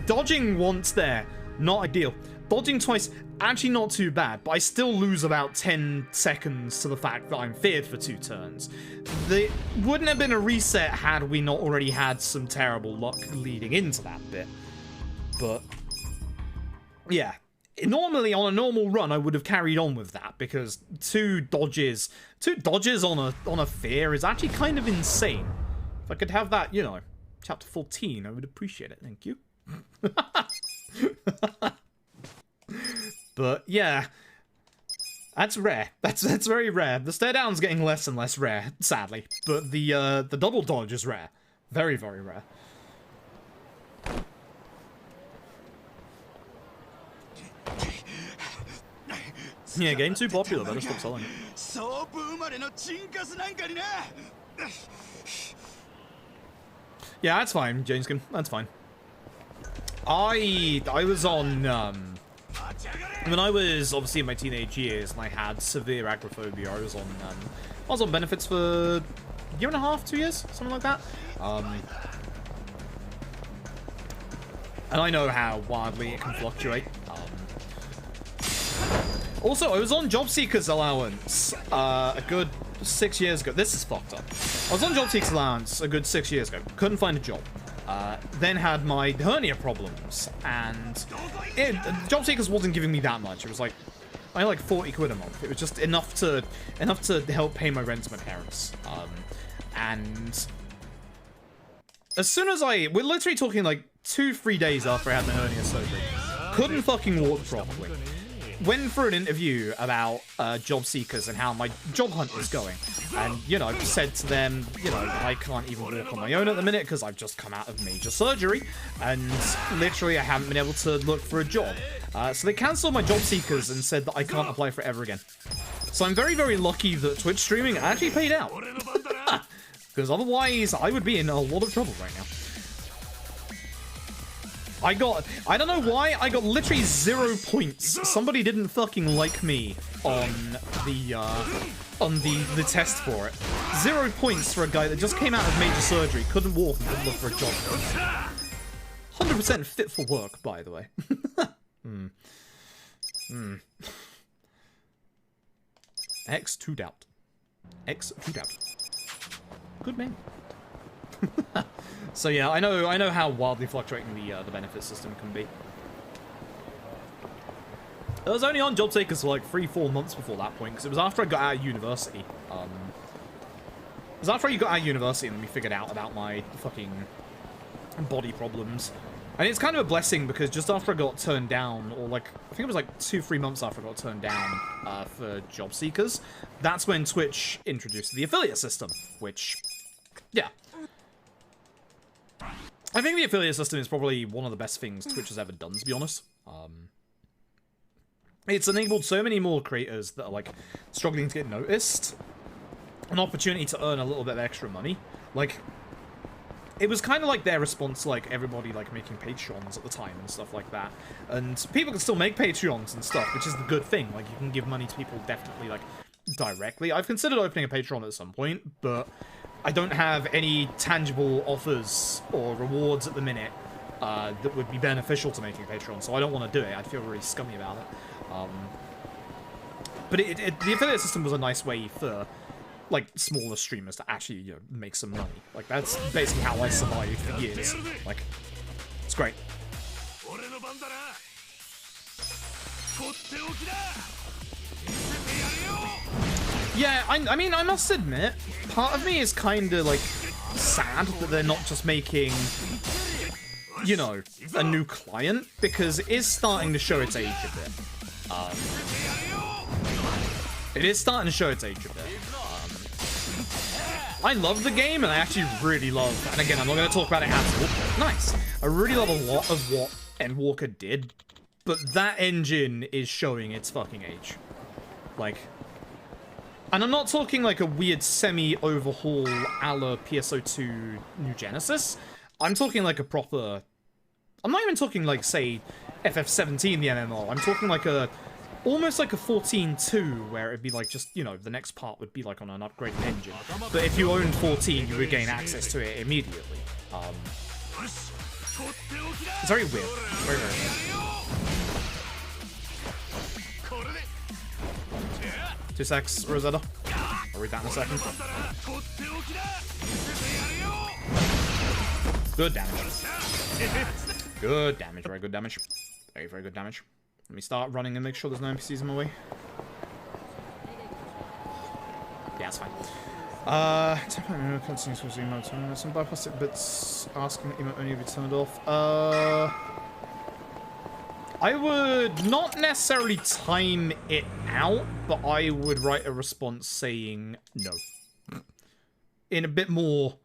dodging once there, not ideal. Dodging twice, actually not too bad, but I still lose about 10 seconds to the fact that I'm feared for 2 turns. There wouldn't have been a reset had we not already had some terrible luck leading into that bit. But, yeah. Normally, on a normal run, I would have carried on with that, because 2 dodges on a fear is actually kind of insane. If I could have that, you know, chapter 14, I would appreciate it, thank you. But yeah, that's rare. That's very rare. The stare down's getting less and less rare, sadly. But the double dodge is rare, very very rare. Yeah, game too popular. Better stop selling it. Yeah, that's fine, Jameskin. That's fine. I was on when I was obviously in my teenage years and I had severe agoraphobia. I was on benefits for a year and a half, 2 years, something like that. And I know how wildly it can fluctuate. Also, I was on job seekers allowance a good 6 years ago. This is fucked up. I was on job seekers allowance a good 6 years ago. Couldn't find a job. Then had my hernia problems, and job seekers wasn't giving me that much. It was like, I had like 40 quid a month. It was just enough to help pay my rent to my parents. And as soon as we're literally talking like 2-3 days after I had my hernia surgery, couldn't fucking walk properly. Went for an interview about job seekers and how my job hunt is going, and you know, said to them, you know, I can't even walk on my own at the minute because I've just come out of major surgery, and literally I haven't been able to look for a job. So they cancelled my job seekers and said that I can't apply for it ever again. So I'm very very lucky that Twitch streaming actually paid out, because otherwise I would be in a lot of trouble right now. I don't know why, I got literally 0 points. Somebody didn't fucking like me on the test for it. 0 points for a guy that just came out of major surgery, couldn't walk and couldn't look for a job. 100% fit for work, by the way. X2 doubt. X2 doubt. Good man. So yeah, I know how wildly fluctuating the benefit system can be. I was only on job seekers for like 3-4 months before that point, because it was after I got out of university. It was after I got out of university and then we figured out about my fucking body problems. And it's kind of a blessing because just after I got turned down, or like, I think it was like 2-3 months after I got turned down for job seekers, that's when Twitch introduced the affiliate system, which, yeah. I think the affiliate system is probably one of the best things Twitch has ever done, to be honest. It's enabled so many more creators that are like struggling to get noticed an opportunity to earn a little bit of extra money. Like, it was kind of like their response to like everybody like making Patreons at the time and stuff like that. And people can still make Patreons and stuff, which is the good thing. Like, you can give money to people definitely like directly. I've considered opening a Patreon at some point, but I don't have any tangible offers or rewards at the minute that would be beneficial to making a Patreon, so I don't want to do it. I'd feel really scummy about it. But the affiliate system was a nice way for like smaller streamers to actually, you know, make some money. Like, that's basically how I survived for years. Like, it's great. Yeah, I mean, I must admit, part of me is kind of, like, sad that they're not just making, you know, a new client, because it is starting to show its age a bit. It is starting to show its age a bit. I love the game, and I actually really love, and again, I'm not going to talk about it at all. Nice. I really love a lot of what Endwalker did, but that engine is showing its fucking age. Like, and I'm not talking like a weird semi-overhaul a la PSO2 New Genesis. I'm talking like a proper... I'm not even talking like, say, FF17, the MMO. I'm talking like a... almost like a 14.2, where it'd be like just, you know, the next part would be like on an upgraded engine. But if you owned 14, you would gain access to it immediately. It's very weird. Very, very weird. 2 secs, Rosetta. I'll read that in a second. Good damage. Good damage. Very good damage. Very, very good damage. Let me start running and make sure there's no NPCs in my way. Yeah, it's fine. Some bypassing bits asking that emote only be turned off. I would not necessarily time it out, but I would write a response saying no. In a bit more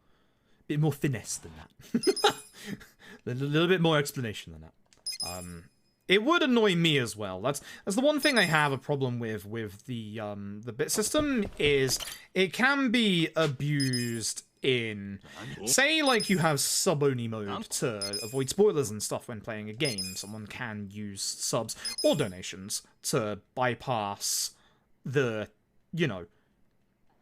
finesse than that. A little bit more explanation than that. It would annoy me as well. That's the one thing I have a problem with the bit system is it can be abused in, say, like you have sub-only mode to avoid spoilers and stuff when playing a game. Someone can use subs or donations to bypass the, you know,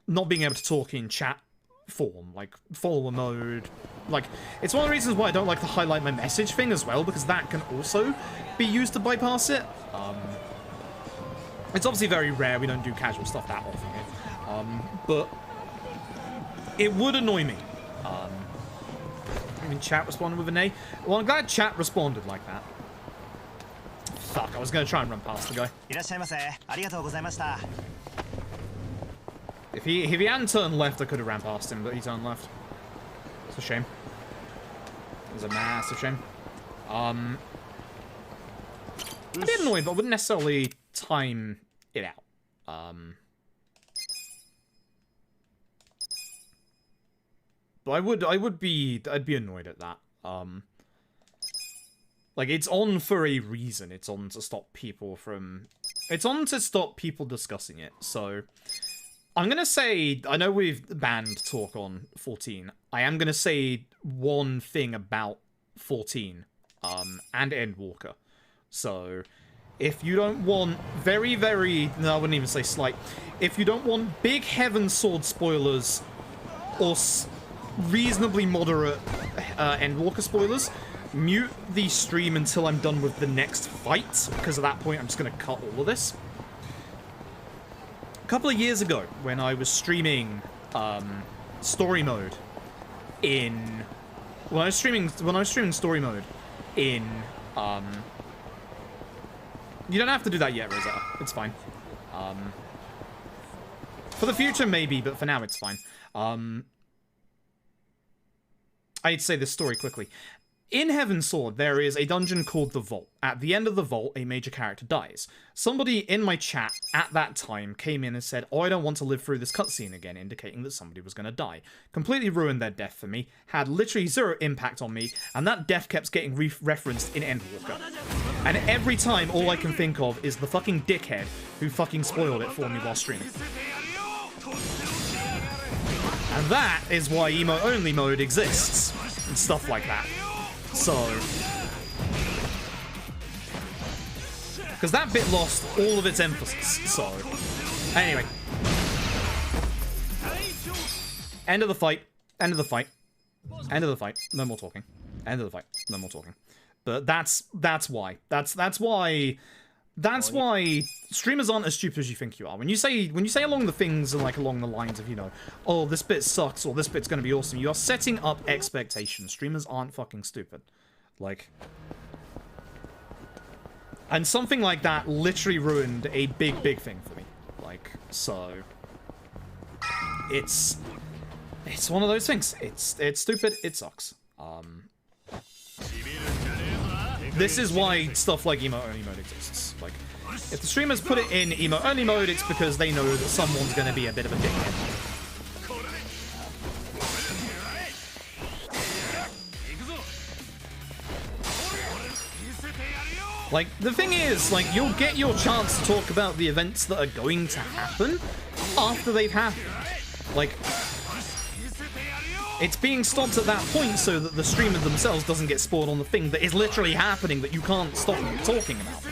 not being able to talk in chat form, like follower mode. Like, it's one of the reasons why I don't like the highlight my message thing as well, because that can also be used to bypass it. It's obviously very rare, we don't do casual stuff that often here. But it would annoy me. I mean, chat responded with an A. Well, I'm glad chat responded like that. Fuck, I was going to try and run past the guy. If he hadn't turned left, I could have ran past him, but he turned left. It's a shame. It's a massive shame. I'd be annoyed, but I wouldn't necessarily time it out. But I'd be annoyed at that. Like, it's on for a reason. It's on to stop people from... It's on to stop people discussing it, so... I'm gonna say, I know we've banned talk on 14. I am gonna say one thing about 14, and Endwalker. So, if you don't want no, I wouldn't even say slight. If you don't want big Heaven Sword spoilers, or reasonably moderate Endwalker spoilers, mute the stream until I'm done with the next fight, because at that point I'm just gonna cut all of this. A couple of years ago, when I was streaming story mode in when I was streaming story mode in you don't have to do that yet, Rosetta. It's fine. For the future maybe, but for now it's fine. I'd say this story quickly. In Heaven's Sword, there is a dungeon called the Vault. At the end of the Vault, a major character dies. Somebody in my chat at that time came in and said, "Oh, I don't want to live through this cutscene again," indicating that somebody was going to die. Completely ruined their death for me, had literally zero impact on me, and that death kept getting referenced in Endwalker. And every time, all I can think of is the fucking dickhead who fucking spoiled it for me while streaming. And that is why emo-only mode exists, and stuff like that. So, because that bit lost all of its emphasis, so, anyway. End of the fight, end of the fight, end of the fight, no more talking. End of the fight, no more talking. But that's why. That's why streamers aren't as stupid as you think you are. When you say along the things and like along the lines of, you know, oh, this bit sucks or this bit's gonna be awesome, you are setting up expectations. Streamers aren't fucking stupid. Like, and something like that literally ruined a big thing for me. Like, so it's one of those things. It's stupid, it sucks. This is why stuff like emo-only mode exists. Like, if the streamers put it in emo-only mode, it's because they know that someone's going to be a bit of a dickhead. Like, the thing is, like, you'll get your chance to talk about the events that are going to happen after they've happened. Like, it's being stopped at that point so that the streamer themselves doesn't get spoiled on the thing that is literally happening that you can't stop talking about.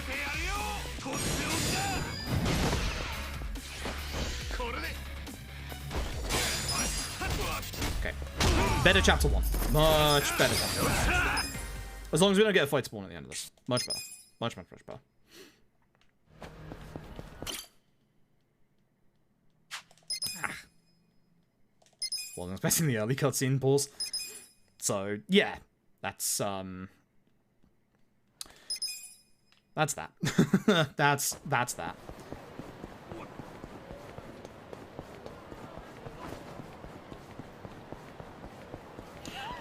Okay. Better chapter 1. Much better chapter 1. As long as we don't get a fight spawn at the end of this. Much better. Much better. Well, I'm expecting the early cutscene pause. So, yeah. That's that. that's that.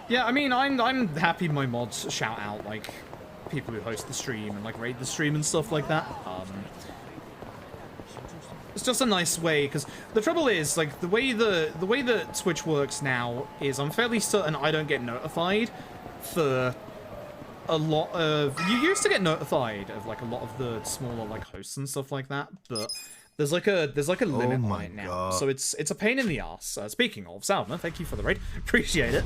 Yeah, I mean, I'm happy my mods shout out, like, people who host the stream and, like, raid the stream and stuff like that. It's just a nice way, because the trouble is, like, the way that Twitch works now is I'm fairly certain I don't get notified for a lot of... You used to get notified of, like, a lot of the smaller, like, hosts and stuff like that, but... There's like a limit right now, so it's a pain in the ass. Speaking of, Salma, thank you for the raid, appreciate it.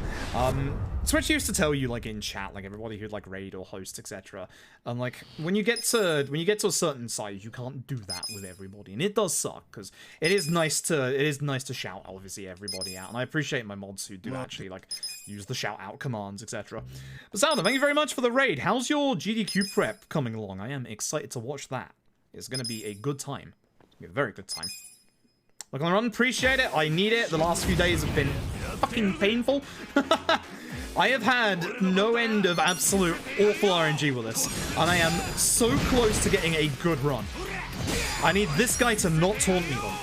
Twitch used to tell you, like, in chat, like, everybody who'd like raid or host, etc. And like when you get to a certain size, you can't do that with everybody, and it does suck because it is nice to shout obviously everybody out, and I appreciate my mods who do actually like use the shout out commands, etc. But Salma, thank you very much for the raid. How's your GDQ prep coming along? I am excited to watch that. It's gonna be a good time. A very good time. Look on the run, appreciate it. I need it. The last few days have been fucking painful. I have had no end of absolute awful RNG with this, and I am so close to getting a good run. I need this guy to not taunt me though.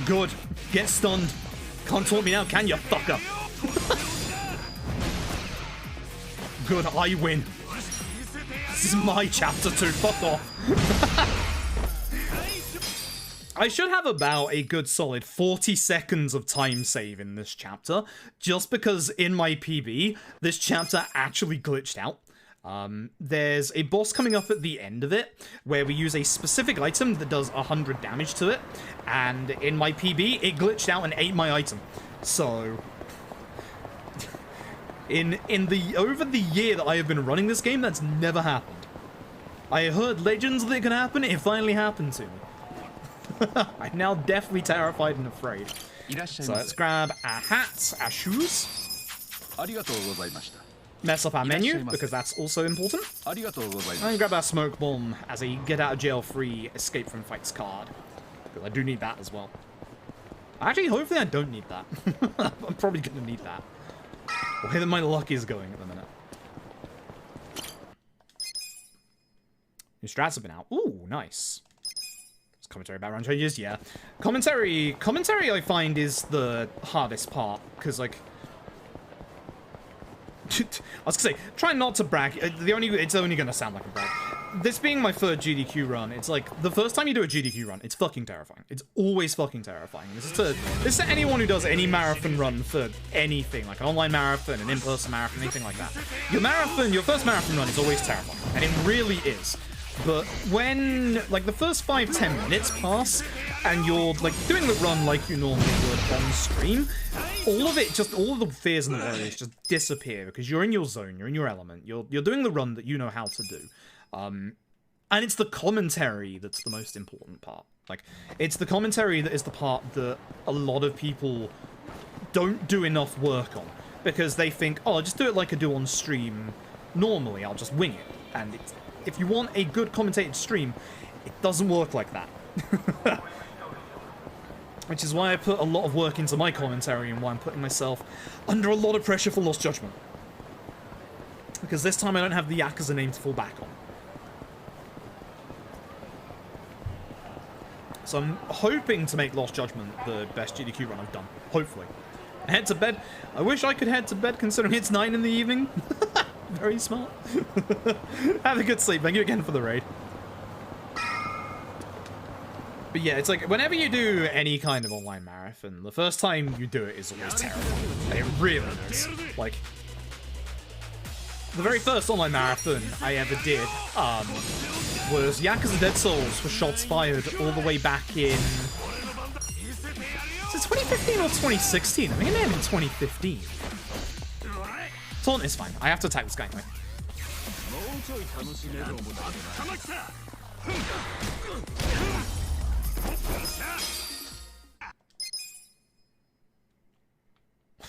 Good. Get stunned. Can't taunt me now, can you, fucker? Good, I win. This is my chapter 2, fuck off. I should have about a good solid 40 seconds of time save in this chapter, just because in my PB, this chapter actually glitched out. There's a boss coming up at the end of it, where we use a specific item that does 100 damage to it, and in my PB, it glitched out and ate my item. So... over the year that I have been running this game, that's never happened. I heard legends that it could happen, it finally happened to me. I'm now deathly terrified and afraid. So let's grab our hats, our shoes. Mess up our menu, because that's also important. And grab our smoke bomb as a get out of jail free escape from fights card. Because I do need that as well. Actually, hopefully I don't need that. I'm probably going to need that. The way that my luck is going at the minute. New strats have been out. Ooh, nice. Commentary about run changes, yeah. Commentary I find is the hardest part, because like I was gonna say, try not to brag. It's only gonna sound like a brag. This being my third GDQ run, it's like the first time you do a GDQ run, it's fucking terrifying. It's always fucking terrifying. This is to anyone who does any marathon run for anything, like an online marathon, an in-person marathon, anything like that. Your first marathon run is always terrifying, and it really is. But when, like, the first 5-10 minutes pass, and you're, like, doing the run like you normally would on stream, all of the fears and the worries just disappear, because you're in your zone, you're in your element, you're doing the run that you know how to do. And it's the commentary that's the most important part. Like, it's the commentary that is the part that a lot of people don't do enough work on, because they think, oh, I'll just do it like I do on stream normally, I'll just wing it, and it's... If you want a good commentated stream, it doesn't work like that. Which is why I put a lot of work into my commentary and why I'm putting myself under a lot of pressure for Lost Judgment. Because this time I don't have the Yakuza name to fall back on. So I'm hoping to make Lost Judgment the best GDQ run I've done. Hopefully. Head to bed. I wish I could head to bed considering it's 9 in the evening. Very smart. Have a good sleep. Thank you again for the raid. But yeah, it's like, whenever you do any kind of online marathon, the first time you do it is always terrifying. It really is. Like, the very first online marathon I ever did was Yakuza Dead Souls for shots fired all the way back in... Is it 2015 or 2016? I think it may have been 2015. Taunt is fine. I have to attack this guy anyway.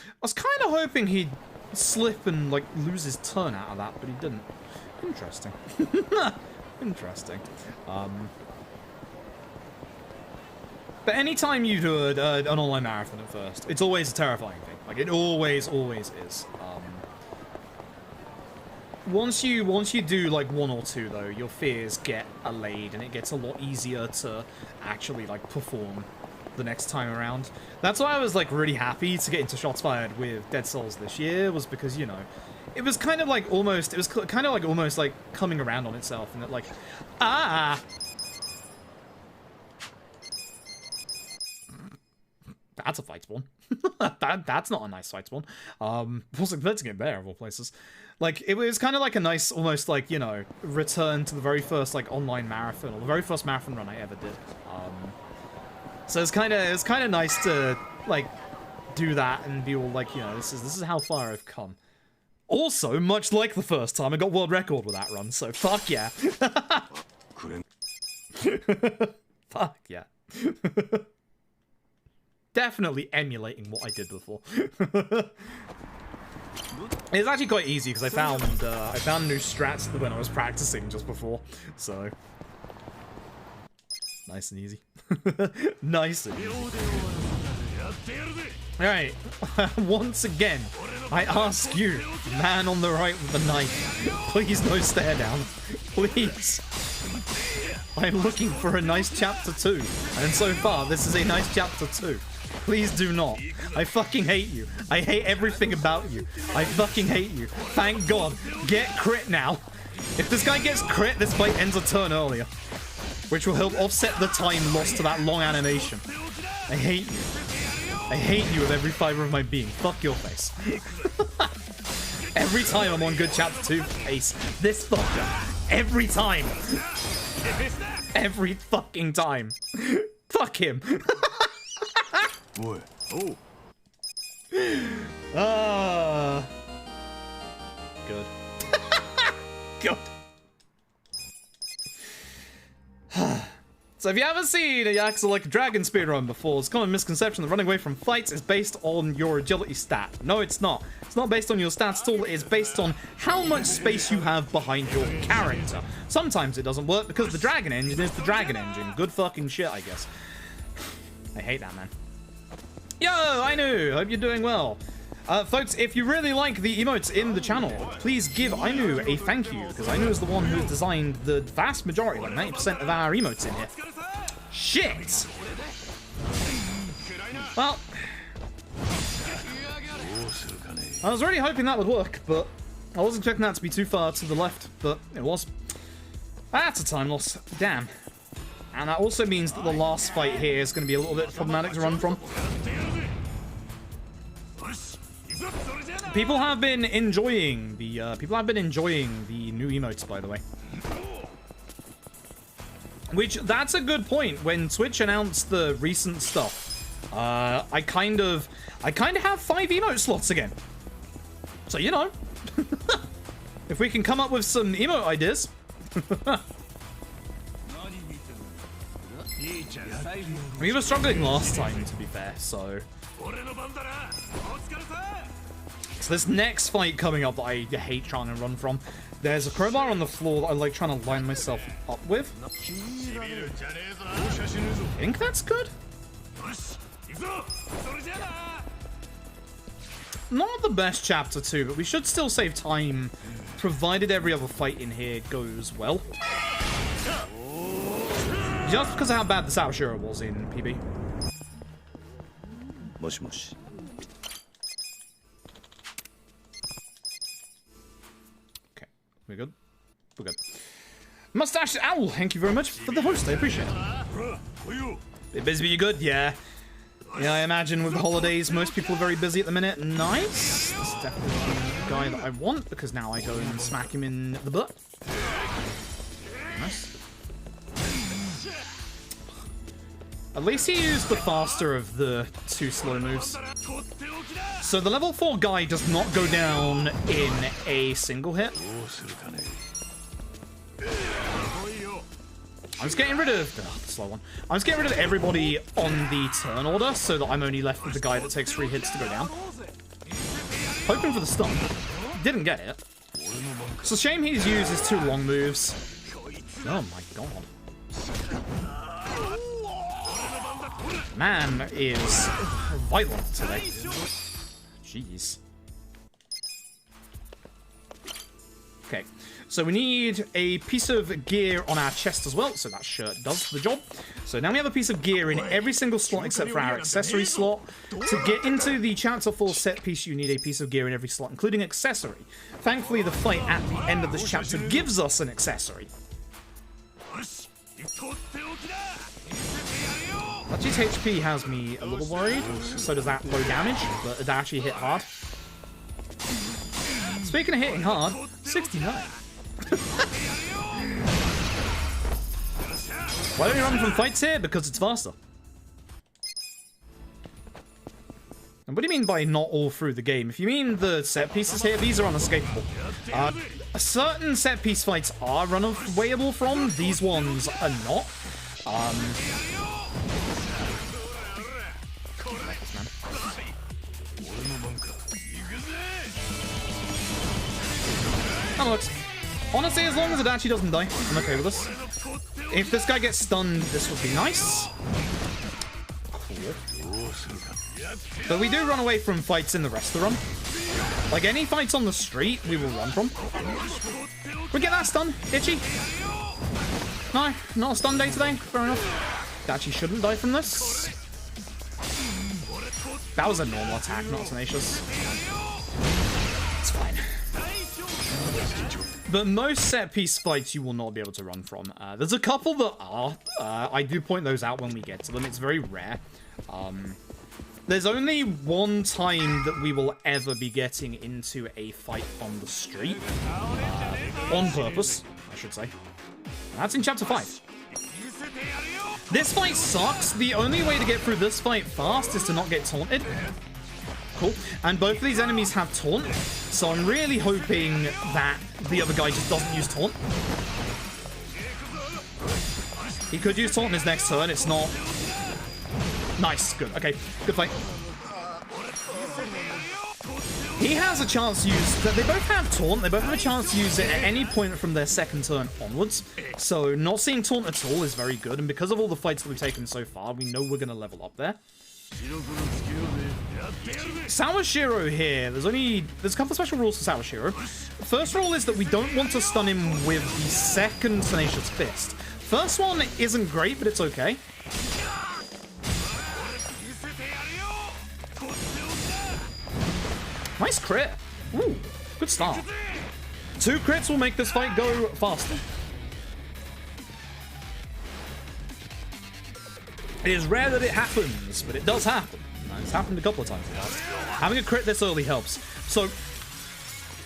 I was kind of hoping he'd slip and like lose his turn out of that, but he didn't. Interesting. Interesting. But anytime you do an online marathon at first, it's always a terrifying thing. Like, it always is. Once you do like 1 or 2 though, your fears get allayed and it gets a lot easier to actually like perform the next time around. That's why I was like really happy to get into shots fired with Dead Souls this year, was because, you know, it was kind of like almost coming around on itself, and that like, that's a fight spawn. That's not a nice fight spawn. Wasn't expecting it there of all places. Like, it was kind of like a nice, almost like, you know, return to the very first like online marathon, or the very first marathon run I ever did. So it's kind of nice to like do that and be all like, you know, this is how far I've come. Also, much like the first time, I got world record with that run, so fuck yeah. Fuck yeah. Definitely emulating what I did before. It's actually quite easy because I found new strats when I was practicing just before, so nice and easy. Nice and easy. Alright, once again, I ask you, man on the right with the knife, please no stare down. Please. I'm looking for a nice chapter 2, and so far this is a nice chapter 2. Please do not. I fucking hate you. I hate everything about you. I fucking hate you. Thank God. Get crit now. If this guy gets crit, this fight ends a turn earlier, which will help offset the time lost to that long animation. I hate you. I hate you with every fiber of my being. Fuck your face. Every time I'm on good chapter 2 face, this fucker. Every time. Every fucking time. Fuck him. Boy. Oh. Good. Good. So if you haven't seen a Yakuza Like a Dragon speedrun before, it's a common misconception that running away from fights is based on your agility stat. No, it's not. It's not based on your stats at all. It is based on how much space you have behind your character. Sometimes it doesn't work because the Dragon Engine is the Dragon Engine. Good fucking shit, I guess. I hate that, man. Yo, Ainu! Hope you're doing well. Folks, if you really like the emotes in the channel, please give Ainu a thank you, because Ainu is the one who designed the vast majority, like 90% of our emotes in here. Shit! Well, I was really hoping that would work, but I wasn't expecting that to be too far to the left, but it was. That's a time loss. Damn. And that also means that the last fight here is going to be a little bit problematic to run from. People have been enjoying the new emotes, by the way. Which, that's a good point. When Twitch announced the recent stuff, I kind of have 5 emote slots again. So, you know, if we can come up with some emote ideas. We were struggling last time, to be fair, so this next fight coming up that I hate trying to run from, there's a crowbar on the floor that I like trying to line myself up with. I think that's good. Not the best chapter 2, but we should still save time, provided every other fight in here goes well. Just because of how bad the Sawashiro was in PB. Moshi moshi. Okay, we're good. We're good. Mustache Owl, thank you very much for the host. I appreciate it. Busy, you good? Yeah. Yeah, I imagine with the holidays, most people are very busy at the minute. Nice. This is definitely the guy that I want, because now I go and smack him in the butt. Nice. At least he used the faster of the 2 slow moves. So the level 4 guy does not go down in a single hit. I'm just getting rid of the slow one. I'm just getting rid of everybody on the turn order so that I'm only left with the guy that takes 3 hits to go down. Hoping for the stun. Didn't get it. It's a shame he's used his 2 long moves. Oh my god. Man is violent today. Jeez. Okay, so we need a piece of gear on our chest as well, so that shirt does the job. So now we have a piece of gear in every single slot except for our accessory slot. To get into the Chapter 4 set piece, you need a piece of gear in every slot, including accessory. Thankfully, the fight at the end of this chapter gives us an accessory. Hachi's HP has me a little worried, so does that low damage, but it actually hit hard. Speaking of hitting hard, 69. Why don't you run from fights here? Because it's faster. And what do you mean by not all through the game? If you mean the set pieces here, these are unescapable. Certain set piece fights are runawayable from, these ones are not. That works. Honestly, as long as it actually doesn't die, I'm okay with this. If this guy gets stunned, this would be nice. Cool. But we do run away from fights in the rest of the run. Like any fights on the street, we will run from. We get that stun. Itchy. No, not a stun day today. Fair enough. Actually shouldn't die from this. That was a normal attack, not tenacious. It's fine. But most set-piece fights you will not be able to run from. There's a couple that are. I do point those out when we get to them. It's very rare. There's only one time that we will ever be getting into a fight on the street. On purpose, I should say. And that's in Chapter 5. This fight sucks. The only way to get through this fight fast is to not get taunted. Cool. And both of these enemies have taunt, so I'm really hoping that the other guy just doesn't use taunt. He could use taunt in his next turn. It's not. Nice. Good. Okay. Good fight. He has a chance to use... They both have taunt. They both have a chance to use it at any point from their second turn onwards. So not seeing taunt at all is very good. And because of all the fights that we've taken so far, we know we're going to level up there. Sawashiro here. There's a couple of special rules for Sawashiro. The first rule is that we don't want to stun him with the second Tenacious Fist. First one isn't great, but it's okay. Nice crit. Ooh, good start. 2 crits will make this fight go faster. It is rare that it happens, but it does happen. It's happened a couple of times in the past. Having a crit this early helps. So,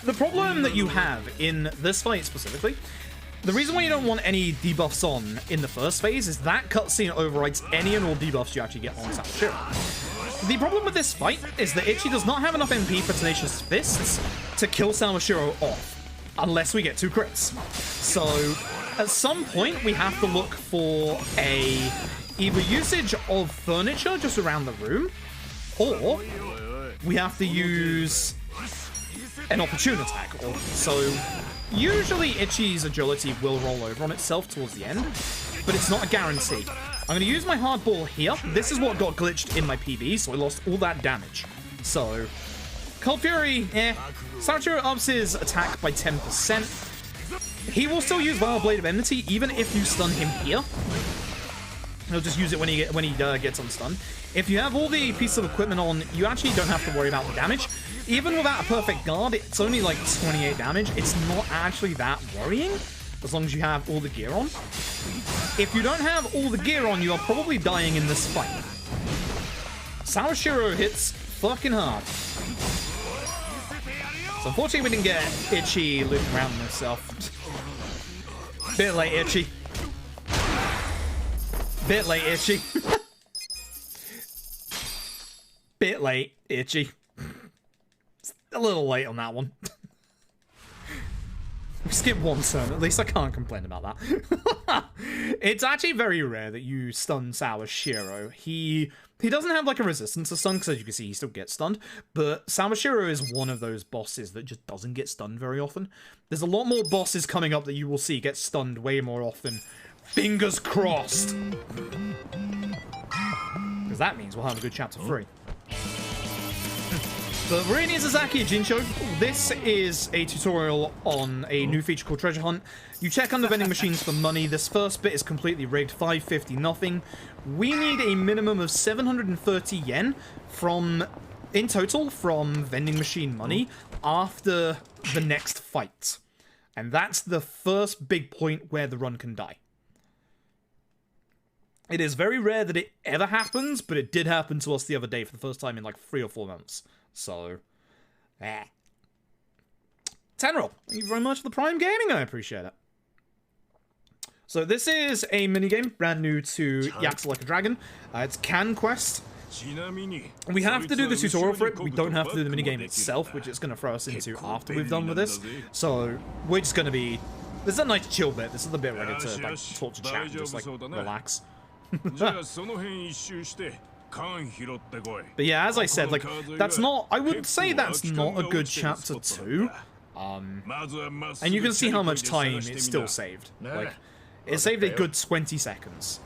the problem that you have in this fight specifically, the reason why you don't want any debuffs on in the first phase is that cutscene overrides any and all debuffs you actually get on Sawashiro. The problem with this fight is that Ichi does not have enough MP for Tenacious Fists to kill Sawashiro off, unless we get 2 crits. So, at some point, we have to look for either usage of furniture just around the room, or we have to use an opportune attack. So usually Ichi's agility will roll over on itself towards the end, but it's not a guarantee. I'm going to use my hardball here. This is what got glitched in my PB, so I lost all that damage. So, Cold Fury, Sawashiro ups his attack by 10%. He will still use Vile Blade of Enmity, even if you stun him here. He'll just use it when he gets unstunned. If you have all the pieces of equipment on, you actually don't have to worry about the damage. Even without a perfect guard, it's only like 28 damage. It's not actually that worrying, as long as you have all the gear on. If you don't have all the gear on, you are probably dying in this fight. Sawashiro hits fucking hard. So unfortunately we didn't get Ichi looping around himself. Bit late, Ichi. Bit late, Itchy. Bit late, Itchy. A little late on that one. We skipped 1 turn. At least I can't complain about that. It's actually very rare that you stun Sawashiro. He He doesn't have like a resistance to stun, because as you can see, he still gets stunned. But Samashiro is one of those bosses that just doesn't get stunned very often. There's a lot more bosses coming up that you will see get stunned way more often. Fingers crossed! Because that means we'll have a good chapter 3. But Rini Sasaki Jincho, this is a tutorial on a new feature called Treasure Hunt. You check under vending machines for money. This first bit is completely rigged, 550 nothing. We need a minimum of 730 yen in total from vending machine money after the next fight. And that's the first big point where the run can die. It is very rare that it ever happens, but it did happen to us the other day for the first time in like 3 or 4 months. So, Tenroll, thank you very much for the Prime Gaming, I appreciate it. So this is a minigame, brand new to Yakuza Like a Dragon. It's Can Quest. We have to do the tutorial for it, we don't have to do the minigame itself, which it's going to throw us into after we've done with this. So, we're just going to be... This is a nice chill bit, this is the bit where I get to like, talk to chat and just like, relax. But yeah, as I said, like, that's not... I would say that's not a good chapter 2. And you can see how much time it still saved. Like, it saved a good 20 seconds.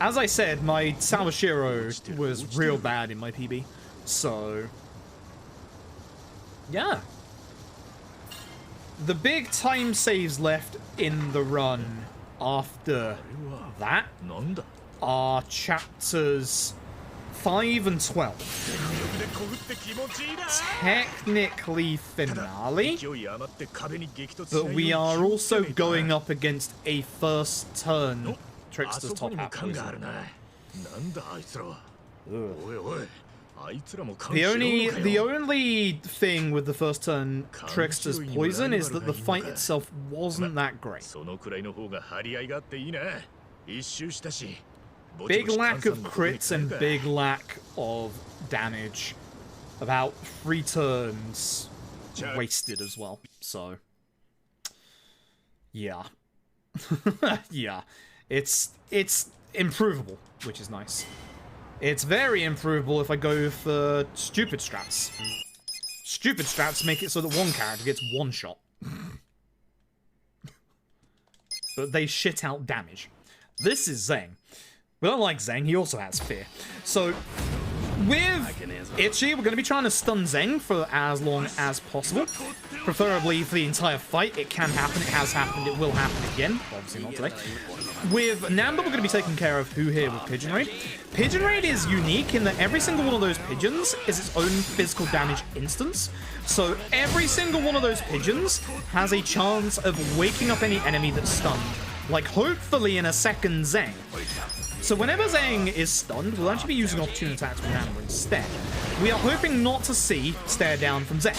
As I said, my Sawashiro was real bad in my PB. So... yeah. The big time saves left in the run after that are chapters 5 and 12. Technically finale, but we are also going up against a first turn Trickster's top half. The only thing with the first turn Trickster's poison is that the fight itself wasn't that great. Big lack of crits and big lack of damage. About 3 turns wasted as well. So, yeah. Yeah. It's improvable, which is nice. It's very improvable if I go for stupid strats. Stupid strats make it so that one character gets 1 shot. But they shit out damage. This is Zeng. But unlike Zeng, he also has fear. So, with Itchy, we're going to be trying to stun Zeng for as long as possible. Preferably for the entire fight. It can happen, it has happened, it will happen again. Obviously not today. With Namba, we're going to be taking care of who here with Pigeon Raid. Pigeon Raid is unique in that every single one of those pigeons is its own physical damage instance. So every single one of those pigeons has a chance of waking up any enemy that's stunned. Like, hopefully in a second Zeng. So whenever Zeng is stunned, we'll actually be using opportune attacks with Namba instead. We are hoping not to see stare down from Zeng.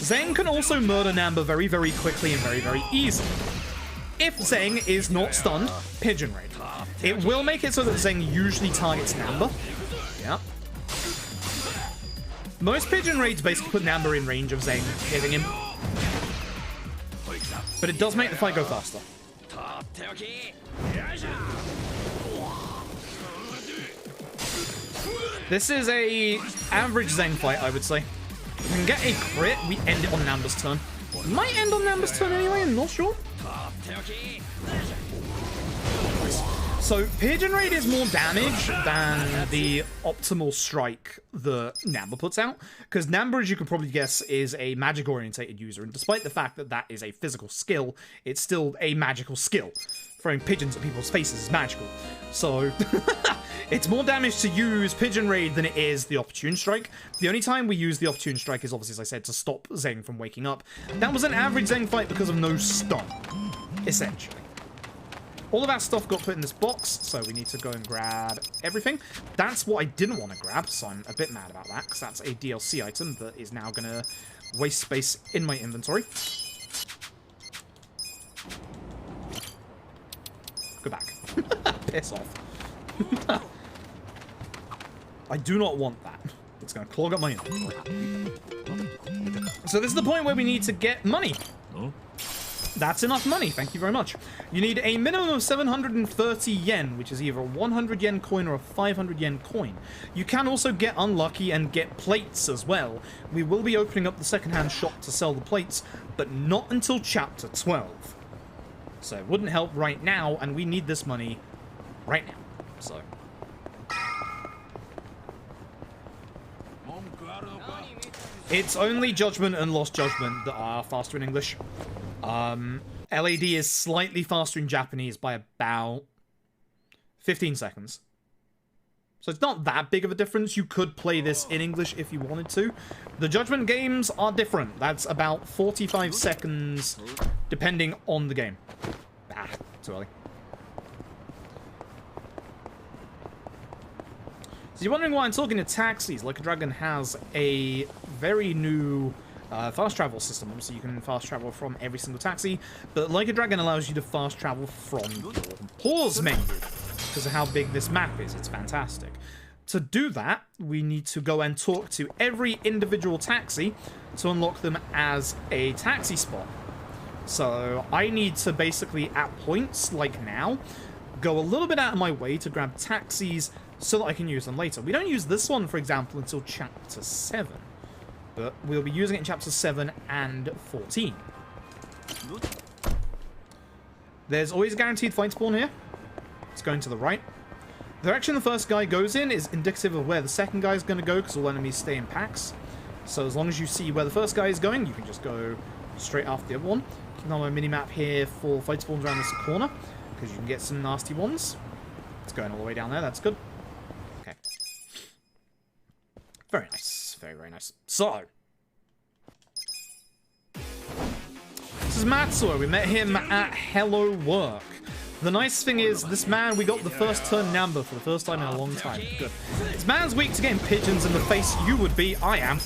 Zeng can also murder Namba very, very quickly and very, very easily. If Zeng is not stunned, Pigeon Raid. It will make it so that Zeng usually targets Namba. Yeah. Most Pigeon Raids basically put Namba in range of Zeng hitting him. But it does make the fight go faster. This is a average Zeng fight, I would say. If we can get a crit, we end it on Namba's turn. We might end on Namba's turn anyway, I'm not sure. So, Pigeon Raid is more damage than the optimal strike that Namba puts out, because Namba, as you can probably guess, is a magic-orientated user, and despite the fact that that is a physical skill, it's still a magical skill. Throwing pigeons at people's faces is magical. So, it's more damage to use Pigeon Raid than it is the Opportune Strike. The only time we use the Opportune Strike is obviously, as I said, to stop Zeng from waking up. That was an average Zeng fight because of no stun, essentially. All of that stuff got put in this box, so we need to go and grab everything. That's what I didn't want to grab, so I'm a bit mad about that, because that's a DLC item that is now going to waste space in my inventory. Go back. Piss off. I do not want that. It's going to clog up my inventory. So this is the point where we need to get money. That's enough money, thank you very much. You need a minimum of 730 yen, which is either a 100 yen coin or a 500 yen coin. You can also get unlucky and get plates as well. We will be opening up the secondhand shop to sell the plates, but not until chapter 12. So it wouldn't help right now, and we need this money right now. So. It's only Judgment and Lost Judgment that are faster in English. LAD is slightly faster in Japanese by about 15 seconds. So it's not that big of a difference. You could play this in English if you wanted to. The Judgment games are different. That's about 45 seconds depending on the game. Ah, too early. So you're wondering why I'm talking to taxis. Like a Dragon has a very new fast travel system. Obviously, you can fast travel from every single taxi, but Like a Dragon allows you to fast travel from your pause menu because of how big this map is. It's fantastic. To do that, we need to go and talk to every individual taxi to unlock them as a taxi spot. So I need to basically, at points like now, go a little bit out of my way to grab taxis so that I can use them later. We don't use this one, for example, until chapter 7. But we'll be using it in chapters 7 and 14. There's always a guaranteed fight spawn here. It's going to the right. The direction the first guy goes in is indicative of where the second guy is going to go, because all enemies stay in packs. So as long as you see where the first guy is going, you can just go straight after the other one. Keep on my mini-map here for fight spawns around this corner, because you can get some nasty ones. It's going all the way down there, that's good. Okay. Very nice. Very, very nice. So. This is Matsuo. We met him at Hello Work. The nice thing is, this man, we got the first turn number for the first time in a long time. Good. This man's weak to getting pigeons in the face. You would be. I am.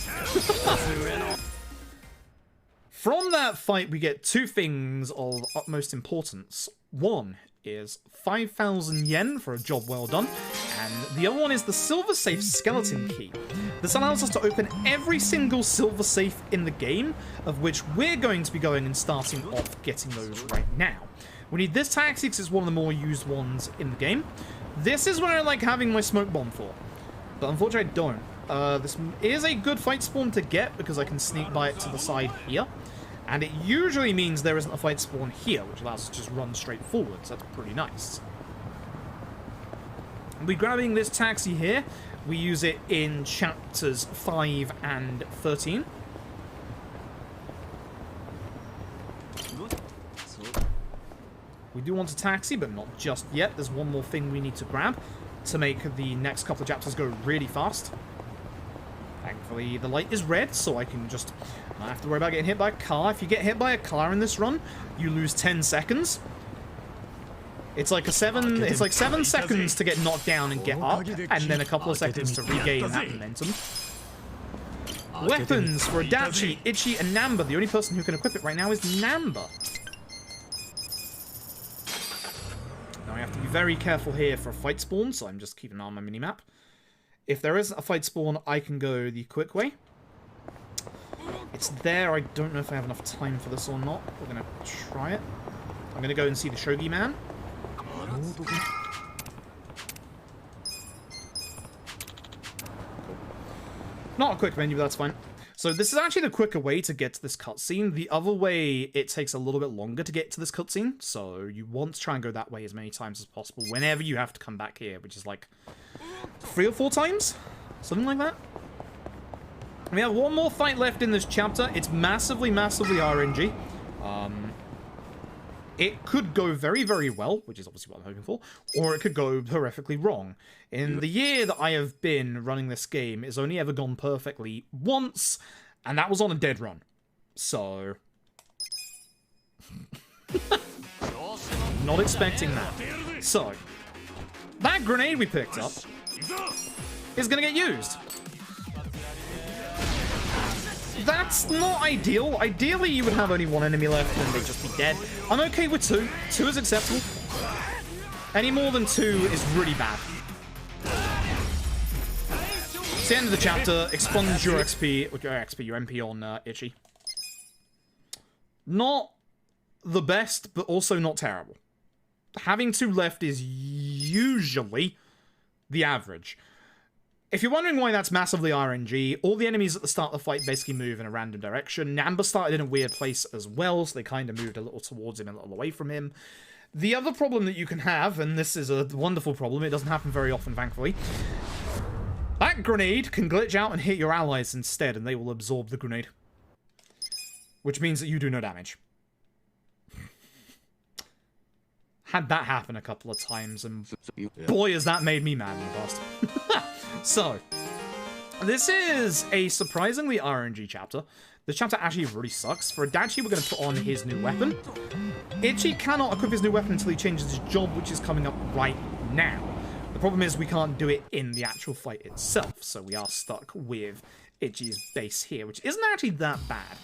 From that fight, we get two things of utmost importance. One is 5,000 yen for a job well done, and the other one is the silver safe skeleton key. This allows us to open every single silver safe in the game, of which we're going to be going and starting off getting those right now. We need this taxi because it's one of the more used ones in the game. This is where I like having my smoke bomb for, but unfortunately I don't. This is a good fight spawn to get because I can sneak by it to the side here. And it usually means there isn't a fight spawn here, which allows us to just run straight forward, so that's pretty nice. We're grabbing this taxi here. We use it in chapters 5 and 13. We do want a taxi, but not just yet. There's one more thing we need to grab to make the next couple of chapters go really fast. Thankfully, the light is red, so I can just not have to worry about getting hit by a car. If you get hit by a car in this run, you lose 10 seconds. It's like 7 seconds to get knocked down and get up, and then a couple of seconds to regain that momentum. Weapons for Adachi, Ichi, and Namba. The only person who can equip it right now is Namba. Now I have to be very careful here for a fight spawn, so I'm just keeping an eye on my minimap. If there isn't a fight spawn, I can go the quick way. It's there. I don't know if I have enough time for this or not. We're going to try it. I'm going to go and see the Shogi man. Cool. Not a quick menu, but that's fine. So this is actually the quicker way to get to this cutscene. The other way, it takes a little bit longer to get to this cutscene. So you want to try and go that way as many times as possible whenever you have to come back here, which is like 3 or 4 times? Something like that? We have one more fight left in this chapter. It's massively, massively RNG. It could go very, very well, which is obviously what I'm hoping for, or it could go horrifically wrong. In the year that I have been running this game, it's only ever gone perfectly once, and that was on a dead run. So... not expecting that. So, that grenade we picked up is going to get used. That's not ideal. Ideally, you would have only 1 enemy left and they'd just be dead. I'm okay with 2. 2 is acceptable. Any more than 2 is really bad. It's the end of the chapter. Expunge your XP, or your MP on Ichi. Not the best, but also not terrible. Having 2 left is usually the average. If you're wondering why that's massively RNG, all the enemies at the start of the fight basically move in a random direction. Namba started in a weird place as well, so they kind of moved a little towards him and a little away from him. The other problem that you can have, and this is a wonderful problem, it doesn't happen very often, thankfully, that grenade can glitch out and hit your allies instead, and they will absorb the grenade. Which means that you do no damage. Had that happen a couple of times, and boy, has that made me mad in the past. So, this is a surprisingly RNG chapter. This chapter actually really sucks. For Adachi, we're going to put on his new weapon. Ichi cannot equip his new weapon until he changes his job, which is coming up right now. The problem is we can't do it in the actual fight itself, so we are stuck with Ichi's base here, which isn't actually that bad.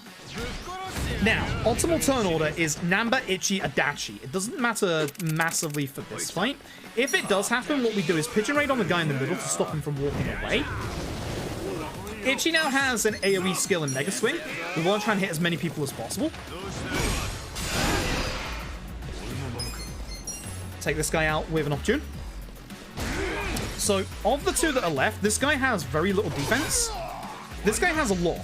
Now, optimal turn order is Namba, Ichi, Adachi. It doesn't matter massively for this fight. If it does happen, what we do is pigeon raid on the guy in the middle to stop him from walking away. Ichi now has an AoE skill in Mega Swing. We want to try and hit as many people as possible. Take this guy out with an opportune. So, of the 2 that are left, this guy has very little defense. This guy has a lot.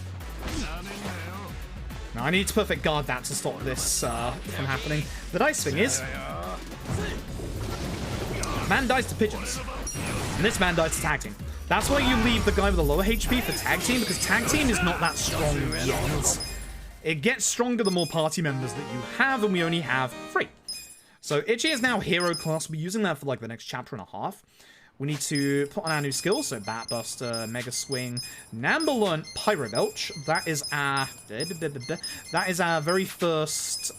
Now, I need to perfect guard that to stop this from happening. The nice thing is, man dies to pigeons, and this man dies to tag team. That's why you leave the guy with a lower HP for tag team, because tag team is not that strong yet. It gets stronger the more party members that you have, and we only have 3. So Ichi is now hero class. We'll be using that for like the next chapter and a half. We need to put on our new skills, so Bat Buster, Mega Swing, Namba learned Pyro Belch. That is our very first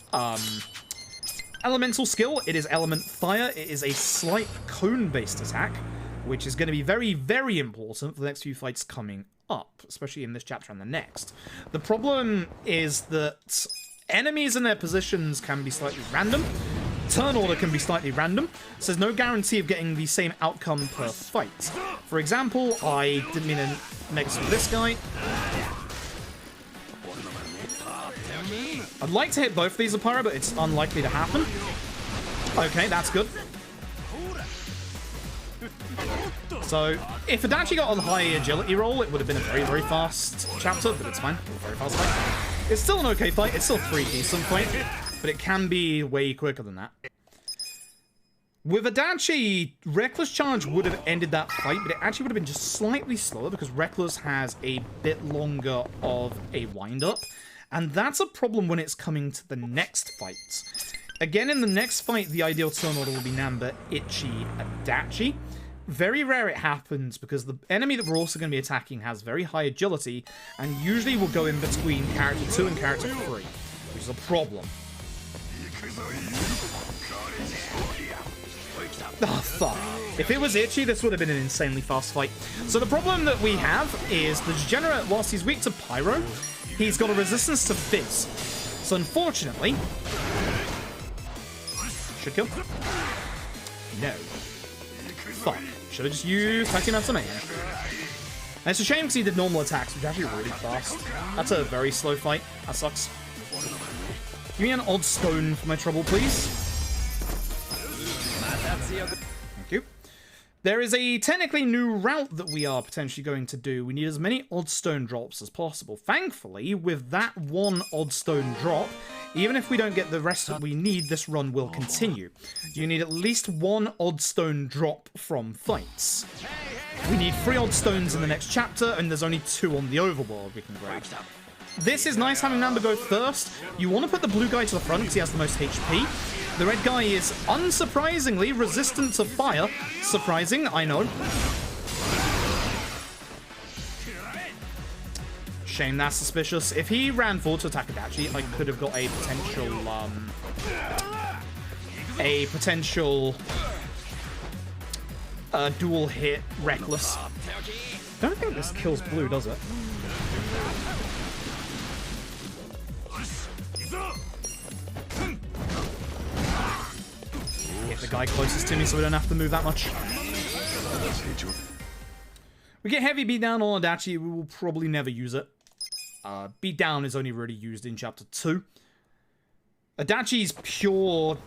elemental skill. It is Element Fire. It is a slight cone-based attack, which is going to be very, very important for the next few fights coming up, especially in this chapter and the next. The problem is that enemies and their positions can be slightly random. Turn order can be slightly random, so there's no guarantee of getting the same outcome per fight. For example, I didn't mean to mix with this guy. I'd like to hit both of these with Pyro, but it's unlikely to happen. Okay, that's good. So, if Adachi got on the high agility roll, it would have been a very, very fast chapter, but it's fine. A very fast fight. It's still an okay fight. It's still a pretty decent fight, but it can be way quicker than that. With Adachi, Reckless Charge would have ended that fight, but it actually would have been just slightly slower because Reckless has a bit longer of a wind-up, and that's a problem when it's coming to the next fight. Again, in the next fight, the ideal turn order will be Namba, Ichi, Adachi. Very rare it happens because the enemy that we're also going to be attacking has very high agility and usually will go in between character 2 and character 3, which is a problem. Oh, fuck. If it was Ichi, this would have been an insanely fast fight. So the problem that we have is the Degenerate, whilst he's weak to Pyro, he's got a resistance to Fizz. So unfortunately... Should kill? No. Fuck. Should have just used Titanium Man. And it's a shame because he did normal attacks, which are actually really fast. That's a very slow fight. That sucks. Give me an odd stone for my trouble, please. Thank you. There is a technically new route that we are potentially going to do. We need as many odd stone drops as possible. Thankfully, with that one odd stone drop, even if we don't get the rest that we need, this run will continue. You need at least one odd stone drop from fights. We need 3 odd stones in the next chapter, and there's only 2 on the overworld we can grab. This is nice having Namba go first. You want to put the blue guy to the front because he has the most HP. The red guy is, unsurprisingly, resistant to fire. Surprising, I know. Shame that's suspicious. If he ran forward to attack Adachi, I could have got a potential dual hit Reckless. Don't think this kills blue, does it? Hit the guy closest to me so we don't have to move that much. We get heavy beatdown on Adachi, we will probably never use it. Beatdown is only really used in chapter 2. Adachi's pure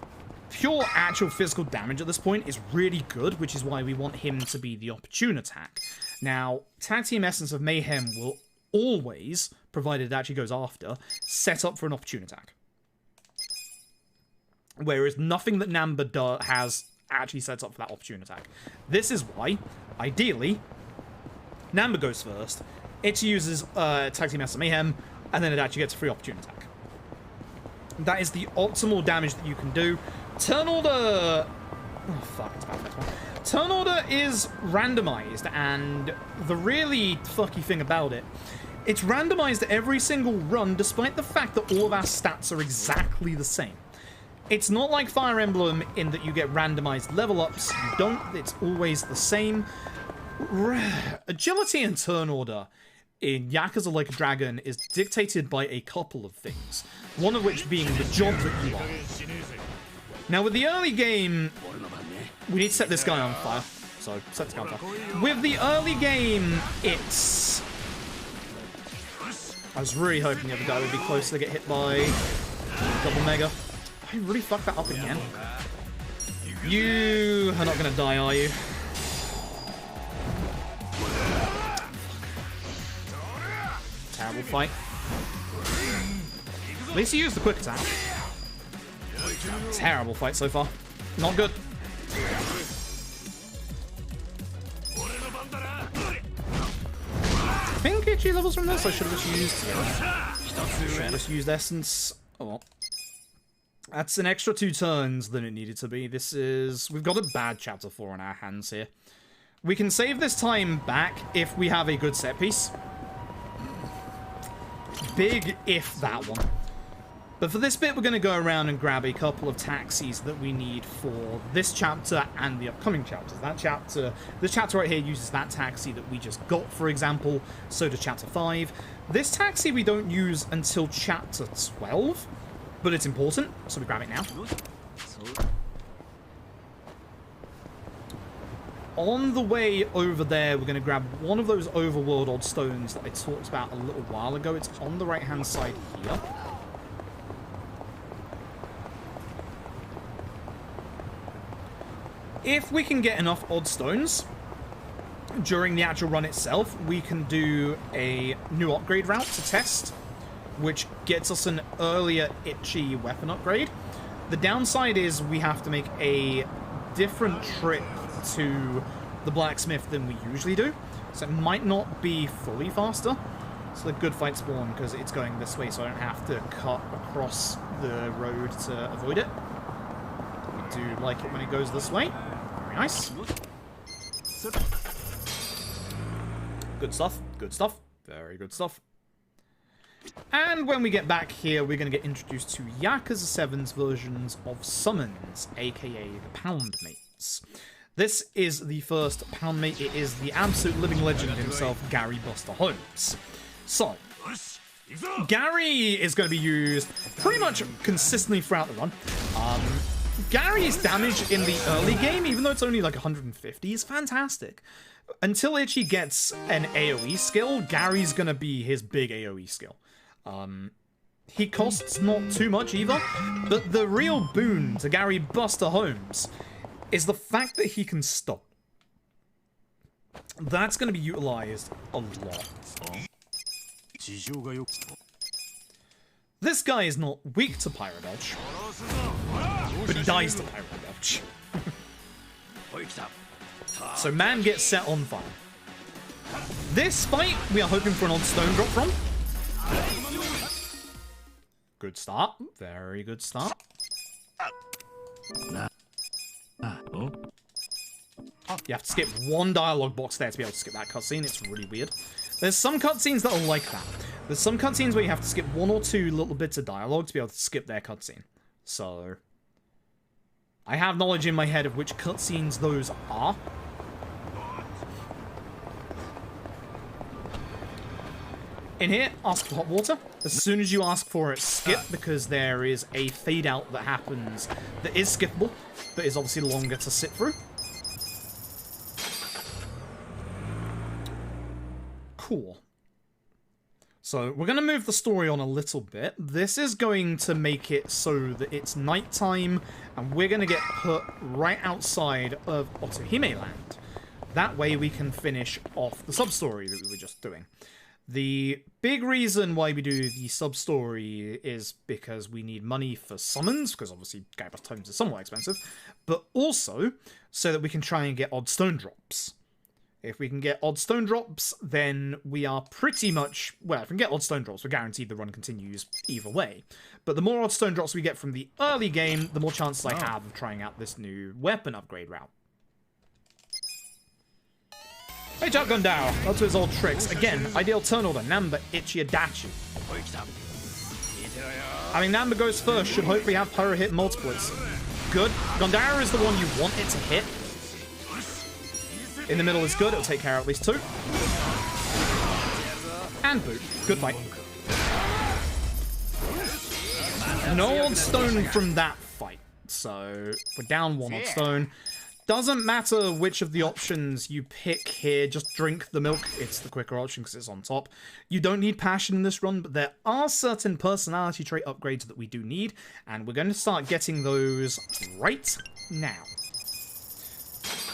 actual physical damage at this point is really good, which is why we want him to be the opportune attack. Now, Tag Team Essence of Mayhem will always, provided Adachi goes after, set up for an opportune attack. Whereas nothing that Namba has actually sets up for that opportune attack. This is why, ideally, Namba goes first, Ichi uses Tag Team Essence of Mayhem, and then Adachi gets a free opportune attack. That is the optimal damage that you can do. Turn order... Oh, fuck, it's bad. Turn order is randomized, and the really fucky thing about it, it's randomized every single run, despite the fact that all of our stats are exactly the same. It's not like Fire Emblem in that you get randomized level ups. You don't. It's always the same. Agility and turn order in Yakuza Like a Dragon is dictated by a couple of things. One of which being the job that you are. Now, with the early game, we need to set this guy on fire. So, set this guy on fire. With the early game, it's... I was really hoping the other guy would be close to get hit by double mega. I really fucked that up again. You are not going to die, are you? Terrible fight. At least you used the quick attack. Terrible fight so far. Not good. I think Ichi levels from this. I should have just used Essence. Oh well. That's an extra 2 turns than it needed to be. This is... We've got a bad Chapter 4 on our hands here. We can save this time back if we have a good set piece. Big if that one. But for this bit, we're going to go around and grab a couple of taxis that we need for this chapter and the upcoming chapters. This chapter right here uses that taxi that we just got, for example. So does Chapter 5. This taxi we don't use until Chapter 12, but it's important, so we grab it now. On the way over there, we're going to grab one of those overworld odd stones that I talked about a little while ago. It's on the right-hand side here. If we can get enough odd stones during the actual run itself, we can do a new upgrade route to test, which gets us an earlier Ichi weapon upgrade. The downside is we have to make a different trip to the blacksmith than we usually do, so it might not be fully faster. It's a good fight spawn because it's going this way, so I don't have to cut across the road to avoid it. I do like it when it goes this way. Very nice. Good stuff. Good stuff. Very good stuff. And when we get back here, we're going to get introduced to Yakuza 7's versions of summons, aka the Pound Mates. This is the first Pound Mate. It is the absolute living legend himself, Gary Buster Holmes. So, Gary is going to be used pretty much consistently throughout the run. Gary's damage in the early game, even though it's only like 150, is fantastic. Until Ichi gets an AoE skill, Gary's going to be his big AoE skill. He costs not too much either, but the real boon to Gary Buster Holmes is the fact that he can stop. That's going to be utilized a lot. This guy is not weak to Pyro Dodge, but he dies to Pyro Dodge. So man gets set on fire. This fight, we are hoping for an odd stone drop from. Good start. Very good start. You have to skip one dialogue box there to be able to skip that cutscene. It's really weird. There's some cutscenes that are like that. There's some cutscenes where you have to skip 1 or 2 little bits of dialogue to be able to skip their cutscene. So, I have knowledge in my head of which cutscenes those are. In here, ask for hot water. As soon as you ask for it, skip, because there is a fade out that happens that is skippable, but is obviously longer to sit through. Cool. So we're going to move the story on a little bit. This is going to make it so that it's nighttime, and we're going to get put right outside of Otohime Land. That way we can finish off the sub-story that we were just doing. The big reason why we do the sub-story is because we need money for summons, because obviously Gaibus Tomes is somewhat expensive, but also so that we can try and get odd stone drops. If we can get odd stone drops, then we are pretty much... Well, if we can get odd stone drops, we're guaranteed the run continues either way. But the more odd stone drops we get from the early game, the more chances I have of trying out this new weapon upgrade route. Hey, Shotgun Dow. That's his old tricks. Again, ideal turn order. Namba, Ichi, Adachi. Having Namba goes first should hopefully have Pyro hit multiples. Good. Gondara is the one you want it to hit. In the middle is good. It'll take care of at least 2. And boot. Good fight. No odd stone from that fight. So we're down 1 odd stone. Doesn't matter which of the options you pick here, just drink the milk. It's the quicker option because it's on top. You don't need passion in this run, but there are certain personality trait upgrades that we do need, and we're going to start getting those right now.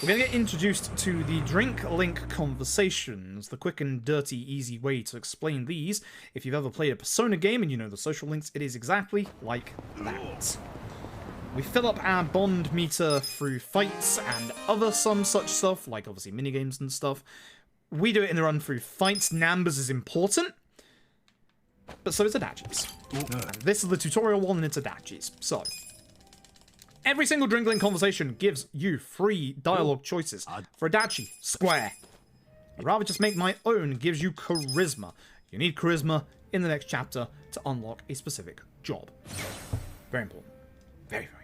We're going to get introduced to the Drink Link Conversations, the quick and dirty, easy way to explain these. If you've ever played a Persona game and you know the social links, it is exactly like that. We fill up our bond meter through fights and other some such stuff, like obviously minigames and stuff. We do it in the run through fights. Nambers is important, but so is Adachi's. And this is the tutorial one, and it's Adachi's. So, every single Drink Link conversation gives you 3 dialogue choices. For Adachi, square. I'd rather just make my own gives you charisma. You need charisma in the next chapter to unlock a specific job. Very important. Very, very important.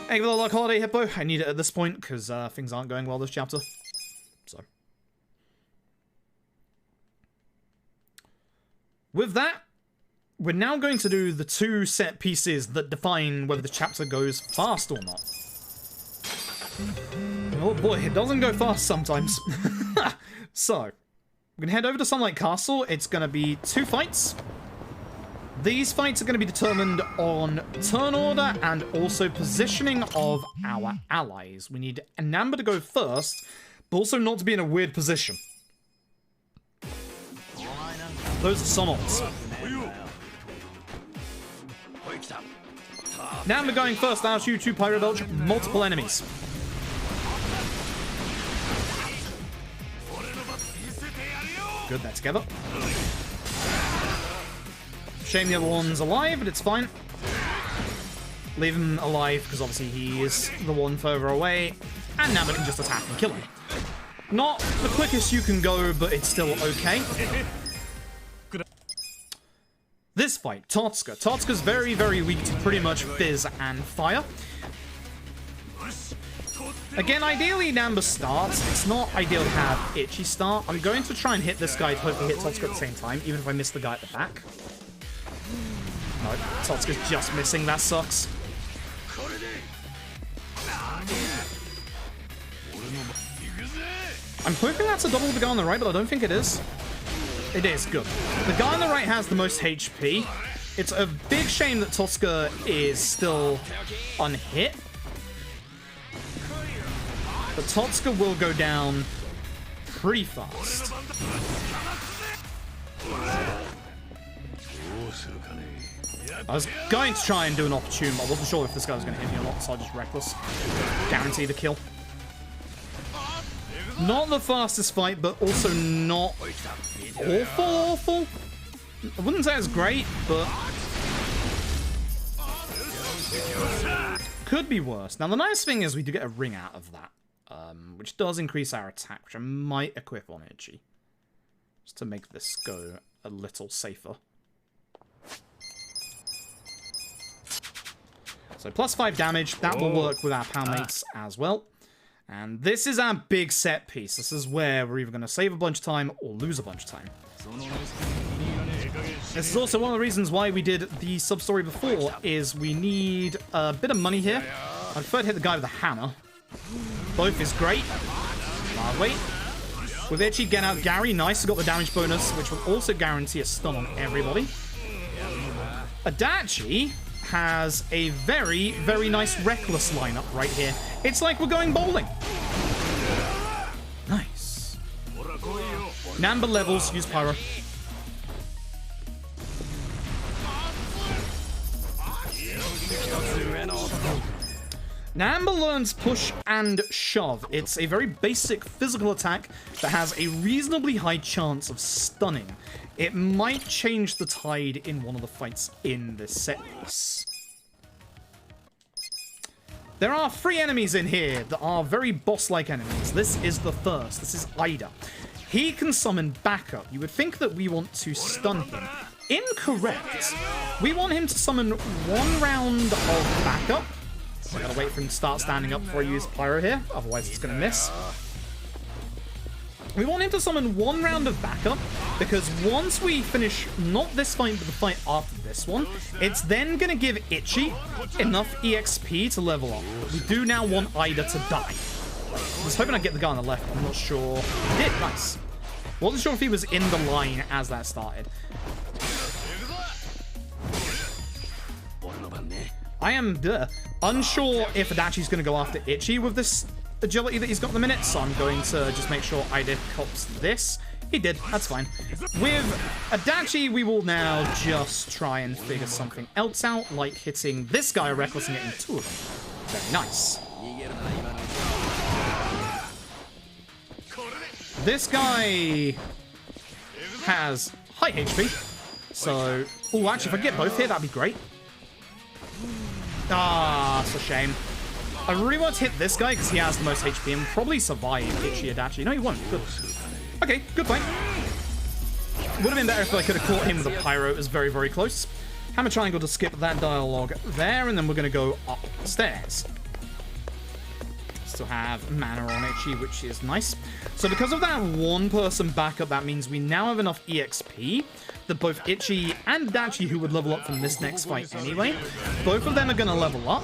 Hey, good luck, Holiday Hippo. I need it at this point because things aren't going well this chapter. So, with that, we're now going to do the 2 set pieces that define whether the chapter goes fast or not. Oh boy, it doesn't go fast sometimes. So, we're going to head over to Sunlight Castle. It's going to be 2 fights. These fights are going to be determined on turn order and also positioning of our allies. We need Namba to go first, but also not to be in a weird position. Those are some odds. Namba going first allows you to Pyro Dodge multiple enemies. Good, they're together. Shame the other one's alive, but it's fine. Leave him alive, because obviously he is the one further away. And Namba can just attack and kill him. Not the quickest you can go, but it's still okay. This fight, Totsuka. Totsuka's very, very weak to pretty much Fizz and Fire. Again, ideally Namba starts. It's not ideal to have Ichi start. I'm going to try and hit this guy to hopefully hit Totsuka at the same time, even if I miss the guy at the back. No, Totsuka's just missing. That sucks. I'm hoping that's a double with the guy on the right, but I don't think it is. It is. Good. The guy on the right has the most HP. It's a big shame that Totsuka is still unhit. But Totsuka will go down pretty fast. I was going to try and do an opportune, but I wasn't sure if this guy was going to hit me or not, so I just reckless. Guarantee the kill. Not the fastest fight, but also not awful. I wouldn't say it's great, but could be worse. Now, the nice thing is we do get a ring out of that, which does increase our attack, which I might equip on Ichi, just to make this go a little safer. So plus 5 damage, that will work with our pal mates as well. And this is our big set piece. This is where we're either going to save a bunch of time or lose a bunch of time. This is also one of the reasons why we did the sub-story before, is we need a bit of money here. I prefer to hit the guy with a hammer. Both is great. Wait. With Ichi, get out Gary. Nice, got the damage bonus, which will also guarantee a stun on everybody. Adachi has a very, very nice Reckless lineup right here. It's like we're going bowling. Nice. Namba levels, use Pyro. Namba learns Push and Shove. It's a very basic physical attack that has a reasonably high chance of stunning. It might change the tide in one of the fights in this set piece. There are 3 enemies in here that are very boss-like enemies. This is the first. This is Ida. He can summon backup. You would think that we want to stun him. Incorrect. We want him to summon 1 round of backup. I gotta wait for him to start standing up before I use Pyro here, otherwise it's gonna miss. We want him to summon 1 round of backup, because once we finish, not this fight, but the fight after this one, it's then gonna give Ichi enough EXP to level up. We do now want Ida to die. I was hoping I'd get the guy on the left, I'm not sure. I did, nice. Wasn't sure if he was in the line as that started. I am unsure if Adachi's going to go after Ichi with this agility that he's got in the minute, so I'm going to just make sure Ida cops this. He did, that's fine. With Adachi, we will now just try and figure something else out, like hitting this guy Reckless and getting 2 of them. Very nice. This guy has high HP, so... Oh, actually, if I get both here, that'd be great. Ah, it's a shame. I really want to hit this guy because he has the most HP and probably survive Ichi Adachi. No, he won't. Good. Okay, good fight. Would have been better if I could have caught him with a Pyro. It was very, very close. Hammer triangle to skip that dialogue there, and then we're going to go upstairs. Still have mana on Ichi, which is nice. So because of that 1-person backup, that means we now have enough EXP that both Ichi and Adachi, who would level up from this next fight anyway, both of them are going to level up.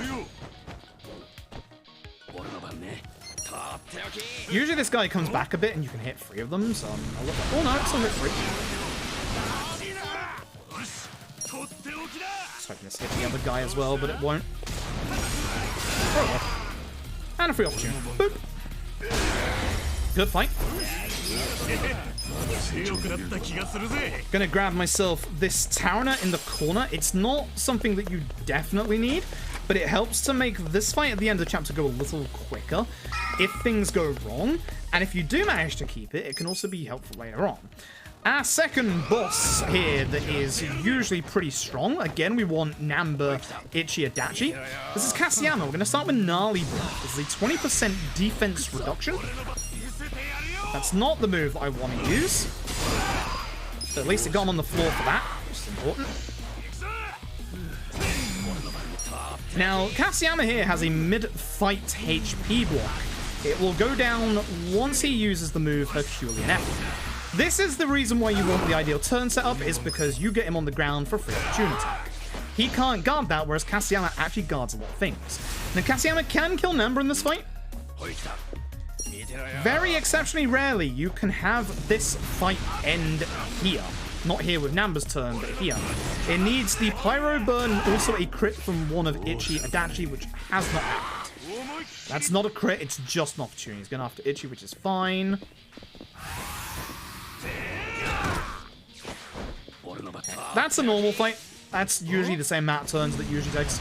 Usually this guy comes back a bit and you can hit 3 of them, so I'll look like, oh no, it's still hit 3. Just hoping this hit the other guy as well, but it won't. Oh well. And a free opportunity. Boop. Good fight. Gonna grab myself this Tarana in the corner. It's not something that you definitely need, but it helps to make this fight at the end of the chapter go a little quicker if things go wrong. And if you do manage to keep it, it can also be helpful later on. Our second boss here that is usually pretty strong. Again, we want Namba, Ichi, Adachi. This is Kaseyama. We're going to start with Gnarly Breath. This is a 20% defense reduction. That's not the move that I want to use. But at least it got him on the floor for that, which is important. Now, Kaseyama here has a mid-fight HP block. It will go down once he uses the move Herculean Effort. This is the reason why you want the ideal turn setup, is because you get him on the ground for free opportunity. He can't guard that, whereas Kaseyama actually guards a lot of things. Now, Kaseyama can kill Namba in this fight. Very exceptionally rarely, you can have this fight end here. Not here with Namba's turn, but here. It needs the Pyro Burn, also a crit from one of Ichi Adachi, which has not happened. That's not a crit, it's just an opportunity. He's going after Ichi, which is fine. That's a normal fight. That's usually the same amount of turns that it usually takes.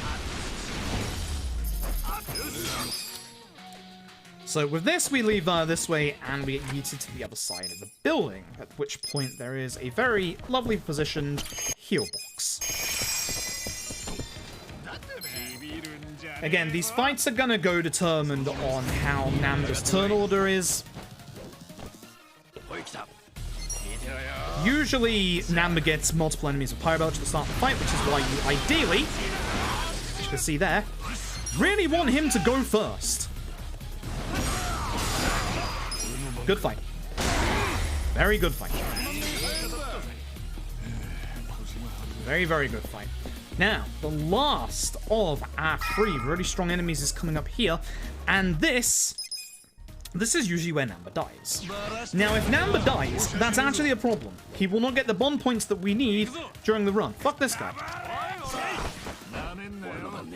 So with this, we leave this way and we get yeeted to the other side of the building, at which point there is a very lovely positioned heal box. Again, these fights are going to go determined on how Namba's turn order is. Usually, Namba gets multiple enemies with Pyro Belch at the start of the fight, which is why you ideally, as you can see there, really want him to go first. Good fight. Very good fight. Very, very good fight. Now, the last of our 3 really strong enemies is coming up here, and this This is usually where Namba dies. Now, if Namba dies, that's actually a problem. He will not get the bond points that we need during the run. Fuck this guy.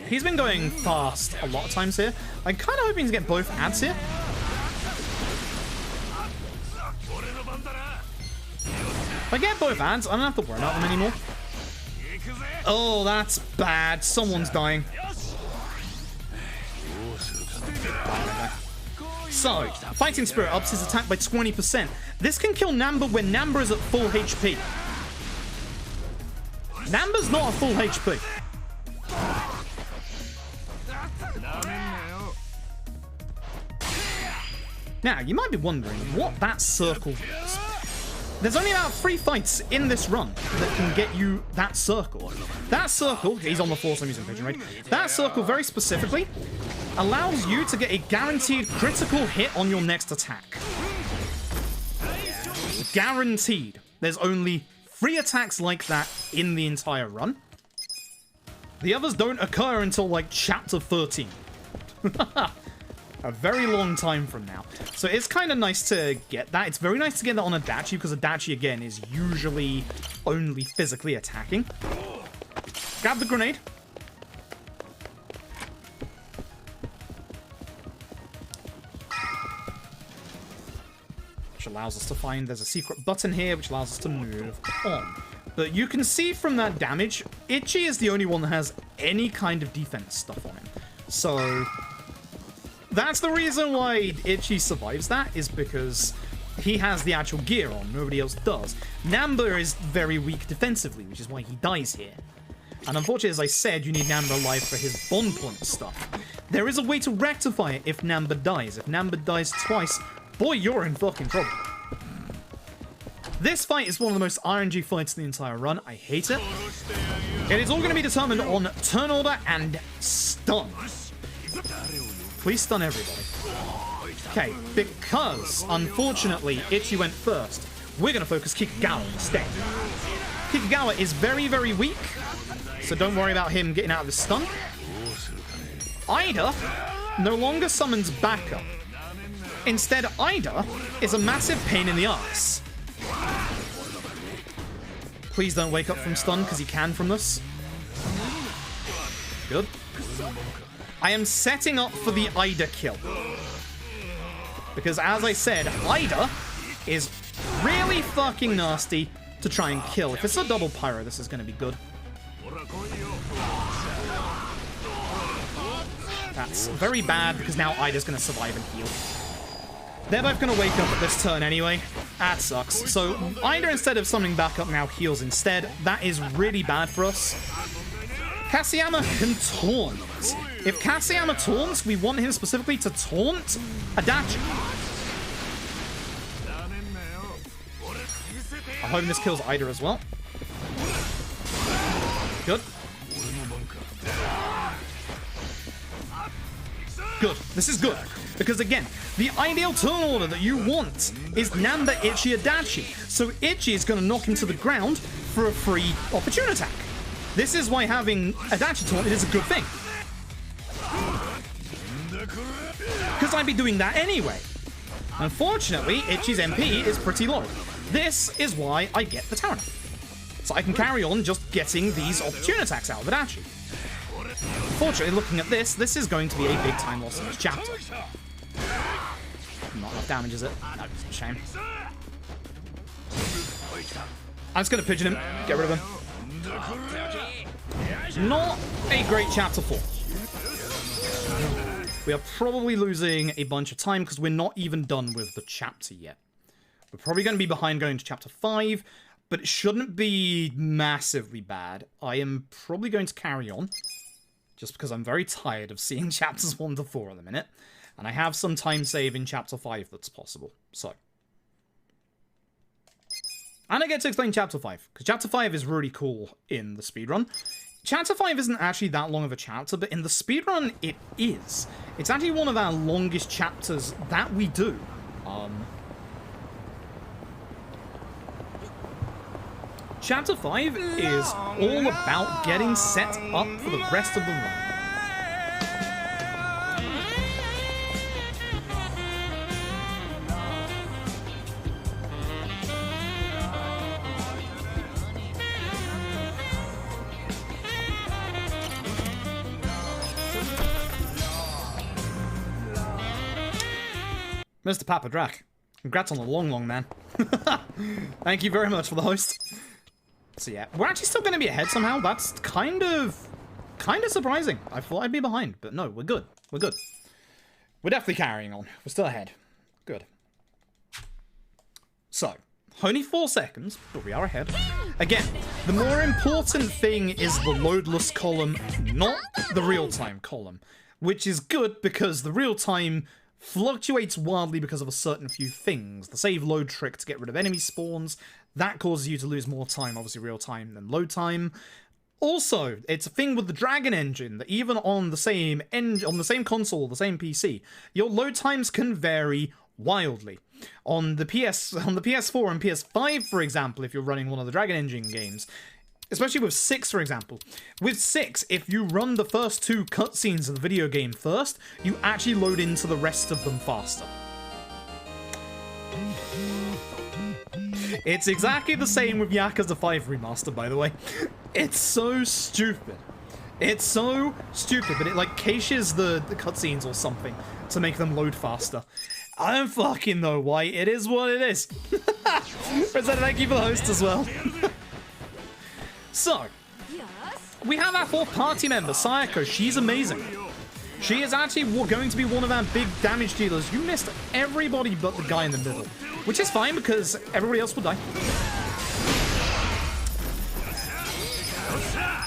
He's been going fast a lot of times here. I'm kind of hoping to get both ads here. If I get both ads, I don't have to worry about them anymore. Oh, that's bad. Someone's dying. So, Fighting Spirit ups his attack by 20%. This can kill Namba when Namba is at full HP. Namba's not at full HP. Now, you might be wondering what that circle was. There's only about 3 fights in this run that can get you that circle. That circle, he's on the floor, so I'm using Pigeon Raid. That circle, very specifically, allows you to get a guaranteed critical hit on your next attack. Guaranteed. There's only 3 attacks like that in the entire run. The others don't occur until, like, chapter 13. A very long time from now. So it's kind of nice to get that. It's very nice to get that on Adachi, because Adachi, again, is usually only physically attacking. Grab the grenade. Which allows us to find there's a secret button here, which allows us to move on. But you can see from that damage, Ichi is the only one that has any kind of defense stuff on him. So that's the reason why Ichi survives that, is because he has the actual gear on. Nobody else does. Namba is very weak defensively, which is why he dies here. And unfortunately, as I said, you need Namba alive for his bond point stuff. There is a way to rectify it if Namba dies. If Namba dies twice, boy, you're in fucking trouble. This fight is one of the most RNG fights in the entire run. I hate it. It is all going to be determined on turn order and stun. Please stun everybody. Okay, because, unfortunately, Ichi went first, we're going to focus Kikagawa instead. Kikagawa is very, very weak, so don't worry about him getting out of his stun. Ida no longer summons backup. Instead, Ida is a massive pain in the ass. Please don't wake up from stun, because he can from this. Good. I am setting up for the Ida kill. Because, as I said, Ida is really fucking nasty to try and kill. If it's a double pyro, this is going to be good. That's very bad, because now Ida's going to survive and heal. They're both going to wake up at this turn anyway. That sucks. So, Ida, instead of summoning back up, now heals instead. That is really bad for us. Kaseyama can taunt. If Kaseyama taunts, we want him specifically to taunt Adachi. I'm hoping this kills Ida as well. Good. Good. This is good. Because again, the ideal turn order that you want is Namba, Ichi, Adachi. So Ichi is going to knock him to the ground for a free opportune attack. This is why having Adachi taunted is a good thing. Because I'd be doing that anyway. Unfortunately, Ichi's MP is pretty low. This is why I get the tower. So I can carry on just getting these opportune attacks out of Adachi. Unfortunately, looking at this, this is going to be a big time loss in this chapter. Not enough damage, is it? No, it's a shame. I'm just going to pigeon him. Get rid of him. Not a great chapter 4. We are probably losing a bunch of time because we're not even done with the chapter yet. We're probably going to be behind going to chapter 5, but it shouldn't be massively bad. I am probably going to carry on, just because I'm very tired of seeing chapters 1 to 4 at the minute. And I have some time save in chapter 5 that's possible. So. And I get to explain chapter 5, because chapter 5 is really cool in the speedrun. Chapter 5 isn't actually that long of a chapter, but in the speedrun, it is. It's actually one of our longest chapters that we do. Chapter 5 is all about getting set up for the rest of the run. Mr. Papa Drac, congrats on the long man. Thank you very much for the host. So yeah, we're actually still going to be ahead somehow. That's kind of surprising. I thought I'd be behind, but no, we're good. We're good. We're definitely carrying on. We're still ahead. Good. So, only 4 seconds, but we are ahead. Again, the more important thing is the loadless column, not the real-time column, which is good because the real-time fluctuates wildly because of a certain few things. The save load trick to get rid of enemy spawns, that causes you to lose more time, obviously real time, than load time. Also, it's a thing with the Dragon engine that even on the same console, the same PC, your load times can vary wildly. On the PS4 and PS5, for example, if you're running one of the Dragon engine games, especially with 6, for example. With 6, if you run the first 2 cutscenes of the video game first, you actually load into the rest of them faster. It's exactly the same with Yakuza 5 Remastered, by the way. It's so stupid. It's so stupid, but it like caches the cutscenes or something to make them load faster. I don't fucking know why. It is what it is. President, thank you for the host as well. So, we have our 4th party member, Sayako. She's amazing. She is actually going to be one of our big damage dealers. You missed everybody but the guy in the middle, which is fine because everybody else will die.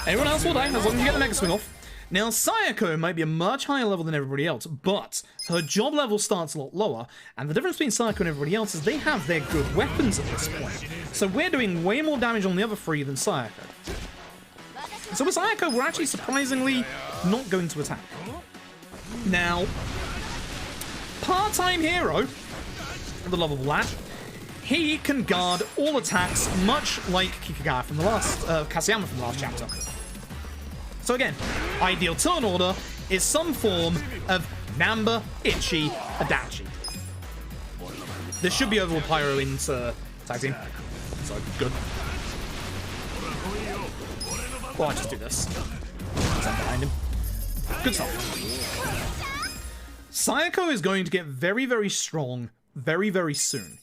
Everyone else will die as long as you get the Mega Swing off. Now, Sayako might be a much higher level than everybody else, but her job level starts a lot lower, and the difference between Sayako and everybody else is they have their good weapons at this point. So we're doing way more damage on the other 3 than Sayako. So with Sayako, we're actually surprisingly not going to attack. Now, part-time hero, the lovable lad, he can guard all attacks, much like Kikagawa from the last, Kaseyama from the last chapter. So again, ideal turn order is some form of Namba, Ichi, Adachi. This should be over with Pyro into tag team. So, good. Well, I just do this. Stand behind him. Good stuff. Sayako is going to get very, very strong very, very soon.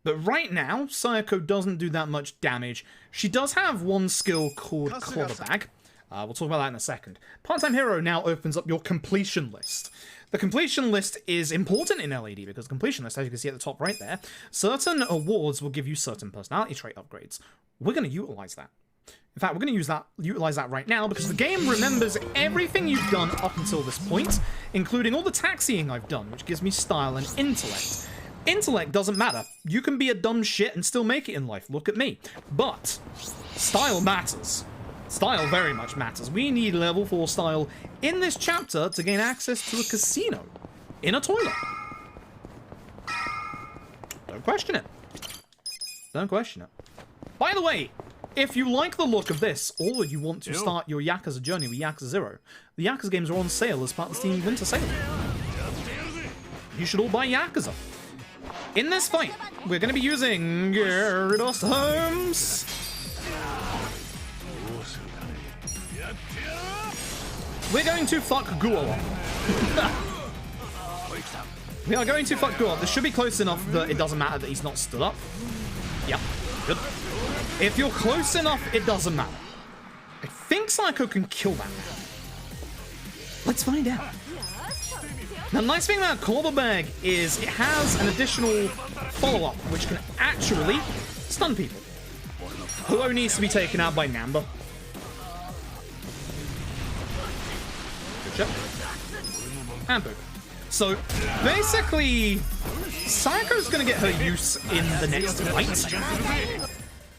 But right now, Sayako doesn't do that much damage. She does have one skill called Clobber Bag. We'll talk about that in a second. Part-time Hero now opens up your completion list. The completion list is important in LED because completion list, as you can see at the top right there, certain awards will give you certain personality trait upgrades. We're going to utilize that. In fact, we're going to utilize that right now because the game remembers everything you've done up until this point, including all the taxiing I've done, which gives me style and intellect. Intellect doesn't matter. You can be a dumb shit and still make it in life. Look at me. But style matters. Style very much matters. We need level 4 style in this chapter to gain access to a casino in a toilet. Don't question it. Don't question it. By the way, if you like the look of this, or you want to start your Yakuza journey with Yakuza 0, the Yakuza games are on sale as part of the Steam Winter Sale. You should all buy Yakuza. In this fight, we're going to be using Gyarados Holmes. We're going to fuck Guo up. We are going to fuck Guo up. This should be close enough that it doesn't matter that he's not stood up. Yep, good. If you're close enough, it doesn't matter. I think Sayako can kill that. Let's find out. Now, the nice thing about Clobber Bag is it has an additional follow-up, which can actually stun people. Hello needs to be taken out by Namba. Good shot. And boom. So, basically, Sayako's going to get her use in the next fight.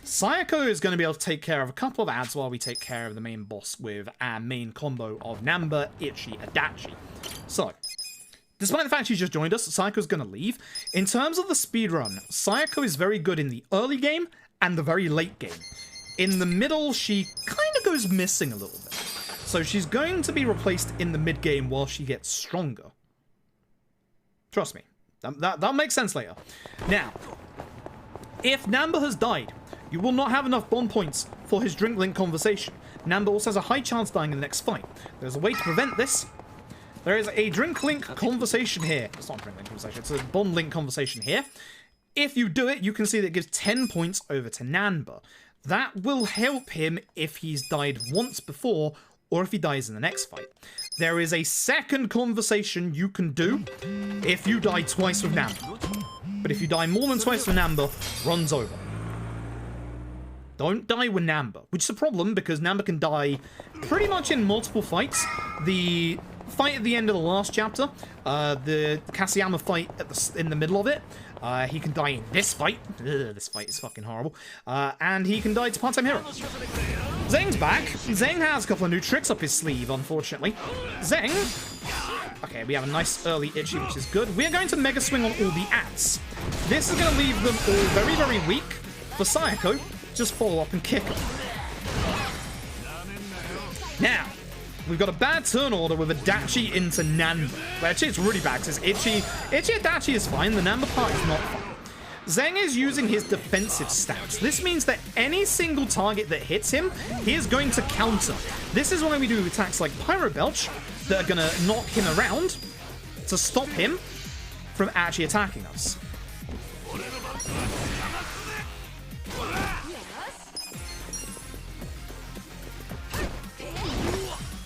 Sayako is going to be able to take care of a couple of ads while we take care of the main boss with our main combo of Namba, Ichi, Adachi. So, despite the fact she's just joined us, Sayako's going to leave. In terms of the speedrun, Sayako is very good in the early game and the very late game. In the middle, she kind of goes missing a little bit. So she's going to be replaced in the mid-game while she gets stronger. Trust me. That'll make sense later. Now, if Namba has died, you will not have enough bond points for his drink link conversation. Namba also has a high chance of dying in the next fight. There's a way to prevent this. There is a drink link conversation here. It's not a drink link conversation, it's a bond link conversation here. If you do it, you can see that it gives 10 points over to Nanba. That will help him if he's died once before, or if he dies in the next fight. There is a second conversation you can do if you die twice with Nanba. But if you die more than twice with Nanba, runs over. Don't die with Nanba, which is a problem because Nanba can die pretty much in multiple fights. The fight at the end of the last chapter, the Kaseyama fight in the middle of it, he can die in this fight. Ugh, this fight is fucking horrible. And he can die to Part-Time Hero. Zeng's back. Zeng has a couple of new tricks up his sleeve, unfortunately. Zeng... Okay, we have a nice early Itchy, which is good. We're going to Mega Swing on all the ants. This is going to leave them all very, very weak. For Sayako, just follow up and kick them. Now, we've got a bad turn order with Adachi into Nanba. Well, actually, it's really bad because Itchy Adachi is fine. The Nanba part is not fine. Zeng is using his defensive stance. This means that any single target that hits him, he is going to counter. This is why we do attacks like Pyro Belch that are going to knock him around to stop him from actually attacking us.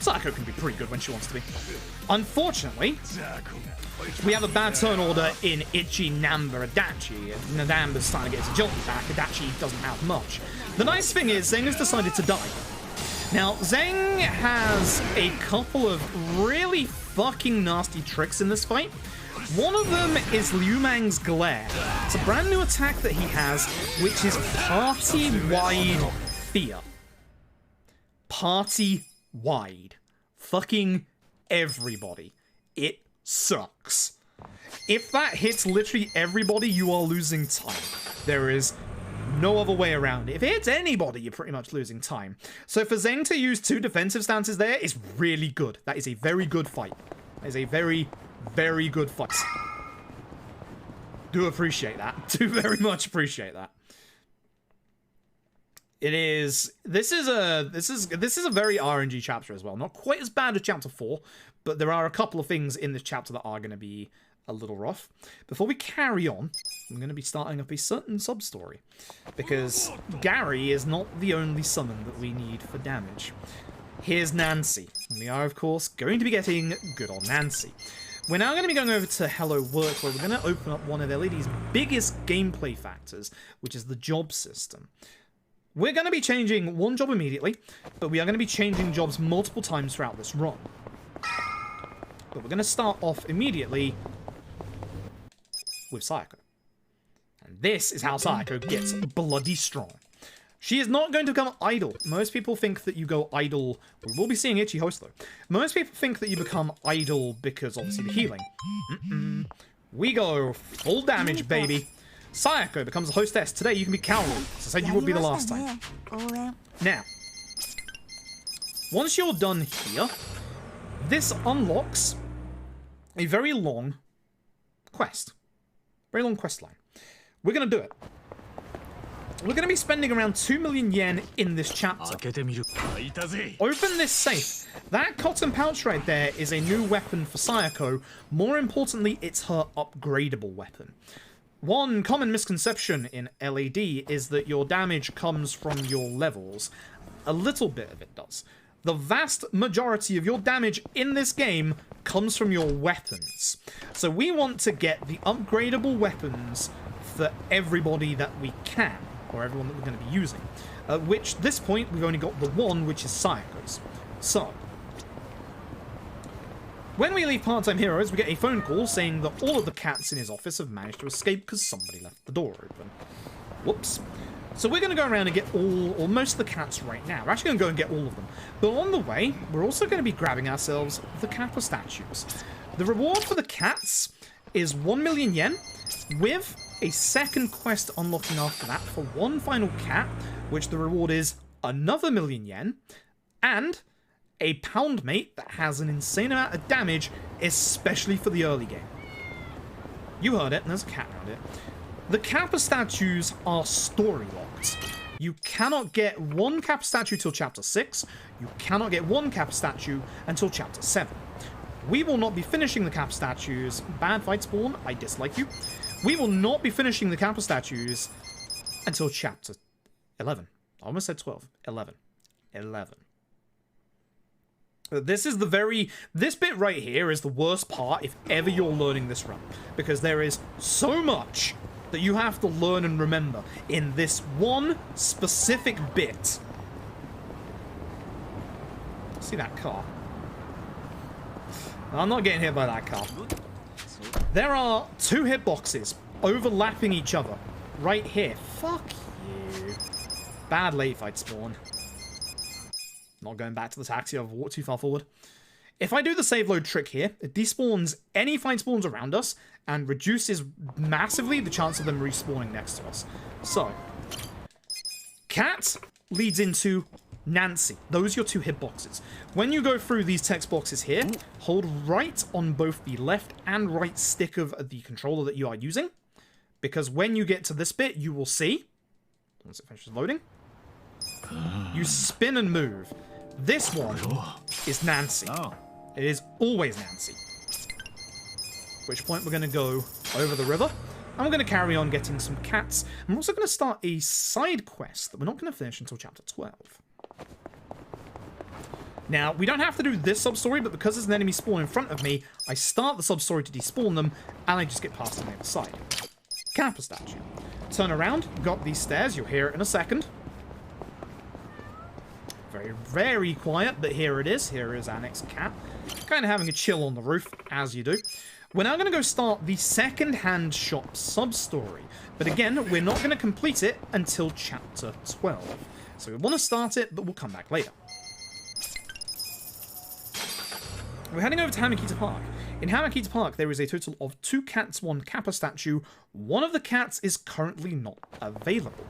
Sayako can be pretty good when she wants to be. Unfortunately, we have a bad turn order in Itchy, Nanba, Adachi. Nanba's starting to get his agility back. Adachi doesn't have much. The nice thing is, Zeng has decided to die. Now, Zeng has a couple of really fucking nasty tricks in this fight. One of them is Liu Mang's Glare. It's a brand new attack that he has, which is party-wide fear. Party-wide. Fucking everybody. It sucks. If that hits literally everybody, you are losing time. There is no other way around it. If it hits anybody, you're pretty much losing time. So for Zeng to use 2 defensive stances there is really good. That is a very good fight. That is a very, very good fight. Do appreciate that. Do very much appreciate that. It is. This is a very RNG chapter as well. Not quite as bad as chapter 4, but there are a couple of things in this chapter that are going to be a little rough. Before we carry on, I'm going to be starting up a certain sub-story, because Gary is not the only summon that we need for damage. Here's Nancy. And we are, of course, going to be getting good on Nancy. We're now going to be going over to Hello Work, where we're going to open up one of LED's biggest gameplay factors, which is the job system. We're going to be changing one job immediately, but we are going to be changing jobs multiple times throughout this run. But we're going to start off immediately with Sayako. And this is how Sayako gets bloody strong. She is not going to become idle. Most people think that you go idle. We will be seeing Itchy host though. Most people think that you become idle because obviously the healing. We go full damage, baby. Sayako becomes a hostess. Today you can be cowardly. As I said, you would be the last time. Now, once you're done here, this unlocks a very long quest. Very long quest line. We're going to do it. We're going to be spending around 2 million yen in this chapter. Open this safe. That cotton pouch right there is a new weapon for Sayako. More importantly, it's her upgradable weapon. One common misconception in LAD is that your damage comes from your levels. A little bit of it does. The vast majority of your damage in this game comes from your weapons. So we want to get the upgradable weapons for everybody that we can, or everyone that we're going to be using. Which, at this point, we've only got the one, which is Sayako's. So, when we leave Part-Time Heroes, we get a phone call saying that all of the cats in his office have managed to escape because somebody left the door open. Whoops. So we're going to go around and get all, or most of the cats right now. We're actually going to go and get all of them. But on the way, we're also going to be grabbing ourselves the Kappa statues. The reward for the cats is 1 million yen, with a second quest unlocking after that for one final cat, which the reward is another 1 million yen, and a pound mate that has an insane amount of damage, especially for the early game. You heard it, and there's a cat around it. The Kappa statues are story locked. You cannot get one Kappa statue till chapter 6. You cannot get one Kappa statue until chapter 7. We will not be finishing the Kappa statues. Bad fight spawn, I dislike you. We will not be finishing the Kappa statues until chapter 11. I almost said 12. 11. 11. This is this bit right here is the worst part if ever you're learning this run. Because there is so much that you have to learn and remember in this one specific bit. See that car? I'm not getting hit by that car. There are 2 hitboxes overlapping each other right here. Fuck you. Bad late fight spawn. Not going back to the taxi, I've walked too far forward. If I do the save load trick here, it despawns any fight spawns around us and reduces massively the chance of them respawning next to us. So, Cat leads into Nancy. Those are your 2 hitboxes. When you go through these text boxes here, hold right on both the left and right stick of the controller that you are using. Because when you get to this bit, you will see, once it finishes loading, you spin and move. This one is Nancy. It is always Nancy. At which point we're going to go over the river. And we're going to carry on getting some cats. I'm also going to start a side quest that we're not going to finish until chapter 12. Now, we don't have to do this sub-story, but because there's an enemy spawn in front of me, I start the sub-story to despawn them, and I just get past on the other side. Kappa statue. Turn around, got these stairs, you'll hear it in a second. Very, very quiet, but here it is. Here is our next cat. Kind of having a chill on the roof, as you do. We're now going to go start the second-hand shop sub-story. But again, we're not going to complete it until chapter 12. So we want to start it, but we'll come back later. We're heading over to Hamakita Park. In Hamakita Park, there is a total of 2 cats, 1 Kappa statue. One of the cats is currently not available.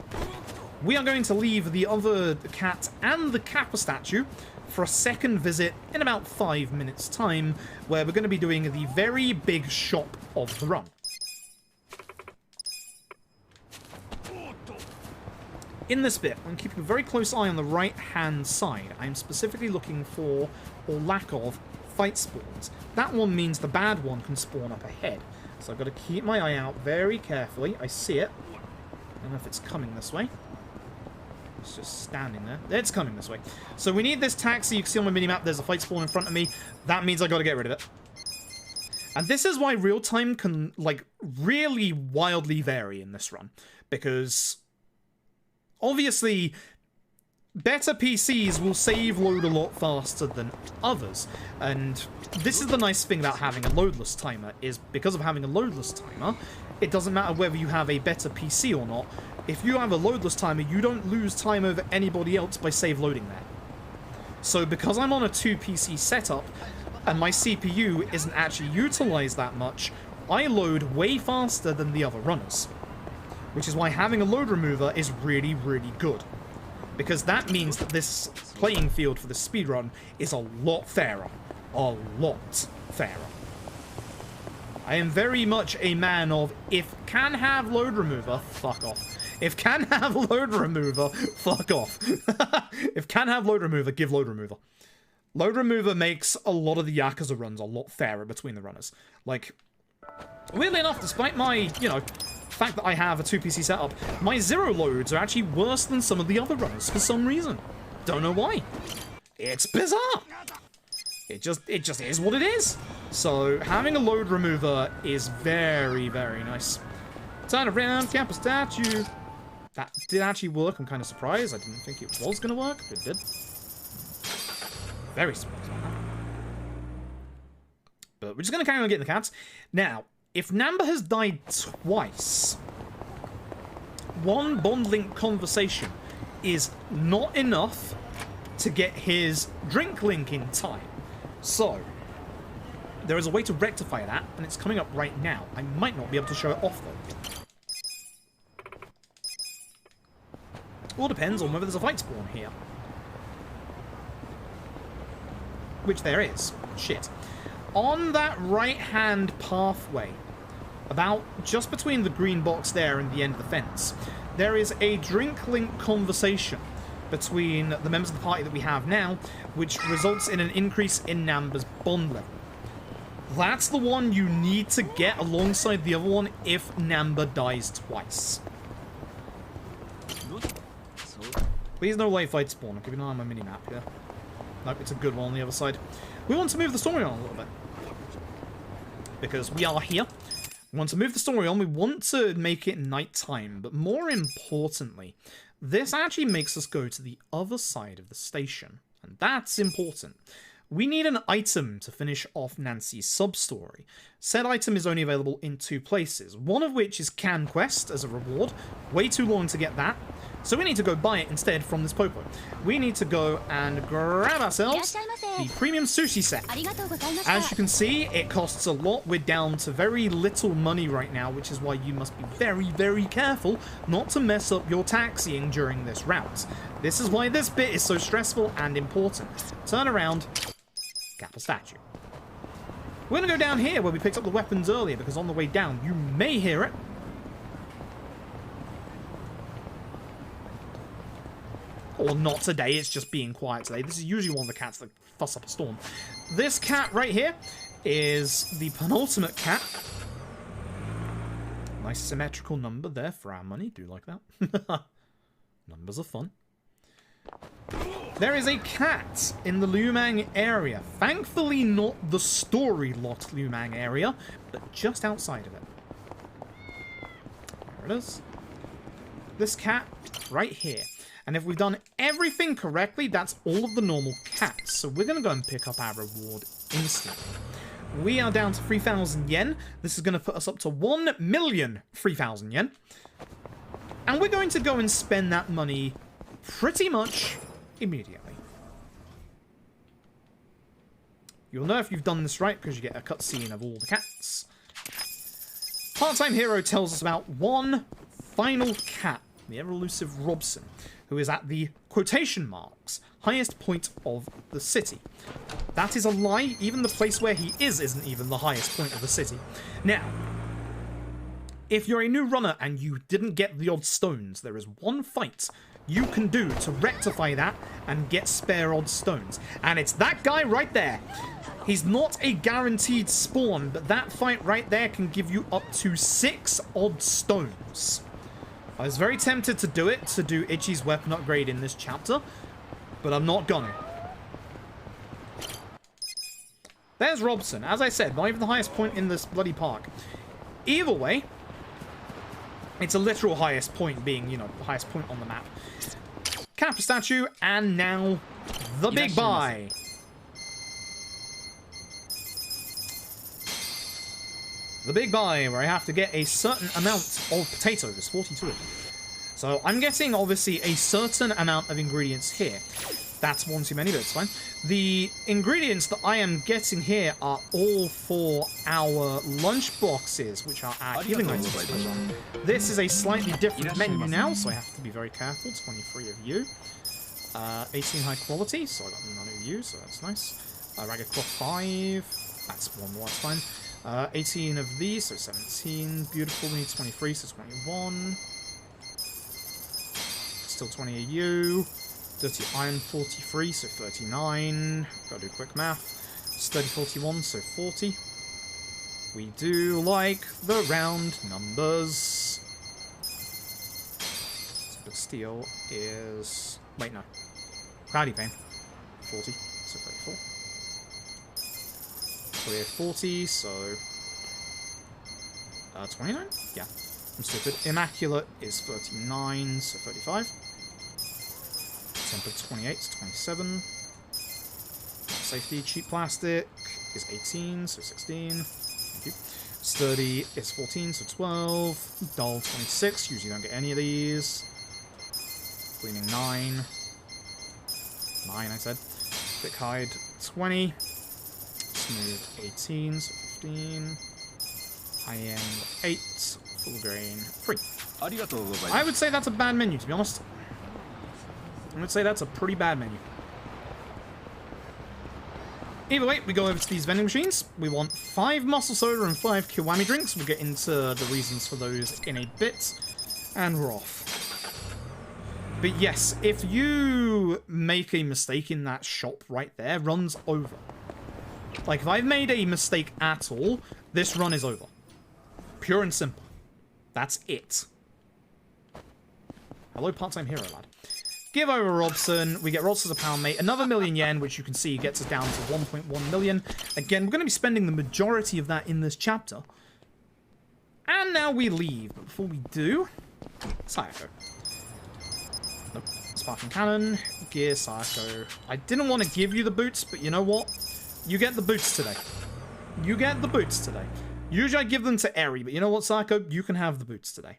We are going to leave the other cat and the Kappa statue for a second visit in about 5 minutes' time, where we're going to be doing the very big shop of the run. In this bit, I'm keeping a very close eye on the right-hand side. I'm specifically looking for, or lack of, fight spawns. That one means the bad one can spawn up ahead. So I've got to keep my eye out very carefully. I see it. I don't know if it's coming this way. It's just standing there. It's coming this way. So we need this taxi. You can see on my minimap there's a fight spawn in front of me. That means I got to get rid of it. And this is why real time can, like, really wildly vary in this run. Because, obviously, better PCs will save load a lot faster than others. And this is the nice thing about having a loadless timer, is because of having a loadless timer, it doesn't matter whether you have a better PC or not. If you have a loadless timer, you don't lose time over anybody else by save loading there. So because I'm on a 2 PC setup, and my CPU isn't actually utilized that much, I load way faster than the other runners. Which is why having a load remover is really, really good. Because that means that this playing field for the speedrun is a lot fairer. A lot fairer. I am very much a man of, if can have load remover, fuck off. If can have load remover, fuck off. If can have load remover, give load remover. Load remover makes a lot of the Yakuza runs a lot fairer between the runners. Like, weirdly enough, despite my, fact that I have a 2 PC setup, my 0 loads are actually worse than some of the other runners for some reason. Don't know why. It's bizarre. It just is what it is. So having a load remover is very, very nice. Turn around, Kappa statue. That did actually work. I'm kind of surprised. I didn't think it was going to work, but it did. Very surprised by that. But we're just going to carry on getting the cats. Now, if Namba has died twice, one bond link conversation is not enough to get his drink link in time. So, there is a way to rectify that, and it's coming up right now. I might not be able to show it off, though. All depends on whether there's a fight spawn here. Which there is. Shit. On that right-hand pathway, about just between the green box there and the end of the fence, there is a drink link conversation between the members of the party that we have now, which results in an increase in Namba's bond level. That's the one you need to get alongside the other one if Namba dies twice. Please no late fight spawn. I'll keep an eye on my mini-map here. Nope, it's a good one on the other side. We want to move the story on a little bit. Because we are here. We want to move the story on. We want to make it nighttime. But more importantly, this actually makes us go to the other side of the station. And that's important. We need an item to finish off Nancy's sub-story. Said item is only available in 2 places, one of which is Can Quest as a reward. Way too long to get that. So we need to go buy it instead from this popo. We need to go and grab ourselves the premium sushi set. As you can see, it costs a lot. We're down to very little money right now, which is why you must be very, very careful not to mess up your taxiing during this route. This is why this bit is so stressful and important. Turn around, cap a statue. We're going to go down here where we picked up the weapons earlier, because on the way down, you may hear it. Or not today, it's just being quiet today. This is usually one of the cats that fuss up a storm. This cat right here is the penultimate cat. Nice symmetrical number there for our money. Do like that. Numbers are fun. There is a cat in the Lumang area. Thankfully not the story-locked Lumang area, but just outside of it. There it is. This cat right here. And if we've done everything correctly, that's all of the normal cats. So we're going to go and pick up our reward instantly. We are down to 3,000 yen. This is going to put us up to 1,003,000 yen. And we're going to go and spend that money pretty much immediately. You'll know if you've done this right because you get a cutscene of all the cats. Part-time Hero tells us about one final cat, the ever-elusive Robson, who is at the quotation marks highest point of the city. That is a lie. Even the place where he is isn't even the highest point of the city. Now, if you're a new runner and you didn't get the odd stones, there is one fight you can do to rectify that and get spare odd stones. And it's that guy right there. He's not a guaranteed spawn, but that fight right there can give you up to 6 odd stones. I was very tempted to do it, to do Ichi's weapon upgrade in this chapter, but I'm not gonna. There's Robson. As I said, not even the highest point in this bloody park. Either way, it's a literal highest point being, you know, the highest point on the map. Kappa statue, and now the big buy. The big buy, where I have to get a certain amount of potatoes, 42 of them. So I'm getting, obviously, a certain amount of ingredients here. That's one too many, but it's fine. The ingredients that I am getting here are all for our lunch boxes, which are our healing items. This is a slightly different menu now, so I have to be very careful. 23 of you. 18 high quality, so I got none of you, so that's nice. Ragged cloth 5. That's one more, that's fine. 18 of these, so 17. Beautiful, we need 23, so 21. Still 20 of you. Dirty iron 43, so 39. Gotta do quick math. Sturdy 41, so 40. We do like the round numbers. But steel is... Wait, no. Cloudy pane. 40, so 34. Clear 40, so 29? Yeah, I'm stupid. Immaculate is 39, so 35. Tempered 28, so 27. Safety, cheap plastic is 18, so 16. Thank you. Sturdy is 14, so 12. Dull 26, usually don't get any of these. Cleaning 9. 9, I said. Thick hide 20. Smooth 18, so 15. High end 8. Full grain 3. I would say that's a bad menu, to be honest. I would say that's a pretty bad menu. Either way, we go over to these vending machines. We want 5 muscle soda and 5 kiwami drinks. We'll get into the reasons for those in a bit. And we're off. But yes, if you make a mistake in that shop right there, runs over. Like, if I've made a mistake at all, this run is over. Pure and simple. That's it. Hello, part-time hero, lad. Give over Robson. We get Robson as a pound mate. Another million yen, which you can see gets us down to 1.1 million. Again, we're going to be spending the majority of that in this chapter. And now we leave. But before we do, Sayako. Nope. Sparking Cannon. Gear Sayako. I didn't want to give you the boots, but you know what? You get the boots today. You get the boots today. Usually I give them to Eri, but you know what, Sayako? You can have the boots today.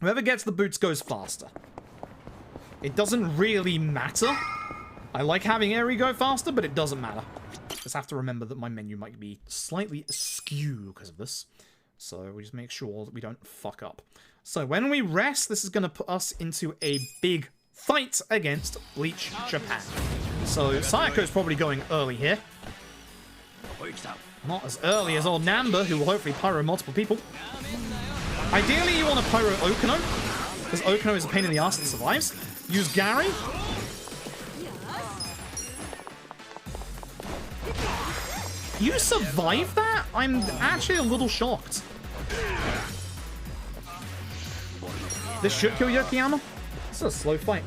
Whoever gets the boots goes faster. It doesn't really matter. I like having Eri go faster, but it doesn't matter. Just have to remember that my menu might be slightly askew because of this. So we just make sure that we don't fuck up. So when we rest, this is going to put us into a big fight against Bleach Japan. So Sayako's probably going early here. Not as early as old Namba, who will hopefully pyro multiple people. Ideally, you want to pyro Okino, because Okino is a pain in the ass that survives. Use Gary. You survived that? I'm actually a little shocked. This should kill Yokoyama. This is a slow fight.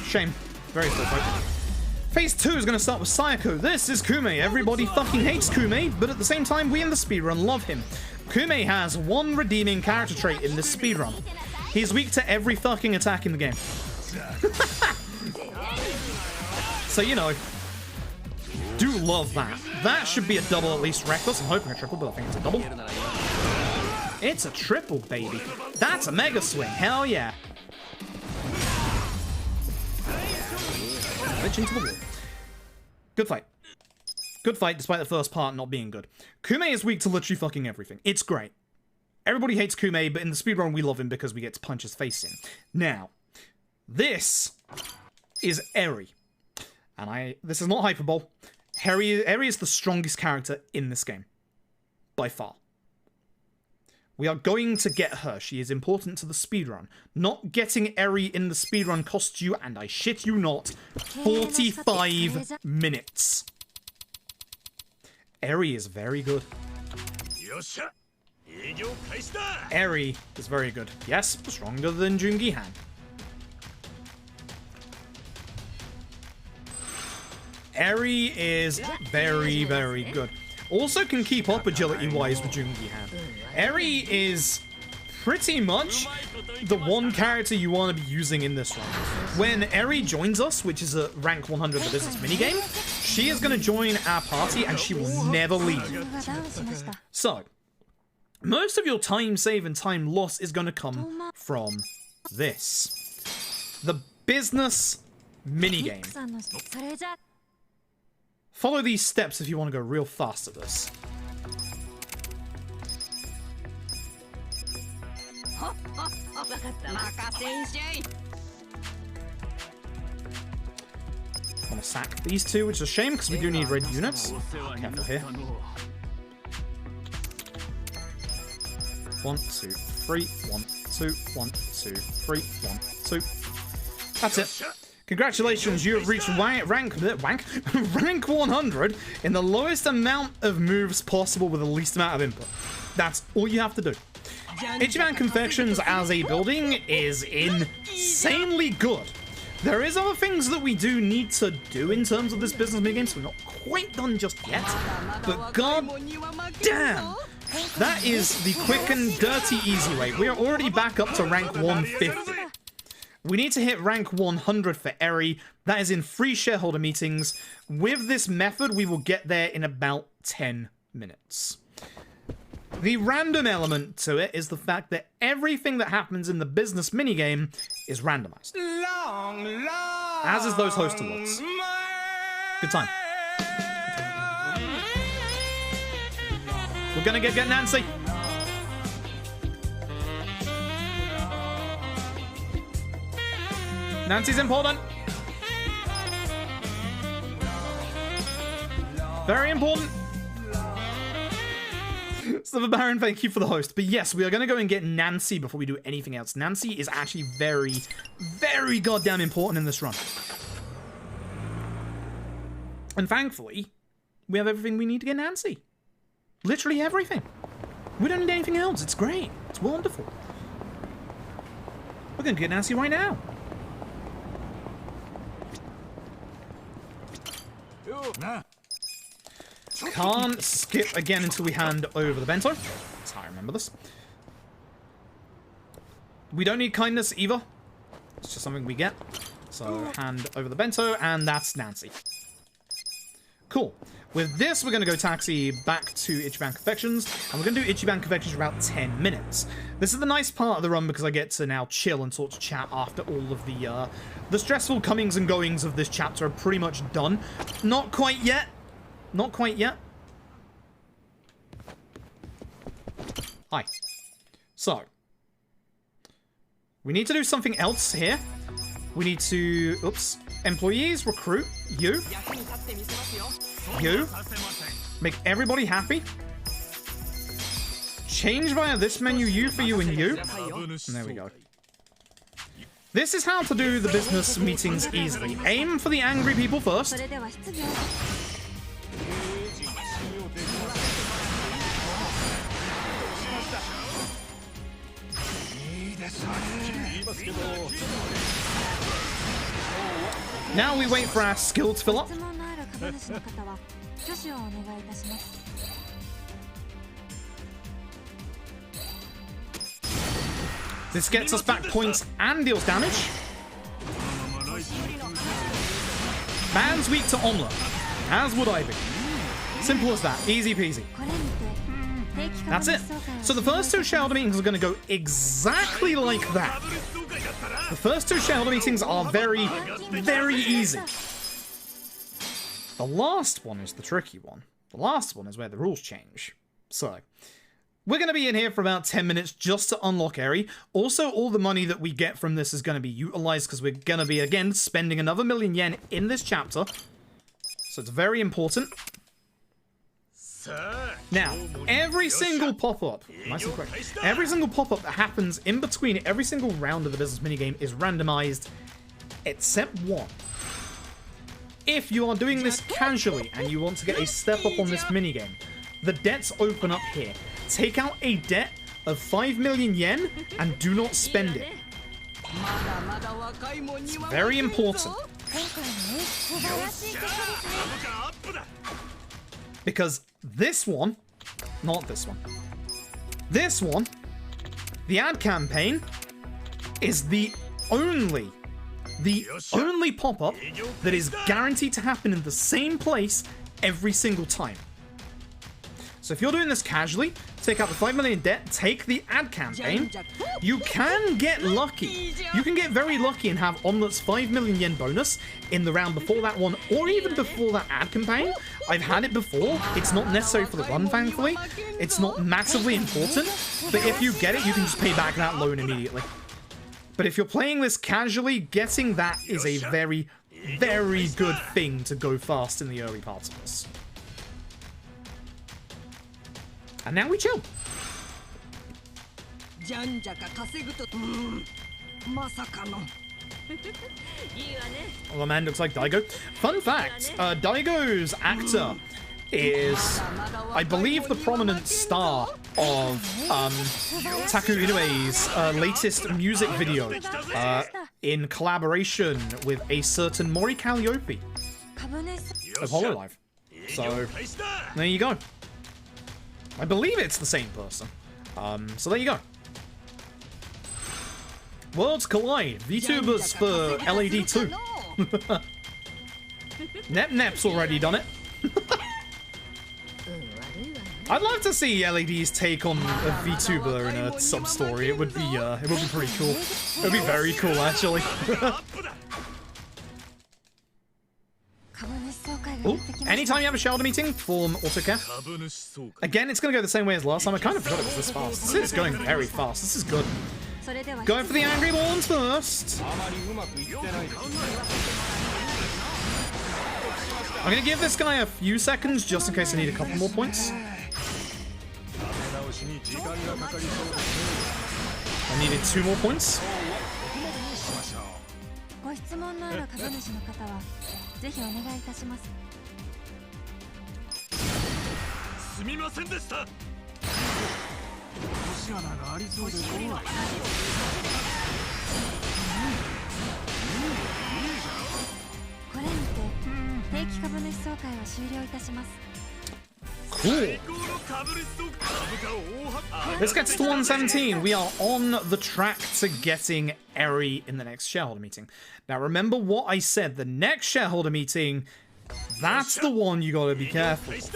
Shame. Very slow fight. Phase 2 is going to start with Sayako. This is Kume. Everybody fucking hates Kume, but at the same time, we in the speedrun love him. Kume has one redeeming character trait in this speedrun. He's weak to every fucking attack in the game. So, you know, do love that. That should be a double at least reckless. I'm hoping a triple, but I think it's a double. It's a triple, baby. That's a mega swing. Hell yeah. Glitch into the wall. Good fight. Good fight, despite the first part not being good. Kume is weak to literally fucking everything. It's great. Everybody hates Kume, but in the speedrun we love him because we get to punch his face in. Now, this is Eri. And this is not hyperbole. Eri is the strongest character in this game. By far. We are going to get her. She is important to the speedrun. Not getting Eri in the speedrun costs you, and I shit you not, 45 minutes. Eri is very good. Eri is very good. Yes, stronger than Jungihan. Eri is very, very good. Also can keep up agility-wise with Jungihan. Eri is pretty much the one character you want to be using in this run. When Eri joins us, which is a rank 100 the business minigame, she is going to join our party and she will never leave. So, most of your time save and time loss is going to come from this. The business minigame. Follow these steps if you want to go real fast at this. I want to sack these two, which is a shame because we do need red units. Careful here. 1, 2, 3. 1, 2, 1, 2, 3, 1, 2. That's it. Congratulations, you have reached rank 100 in the lowest amount of moves possible with the least amount of input. That's all you have to do. Ichiban Confections as a building is insanely good. There is other things that we do need to do in terms of this business minigame, so we're not quite done just yet. But god damn, that is the quick and dirty easy way. We are already back up to rank 150. We need to hit rank 100 for Eri. That is in free shareholder meetings. With this method, we will get there in about 10 minutes. The random element to it is the fact that everything that happens in the business minigame is randomized. As is those host awards. Good time. We're gonna get Nancy. Nancy's important. Very important. So the Baron, thank you for the host. But yes, we are going to go and get Nancy before we do anything else. Nancy is actually very, very goddamn important in this run. And thankfully, we have everything we need to get Nancy. Literally everything. We don't need anything else. It's great. It's wonderful. We're going to get Nancy right now. Can't skip again until we hand over the bento. That's how I remember this. We don't need kindness either. It's just something we get. So hand over the bento, and that's Nancy. Cool. With this, we're going to go taxi back to Ichiban Confections, and we're going to do Ichiban Confections for about 10 minutes. This is the nice part of the run because I get to now chill and sort of chat after all of the stressful comings and goings of this chapter are pretty much done. Not quite yet. Not quite yet. Hi. So, we need to do something else here. We need to, oops, employees, recruit, you. You. Make everybody happy. Change via this menu, you for you and you. And there we go. This is how to do the business meetings easily. Aim for the angry people first. Now we wait for our skill to fill up. This gets us back points and deals damage. Man's weak to omelette, as would I be. Simple as that. Easy peasy. That's it. So the first two shareholder meetings are going to go exactly like that. The first two shareholder meetings are very, very easy. The last one is the tricky one. The last one is where the rules change. So, we're going to be in here for about 10 minutes just to unlock Eri. Also, all the money that we get from this is going to be utilized because we're going to be, again, spending another 1,000,000 yen in this chapter. So it's very important. Now, every single pop-up, nice and quick, every single pop-up that happens in between every single round of the business minigame is randomized, except one. If you are doing this casually and you want to get a step up on this minigame, the debts open up here. Take out a debt of 5,000,000 yen and do not spend it. It's very important. Because this one, not this one, this one, the ad campaign is the only pop-up that is guaranteed to happen in the same place every single time. So if you're doing this casually, take out the 5,000,000 debt, take the ad campaign, you can get lucky. You can get very lucky and have Omelette's 5,000,000 yen bonus in the round before that one, or even before that ad campaign. I've had it before. It's not necessary for the run, thankfully. It's not massively important, but if you get it, you can just pay back that loan immediately. But if you're playing this casually, getting that is a very, very good thing to go fast in the early parts of this. And now we chill. Oh man, looks like Daigo. Fun fact, Daigo's actor is, I believe, the prominent star of Taku Inoue's latest music video in collaboration with a certain Mori Calliope of Hololive. So, there you go. I believe it's the same person. So there you go. Worlds collide. VTubers for LAD 2. Nep's already done it. I'd love to see LAD's take on a VTuber in a sub-story. It would be pretty cool. It would be very cool, actually. Ooh, anytime you have a shareholder meeting, form AutoCare. Again, it's going to go the same way as last time. I kind of forgot it was this fast. This is going very fast. This is good. Going for the angry ones first. I'm going to give this guy a few seconds just in case I need a couple more points. I needed 2 more points. ご質問のある株主の方はぜひお願いいたします。すみませんでした。落とし穴がありそうで怖い。これにて定期株主総会は終了いたします。 Cool. This gets to 117. We are on the track to getting Eri in the next shareholder meeting. Now remember what I said. The next shareholder meeting, that's the one you gotta be careful of.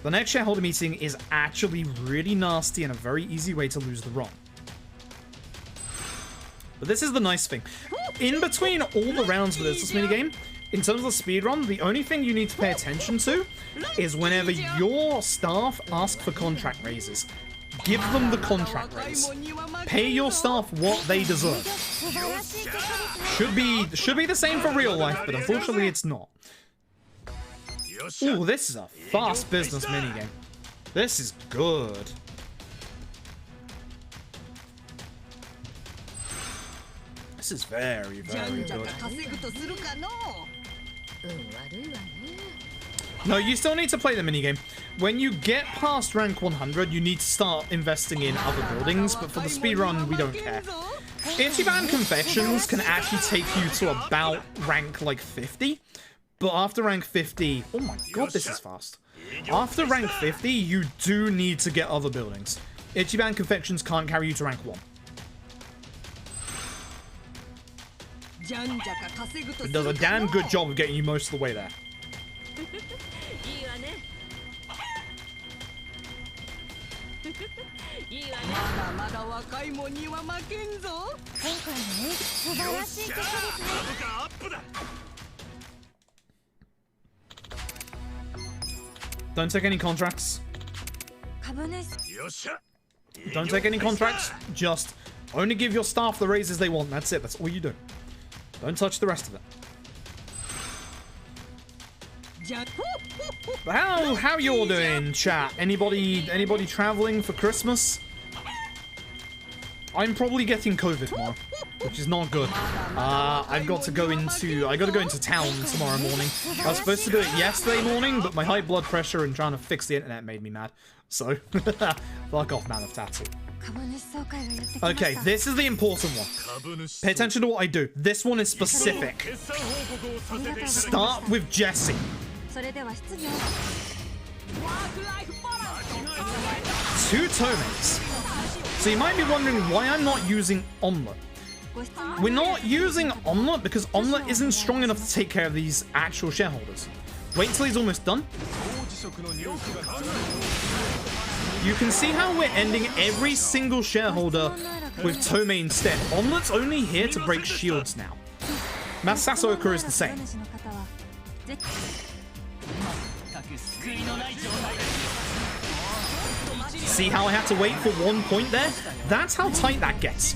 The next shareholder meeting is actually really nasty and a very easy way to lose the run. But this is the nice thing. In between all the rounds of this minigame, in terms of the speedrun, the only thing you need to pay attention to is whenever your staff ask for contract raises. Give them the contract raise. Pay your staff what they deserve. Should be the same for real life, but unfortunately it's not. Ooh, this is a fast business minigame. This is good. This is very, very good. No, you still need to play the minigame. When you get past rank 100, you need to start investing in other buildings, but for the speedrun, we don't care. Ichiban Confections can actually take you to about rank like 50, but after rank 50... Oh my god, this is fast. After rank 50, you do need to get other buildings. Ichiban Confections can't carry you to rank 1. It does a damn good job of getting you most of the way there. Don't take any contracts. Don't take any contracts. Just only give your staff the raises they want. That's it. That's all you do. Don't touch the rest of it. How you all doing, chat? Anybody traveling for Christmas? I'm probably getting COVID tomorrow, which is not good. I got to go into town tomorrow morning. I was supposed to do it yesterday morning, but my high blood pressure and trying to fix the internet made me mad. So, fuck off, man of tattoo. Okay, this is the important one. Pay attention to what I do. This one is specific. Start with Jesse. 2 tomates. So you might be wondering why I'm not using Omelette. We're not using Omelette because Omelette isn't strong enough to take care of these actual shareholders. Wait until he's almost done. You can see how we're ending every single shareholder with Tome instead. Omelette's only here to break shields now. Masasaoka is the same. See how I had to wait for 1 point there? That's how tight that gets.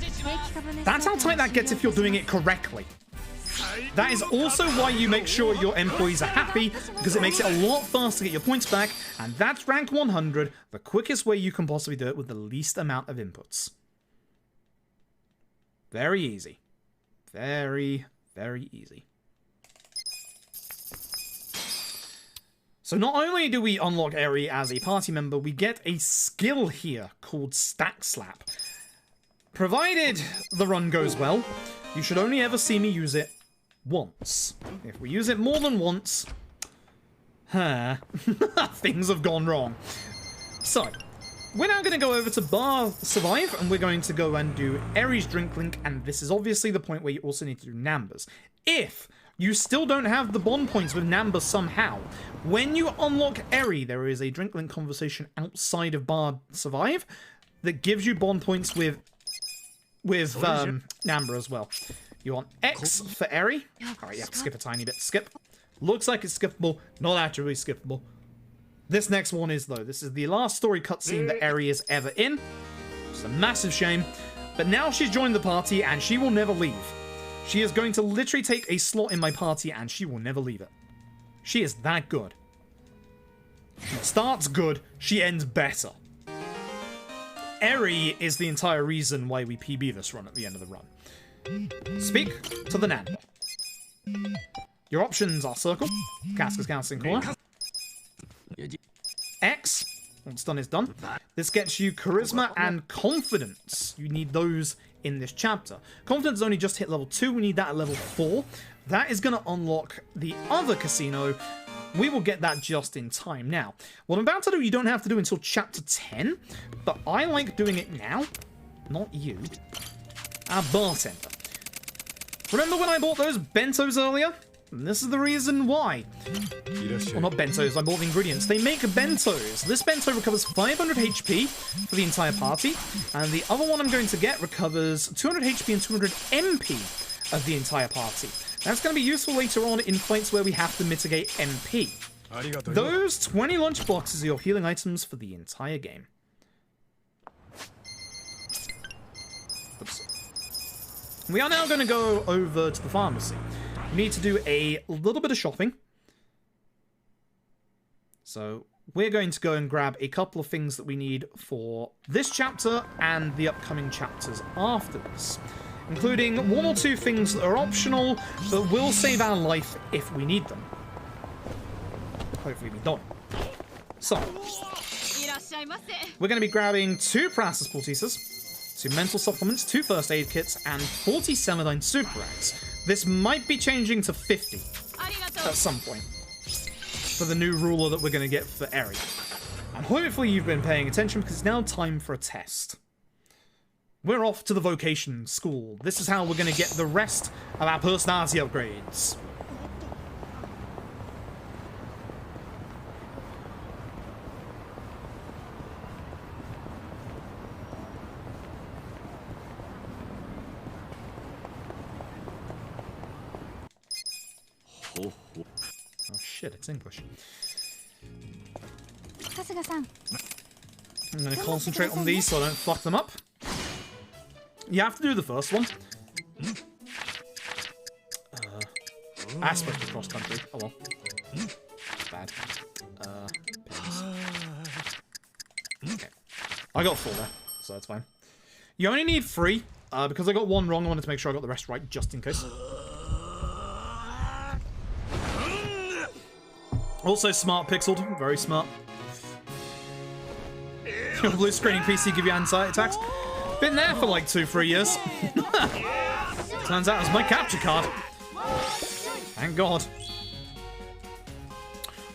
That's how tight that gets if you're doing it correctly. That is also why you make sure your employees are happy, because it makes it a lot faster to get your points back, and that's rank 100, the quickest way you can possibly do it with the least amount of inputs. Very easy. Very, very easy. So not only do we unlock Eri as a party member, we get a skill here called Stack Slap. Provided the run goes well, you should only ever see me use it once. If we use it more than once, things have gone wrong. So, we're now going to go over to Bar Survive, and we're going to go and do Eri's Drink Link, and this is obviously the point where you also need to do Numbers. If you still don't have the bond points with Numbers somehow, when you unlock Eri, there is a Drink Link conversation outside of Bar Survive that gives you bond points with Namber as well. You want X for Eri. Alright, you have to skip a tiny bit to skip. Looks like it's skippable, not actually skippable. This next one is, though. This is the last story cutscene that Eri is ever in. Which is a massive shame. But now she's joined the party, and she will never leave. She is going to literally take a slot in my party, and she will never leave it. She is that good. She starts good, she ends better. Eri is the entire reason why we PB this run at the end of the run. Speak to the Nan. Your options are circle, Casca's Counseling Corner, X, once done is done. This gets you charisma and confidence. You need those in this chapter. Confidence only just hit level 2, we need that at level 4. That is going to unlock the other casino. We will get that just in time. Now, what I'm about to do, you don't have to do until chapter 10, but I like doing it now. Not you. Our bartender. Remember when I bought those bentos earlier? And this is the reason why. Well, not bentos, I bought the ingredients. They make bentos. This bento recovers 500 HP for the entire party, and the other one I'm going to get recovers 200 HP and 200 MP of the entire party. That's going to be useful later on in fights where we have to mitigate MP. Those 20 lunchboxes are your healing items for the entire game. Oops. We are now going to go over to the pharmacy. We need to do a little bit of shopping. So we're going to go and grab a couple of things that we need for this chapter and the upcoming chapters after this, including 1 or 2 things that are optional but will save our life if we need them. Hopefully we don't. So, we're going to be grabbing 2 Paralysis Poultices, 2 mental supplements, 2 first aid kits, and 40 Celadine Super Rags. This might be changing to 50 at some point for the new ruler that we're going to get for Eri. And hopefully you've been paying attention because it's now time for a test. We're off to the vocation school. This is how we're going to get the rest of our personality upgrades. Oh shit, it's English. I'm going to concentrate on these so I don't fuck them up. You have to do the first one. I suppose the cross country. Oh well. Bad. Pins. Okay. I got 4 there, so that's fine. You only need 3. Because I got 1 wrong, I wanted to make sure I got the rest right, just in case. Also smart pixeled, very smart. Your blue screening PC give you anxiety attacks. Been there for like 2-3 years. Turns out it was my capture card. Thank God.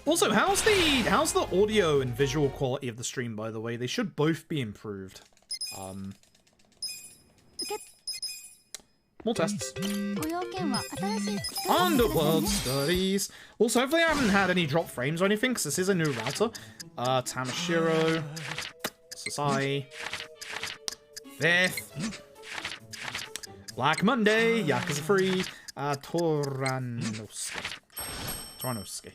Also, how's the audio and visual quality of the stream, by the way? They should both be improved. More tests. Underworld studies. Also, hopefully I haven't had any drop frames or anything, because this is a new router. Tamashiro. Sasai. 5th. Black Monday. Yakuza 3. Toranosuke. Toranosuke.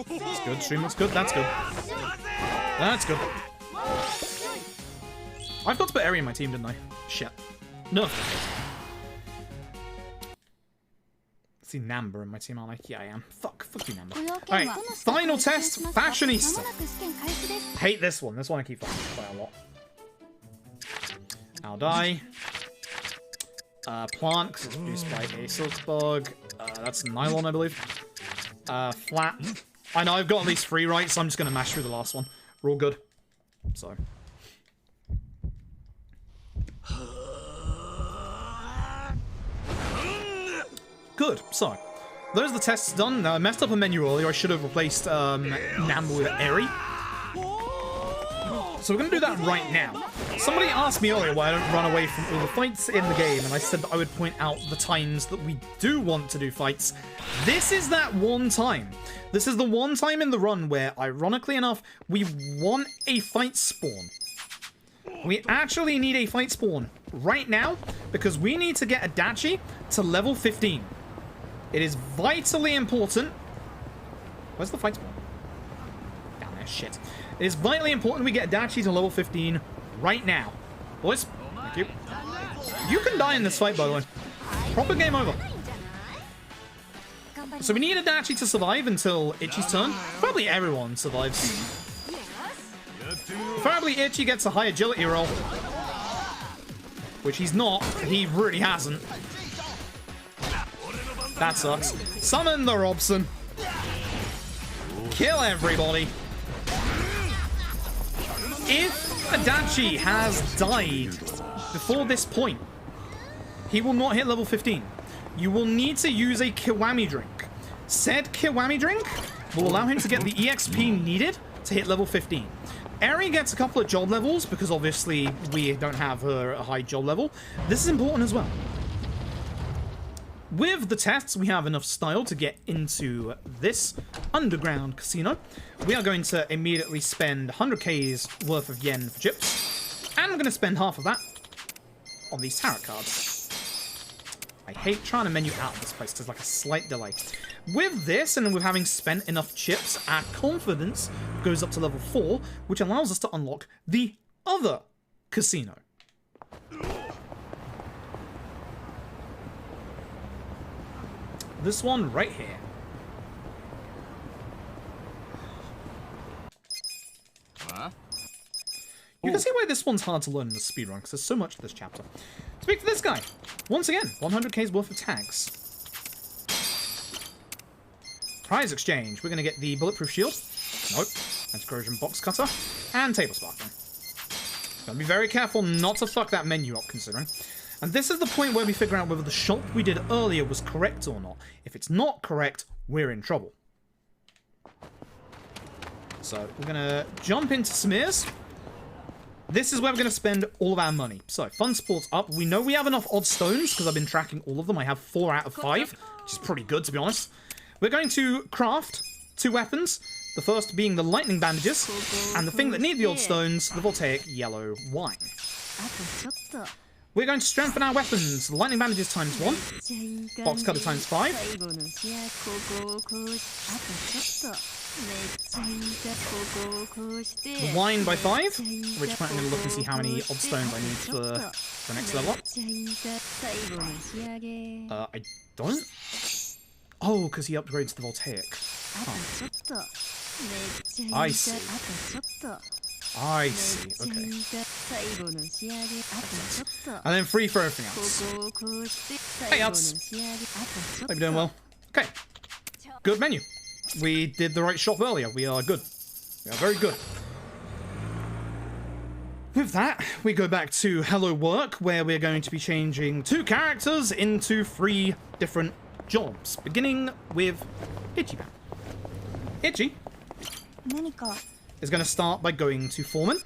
That's good. Stream looks good. That's good. That's good. I forgot to put Eri in my team, didn't I? Shit. No. See Namba in my team, aren't I? Yeah, I am. Fuck you, Namba. Alright, final test, Fashionista. Hate this one. This one I keep fucking quite a lot. I'll die. Plant, because it's produced by a silk bug. That's nylon, I believe. Flat. I know I've got at least 3 right, so I'm just going to mash through the last one. We're all good. So. Good. So, those are the tests done. Now, I messed up a menu earlier. I should have replaced Namba with Eri. So we're going to do that right now. Somebody asked me earlier why I don't run away from all the fights in the game, and I said that I would point out the times that we do want to do fights. This is that one time. This is the one time in the run where, ironically enough, we want a fight spawn. We actually need a fight spawn right now, because we need to get Adachi to level 15. It is vitally important. Where's the fight spawn? Down shit. It is vitally important we get Adachi to level 15 right now. Boys, thank you. You can die in this fight, by the way. Proper game over. So we need Adachi to survive until Ichi's turn. Probably everyone survives. Preferably Ichi gets a high agility roll. Which he's not. He really hasn't. That sucks. Summon the Robson. Kill everybody. If Adachi has died before this point, he will not hit level 15. You will need to use a Kiwami drink. Said Kiwami drink will allow him to get the EXP needed to hit level 15. Eri gets a couple of job levels because obviously we don't have her a high job level. This is important as well. With the tests, we have enough style to get into this underground casino. We are going to immediately spend 100k's worth of yen for chips. And I'm going to spend half of that on these tarot cards. I hate trying to menu out of this place. There's like a slight delay. With this, and with having spent enough chips, our confidence goes up to level 4, which allows us to unlock the other casino. This one right here. You can see why this one's hard to learn in the speedrun, because there's so much to this chapter. Speak to this guy. Once again, 100k's worth of tags. Prize exchange. We're going to get the bulletproof shield. Nope. Anti-corrosion box cutter. And table sparkling. Gotta be very careful not to fuck that menu up, considering. And this is the point where we figure out whether the shop we did earlier was correct or not. If it's not correct, we're in trouble. So, we're going to jump into Smears. This is where we're going to spend all of our money. So, fun sports up. We know we have enough odd stones, because I've been tracking all of them. I have 4 out of 5, which is pretty good, to be honest. We're going to craft 2 weapons. The first being the lightning bandages, and the thing that needs the odd stones, the voltaic yellow wine. We're going to strengthen our weapons. Lightning bandages times 1. Box cutter times 5. The wine by 5. At which point I'm going to look and see how many odd stones I need for the next level up. I don't? Oh, because he upgrades the voltaic. Oh. I see. I see, okay. And then free for everything else. Hey, outs. Hope you're doing well. Okay. Good menu. We did the right shop earlier. We are good. We are very good. With that, we go back to Hello Work, where we're going to be changing 2 characters into 3 different jobs, beginning with Ichiban. Ichi is going to start by going to Foreman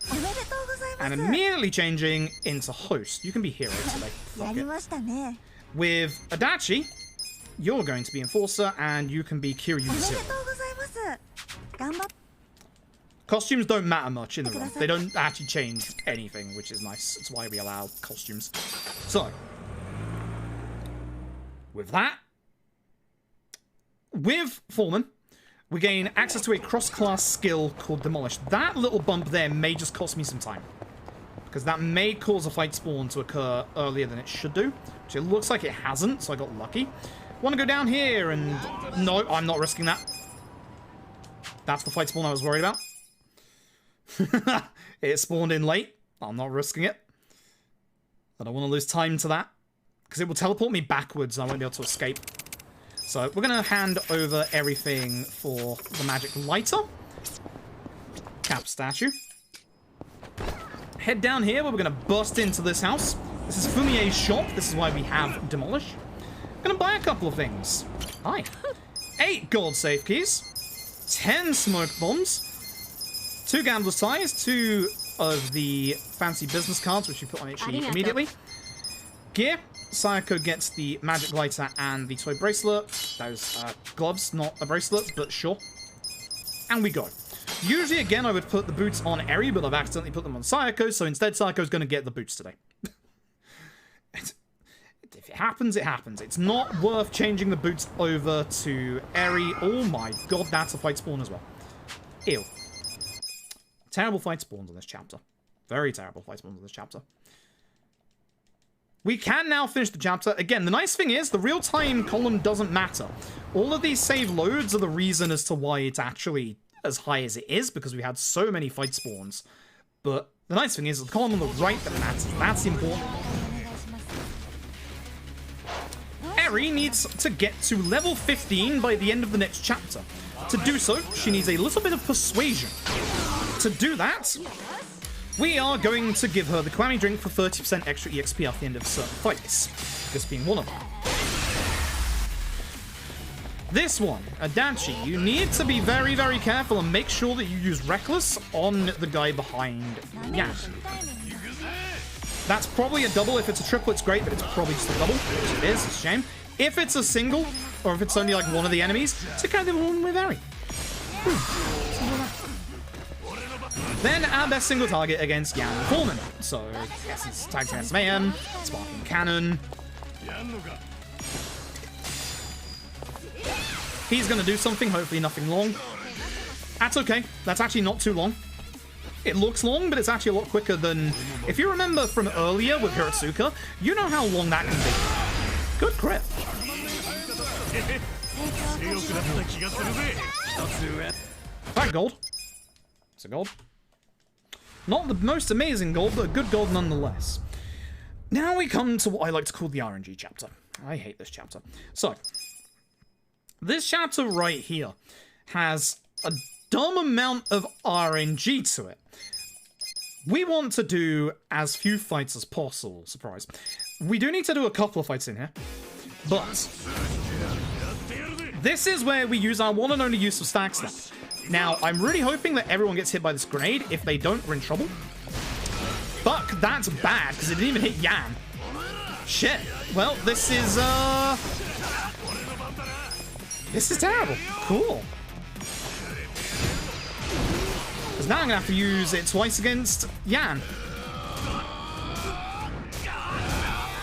and immediately changing into Host. You can be hero today. Fuck it. With Adachi, you're going to be Enforcer and you can be Kiryu's. Costumes don't matter much in the run. They don't actually change anything, which is nice. That's why we allow costumes. So, with that, with Foreman, we gain access to a cross-class skill called Demolish. That little bump there may just cost me some time, because that may cause a fight spawn to occur earlier than it should do, which it looks like it hasn't, so I got lucky. Want to go down here and... No, I'm not risking that. That's the fight spawn I was worried about. It spawned in late. I'm not risking it. I don't want to lose time to that, because it will teleport me backwards and I won't be able to escape. So we're going to hand over everything for the magic lighter. Cap statue. Head down here where we're going to burst into this house. This is Fumie's shop. This is why we have Demolish. I'm going to buy a couple of things. Hi. 8 gold safe keys. 10 smoke bombs. 2 gambler's ties. 2 of the fancy business cards, which you put on Ichi immediately. Gear. Sayako gets the magic lighter and the toy bracelet. Those gloves, not a bracelet, but sure. And we go. Usually, again, I would put the boots on Eri, but I've accidentally put them on Sayako, so instead Sayako's going to get the boots today. If it happens, it happens. It's not worth changing the boots over to Eri. Oh my god, that's a fight spawn as well. Ew. Terrible fight spawns in this chapter. Very terrible fight spawns in this chapter. We can now finish the chapter. Again, the nice thing is the real-time column doesn't matter. All of these save loads are the reason as to why it's actually as high as it is, because we had so many fight spawns. But the nice thing is the column on the right that matters. That's important. Eri needs to get to level 15 by the end of the next chapter. To do so, she needs a little bit of persuasion. To do that, we are going to give her the Kwami drink for 30% extra EXP at the end of certain fights. This being one of them. This one, Adachi, you need to be very, very careful and make sure that you use Reckless on the guy behind Yan. That's probably a double. If it's a triple, it's great, but it's probably just a double, which it is. It's a shame. If it's a single, or if it's only like one of the enemies, to kind of one with Eri. Then our best single target against Yan Foreman. So, yes, it's Tag Team SMAM, Sparking Cannon. He's going to do something, hopefully nothing long. That's okay. That's actually not too long. It looks long, but it's actually a lot quicker than... If you remember from earlier with Hiratsuka, you know how long that can be. Good crit. Is that gold? It's a gold. Not the most amazing gold, but a good gold nonetheless. Now we come to what I like to call the RNG chapter. I hate this chapter. So, this chapter right here has a dumb amount of RNG to it. We want to do as few fights as possible. Surprise. We do need to do a couple of fights in here. But this is where we use our one and only use of Stack Snap. Now, I'm really hoping that everyone gets hit by this grenade. If they don't, we're in trouble. Fuck, that's bad, because it didn't even hit Yan. Shit. Well, this is terrible. Cool. Because now I'm going to have to use it twice against Yan.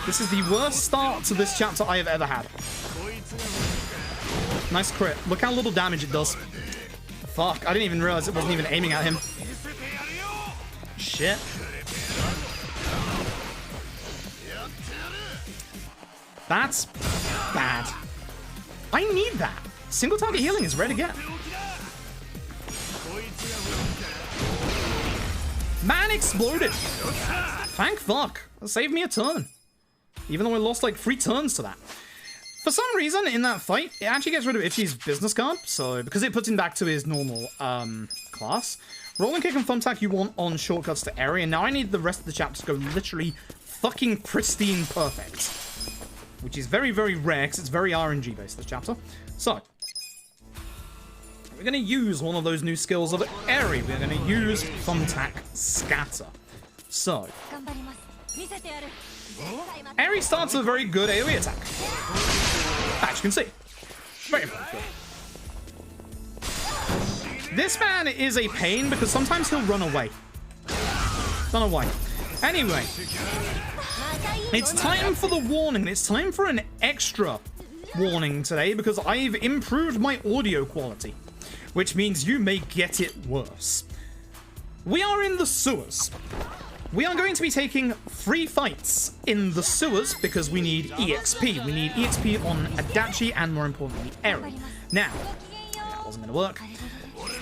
This is the worst start to this chapter I have ever had. Nice crit. Look how little damage it does. Fuck, I didn't even realize it wasn't even aiming at him. Shit. That's bad. I need that. Single target healing is rare to get. Man exploded. Thank fuck. That saved me a turn. Even though I lost like 3 turns to that. For some reason, in that fight, it actually gets rid of Ichi's business card, so because it puts him back to his normal class. Rolling kick and thumbtack you want on shortcuts to Eri, and now I need the rest of the chapter to go literally fucking pristine perfect. Which is very, very rare, because it's very RNG based, this chapter. So, we're going to use one of those new skills of Eri. We're going to use thumbtack scatter. So, Eri starts with a very good AoE attack. As you can see. Very, very good. This man is a pain because sometimes he'll run away. Don't know why. Anyway. It's time for the warning. It's time for an extra warning today because I've improved my audio quality. Which means you may get it worse. We are in the sewers. We are going to be taking 3 fights in the sewers because we need EXP. We need EXP on Adachi and, more importantly, Eri. Now, that wasn't going to work.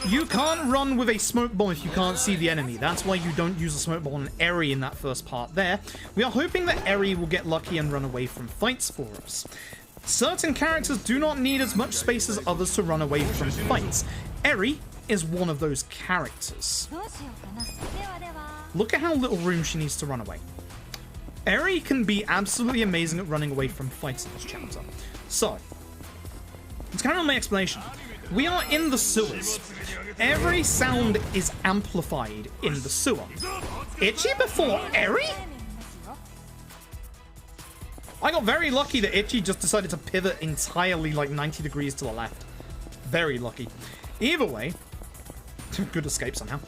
You can't run with a smoke bomb if you can't see the enemy. That's why you don't use a smoke bomb on Eri in that first part there. We are hoping that Eri will get lucky and run away from fights for us. Certain characters do not need as much space as others to run away from fights. Eri is one of those characters. Look at how little room she needs to run away. Eri can be absolutely amazing at running away from fights in this chapter. So, let's carry on my explanation. We are in the sewers. Every sound is amplified in the sewer. Ichi before Eri? I got very lucky that Ichi just decided to pivot entirely like 90 degrees to the left. Very lucky. Either way, good escape somehow.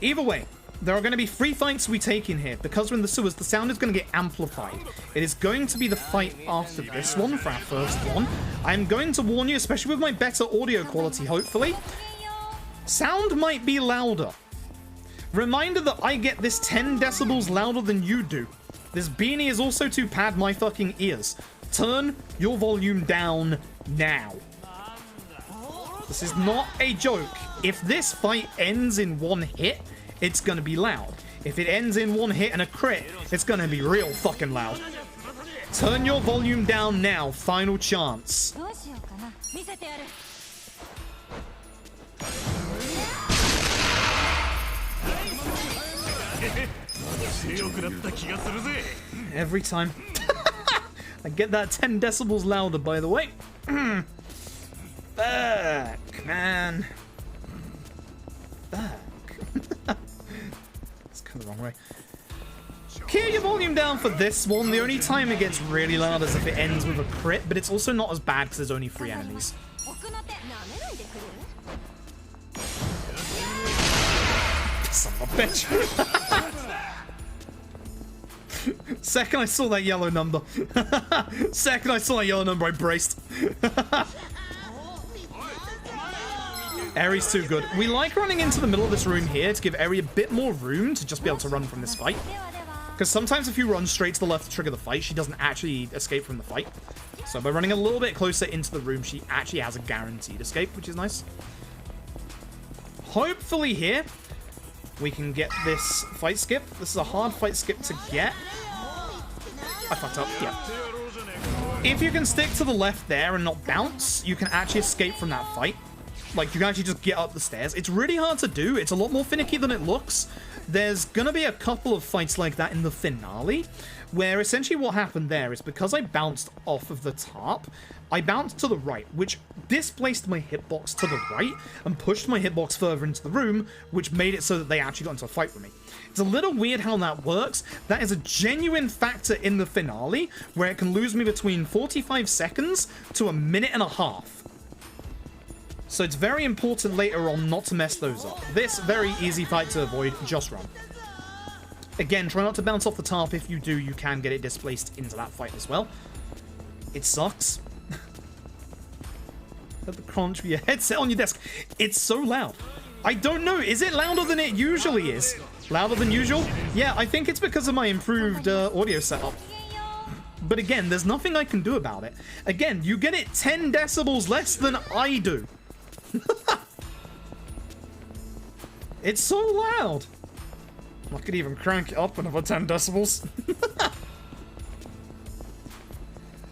Either way, there are going to be 3 fights we take in here. Because we're in the sewers, the sound is going to get amplified. It is going to be the fight after this one for our first one. I'm going to warn you, especially with my better audio quality, hopefully. Sound might be louder. Reminder that I get this 10 decibels louder than you do. This beanie is also to pad my fucking ears. Turn your volume down now. This is not a joke. If this fight ends in one hit, it's gonna be loud. If it ends in one hit and a crit, it's gonna be real fucking loud. Turn your volume down now. Final chance. どうしようかな見せてやる Every time. I get that 10 decibels louder, by the way. Fuck, man. Fuck. It's kind of the wrong way. Keep your volume down for this one. The only time it gets really loud is if it ends with a crit, but it's also not as bad because there's only 3 enemies. 奥の手舐めないでくれる Son of a bitch. Second I saw that yellow number. Second I saw that yellow number, I braced. Eri's too good. We like running into the middle of this room here to give Eri a bit more room to just be able to run from this fight. Because sometimes if you run straight to the left to trigger the fight, she doesn't actually escape from the fight. So by running a little bit closer into the room, she actually has a guaranteed escape, which is nice. Hopefully here, we can get this fight skip. This is a hard fight skip to get. I fucked up, yeah. If you can stick to the left there and not bounce, you can actually escape from that fight. Like, you can actually just get up the stairs. It's really hard to do. It's a lot more finicky than it looks. There's gonna be a couple of fights like that in the finale, where essentially what happened there is because I bounced off of the top, I bounced to the right, which displaced my hitbox to the right and pushed my hitbox further into the room, which made it so that they actually got into a fight with me. It's a little weird how that works. That is a genuine factor in the finale, where it can lose me between 45 seconds to a minute and a half. So it's very important later on not to mess those up. This, very easy fight to avoid, just run. Again, try not to bounce off the top. If you do, you can get it displaced into that fight as well. It sucks. Let the crunch of your headset on your desk. It's so loud. I don't know, is it louder than it usually is? Louder than usual? Yeah, I think it's because of my improved audio setup. But again, there's nothing I can do about it. Again, you get it 10 decibels less than I do. It's so loud. I could even crank it up another 10 decibels.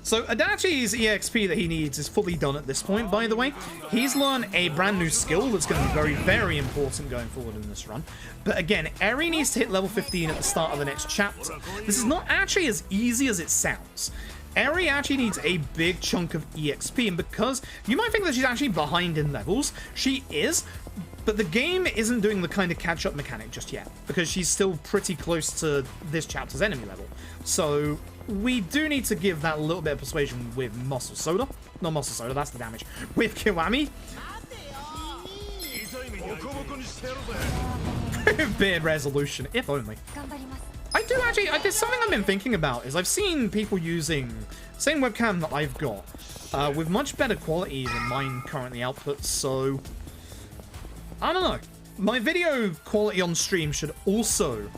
So Adachi's EXP that he needs is fully done at this point, by the way. He's learned a brand new skill that's going to be very, very important going forward in this run. But again, Eri needs to hit level 15 at the start of the next chapter. This is not actually as easy as it sounds. Eri actually needs a big chunk of EXP, and because you might think that she's actually behind in levels, she is, but the game isn't doing the kind of catch-up mechanic just yet, because she's still pretty close to this chapter's enemy level. So we do need to give that a little bit of persuasion with Muscle Soda. Not Muscle Soda, that's the damage. With Kiwami. Beard resolution, if only. I do actually, there's something I've been thinking about, is I've seen people using the same webcam that I've got, with much better quality than mine currently outputs, so I don't know. My video quality on stream should also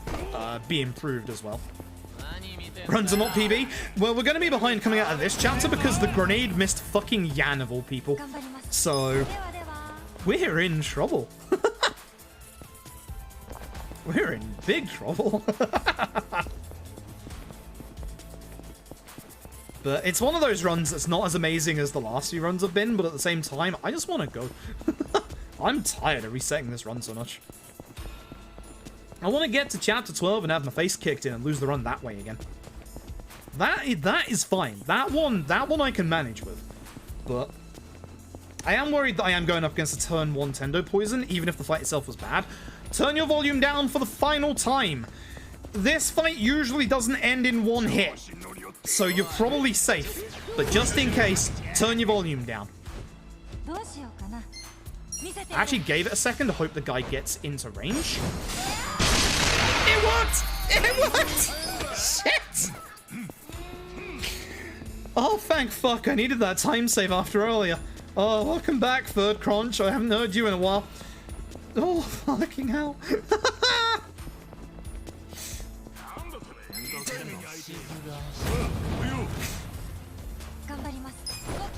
be improved as well. Runs are not PB. Well, we're going to be behind coming out of this chapter because the grenade missed fucking Yan of all people. So, we're in trouble. We're in big trouble. But it's one of those runs that's not as amazing as the last few runs have been, but at the same time, I just want to go. I'm tired of resetting this run so much. I want to get to chapter 12 and have my face kicked in and lose the run that way again. That is fine. That one I can manage with. But I am worried that I am going up against a turn 1 Tendo Poison, even if the fight itself was bad. Turn your volume down for the final time. This fight usually doesn't end in one hit, so you're probably safe. But just in case, turn your volume down. I actually gave it a second to hope the guy gets into range. It worked! It worked! Shit! Oh, thank fuck, I needed that time save after earlier. Oh, welcome back, Third Crunch. I haven't heard you in a while. Oh, fucking hell.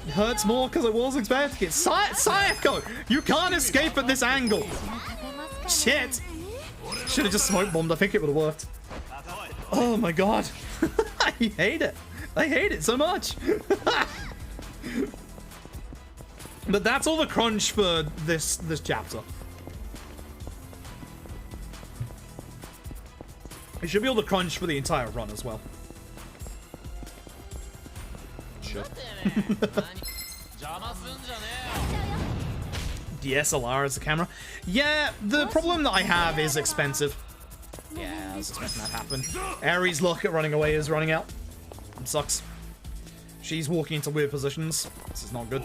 hurts more because I was expecting it. Sayako! You can't escape at this angle! Shit! Should have just smoke bombed. I think it would have worked. Oh my god. I hate it. I hate it so much. But that's all the crunch for this chapter. It should be all the crunch for the entire run as well. Sure. DSLR as a camera. Yeah, the problem that I have is expensive. Yeah, I was expecting that to happen. Aries' luck at running away is running out. It sucks. She's walking into weird positions. This is not good.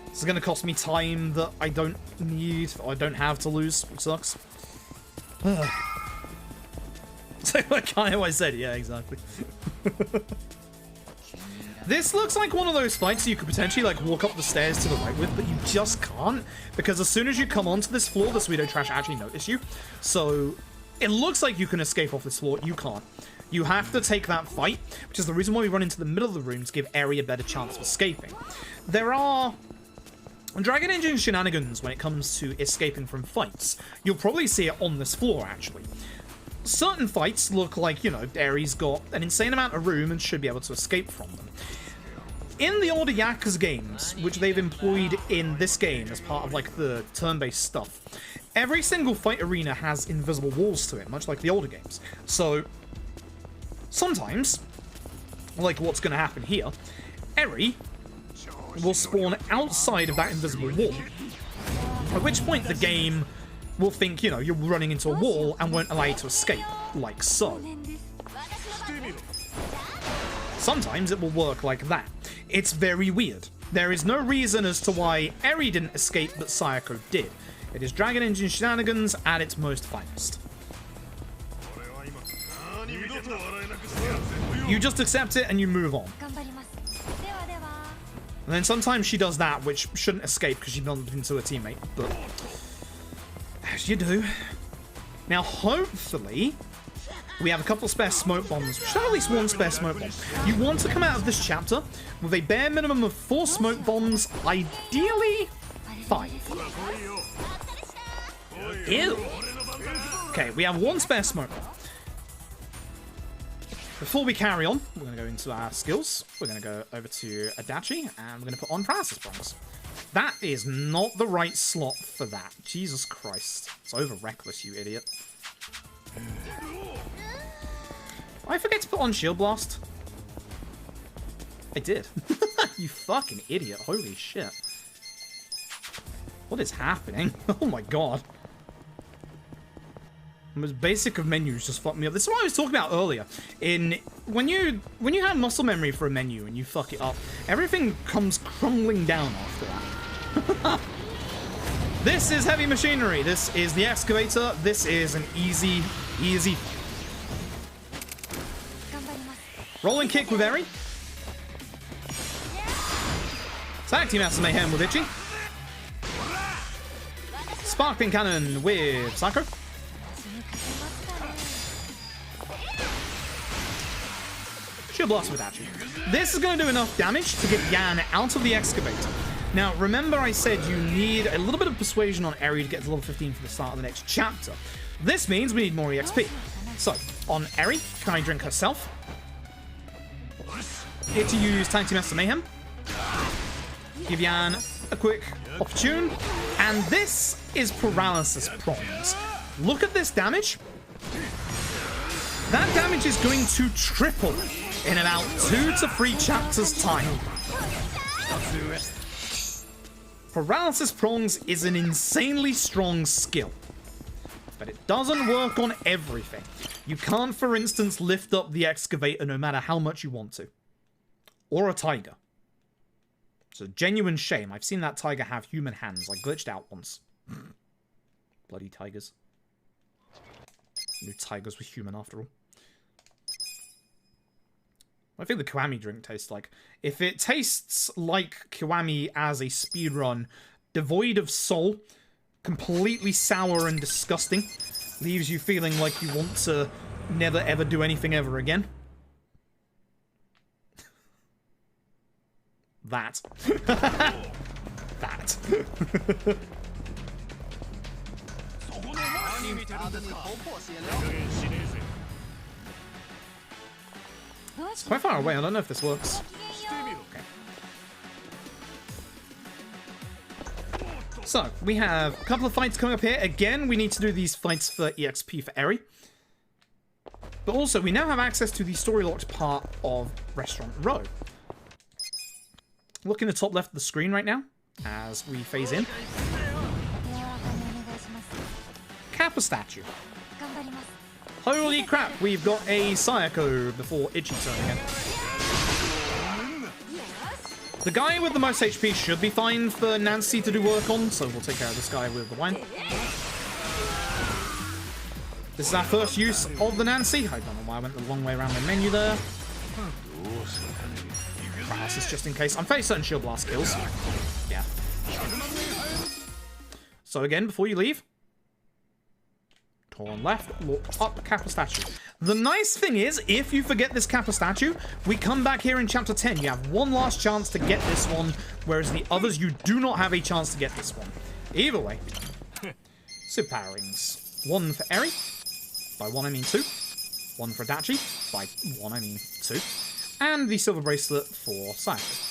This is going to cost me time that I don't need, or I don't have to lose, which sucks. So kind of what I said. Yeah, exactly. This looks like one of those fights you could potentially like walk up the stairs to the right with, but you just can't, because as soon as you come onto this floor, the Pseudo Trash actually notice you. So it looks like you can escape off this floor. You can't. You have to take that fight, which is the reason why we run into the middle of the room to give Eri a better chance of escaping. There are Dragon Engine shenanigans when it comes to escaping from fights. You'll probably see it on this floor, actually. Certain fights look like, you know, Eri's got an insane amount of room and should be able to escape from them. In the older Yakuza games, which they've employed in this game as part of, like, the turn-based stuff, every single fight arena has invisible walls to it, much like the older games. So, sometimes, like what's going to happen here, Eri will spawn outside of that invisible wall, at which point the game will think, you know, you're running into a wall and won't allow you to escape, like so. Sometimes it will work like that. It's very weird. There is no reason as to why Eri didn't escape, but Sayako did. It is Dragon Engine shenanigans at its most finest. You just accept it and you move on. And then sometimes she does that, which shouldn't escape because she bumped into a teammate, but as you do. Now, hopefully, we have a couple spare smoke bombs. We should have at least one spare smoke bomb. You want to come out of this chapter with a bare minimum of 4 smoke bombs, ideally 5. Ew. Okay, we have 1 spare smoke bomb. Before we carry on, we're going to go into our skills. We're going to go over to Adachi, and we're going to put on paralysis prongs. That is not the right slot for that. Jesus Christ. It's over reckless, you idiot. I forget to put on Shield Blast. I did. You fucking idiot. Holy shit. What is happening? Oh my god. The most basic of menus just fucked me up. This is what I was talking about earlier. When you have muscle memory for a menu and you fuck it up, everything comes crumbling down after that. This is heavy machinery. This is the excavator. This is an easy. Rolling kick with Eri. Tag team Master Mayhem with Itchy. Sparkling cannon with Sayako. Shield blast with Itchy. This is going to do enough damage to get Yan out of the excavator. Now, remember I said you need a little bit of persuasion on Eri to get to level 15 for the start of the next chapter. This means we need more EXP. So, on Eri, can I drink herself? Here to use Tag Team Master Mayhem. Give Yan a quick opportune. And this is Paralysis Prongs. Look at this damage. That damage is going to triple in about 2 to 3 chapters' time. Paralysis Prongs is an insanely strong skill, but it doesn't work on everything. You can't, for instance, lift up the excavator no matter how much you want to. Or a tiger. It's a genuine shame. I've seen that tiger have human hands. I glitched out once. Bloody tigers. New tigers were human after all. I think the Kiwami drink tastes like. If it tastes like Kiwami as a speedrun, devoid of soul, completely sour and disgusting, leaves you feeling like you want to never ever do anything ever again, That. That. It's quite far away. I don't know if this works. Okay. So, we have a couple of fights coming up here. Again, we need to do these fights for EXP for Eri. But also, we now have access to the story-locked part of Restaurant Row. Look in the top left of the screen right now, as we phase in. Kappa statue. Holy crap, we've got a Sayako before Ichi turn again. The guy with the most HP should be fine for Nancy to do work on, so we'll take care of this guy with the wine. This is our first use of the Nancy. I don't know why I went the long way around the menu there. This is just in case. I'm fairly certain Shield Blast kills. Yeah. So again, before you leave, turn left, look up, Kappa statue. The nice thing is, if you forget this Kappa statue, we come back here in Chapter 10. You have one last chance to get this one, whereas the others, you do not have a chance to get this one. Either way. Superpower rings. One for Eri. By one, I mean two. One for Adachi. By one, I mean two. And the silver bracelet for Sayako.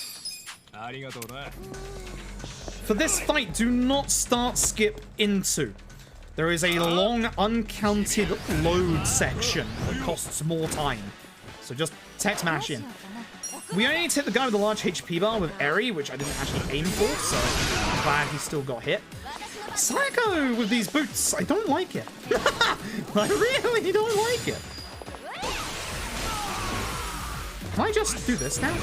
For this fight, do not start skip into. There is a long, uncounted load section that costs more time. So just text mash in. We only need to hit the guy with the large HP bar with Eri, which I didn't actually aim for, so I'm glad he still got hit. Sayako with these boots, I don't like it. I really don't like it. Can I just do this now?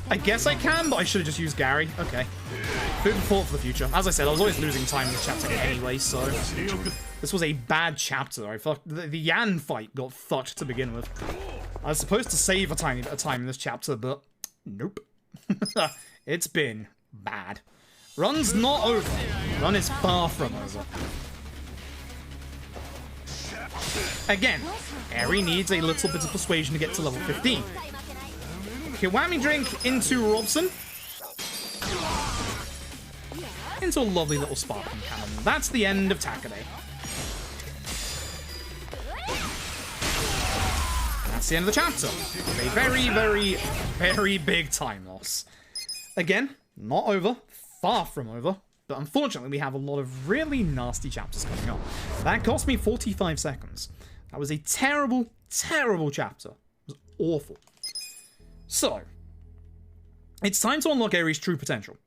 I guess I can, but I should have just used Gary. Okay. Food for thought for the future. As I said, I was always losing time in this chapter anyway, so this was a bad chapter. The Yan fight got fucked to begin with. I was supposed to save a tiny bit of time in this chapter, but nope. It's been bad. Run's not over. Run is far from over. Again, Eri needs a little bit of persuasion to get to level 15. Kiwami drink into Robson. Into a lovely little sparkling cannon. That's the end of Takade. That's the end of the chapter. A very, very, very big time loss. Again, not over. Far from over. But unfortunately, we have a lot of really nasty chapters coming up. That cost me 45 seconds. That was a terrible, terrible chapter. It was awful. So, it's time to unlock Eri's true potential.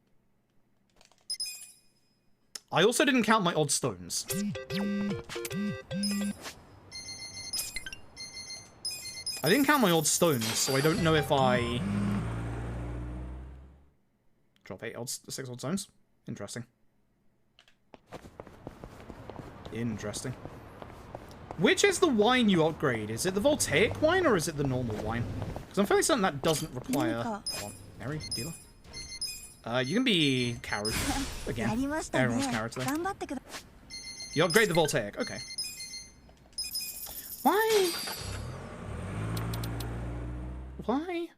I also didn't count my odd stones. I didn't count my odd stones, so I don't know if I... Drop 6 odd stones. Interesting. Interesting. Which is the wine you upgrade? Is it the voltaic wine or is it the normal wine? Because I'm fairly certain that doesn't require... Hold on. Eri, dealer? You can be Karu again. Everyone's Karu today. You upgrade the voltaic. Okay. Why? Why?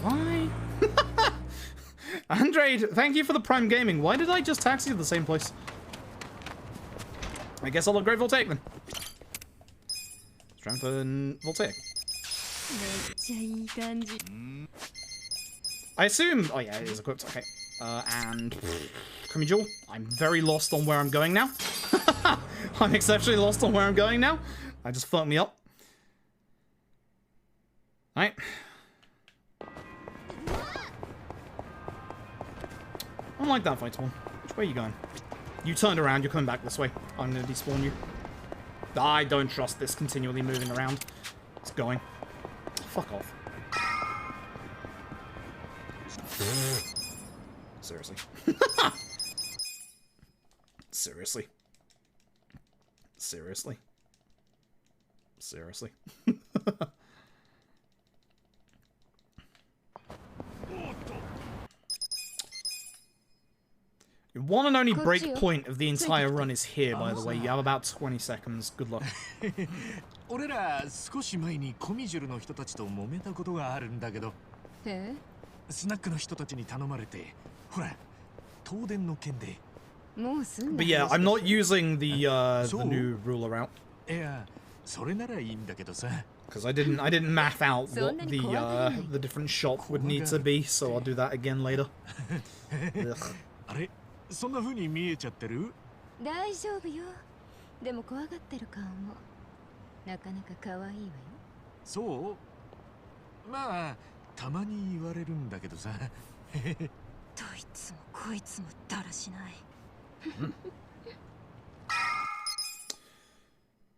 Why? Andrade, thank you for the Prime Gaming. Why did I just taxi to the same place? I guess I'll upgrade Voltaic then. Strengthen Voltaic. I assume... Oh yeah, it is equipped. Okay. And... Kumi Jewel. I'm very lost on where I'm going now. I'm exceptionally lost on where I'm going now. I just fucked me up. Alright. I don't like that fight one. Which way are you going? You turned around, you're coming back this way. I'm gonna despawn you. I don't trust this continually moving around. It's going. Fuck off. Seriously. Seriously. Seriously. Seriously. one and only break point of the entire run is here, by the way. You have about 20 seconds. Good luck. 俺ら少し前にコミジュルの人たちと揉めたことがあるんだけど、スナックの人たちに頼まれて、ほら、東電の件で。But yeah, I'm not using the new ruler out. いや、それならいいんだけどさ。Because I didn't math out what the different shop would need to be, so I'll do that again later. あれ、そんな風に見えちゃってる？大丈夫よ。でも怖がってる顔もなかなか可愛いわよ。そう？まあ、たまに言われるんだけどさ。どいつもこいつもだらしない。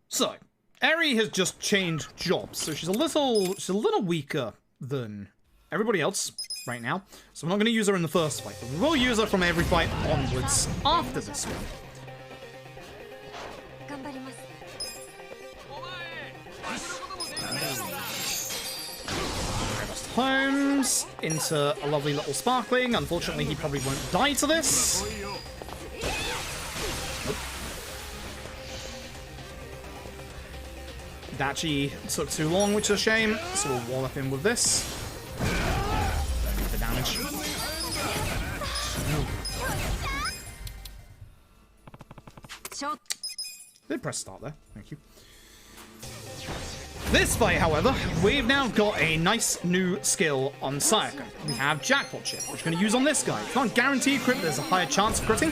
So, Eri has just changed jobs, so she's a little weaker than everybody else right now. So we're not going to use her in the first fight, but we will use her from every fight onwards after this one. Holmes into a lovely little sparkling. Unfortunately, he probably won't die to this. Nope. Dachi took too long, which is a shame, so we'll wall up him with this. Don't need the damage. Did press start there. Thank you. This fight, however, we've now got a nice new skill on Sayako. We have Jackpot Chip, which we're going to use on this guy. Can't guarantee crit, but there's a higher chance of critting.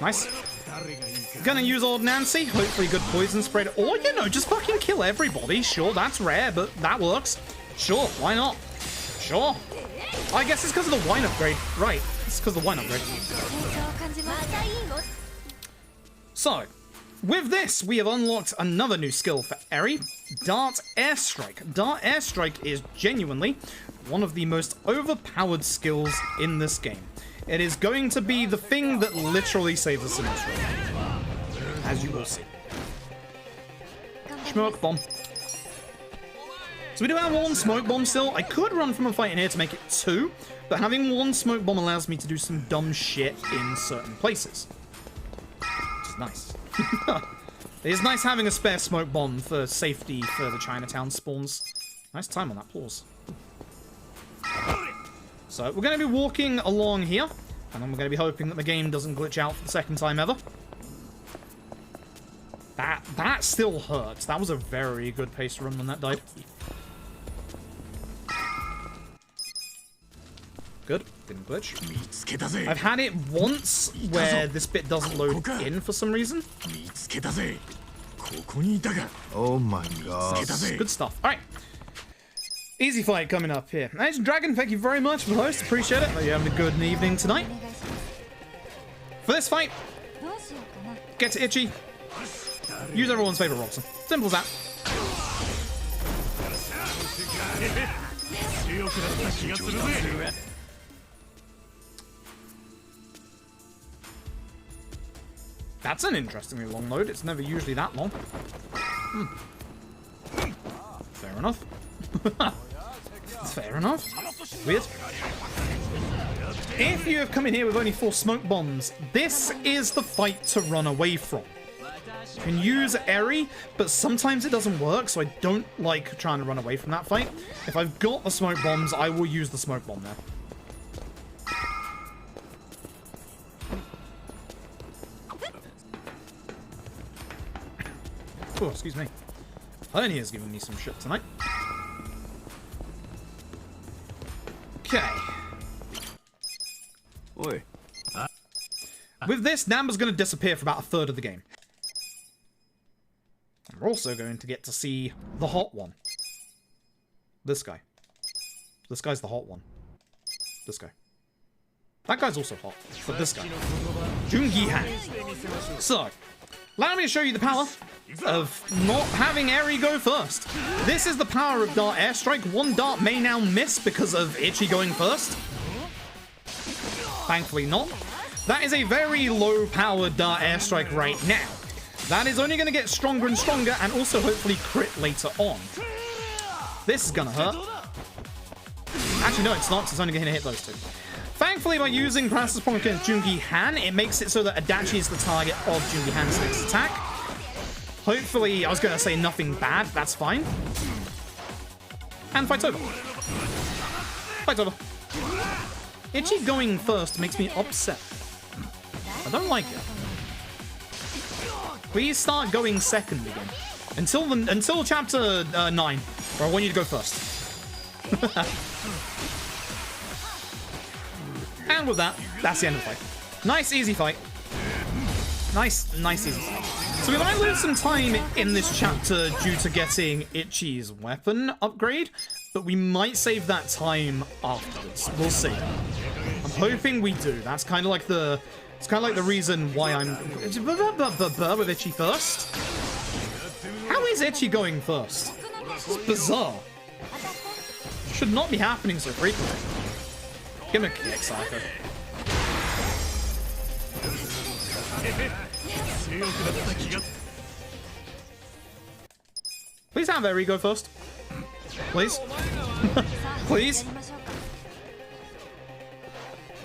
Nice. Gonna use old Nancy, hopefully good poison spread, or, you know, just fucking kill everybody. Sure, that's rare, but that works. Sure, why not? Sure. I guess it's because of the wine upgrade. Right, it's because of the wine upgrade. So, with this, we have unlocked another new skill for Eri, Dart Airstrike. Dart Airstrike is genuinely one of the most overpowered skills in this game. It is going to be the thing that literally saves us in this run, as you will see. Smoke bomb. So we do have one smoke bomb still. I could run from a fight in here to make it 2, but having one smoke bomb allows me to do some dumb shit in certain places. Which is nice. It is nice having a spare smoke bomb for safety for the Chinatown spawns. Nice time on that pause. So we're going to be walking along here, and then we're going to be hoping that the game doesn't glitch out for the second time ever. That still hurts. That was a very good pace run when that died. Good. Didn't glitch. I've had it once where this bit doesn't load in for some reason. Oh my god. Good stuff. Alright. Easy fight coming up here. Agent Dragon, thank you very much for the host. Appreciate it. Hope you're having a good evening tonight. For this fight, get to Itchy. Use everyone's favorite Roxanne. Simple as that. That's an interestingly long load. It's never usually that long. Fair enough. Fair enough. Weird. If you have come in here with only 4 smoke bombs, this is the fight to run away from. You can use Eri, but sometimes it doesn't work, so I don't like trying to run away from that fight. If I've got the smoke bombs, I will use the smoke bomb there. Oh, excuse me. Hernia's giving me some shit tonight. Okay. Oi. With this, Namba's going to disappear for about a third of the game. And we're also going to get to see the hot one. This guy. This guy's the hot one. This guy. That guy's also hot, but this guy. Jungi Han. So, allow me to show you the power of not having Eri go first. This is the power of Dart Airstrike. One dart may now miss because of Itchy going first. Thankfully not. That is a very low-powered Dart Airstrike right now. That is only going to get stronger and stronger, and also hopefully crit later on. This is going to hurt. Actually, no, it's not, 'cause it's only going to hit those two. Thankfully, by using Paralysis Point against Jungi Han, it makes it so that Adachi is the target of Jungi Han's next attack. Hopefully, I was going to say nothing bad. That's fine. And fight's over. Fight's over. Itchy going first makes me upset. I don't like it. Please start going second again. Until chapter 9, where I want you to go first. And with that, that's the end of the fight. Nice, easy fight. Nice, easy fight. So we might lose some time in this chapter due to getting Itchy's weapon upgrade, but we might save that time afterwards. We'll see. I'm hoping we do. That's kind of like the... It's kind of like the reason why I'm... with Itchy first. How is Itchy going first? It's bizarre. Should not be happening so frequently. Give him a kick, Sayako. Please have Eri go first. Please. Please.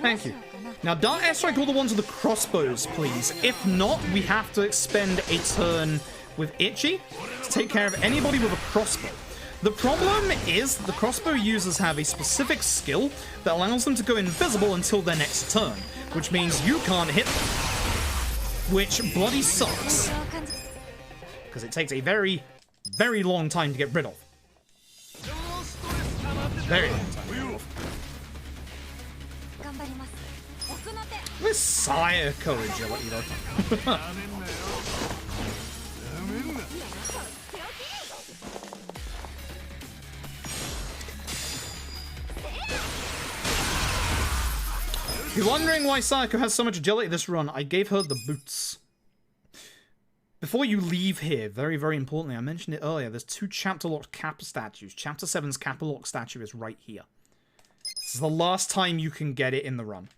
Thank you. Now, don't airstrike all the ones with the crossbows, please. If not, we have to expend a turn with Itchy to take care of anybody with a crossbow. The problem is the crossbow users have a specific skill that allows them to go invisible until their next turn, which means you can't hit them. Which bloody sucks. Because it takes a very, very long time to get rid of. Very long time to get rid of. This Sayako agility though. If you're wondering why Sayako has so much agility this run, I gave her the boots. Before you leave here, very, very importantly, I mentioned it earlier, there's 2 chapter-locked Kappa statues. Chapter 7's Kappa lock statue is right here. This is the last time you can get it in the run.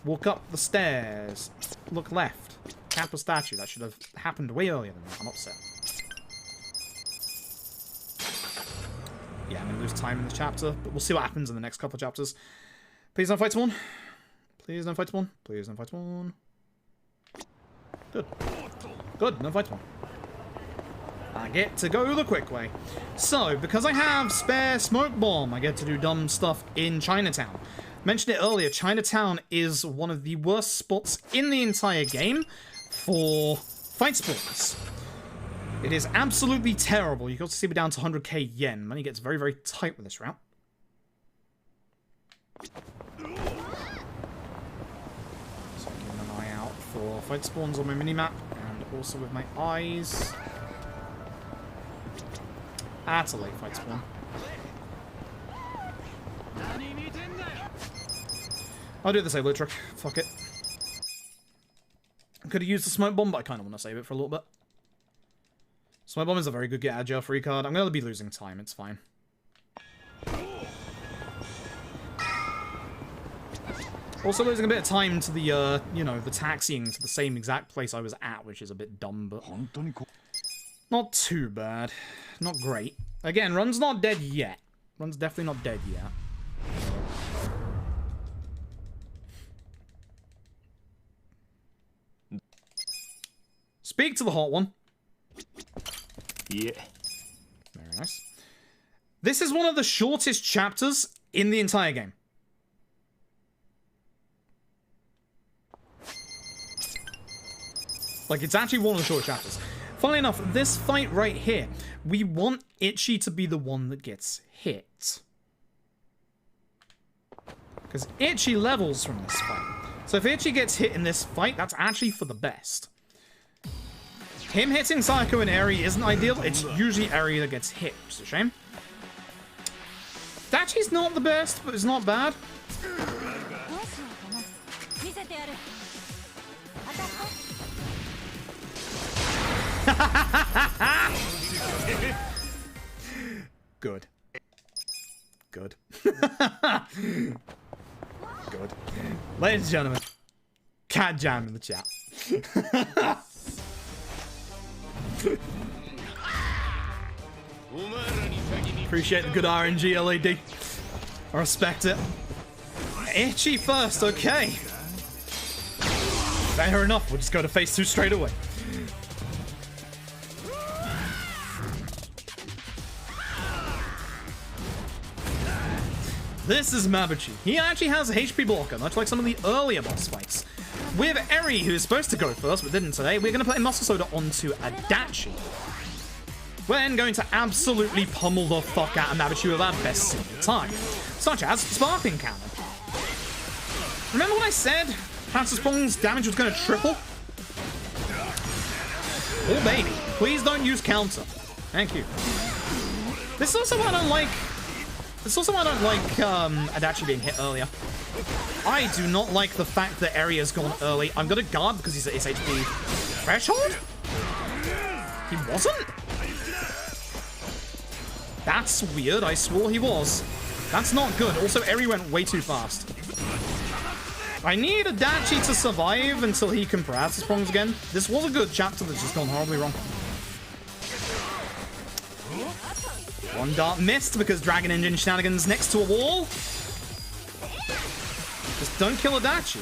Walk up the stairs. Look left. Kappa statue. That should have happened way earlier than that. I'm upset. Yeah, I'm going to lose time in this chapter, but we'll see what happens in the next couple of chapters. Please don't fight someone. Please don't fight someone. Please don't fight someone. Good. Good, no fight someone. I get to go the quick way. So, because I have spare smoke bomb, I get to do dumb stuff in Chinatown. Mentioned it earlier, Chinatown is one of the worst spots in the entire game for fight spawns. It is absolutely terrible. You got to see me down to 100k yen. Money gets very, very tight with this route. So I'm keeping an eye out for fight spawns on my minimap, and also with my eyes. That's a late fight spawn. I'll do the save loot trick. Fuck it. I could have used the smoke bomb, but I kind of want to save it for a little bit. Smoke bomb is a very good get out of jail free card. I'm going to be losing time. It's fine. Also losing a bit of time to the, you know, the taxiing to the same exact place I was at, which is a bit dumb, but not too bad. Not great. Again, Run's not dead yet. Run's definitely not dead yet. Speak to the hot one. Yeah. Very nice. This is one of the shortest chapters in the entire game. Like, it's actually one of the short chapters. Funnily enough, this fight right here, we want Itchy to be the one that gets hit. Because Itchy levels from this fight. So if Itchy gets hit in this fight, that's actually for the best. Him hitting Sayako and Eri isn't ideal. It's usually Eri that gets hit, which is a shame. Dachi's not the best, but it's not bad. Good. Good. Good. Ladies and gentlemen, cat jam in the chat. Appreciate the good RNG LED. I respect it. Itchy first, okay. Fair enough, we'll just go to phase 2 straight away. This is Mabuchi. He actually has a HP blocker, much like some of the earlier boss fights. With Eri, who's supposed to go first, but didn't today, we're going to play Muscle Soda onto Adachi. We're then going to absolutely pummel the fuck out of Mabuchi with our best single time, such as Sparking Cannon. Remember when I said Francis Pong's damage was going to triple? Oh baby, please don't use counter. Thank you. This is also why I don't like... Adachi being hit earlier. I do not like the fact that Eri has gone early. I'm gonna guard because he's at his HP threshold? He wasn't? That's weird. I swore he was. That's not good. Also, Eri went way too fast. I need Adachi to survive until he can press his prongs again. This was a good chapter that's just gone horribly wrong. One dart missed because Dragon Engine shenanigans next to a wall. Just don't kill Adachi.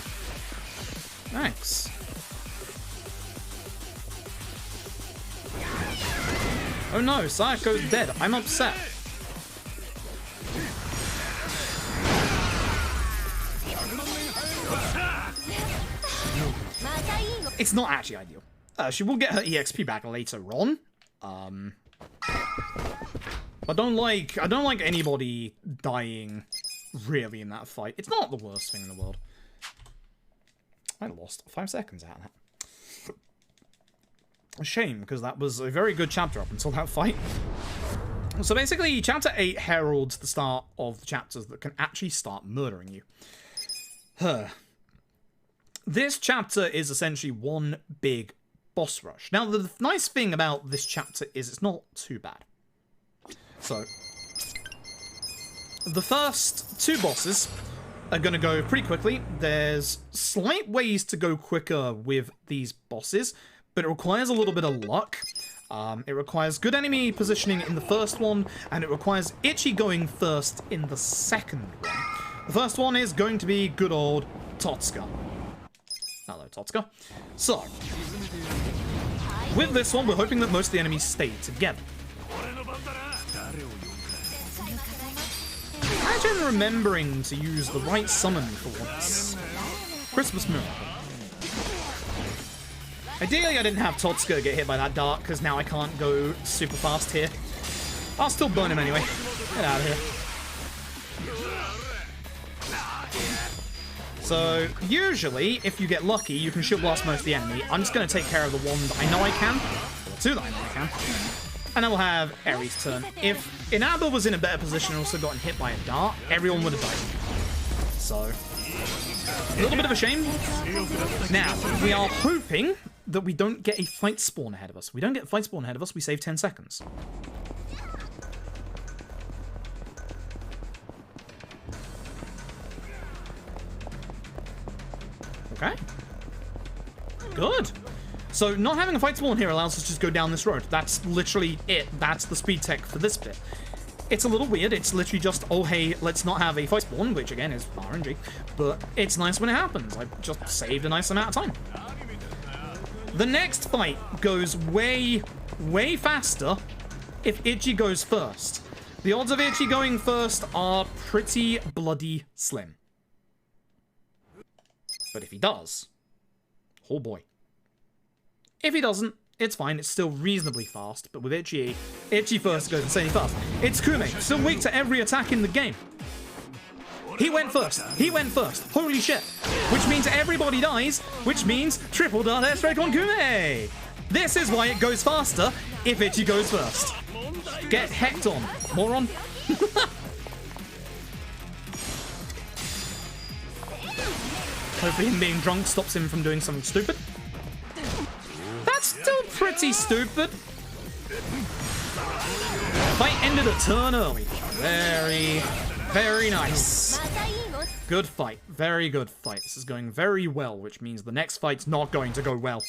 Thanks. Oh no, Sayako's dead. I'm upset. It's not actually ideal. She will get her EXP back later on. I don't like anybody dying really in that fight. It's not the worst thing in the world. I lost 5 seconds out of that. A shame, because that was a very good chapter up until that fight. So basically, Chapter 8 heralds the start of the chapters that can actually start murdering you. This chapter is essentially one big boss rush. Now, the nice thing about this chapter is it's not too bad. So, the first 2 bosses are going to go pretty quickly. There's slight ways to go quicker with these bosses, but it requires a little bit of luck. It requires good enemy positioning in the first one, and it requires Itchy going first in the second one. The first one is going to be good old Totsuka. Hello, Totsuka. So, with this one, we're hoping that most of the enemies stay together. Imagine remembering to use the right summon for once. Christmas miracle. Ideally, I didn't have Totsuka get hit by that dart, because now I can't go super fast here. I'll still burn him anyway. Get out of here. So, usually, if you get lucky, you can shield blast most of the enemy. I'm just going to take care of the one that I know I can. Or 2 that I know I can. And then we'll have Eri's turn. If Inaba was in a better position and also gotten hit by a dart, everyone would have died. So, a little bit of a shame. Now, we are hoping that we don't get a fight spawn ahead of us. If we don't get a fight spawn ahead of us, we save 10 seconds. Okay. Good. So, not having a fight spawn here allows us to just go down this road. That's literally it. That's the speed tech for this bit. It's a little weird. It's literally just, oh hey, let's not have a fight spawn, which again is RNG. But it's nice when it happens. I just saved a nice amount of time. The next fight goes way, way faster if Itchy goes first. The odds of Itchy going first are pretty bloody slim. But if he does, oh boy. If he doesn't, it's fine. It's still reasonably fast. But with Itchy first goes insanely fast. It's Kume, still weak to every attack in the game. He went first. He went first. Holy shit. Which means everybody dies, which means triple dart airstrike on Kume. This is why it goes faster if Itchy goes first. Get hecked on, moron. Hopefully him being drunk stops him from doing something stupid. That's still pretty stupid. Fight ended a turn early. Very, very nice. Good fight. Very good fight. This is going very well, which means the next fight's not going to go well.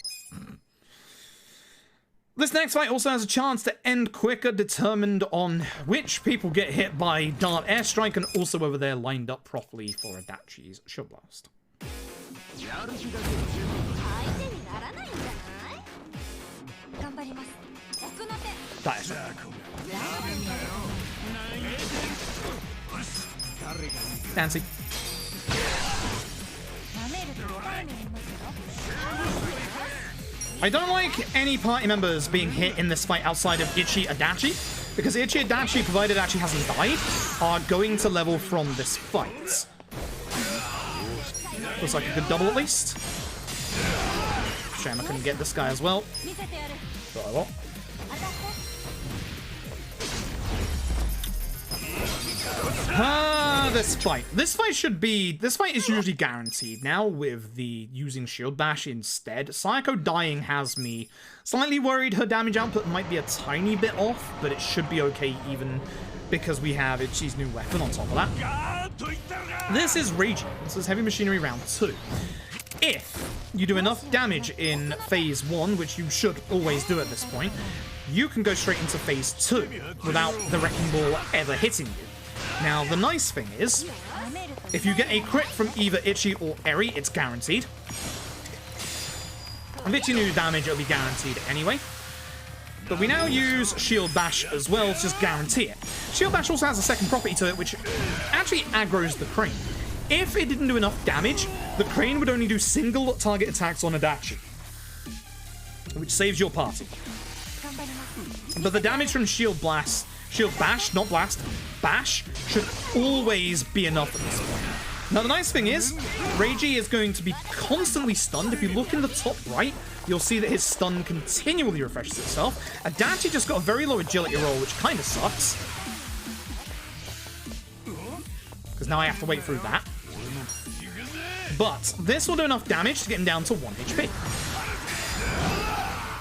This next fight also has a chance to end quicker, determined on which people get hit by Dart Airstrike and also whether they're lined up properly for Adachi's Shield Blast. That is fancy. I don't like any party members being hit in this fight outside of Ichi Adachi, because Ichi Adachi, provided Adachi hasn't died, are going to level from this fight. Looks like a good double at least. Shame I couldn't get this guy as well. But I will. This fight. This fight is usually guaranteed. Now with the using Shield Bash instead, Sayako dying has me slightly worried. Her damage output might be a tiny bit off, but it should be okay even because we have Ichi's new weapon on top of that. This is Raging. This is Heavy Machinery round 2. If you do enough damage in phase 1, which you should always do at this point, you can go straight into phase 2 without the Wrecking Ball ever hitting you. Now, the nice thing is, if you get a crit from either Ichi or Eri, it's guaranteed. If Ichi knew damage, it'll be guaranteed anyway. But we now use Shield Bash as well to just guarantee it. Shield Bash also has a second property to it, which actually aggroes the Crane. If it didn't do enough damage, the Crane would only do single target attacks on Adachi, which saves your party. But the damage from Shield Bash, not Blast, Bash, should always be enough at this point. Now, the nice thing is, Reiji is going to be constantly stunned. If you look in the top right, you'll see that his stun continually refreshes itself. Adachi just got a very low agility roll, which kind of sucks. Because now I have to wait through that. But this will do enough damage to get him down to 1 HP.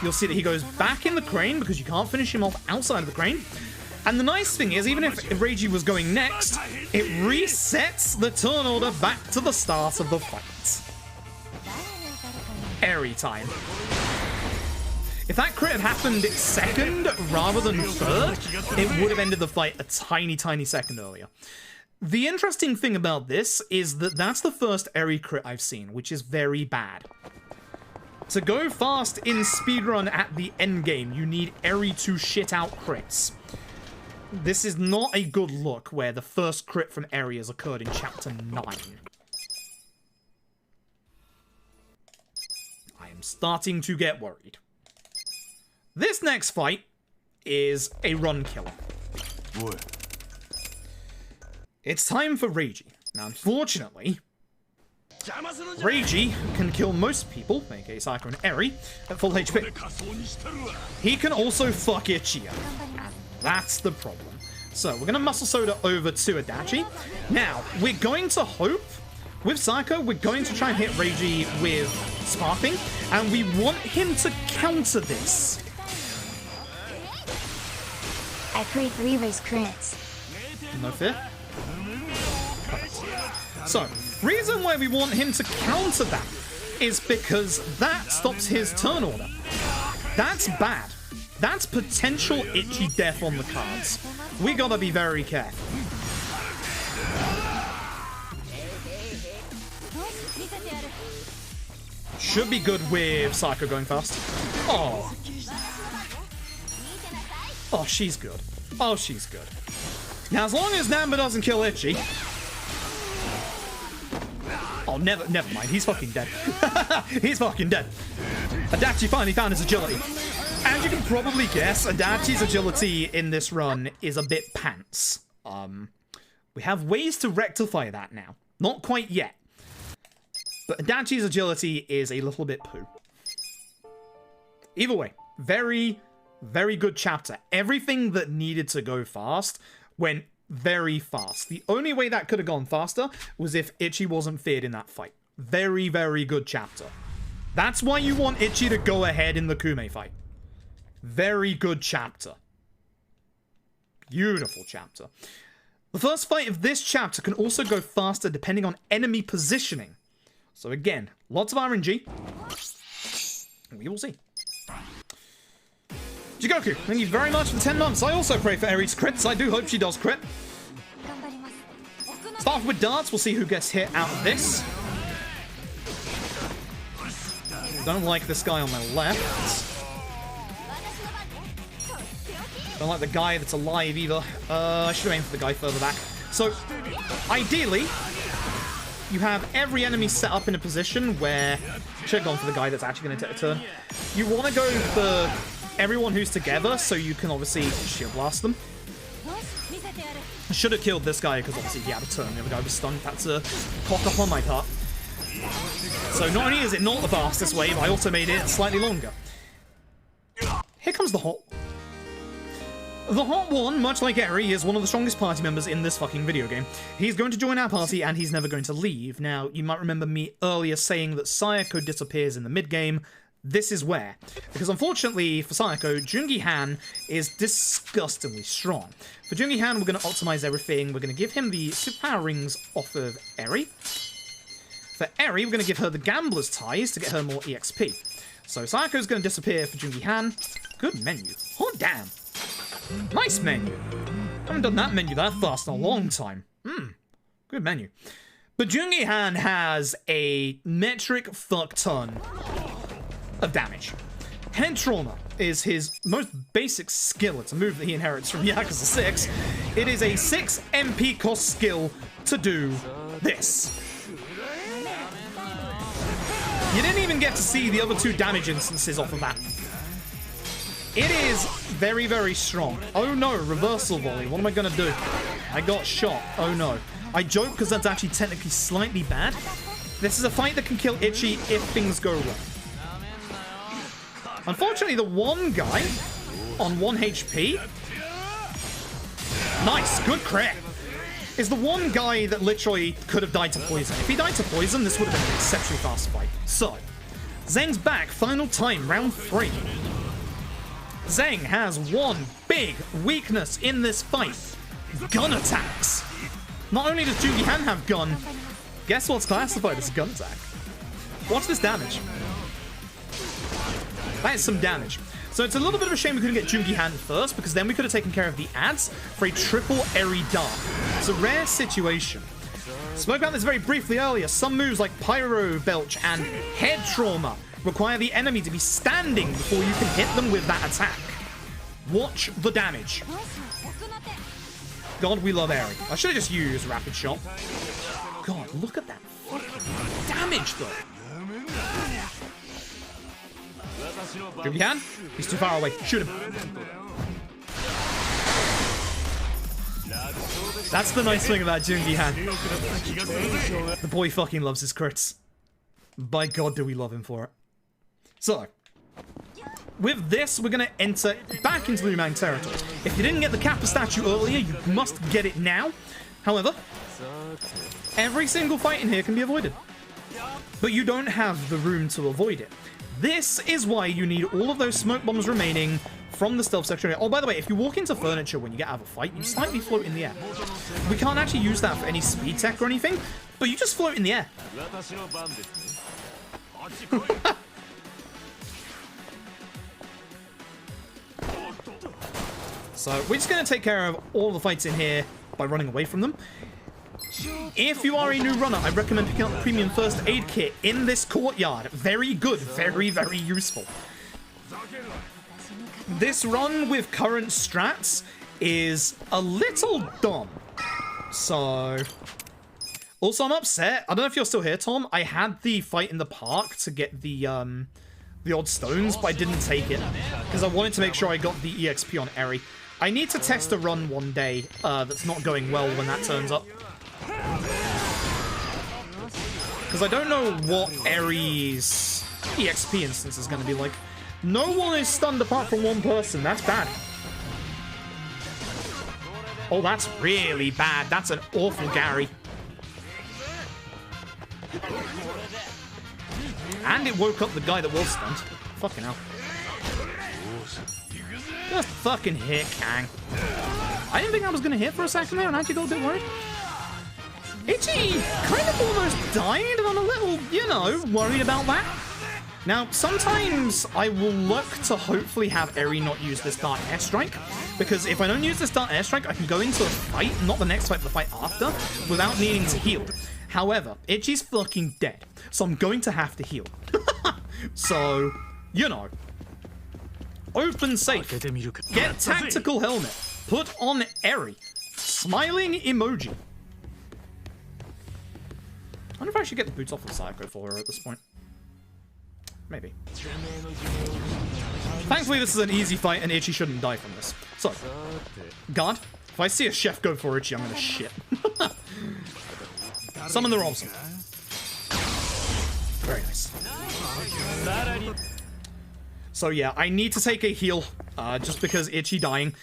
You'll see that he goes back in the Crane because you can't finish him off outside of the Crane. And the nice thing is, even if Reiji was going next, it resets the turn order back to the start of the fight. Eri time. If that crit had happened second rather than third, it would have ended the fight a tiny, tiny second earlier. The interesting thing about this is that that's the first Eri crit I've seen, which is very bad. To go fast in speedrun at the endgame, you need Eri to shit out crits. This is not a good look where the first crit from Eri has occurred in Chapter 9. I am starting to get worried. This next fight is a run killer. What? It's time for Reiji. Now, unfortunately, Reiji can kill most people, aka Sayako and Eri, at full HP. He can also fuck Ichiya, and that's the problem. So, we're going to Muscle Soda over to Adachi. Now, we're going to hope, with Sayako, we're going to try and hit Reiji with Sparking, and we want him to counter this. I create 3 race crits. No fear. So, reason why we want him to counter that is because that stops his turn order. That's bad. That's potential Ichi death on the cards. We gotta be very careful. Should be good with Sayako going fast. Oh. Oh, she's good. Oh, she's good. Now, as long as Namba doesn't kill Ichi... Oh, never mind. He's fucking dead. He's fucking dead. Adachi finally found his agility. As you can probably guess, Adachi's agility in this run is a bit pants. We have ways to rectify that now. Not quite yet. But Adachi's agility is a little bit poo. Either way, very, very good chapter. Everything that needed to go fast went very fast. The only way that could have gone faster was if Ichi wasn't feared in that fight. Very, very good chapter. That's why you want Ichi to go ahead in the Kume fight. Very good chapter. Beautiful chapter. The first fight of this chapter can also go faster depending on enemy positioning. So again, lots of RNG. We will see. Jigoku, thank you very much for the 10 months. I also pray for Eri's crits. I do hope she does crit. Start off with darts. We'll see who gets hit out of this. Don't like this guy on my left. Don't like the guy that's alive either. I should have aimed for the guy further back. So, ideally, you have every enemy set up in a position where... Should have gone for the guy that's actually going to take a turn. You want to go for everyone who's together so you can obviously shield blast them. I should have killed this guy because obviously he had a turn. The other guy was stunned. That's a cock up on my part. So not only is it not the fastest wave, I also made it slightly longer. Here comes the hot. The Hot One, much like Eri, is one of the strongest party members in this fucking video game. He's going to join our party and he's never going to leave. Now, you might remember me earlier saying that Sayako disappears in the mid-game. This is where. Because unfortunately for Sayako, Jungi Han is disgustingly strong. For Jungi Han, we're going to optimize everything. We're going to give him the superpower rings off of Eri. For Eri, we're going to give her the Gambler's Ties to get her more EXP. So Sayako's going to disappear for Jungi Han. Good menu. Oh, damn. Nice menu. Haven't done that menu that fast in a long time. Good menu. But Jungi Han has a metric fuck ton of damage. Head Trauma is his most basic skill. It's a move that he inherits from Yakuza 6. It is a 6 MP cost skill to do this. You didn't even get to see the other two damage instances off of that. It is very, very strong. Oh no, reversal volley. What am I going to do? I got shot. Oh no. I joke because that's actually technically slightly bad. This is a fight that can kill Ichi if things go wrong. Unfortunately, the one guy on 1 HP... Nice, good crit. Is the one guy that literally could have died to poison. If he died to poison, this would have been an exceptionally fast fight. So, Zeng's back. Final time, round 3. Zeng has one big weakness in this fight. Gun attacks. Not only does Jungi Han have gun, guess what's classified as a gun attack? Watch this damage. That is some damage. So it's a little bit of a shame we couldn't get Jungi Han first, because then we could have taken care of the ads for a triple Eri dart. It's a rare situation. Spoke about this very briefly earlier. Some moves like Pyro Belch and Head Trauma require the enemy to be standing before you can hit them with that attack. Watch the damage. God, we love Eri. I should have just used Rapid Shot. God, look at that fucking damage, though. Jungi Han? He's too far away. Shoot him. That's the nice thing about Jungi Han. The boy fucking loves his crits. By God, do we love him for it. So, with this, we're going to enter back into the Rng territory. If you didn't get the Kappa statue earlier, you must get it now. However, every single fight in here can be avoided. But you don't have the room to avoid it. This is why you need all of those smoke bombs remaining from the stealth section. Oh, by the way, if you walk into furniture when you get out of a fight, you slightly float in the air. We can't actually use that for any speed tech or anything, but you just float in the air. So we're just going to take care of all the fights in here by running away from them. If you are a new runner, I recommend picking up the premium first aid kit in this courtyard. Very good, very, very useful. This run with current strats is a little dumb. So, also I'm upset. I don't know if you're still here, Tom. I had the fight in the park to get the odd stones, but I didn't take it because I wanted to make sure I got the EXP on Eri. I need to test a run one day that's not going well when that turns up. Because I don't know what Eri's EXP instance is going to be like. No one is stunned apart from one person. That's bad. Oh, that's really bad. That's an awful Gary. And it woke up the guy that was stunned. Fucking hell. Just fucking hit, Kang. I didn't think I was going to hit for a second there and I actually got a bit worried. Ichi kind of almost died, and I'm a little, you know, worried about that. Now, sometimes I will look to hopefully have Eri not use this Dart Airstrike, because if I don't use this Dart Airstrike, I can go into a fight, not the next fight, but the fight after, without needing to heal. However, Ichi's fucking dead, so I'm going to have to heal. So, you know. Open safe. Get tactical helmet. Put on Eri. Smiling emoji. I wonder if I should get the boots off of Sayako for her at this point. Maybe. Thankfully, this is an easy fight, and Ichi shouldn't die from this. So, guard. If I see a chef go for Ichi, I'm gonna shit. Summon the Robson. Very nice. So yeah, I need to take a heal, just because Ichi dying.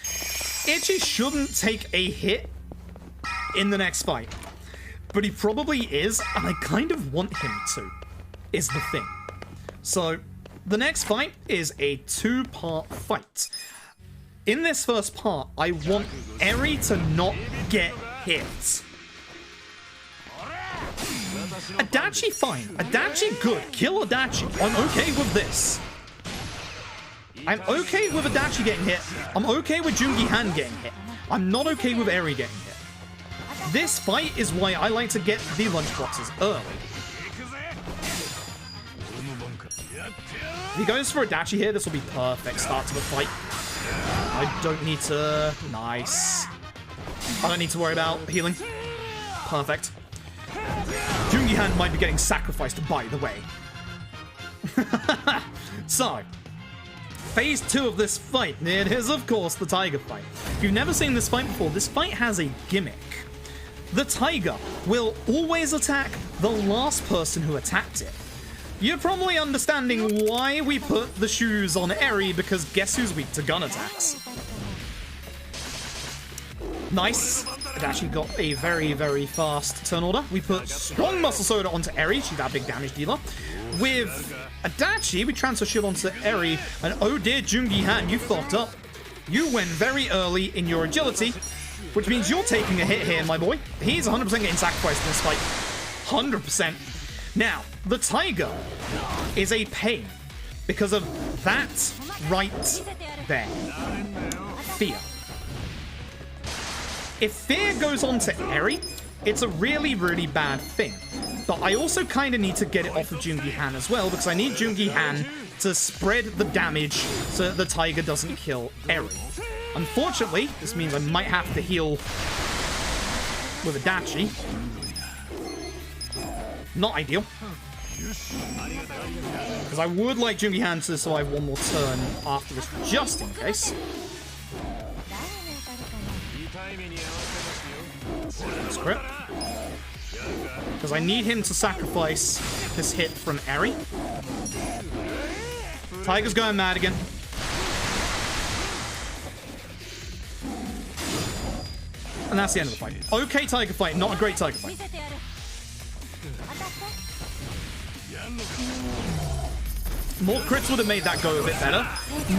Ichi shouldn't take a hit in the next fight, but he probably is, and I kind of want him to, is the thing. So, the next fight is a two-part fight. In this first part, I want Eri to not get hit. Adachi, fine. Adachi, good. Kill Adachi. I'm okay with this. I'm okay with Adachi getting hit. I'm okay with Jungi Han getting hit. I'm not okay with Eri getting hit. This fight is why I like to get the lunchboxes early. If he goes for Adachi here, this will be perfect start to the fight. I don't need to... Nice. I don't need to worry about healing. Perfect. Jungi Han might be getting sacrificed, by the way. So, phase 2 of this fight. It is, of course, the tiger fight. If you've never seen this fight before, this fight has a gimmick. The tiger will always attack the last person who attacked it. You're probably understanding why we put the shoes on Eri, because guess who's weak to gun attacks? Nice. It actually got a very, very fast turn order. We put strong muscle soda onto Eri. She's that big damage dealer. With Adachi, we transfer shield onto Eri. And oh dear, Jungi Han, you fucked up. You went very early in your agility, which means you're taking a hit here, my boy. He's 100% getting sacrificed in this fight. 100%. Now, the tiger is a pain because of that right there. Fear. If fear goes on to Eri, it's a really, really bad thing. But I also kind of need to get it off of Jungi Han as well, because I need Jungi Han to spread the damage so that the tiger doesn't kill Eri. Unfortunately, this means I might have to heal with Adachi. Not ideal. Because I would like Jungi Han to survive one more turn after this, just in case. Script. Because I need him to sacrifice this hit from Eri. Tiger's going mad again. And that's the end of the fight. Okay, tiger fight, not a great tiger fight. More crits would have made that go a bit better.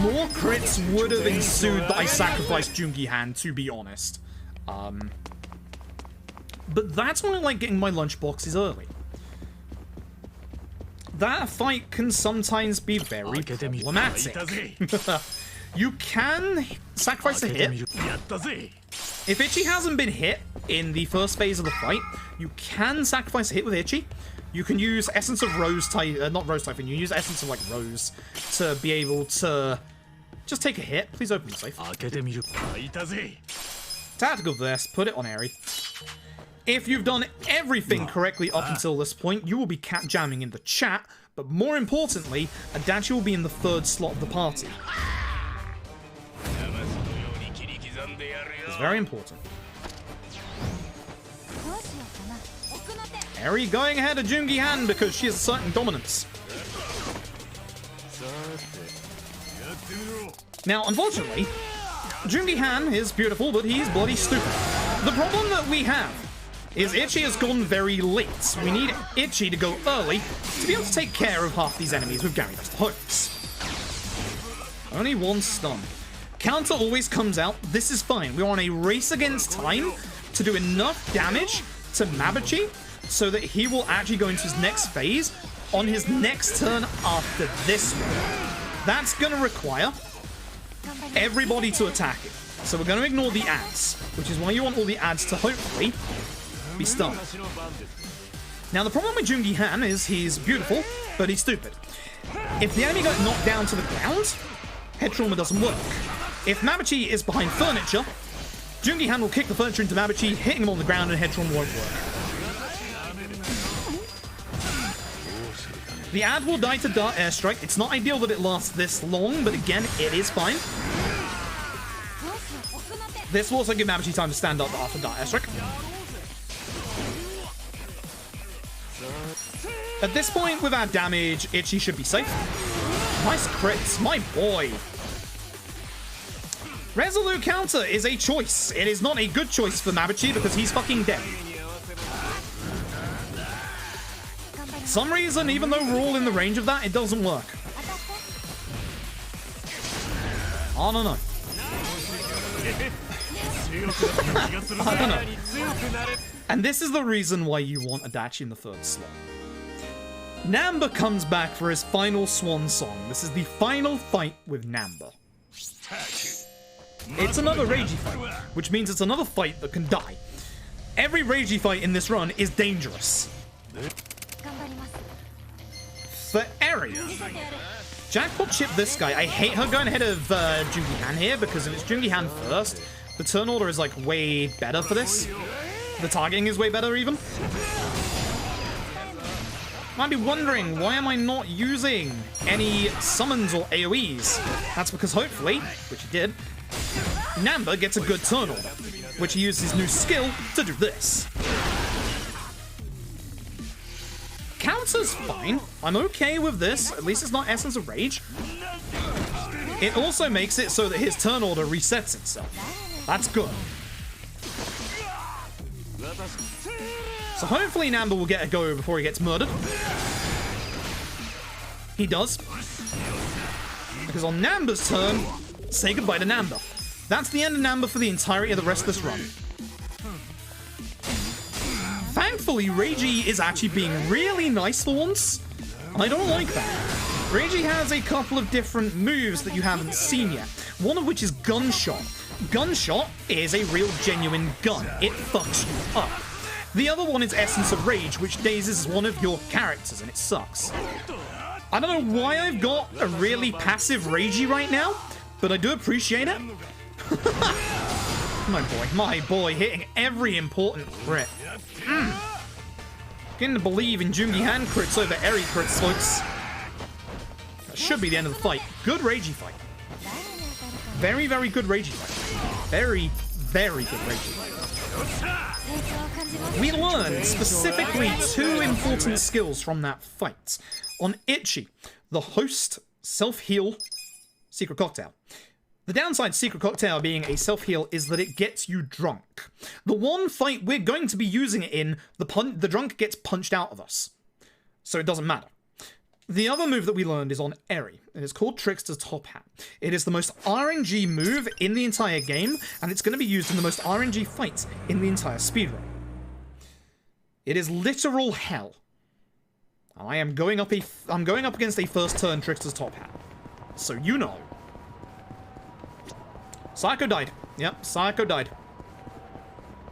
More crits would have ensued that I sacrificed Jungi Han, to be honest. But that's why I like getting my lunchboxes early. That fight can sometimes be very problematic. You can sacrifice a hit. If Ichi hasn't been hit in the first phase of the fight, you can sacrifice a hit with Ichi. You can use Essence of Rose type, not Rose type, you use Essence of like Rose to be able to just take a hit. Please open the safe. Tactical Vest, put it on Eri. If you've done everything correctly up until this point, you will be cat jamming in the chat, but more importantly, Adachi will be in the third slot of the party. It's very important. Eri going ahead of Jungi Han because she has a certain dominance. Now, unfortunately, Jungi Han is beautiful, but he's bloody stupid. The problem that we have is Ichi has gone very late. We need Ichi to go early to be able to take care of half these enemies with Gary Best Hopes. Only one stun. Counter always comes out. This is fine. We're on a race against time to do enough damage to Mabuchi so that he will actually go into his next phase on his next turn after this one. That's going to require everybody to attack it. So we're going to ignore the ads, which is why you want all the ads to hopefully be stunned. Now, the problem with Jungi Han is he's beautiful, but he's stupid. If the enemy got knocked down to the ground, head trauma doesn't work. If Mabuchi is behind furniture, Jungi Han will kick the furniture into Mabuchi, hitting him on the ground, and head trauma won't work. The ad will die to Dart Airstrike. It's not ideal that it lasts this long, but again, it is fine. This will also give Mabuchi time to stand up after Dart Airstrike. At this point, without damage, Itchy should be safe. Nice crits, my boy. Resolute counter is a choice. It is not a good choice for Mabuchi because he's fucking dead. For some reason, even though we're all in the range of that, it doesn't work. I don't know. I don't know. And this is the reason why you want Adachi in the third slot. Namba comes back for his final swan song. This is the final fight with Namba. It's another Reiji fight, which means it's another fight that can die. Every Reiji fight in this run is dangerous. For Eri, Jackpot chip this guy. I hate her going ahead of Jungi Han here, because if it's Jungi Han first, the turn order is like way better for this. The targeting is way better even. Might be wondering, why am I not using any summons or AoEs? That's because hopefully, which he did, Namba gets a good turn order, which he uses his new skill to do this. Counter's fine. I'm okay with this. At least it's not Essence of Rage. It also makes it so that his turn order resets itself. That's good. So hopefully Namba will get a go before he gets murdered. He does. Because on Namba's turn, say goodbye to Namba. That's the end of Namba for the entirety of the rest of this run. Thankfully, Reiji is actually being really nice for once. I don't like that. Reiji has a couple of different moves that you haven't seen yet. One of which is Gunshot. Gunshot is a real genuine gun. It fucks you up. The other one is Essence of Rage, which dazes one of your characters, and it sucks. I don't know why I've got a really passive Reiji right now, but I do appreciate it. My boy, hitting every important crit. Beginning to believe in Jungi Han crits over Eri crits, folks. That should be the end of the fight. Good Reiji fight. Very, very good Reiji fight. Very, very good Reiji fight. We learned specifically 2 important skills from that fight. On Itchy, the host self-heal secret cocktail. The downside to secret cocktail being a self-heal is that it gets you drunk. The one fight we're going to be using it in, the drunk gets punched out of us. So it doesn't matter. The other move that we learned is on Eri. It is called Trickster's Top Hat. It is the most RNG move in the entire game, and it's going to be used in the most RNG fights in the entire speedrun. It is literal hell. I'm going up against a first turn Trickster's Top Hat. So you know. Sayako died. Yep, Sayako died.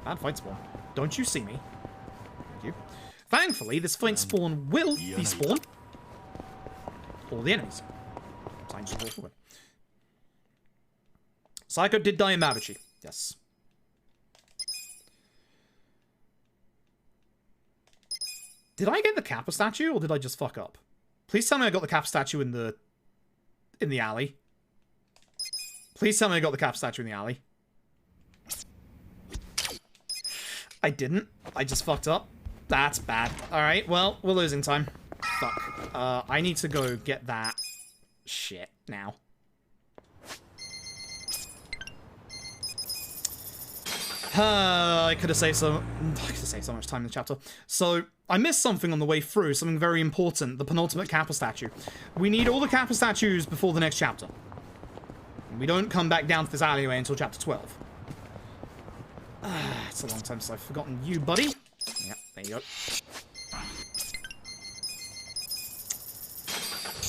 Bad fight spawn. Don't you see me? Thank you. Thankfully, this fight spawn will despawn all the enemies. So I can just walk away. Sayako did die in Mabuchi. Yes. Did I get the Kappa statue, or did I just fuck up? Please tell me I got the Kappa statue in the alley. Please tell me I got the Kappa statue in the alley. I didn't. I just fucked up. That's bad. Alright, well, we're losing time. Fuck. I need to go get that shit now. I could have saved so much time in the chapter. So, I missed something on the way through, something very important, the penultimate Kappa statue. We need all the Kappa statues before the next chapter. We don't come back down to this alleyway until chapter 12. It's a long time since I've forgotten you, buddy. Yep, there you go.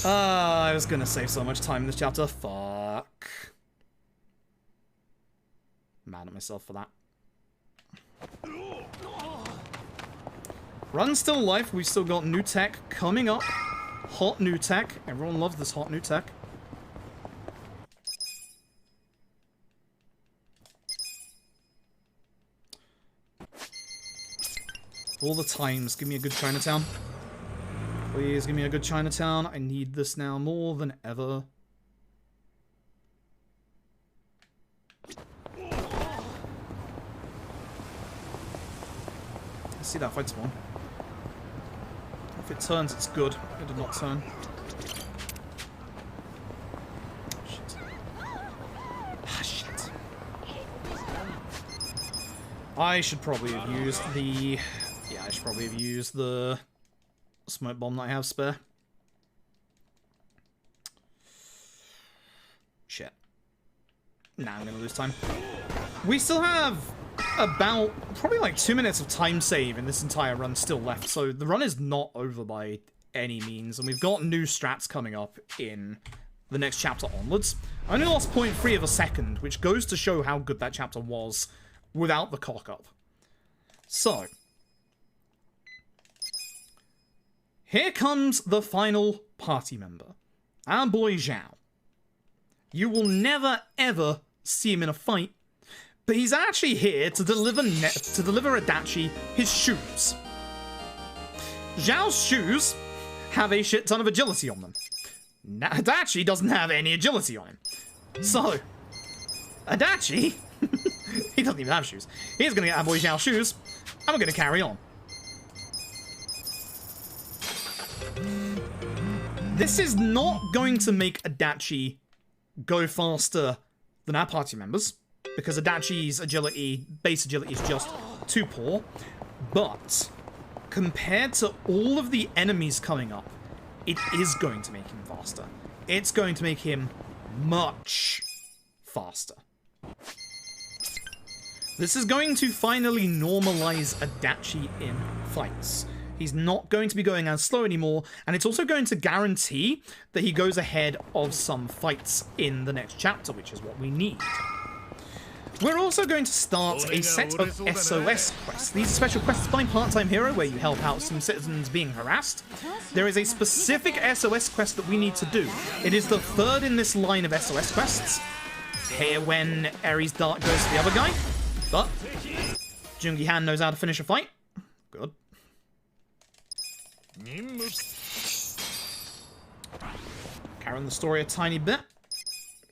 I was gonna save so much time in this chapter. Fuck. Mad at myself for that. Run's still alive. We've still got new tech coming up. Hot new tech. Everyone loves this hot new tech. All the times. Give me a good Chinatown. Please give me a good Chinatown. I need this now more than ever. I see that fight spawn. If it turns, it's good. It did not turn. Shit. Ah, shit. I should probably have used the... Yeah, I should probably have used the smoke bomb that I have spare. Shit. Nah, I'm gonna lose time. We still have about probably like 2 minutes of time save in this entire run still left, so the run is not over by any means, and we've got new strats coming up in the next chapter onwards. I only lost 0.3 of a second, which goes to show how good that chapter was without the cock-up. So, here comes the final party member, our boy Zhao. You will never ever see him in a fight, but he's actually here to deliver Adachi his shoes. Zhao's shoes have a shit ton of agility on them. Adachi doesn't have any agility on him. So, Adachi, he doesn't even have shoes. He's gonna get our boy Zhao shoes, and we're gonna carry on. This is not going to make Adachi go faster than our party members, because Adachi's agility, base agility, is just too poor. But compared to all of the enemies coming up, it is going to make him faster. It's going to make him much faster. This is going to finally normalize Adachi in fights. He's not going to be going as slow anymore, and it's also going to guarantee that he goes ahead of some fights in the next chapter, which is what we need. We're also going to start a set of SOS quests. These are special quests by Part-Time Hero, where you help out some citizens being harassed. There is a specific SOS quest that we need to do. It is the third in this line of SOS quests. Here when Eri's dart goes to the other guy. But Jungi Han knows how to finish a fight. Good. Carrying the story a tiny bit.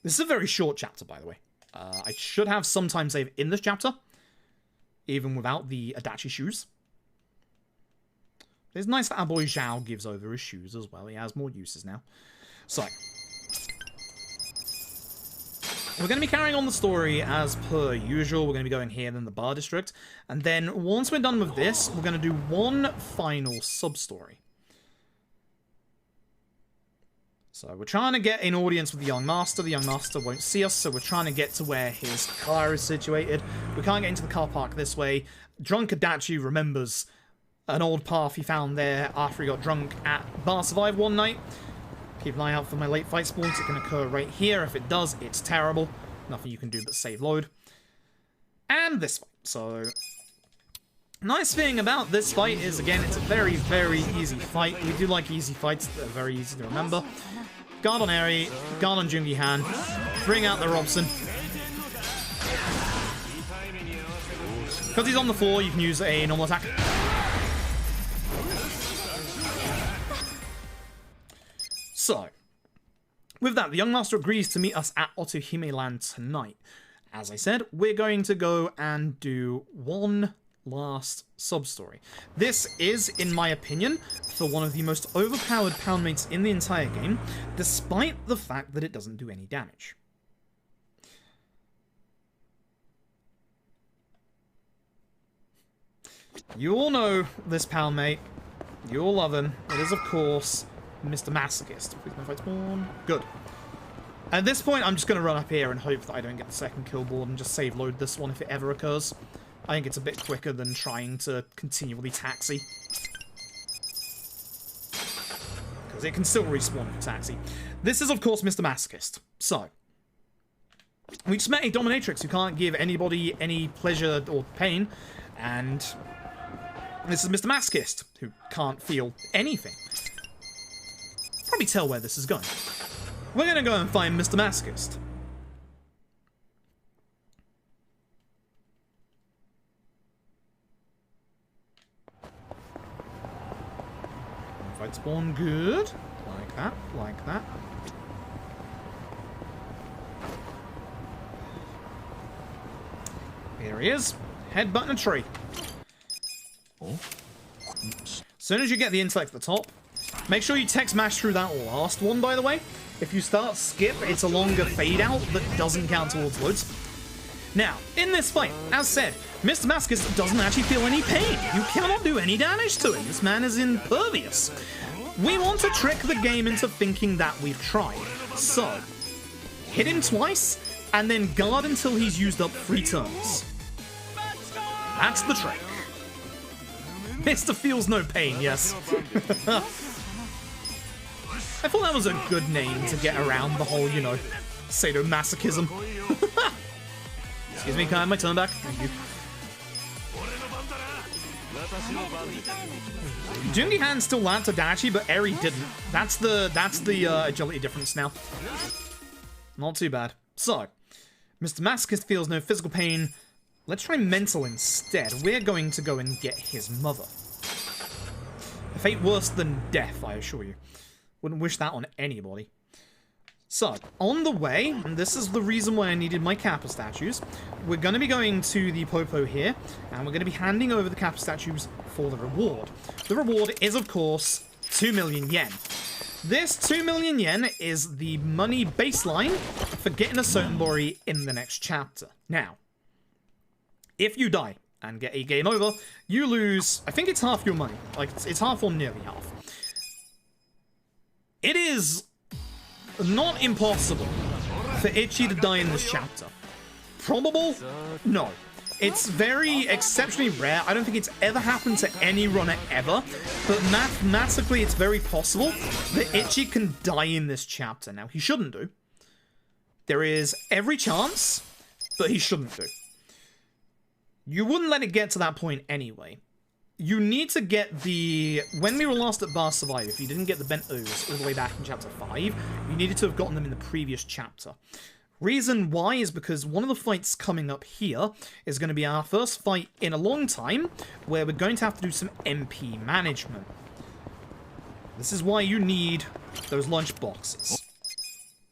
This is a very short chapter, by the way. I should have some time save in this chapter, even without the Adachi shoes. It's nice that our boy Zhao gives over his shoes as well. He has more uses now. So, we're going to be carrying on the story as per usual. We're going to be going here in the Bar District. And then once we're done with this, we're going to do one final sub-story. So we're trying to get an audience with the young master. The young master won't see us, so we're trying to get to where his car is situated. We can't get into the car park this way. Drunk Adachi remembers an old path he found there after he got drunk at Bar Survive one night. Keep an eye out for my late fight spawns. It can occur right here. If it does, it's terrible. Nothing you can do but save load. And this fight. So, nice thing about this fight is, again, it's a very, very easy fight. We do like easy fights that are very easy to remember. Guard on Eri, guard on Jungi Han, bring out the Robson. Because he's on the floor, you can use a normal attack. So, with that, the young master agrees to meet us at Otohime Land tonight. As I said, we're going to go and do one last sub-story. This is, in my opinion, for one of the most overpowered poundmates in the entire game, despite the fact that it doesn't do any damage. You all know this poundmate. You all love him. It is, of course, Mr. Masochist. Please no fight spawn. Good. At this point, I'm just going to run up here and hope that I don't get the second kill board and just save load this one if it ever occurs. I think it's a bit quicker than trying to continually taxi. Because does. It can still respawn if taxi. This is, of course, Mr. Masochist. So, we just met a dominatrix who can't give anybody any pleasure or pain, and this is Mr. Masochist, who can't feel anything. Probably tell where this is going. We're gonna go and find Mr. Masochist. Fight spawn, good. Like that, like that. Here he is. Headbutt a tree. As soon as you get the intellect at the top, make sure you text mash through that last one, by the way. If you start skip, it's a longer fade out that doesn't count towards loads. Now, in this fight, as said, Mr. Masochist doesn't actually feel any pain. You cannot do any damage to him. This man is impervious. We want to trick the game into thinking that we've tried. So, hit him twice, and then guard until he's used up 3 turns. That's the trick. Mr. Feels No Pain, yes. I thought that was a good name to get around the whole, you know, sadomasochism. Excuse me, can I have my turn back? Thank you. Jungi Hand still lands to Dachi, but Eri didn't. That's the agility difference now. Not too bad. So, Mr. Masochist feels no physical pain. Let's try mental instead. We're going to go and get his mother. A fate worse than death, I assure you. Wouldn't wish that on anybody. So, on the way, and this is the reason why I needed my Kappa statues, we're going to be going to the Popo here, and we're going to be handing over the Kappa statues for the reward. The reward is, of course, 2 million yen. This 2 million yen is the money baseline for getting a Sotenbori in the next chapter. Now, if you die and get a game over, you lose, I think it's half your money. Like, it's half or nearly half. It is not impossible for Ichi to die in this chapter. Probable? No. It's very exceptionally rare. I don't think it's ever happened to any runner ever, but mathematically it's very possible that Ichi can die in this chapter. Now, he shouldn't do. There is every chance, but he shouldn't do. You wouldn't let it get to that point anyway. You need to get the... When we were last at Bar Survive, if you didn't get the Bent O's all the way back in Chapter 5, you needed to have gotten them in the previous chapter. Reason why is because one of the fights coming up here is going to be our first fight in a long time, where we're going to have to do some MP management. This is why you need those lunch boxes.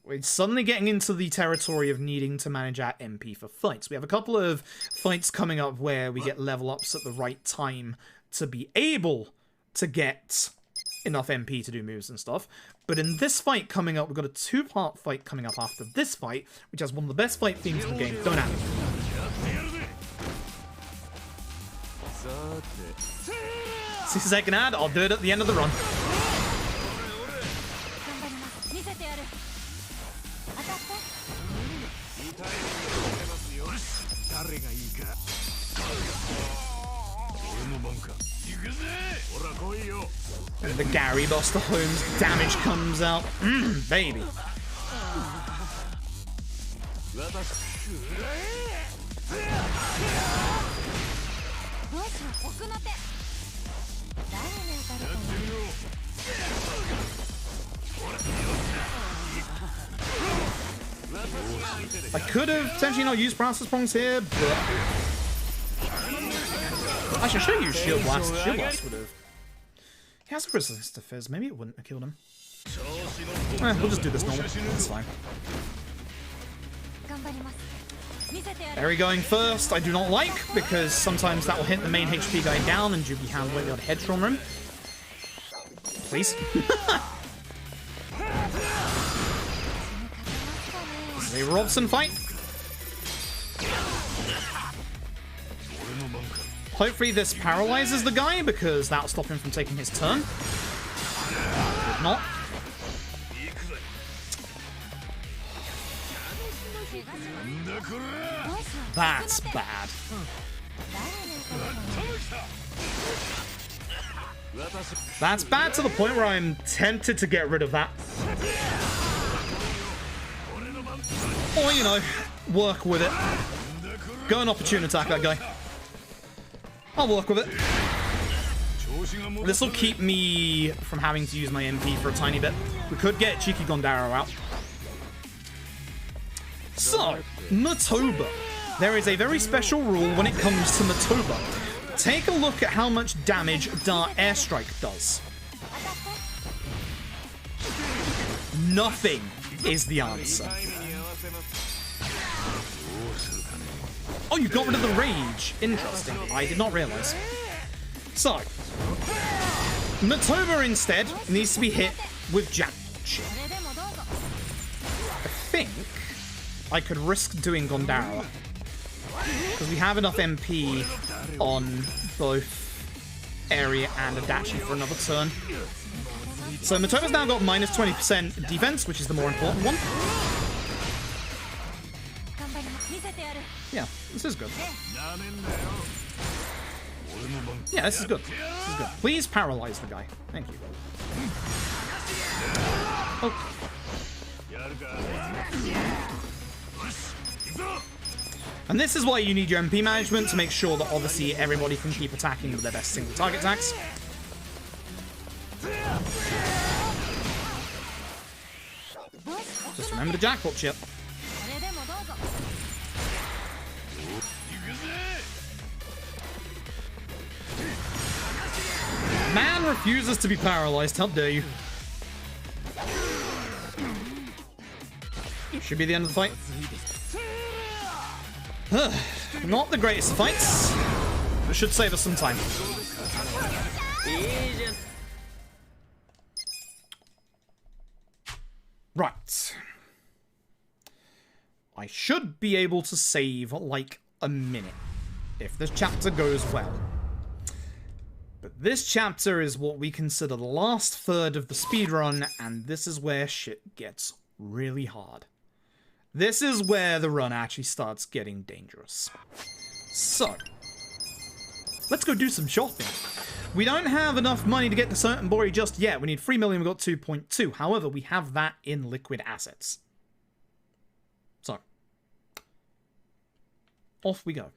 We're suddenly getting into the territory of needing to manage our MP for fights. We have a couple of fights coming up where we get level ups at the right time to be able to get enough MP to do moves and stuff. But in this fight coming up, we've got a 2-part fight coming up after this fight, which has one of the best fight themes in the game. Don't have it. 6-second ad, I'll do it at the end of the run. And the Gary Buster Holmes damage comes out. Baby. I could have potentially not used Paralysis Prongs here, but... I should show you Shield Blast. Shield Blast would have... He has a resistance to Fizz. Maybe it wouldn't have killed him. We'll just do this normal. That's fine. Barry going first, I do not like, because sometimes that will hit the main HP guy down and Jubi Hand won't be able to head trauma him. Please. A Robson fight. Hopefully this paralyzes the guy, because that'll stop him from taking his turn. If not. That's bad. That's bad to the point where I'm tempted to get rid of that. Or, you know, work with it. Go and opportune attack that guy. I'll work with it. This will keep me from having to use my MP for a tiny bit. We could get Cheeky Gondaro out. So, Matoba. There is a very special rule when it comes to Matoba. Take a look at how much damage Dart Airstrike does. Nothing is the answer. Oh, you got rid of the rage. Interesting. I did not realize. So, Matoba instead needs to be hit with Jack. I think I could risk doing Gondara, because we have enough MP on both area and Adachi for another turn. So Matoba's now got minus 20% defense, which is the more important one. Yeah, this is good. Yeah, this is good. This is good. Please paralyze the guy. Thank you. Oh. And this is why you need your MP management, to make sure that obviously everybody can keep attacking with their best single target attacks. Just remember the jackpot chip. Man refuses to be paralyzed. How dare you? Should be the end of the fight. Not the greatest of fights, but should save us some time. Right. I should be able to save like a minute if this chapter goes well. But this chapter is what we consider the last third of the speedrun, and this is where shit gets really hard. This is where the run actually starts getting dangerous. So, let's go do some shopping. We don't have enough money to get to Certain Bori just yet. We need 3 million, we got 2.2. However, we have that in liquid assets. So, off we go.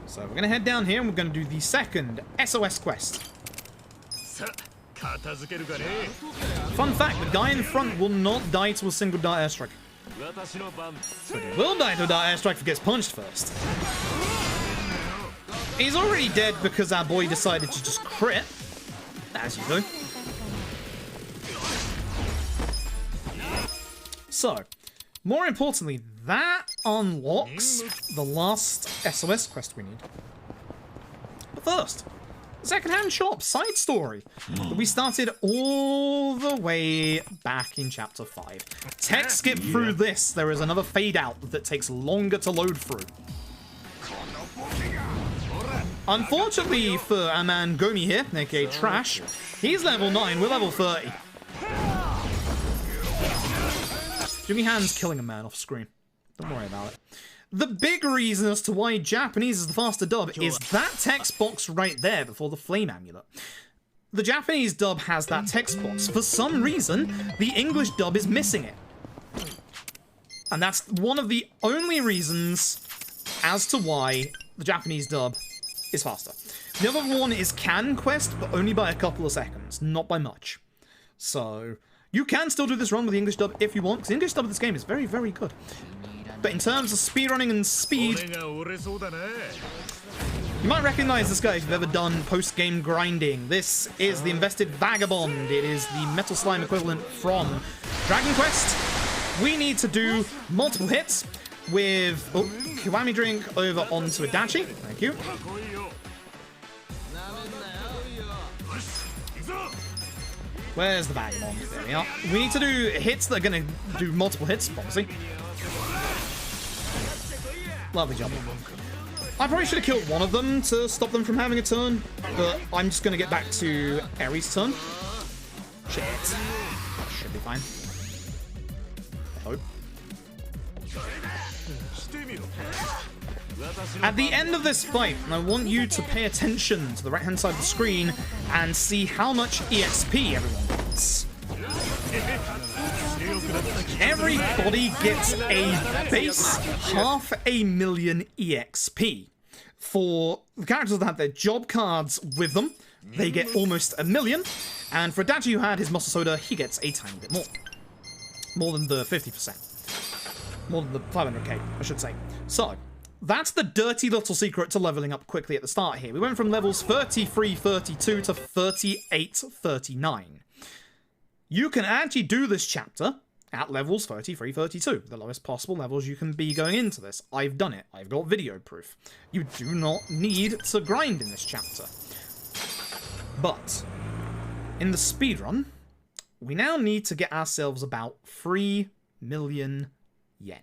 So we're going to head down here and we're going to do the second SOS quest. Fun fact, the guy in front will not die to a single dart airstrike. But he will die to a dart airstrike if he gets punched first. He's already dead because our boy decided to just crit. As you do. So, more importantly, that unlocks the last SOS quest we need. But first, secondhand shop side story that we started all the way back in chapter 5. Tech skip through this. There is another fade out that takes longer to load through. Unfortunately for our man Gomi here, aka Trash, he's level 9, we're level 30. Jimmy Hand's killing a man off screen. Don't worry about it. The big reason as to why Japanese is the faster dub is that text box right there before the flame amulet. The Japanese dub has that text box. For some reason, the English dub is missing it. And that's one of the only reasons as to why the Japanese dub is faster. The other one is Can Quest, but only by a couple of seconds, not by much. So, you can still do this run with the English dub if you want, because the English dub of this game is very, very good. But in terms of speedrunning and speed, you might recognize this guy if you've ever done post-game grinding. This is the Invested Vagabond. It is the Metal Slime equivalent from Dragon Quest. We need to do multiple hits with Kiwami Drink over onto Adachi. Thank you. Where's the Vagabond? There we are. We need to do hits that are going to do multiple hits, obviously. Lovely job. I probably should have killed one of them to stop them from having a turn, but I'm just going to get back to Eri's turn. Shit. Should be fine. I hope. At the end of this fight, I want you to pay attention to the right-hand side of the screen and see how much EXP everyone gets. Everybody gets a base 500,000 EXP. For the characters that have their job cards with them, they get almost 1 million. And for Adachi, who had his muscle soda, he gets a tiny bit more. More than the 50%. More than the 500k, I should say. So, that's the dirty little secret to leveling up quickly at the start here. We went from levels 33, 32 to 38, 39. You can actually do this chapter at levels 33, 32, the lowest possible levels you can be going into this. I've done it. I've got video proof. You do not need to grind in this chapter. But, in the speedrun, we now need to get ourselves about 3 million yen.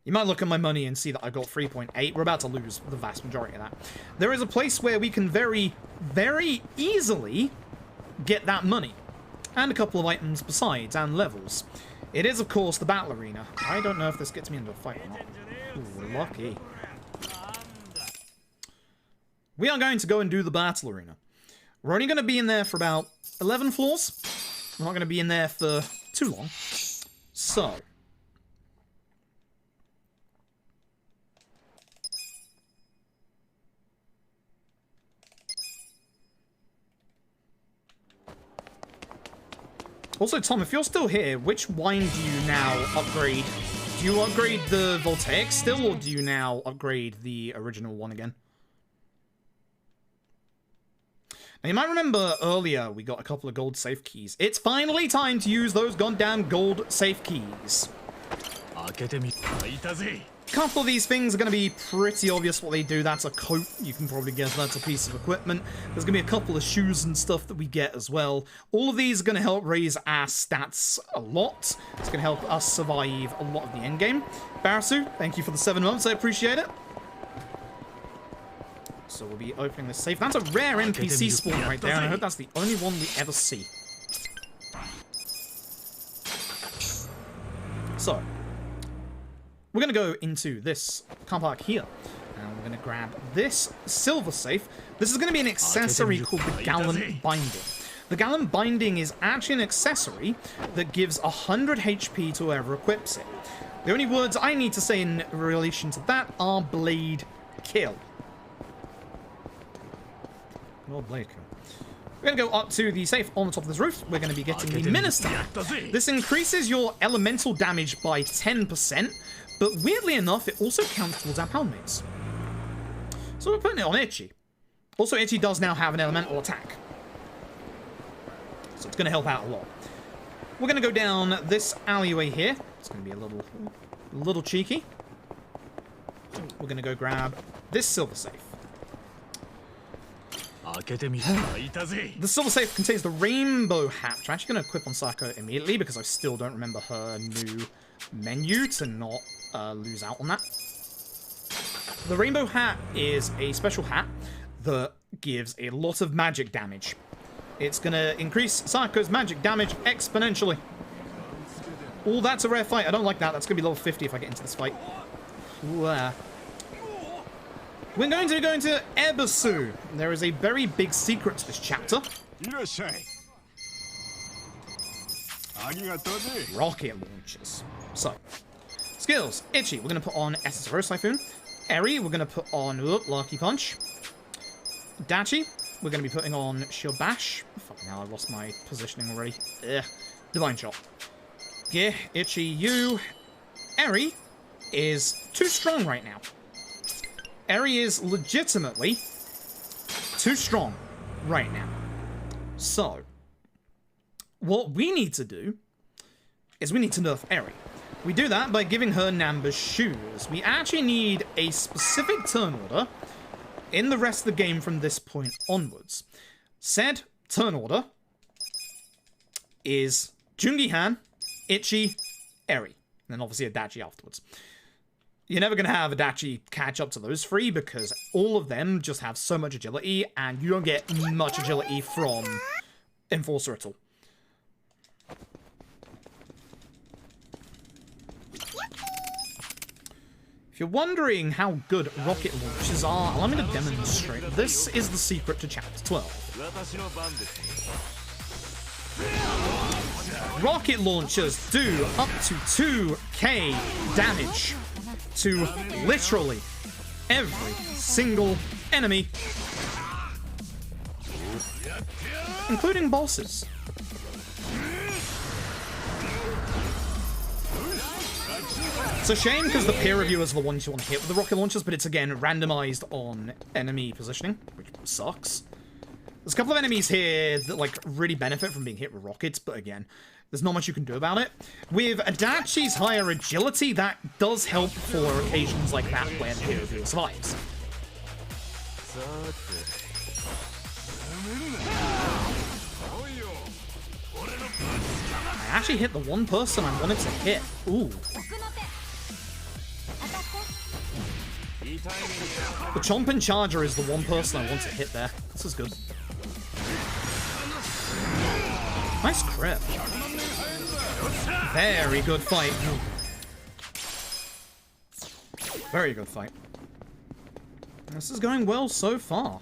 You might look at my money and see that I got 3.8. We're about to lose the vast majority of that. There is a place where we can very, very easily get that money. And a couple of items besides, and levels. It is, of course, the battle arena. I don't know if this gets me into a fight or not. Ooh, lucky. We are going to go and do the battle arena. We're only going to be in there for about 11 floors. We're not going to be in there for too long. So. Also, Tom, if you're still here, which wine do you now upgrade? Do you upgrade the Voltaic still, or do you now upgrade the original one again? Now, you might remember earlier we got a couple of gold safe keys. It's finally time to use those goddamn gold safe keys. A couple of these things are going to be pretty obvious what they do. That's a coat. You can probably guess that's a piece of equipment. There's going to be a couple of shoes and stuff that we get as well. All of these are going to help raise our stats a lot. It's going to help us survive a lot of the endgame. Barasu, thank you for the 7 months. I appreciate it. So we'll be opening this safe. That's a rare NPC spawn right there, and I hope that's the only one we ever see. So, we're going to go into this car park here. And we're going to grab this silver safe. This is going to be an accessory called the Gallant Binding. The Gallant Binding is actually an accessory that gives 100 HP to whoever equips it. The only words I need to say in relation to that are Blade Kill. Or Blade Kill. We're going to go up to the safe on the top of this roof. We're going to be getting the Minister. This increases your elemental damage by 10%, but weirdly enough, it also counts towards our poundmates. So we're putting it on Ichi. Also, Ichi does now have an elemental attack. So it's going to help out a lot. We're going to go down this alleyway here. It's going to be a little cheeky. We're going to go grab this silver safe. The silver safe contains the rainbow hat, which I'm actually going to equip on Sayako immediately because I still don't remember her new menu to not lose out on that. The rainbow hat is a special hat that gives a lot of magic damage. It's going to increase Sayako's magic damage exponentially. Oh, that's a rare fight. I don't like that. That's going to be level 50 if I get into this fight. Ooh, We're going to go into Ebisu. There is a very big secret to this chapter. Rocket launchers. So, skills. Ichi, we're going to put on Essence Rose Typhoon. Eri, we're going to put on Lucky Punch. Dachi, we're going to be putting on Shield Bash. Fucking hell, I lost my positioning already. Ugh. Divine Shot. Yeah, Ichi, you. Eri is too strong right now. Eri is legitimately too strong right now. So, what we need to do is we need to nerf Eri. We do that by giving her Namba's shoes. We actually need a specific turn order in the rest of the game from this point onwards. Said turn order is Jungi-han, Ichi, Eri, and then obviously Adachi afterwards. You're never going to have Adachi catch up to those three because all of them just have so much agility and you don't get much agility from Enforcer at all. If you're wondering how good rocket launchers are, allow me to demonstrate. This is the secret to Chapter 12. Rocket launchers do up to 2k damage to literally every single enemy, including bosses. It's a shame because the peer reviewers are the ones you want to hit with the rocket launchers, but it's again randomized on enemy positioning, which sucks. There's a couple of enemies here that like really benefit from being hit with rockets, but again, there's not much you can do about it. With Adachi's higher agility, that does help for occasions like that where the peer reviewer survives. I actually hit the one person I wanted to hit. Ooh. The Chompin' Charger is the one person I want to hit there. This is good. Nice crit. Very good fight. Very good fight. This is going well so far.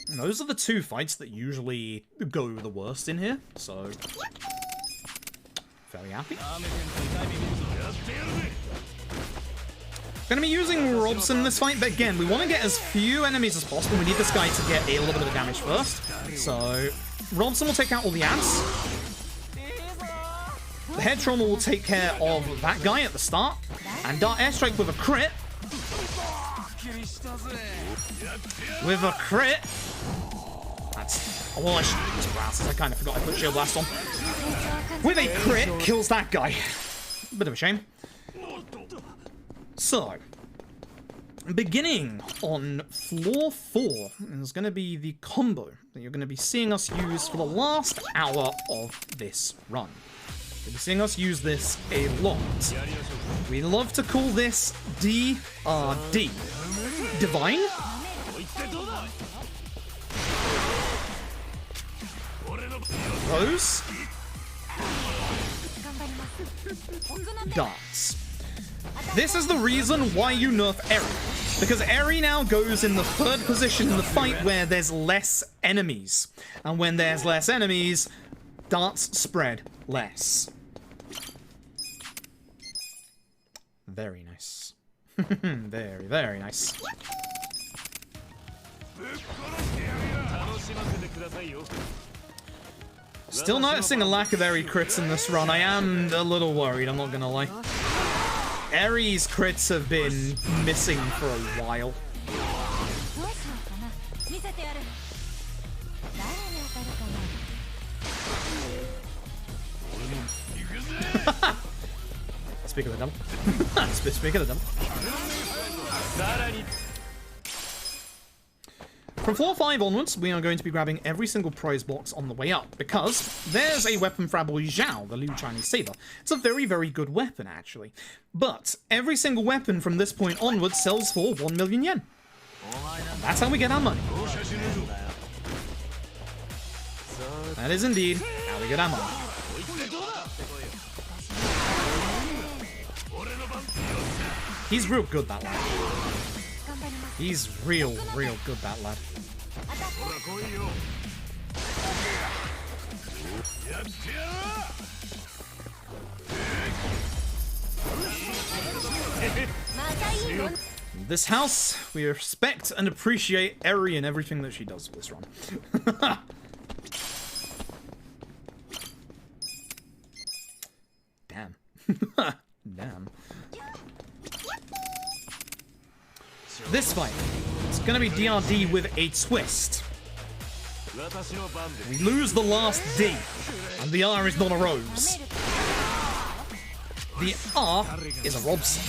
And those are the two fights that usually go the worst in here, so very happy. Gonna be using Robson this fight, but again, we want to get as few enemies as possible. We need this guy to get a little bit of damage first. So Robson will take out all the ants. The Head Trauma will take care of that guy at the start. And Dart Airstrike with a crit. With a crit. That's... well, I should use Blast. I kind of forgot I put Shield Blast on. With a crit, kills that guy. Bit of a shame. So, beginning on floor 4 is going to be the combo that you're going to be seeing us use for the last hour of this run. You'll be seeing us use this a lot. We love to call this DRD. Divine? Rose? Darts. This is the reason why you nerf Eri. Because Eri now goes in the third position in the fight where there's less enemies. And when there's less enemies, darts spread less. Very nice. Very, very nice. Still noticing a lack of Eri crits in this run. I am a little worried, I'm not gonna lie. Eri's crits have been missing for a while. Speak of the devil. Speak of the devil. From floor 5 onwards, we are going to be grabbing every single prize box on the way up, because there's a weapon for Abel Zhao, the Liu Chinese Saber. It's a very, very good weapon, actually. But every single weapon from this point onwards sells for 1 million yen. That's how we get our money. That is indeed how we get our money. He's real good, that lad. He's real good, that lad. In this house, we respect and appreciate Eri and everything that she does for this run. Damn. Damn. This fight, it's gonna be DRD with a twist. We lose the last D, and the R is not a rose. The R is a Robson.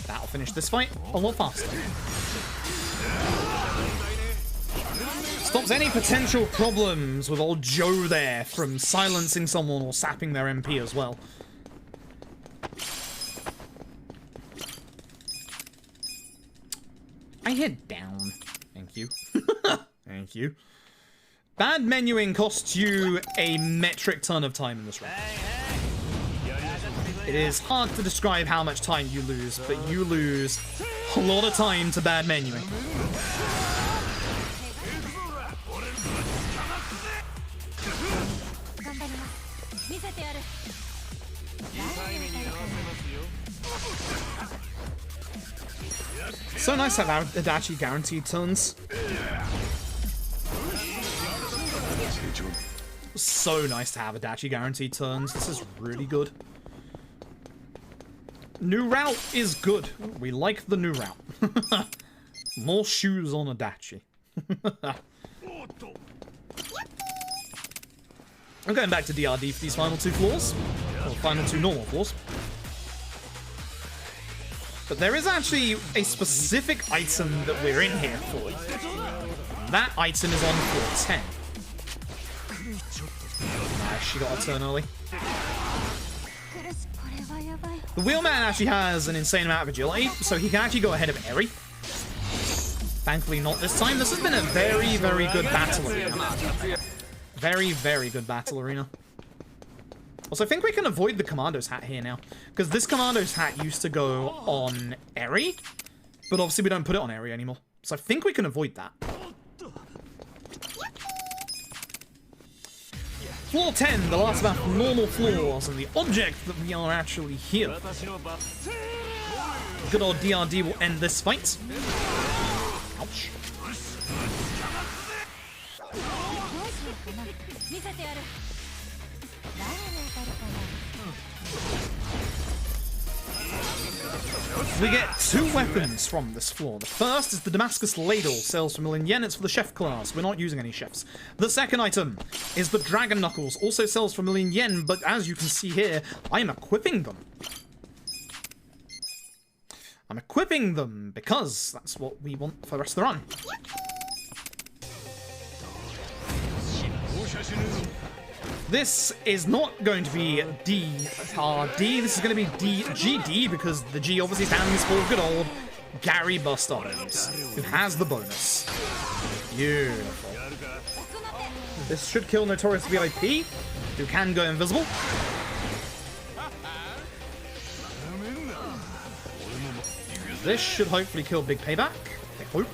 That'll finish this fight a lot faster. Stops any potential problems with old Joe there from silencing someone or sapping their MP as well. I hit down. Thank you. Thank you. Bad menuing costs you a metric ton of time in this run. It is hard to describe how much time you lose, but you lose a lot of time to bad menuing. So nice to have Adachi guaranteed turns. So nice to have Adachi guaranteed turns. This is really good. New route is good. We like the new route. More shoes on Adachi. I'm going back to DRD for these final two floors. Or final two normal floors. But there is actually a specific item that we're in here for. That item is on floor 10. Nice, she got a turn early. The wheelman actually has an insane amount of agility, so he can actually go ahead of Eri. Thankfully not this time. This has been a very, very good battle arena. Very, very good battle arena. Also, I think we can avoid the Commando's hat here now, because this Commando's hat used to go on Eri, but obviously we don't put it on Eri anymore. So I think we can avoid that. Floor 10, the last of our normal floors, and the object that we are actually here. Good old DRD will end this fight. Ouch. We get two weapons from this floor. The first is the Damascus Ladle, sells for 1,000,000 yen. It's for the chef class. We're not using any chefs. The second item is the Dragon Knuckles, also sells for 1,000,000 yen, but as you can see here, I am equipping them. I'm equipping them because that's what we want for the rest of the run. This is not going to be DRD, this is going to be DGD, because the G obviously stands for good old Gary Bustards, who has the bonus. Beautiful. This should kill Notorious VIP, who can go invisible. This should hopefully kill Big Payback, I hope.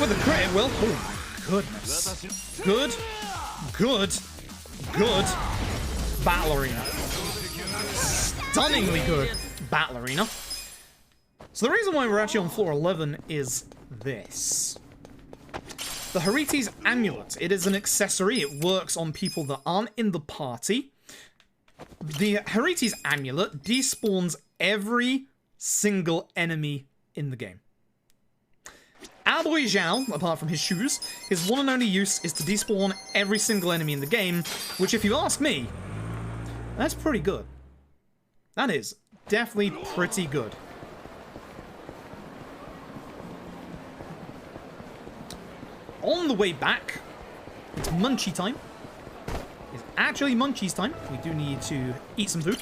With a crit, it will. Oh my goodness. Good battle arena. Stunningly good battle arena. So the reason why we're actually on floor 11 is this. The Hariti's Amulet. It is an accessory. It works on people that aren't in the party. The Hariti's Amulet despawns every single enemy in the game. Our boy Zhao, apart from his shoes, his one and only use is to despawn every single enemy in the game, which if you ask me, that's pretty good. That is definitely pretty good. On the way back, it's munchie time. It's actually munchies time. We do need to eat some food.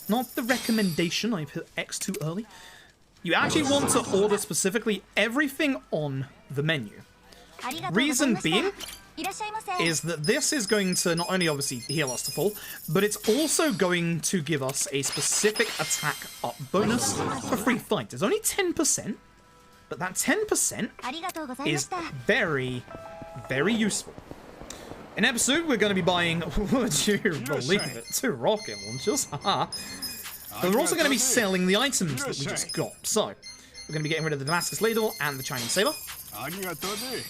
Not the recommendation, I've hit X too early. You actually want to order specifically everything on the menu. Reason being is that this is going to not only obviously heal us to full, but it's also going to give us a specific attack up bonus for free fight. It's only 10%, but that 10% is very, very useful. In episode, we're going to be buying, would you believe it, 2 rocket launchers, haha. But we're also going to be selling the items that we just got. So, we're going to be getting rid of the Damascus Ladle and the Chinese Saber.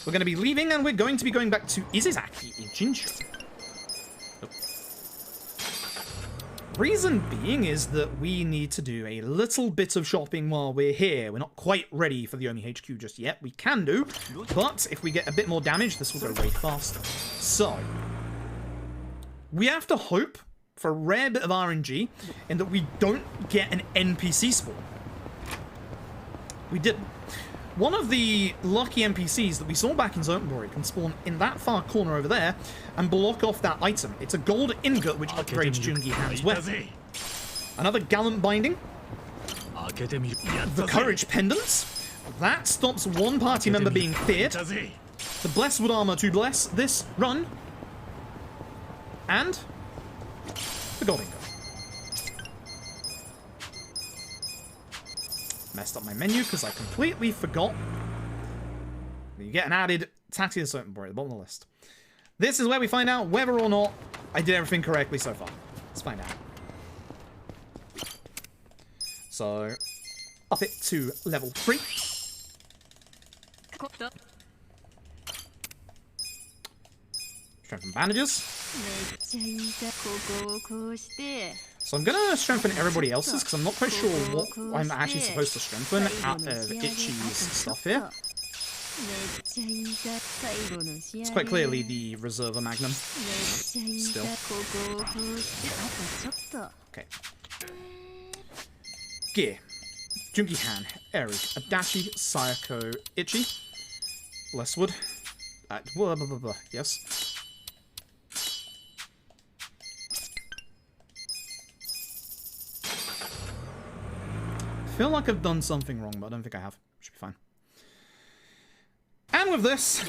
We're going to be leaving, and we're going to be going back to Izizaki in Jinchu. Reason being is that we need to do a little bit of shopping while we're here. We're not quite ready for the Omi HQ just yet. We can do, but if we get a bit more damage, this will go way faster. So, we have to hope for a rare bit of RNG in that we don't get an NPC spawn. We didn't. One of the lucky NPCs that we saw back in Zotenbury can spawn in that far corner over there and block off that item. It's a gold ingot which upgrades Jungi Han's weapon. Another Gallant Binding. The Courage Pendants. That stops one party member being feared. the blessed wood armor to bless this run, and the golding gun. Messed up my menu because I completely forgot. You get an added tactical certain boy at the bottom of the list. This is where we find out whether or not I did everything correctly so far. Let's find out. So, up it to level 3. Strengthen bandages. So I'm gonna strengthen everybody else's because I'm not quite sure what I'm actually supposed to strengthen out of Ichi's stuff here. It's quite clearly the Reserva Magnum. Still. Okay. Gear. Jungi-Han, Eri, Adachi, Sayako, Ichi, Blesswood. Yes. I feel like I've done something wrong, but I don't think I have. Should be fine. And with this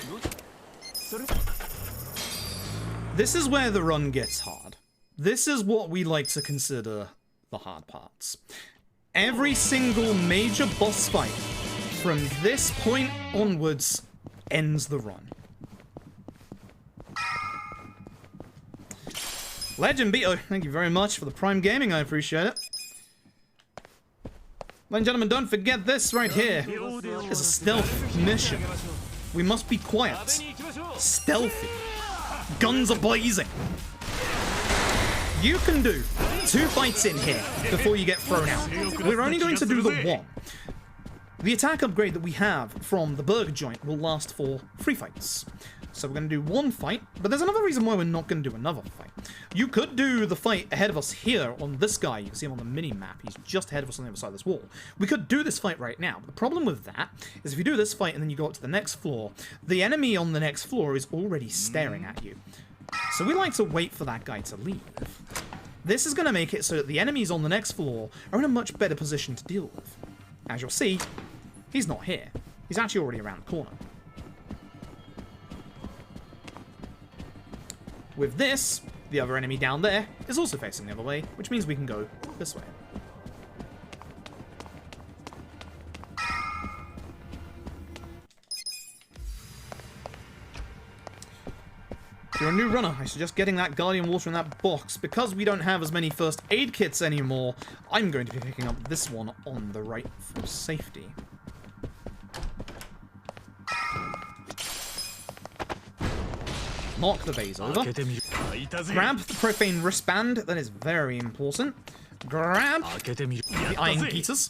is where the run gets hard. This is what we like to consider the hard parts. Every single major boss fight from this point onwards ends the run. Legend Beto, thank you very much for the Prime Gaming, I appreciate it. Ladies and gentlemen, don't forget this right here is a stealth mission. We must be quiet, stealthy, guns are blazing. You can do 2 fights in here before you get thrown out. We're only going to do the 1. The attack upgrade that we have from the burger joint will last for 3 fights. So we're going to do 1 fight, but there's another reason why we're not going to do another fight. You could do the fight ahead of us here on this guy. You can see him on the mini-map. He's just ahead of us on the other side of this wall. We could do this fight right now. But the problem with that is if you do this fight and then you go up to the next floor, the enemy on the next floor is already staring at you. So we like to wait for that guy to leave. This is going to make it so that the enemies on the next floor are in a much better position to deal with. As you'll see, he's not here. He's actually already around the corner. With this, the other enemy down there is also facing the other way, which means we can go this way. If you're a new runner, I suggest getting that Guardian Water in that box. Because we don't have as many first aid kits anymore, I'm going to be picking up this one on the right for safety. Knock the vase over. Grab the profane wristband, that is very important. Grab the iron beaters.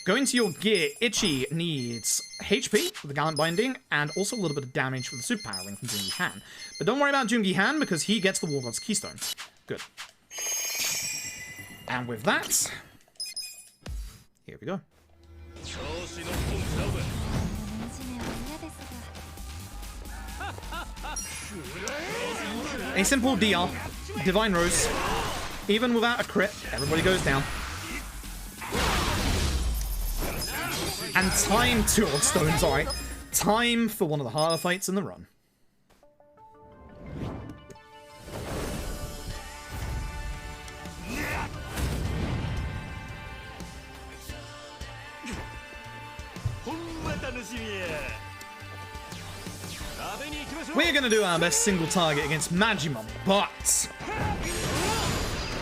Go into your gear. Ichi needs HP with the Gallant Binding and also a little bit of damage with the Superpower Ring from Jungi-Han. But don't worry about Jungi-Han because he gets the War God's Keystone. Good. And with that, here we go. A simple DR, Divine Rose. Even without a crit, everybody goes down. And time to odd stones, alright. Time for one of the harder fights in the run. We're going to do our best single target against Majima, but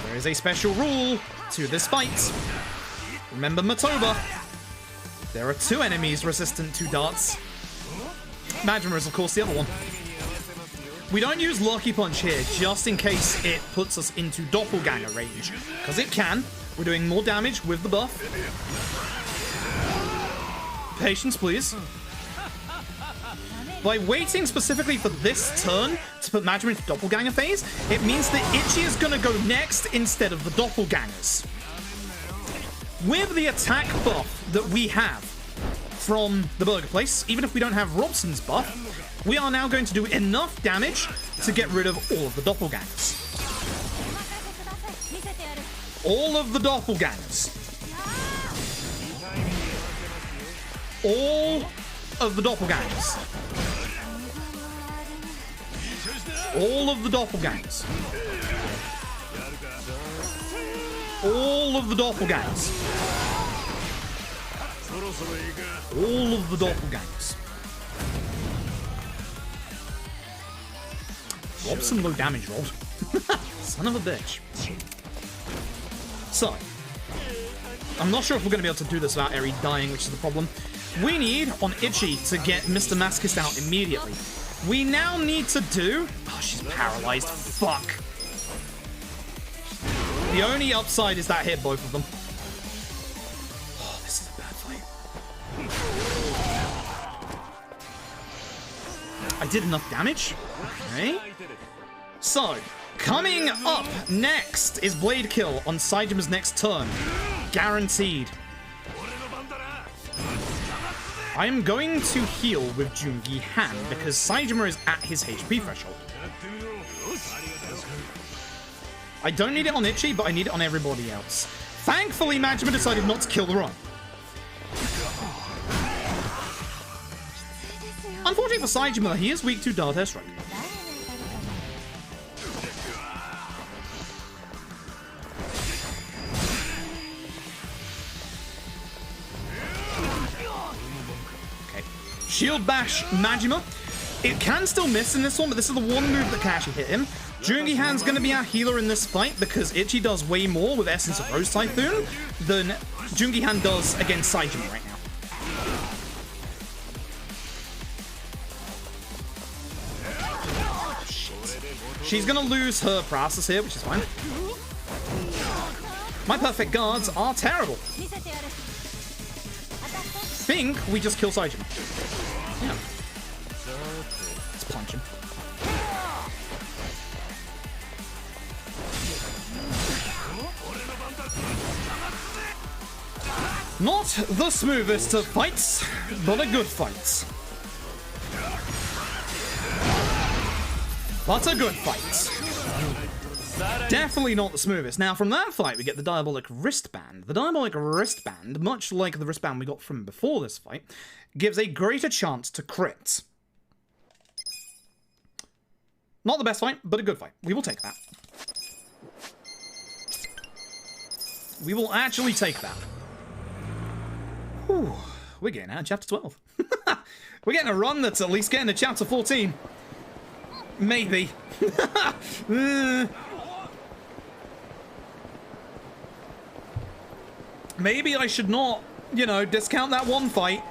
there is a special rule to this fight. Remember Matoba. There are 2 enemies resistant to darts. Majima is, of course, the other one. We don't use Lucky Punch here, just in case it puts us into Doppelganger range. Because it can. We're doing more damage with the buff. Patience, please. By waiting specifically for this turn to put Majima into Doppelganger phase, it means that Ichi is going to go next instead of the Doppelgangers. With the attack buff that we have from the Burger Place, even if we don't have Robson's buff, we are now going to do enough damage to get rid of all of the Doppelgangers. All of the Doppelgangers. All of the Doppelgangers. All of the doppelgangers. All of the doppelgangers. All of the doppelgangers. Rob some low damage rolls. Son of a bitch. So, I'm not sure if we're going to be able to do this without Eri dying, which is the problem. We need, on Itchy, to get Mr. Maskist out immediately. We now need to do... Oh, she's paralyzed. Fuck. The only upside is that hit both of them. Oh, this is a bad fight. I did enough damage. Okay. So, coming up next is Blade Kill on Saijima's next turn. Guaranteed. I am going to heal with Jungi Han because Saijima is at his HP threshold. I don't need it on Itchy, but I need it on everybody else. Thankfully, Majima decided not to kill the run. Unfortunately for Saijima, he is weak to Dart Airstrike. Shield Bash Majima. It can still miss in this one, but this is the one move that can actually hit him. Jungi Han's going to be our healer in this fight because Itchy does way more with Essence of Rose Typhoon than Jungi Han does against Saijima right now. Shit. She's going to lose her paralysis here, which is fine. My perfect guards are terrible. Think we just kill Saijima. Yeah. Let's punch him. Not the smoothest of fights, but a good fight. But a good fight. Definitely not the smoothest. Now, from that fight, we get the Diabolic Wristband. The Diabolic Wristband, much like the wristband we got from before this fight, gives a greater chance to crit. Not the best fight, but a good fight. We will take that. We will actually take that. Whew. We're getting out of chapter 12. We're getting a run that's at least getting to chapter 14. Maybe. Maybe I should not, you know, discount that one fight.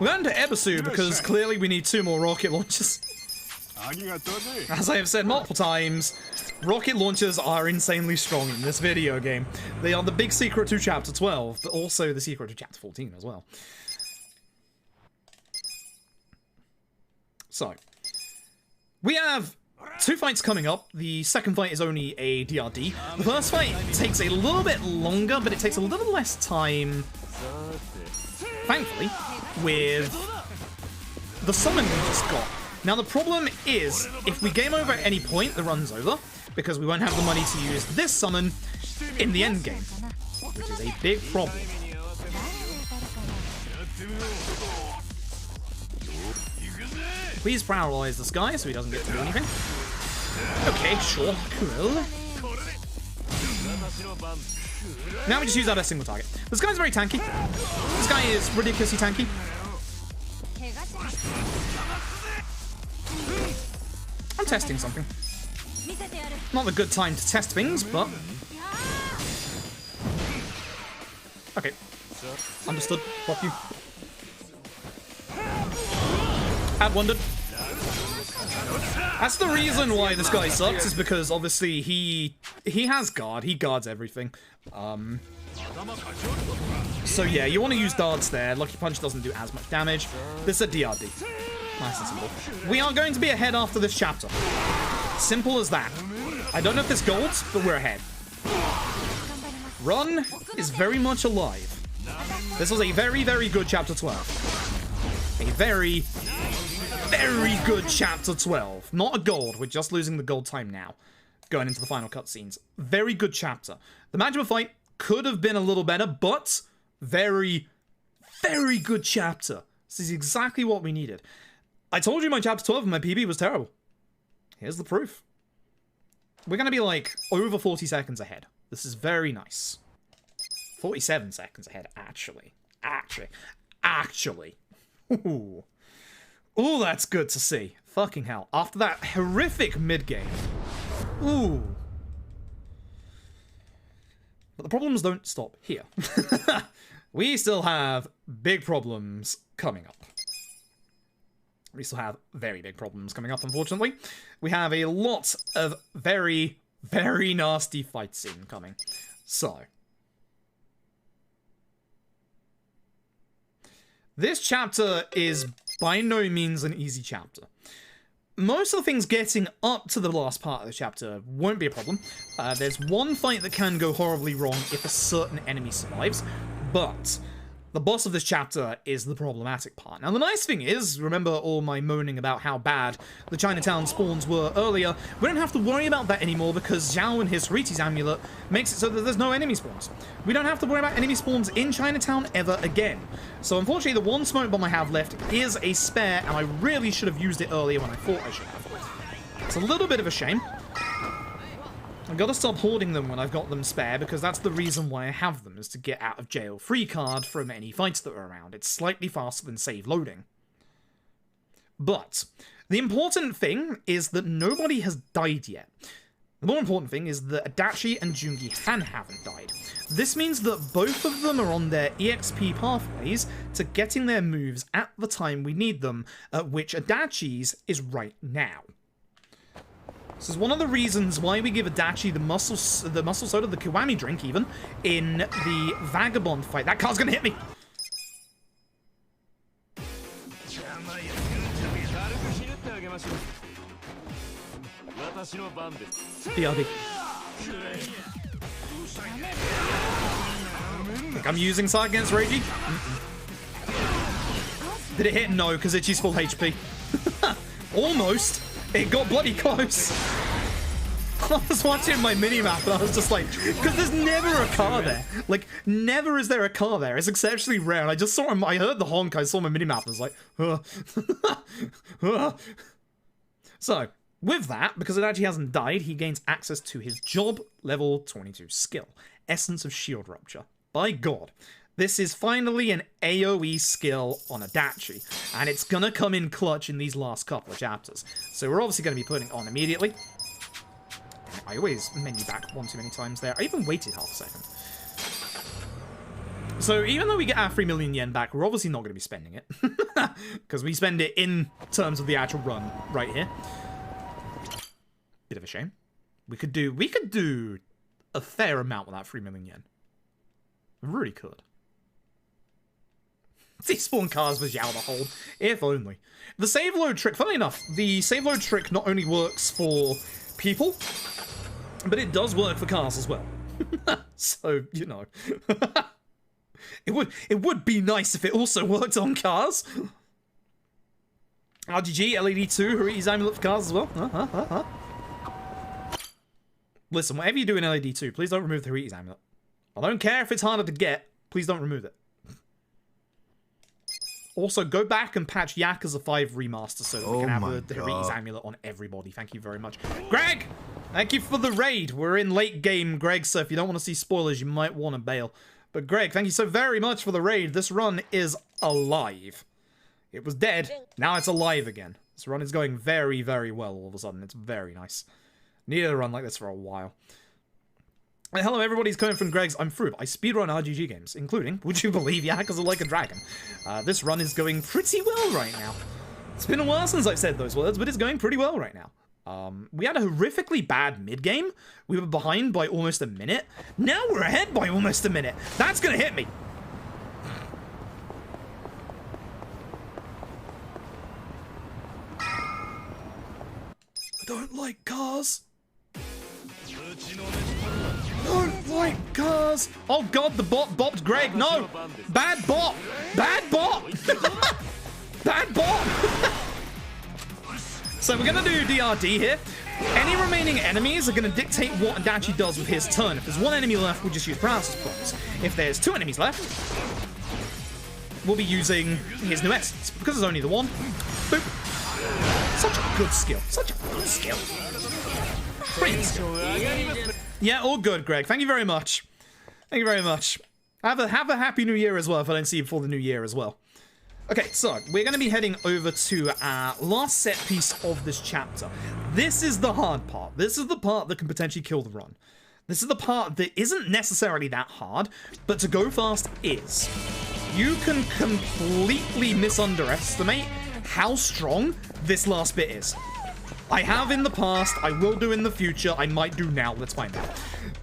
We're going to Ebisu because clearly we need 2 more rocket launchers. As I have said multiple times, rocket launchers are insanely strong in this video game. They are the big secret to chapter 12, but also the secret to chapter 14 as well. So, we have 2 fights coming up. The second fight is only a DRD. The first fight takes a little bit longer, but it takes a little less time, thankfully, with the summon we just got. Now, the problem is, if we game over at any point, the run's over, because we won't have the money to use this summon in the end game, which is a big problem. Please paralyze this guy so he doesn't get to do anything. Okay, sure, cool. Now we just use that as a single target. This guy's very tanky. This guy is ridiculously tanky. I'm testing something. Not a good time to test things, but... Okay. Understood. Fuck you. Had wondered. That's the reason why this guy sucks, is because obviously he has guard. He guards everything. So yeah, you want to use darts there. Lucky Punch doesn't do as much damage. This is a DRD. Nice and simple. We are going to be ahead after this chapter. Simple as that. I don't know if there's golds, but we're ahead. Run is very much alive. This was a very, very good chapter 12. A very, very good chapter 12. Not a gold. We're just losing the gold time now. Going into the final cutscenes. Very good chapter. The Majima fight could have been a little better, but very, very good chapter. This is exactly what we needed. I told you my chapter 12 and my PB was terrible. Here's the proof. We're going to be like over 40 seconds ahead. This is very nice. 47 seconds ahead, actually. Actually. Ooh. Ooh, that's good to see. Fucking hell. After that horrific mid-game. Ooh. But the problems don't stop here. We still have big problems coming up. We still have very big problems coming up, unfortunately. We have a lot of very, very nasty fight scene coming. So. This chapter is by no means an easy chapter. Most of the things getting up to the last part of the chapter won't be a problem. There's one fight that can go horribly wrong if a certain enemy survives, but the boss of this chapter is the problematic part. Now, the nice thing is, remember all my moaning about how bad the Chinatown spawns were earlier, we don't have to worry about that anymore because Zhao and his Riti's amulet makes it so that there's no enemy spawns. We don't have to worry about enemy spawns in Chinatown ever again. So, unfortunately, the one smoke bomb I have left is a spare, and I really should have used it earlier when I thought I should have. It's a little bit of a shame. I've got to stop hoarding them when I've got them spare, because that's the reason why I have them, is to get out of jail free card from any fights that are around. It's slightly faster than save loading. But the important thing is that nobody has died yet. The more important thing is that Adachi and Jungi Han haven't died. This means that both of them are on their EXP pathways to getting their moves at the time we need them, which Adachi's is right now. This is one of the reasons why we give Adachi the muscle soda, the Kiwami drink even, in the Vagabond fight. That car's gonna hit me! BRB. Think I'm using Side against Reiji? Did it hit? No, because Ichi's full HP. Almost. It got bloody close. I was watching my minimap and I was just like, because there's never a car there. Like, never is there a car there. It's exceptionally rare. And I just saw him, I heard the honk, I saw my minimap and I was like, So, with that, because it actually hasn't died, he gains access to his job level 22 skill, Essence of Shield Rupture. By God. This is finally an AoE skill on Adachi, and it's gonna come in clutch in these last couple of chapters. So we're obviously gonna be putting it on immediately. I always menu back one too many times there. I even waited half a second. So even though we get our 3 million yen back, we're obviously not gonna be spending it. Because we spend it in terms of the actual run right here. Bit of a shame. We could do a fair amount with that 3 million yen. We really could. Despawn cars with Yao to hold. If only. The save load trick, funnily enough, the save load trick not only works for people, but it does work for cars as well. So, you know. It would be nice if it also worked on cars. RGG, LED2, Hariti's amulet for cars as well. Listen, whatever you do in LED2, please don't remove the Hariti's amulet. I don't care if it's harder to get, please don't remove it. Also, go back and patch Yakuza 5 Remaster so that we can have the Hariti's amulet on everybody. Thank you very much. Greg! Thank you for the raid. We're in late game, Greg, so if you don't want to see spoilers, you might want to bail. But Greg, thank you so very much for the raid. This run is alive. It was dead. Now it's alive again. This run is going very, very well all of a sudden. It's very nice. Needed a run like this for a while. Hello, everybody's coming from Greg's. I'm Froob. I speedrun RGG games, including, would you believe, Yakuza Like a Dragon. This run is going pretty well right now. It's been a while since I've said those words, but it's going pretty well right now. We had a horrifically bad mid-game. We were behind by almost a minute. Now we're ahead by almost a minute. That's gonna hit me. I don't like cars. Don't like cars. Oh god, the bot bopped Greg. No. Bad bot. Bad bot. Bad bot. So we're going to do DRD here. Any remaining enemies are going to dictate what Adachi does with his turn. If there's one enemy left, we'll just use paralysis prompts. If there's 2 enemies left, we'll be using his new essence. Because there's only the one. Boop. Such a good skill. Such a good skill. Brilliant. Yeah, all good, Greg. Thank you very much. Thank you very much. Have a happy new year as well if I don't see you before the new year as well. Okay, so we're going to be heading over to our last set piece of this chapter. This is the hard part. This is the part that can potentially kill the run. This is the part that isn't necessarily that hard, but to go fast is. You can completely misunderestimate how strong this last bit is. I have in the past, I will do in the future, I might do now, let's find out.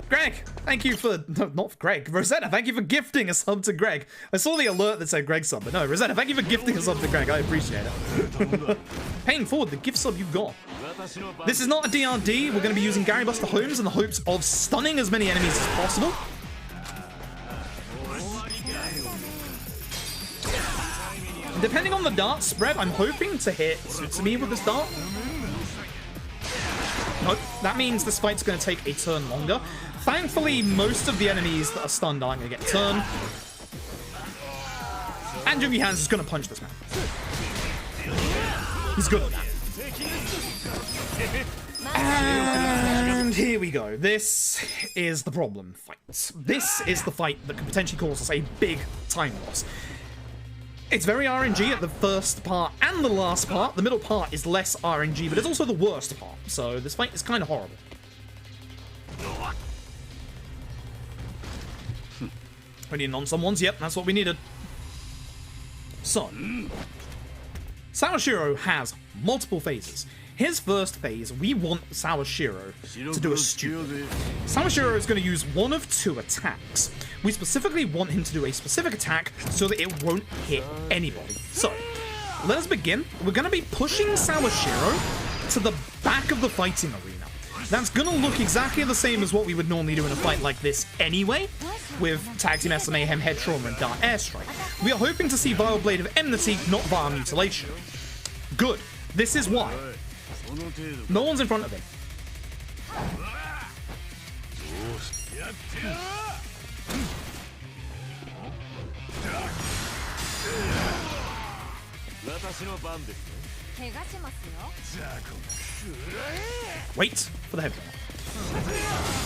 Greg, thank you for, no, not Greg, Rosetta, thank you for gifting a sub to Greg. I saw the alert that said Greg sub, but no, Rosetta, thank you for gifting a sub to Greg, I appreciate it. Paying forward the gift sub you got. This is not a DRD, we're going to be using Gary Buster Holmes in the hopes of stunning as many enemies as possible. Depending on the dart spread, I'm hoping to hit Tsutsumi with this dart. Nope, that means this fight's going to take a turn longer. Thankfully, most of the enemies that are stunned aren't going to get a turn. And Jungi Han's is going to punch this man. He's good at that. And here we go. This is the problem fight. This is the fight that could potentially cause us a big time loss. It's very RNG at the first part and the last part. The middle part is less RNG, but it's also the worst part. So this fight is kind of horrible. We need non-someones. Yep, that's what we needed. So, Sawashiro has multiple phases. His first phase, we want Sawashiro to do a stupid. Sawashiro is going to use one of two attacks. We specifically want him to do a specific attack so that it won't hit anybody. So, let us begin. We're going to be pushing Sawashiro to the back of the fighting arena. That's going to look exactly the same as what we would normally do in a fight like this anyway, with Tag Team SMA, Hem Head Trauma, and Dart Airstrike. We are hoping to see Vile Blade of Enmity, not Vile Mutilation. Good. This is why. No one's in front of him. Wait for the head.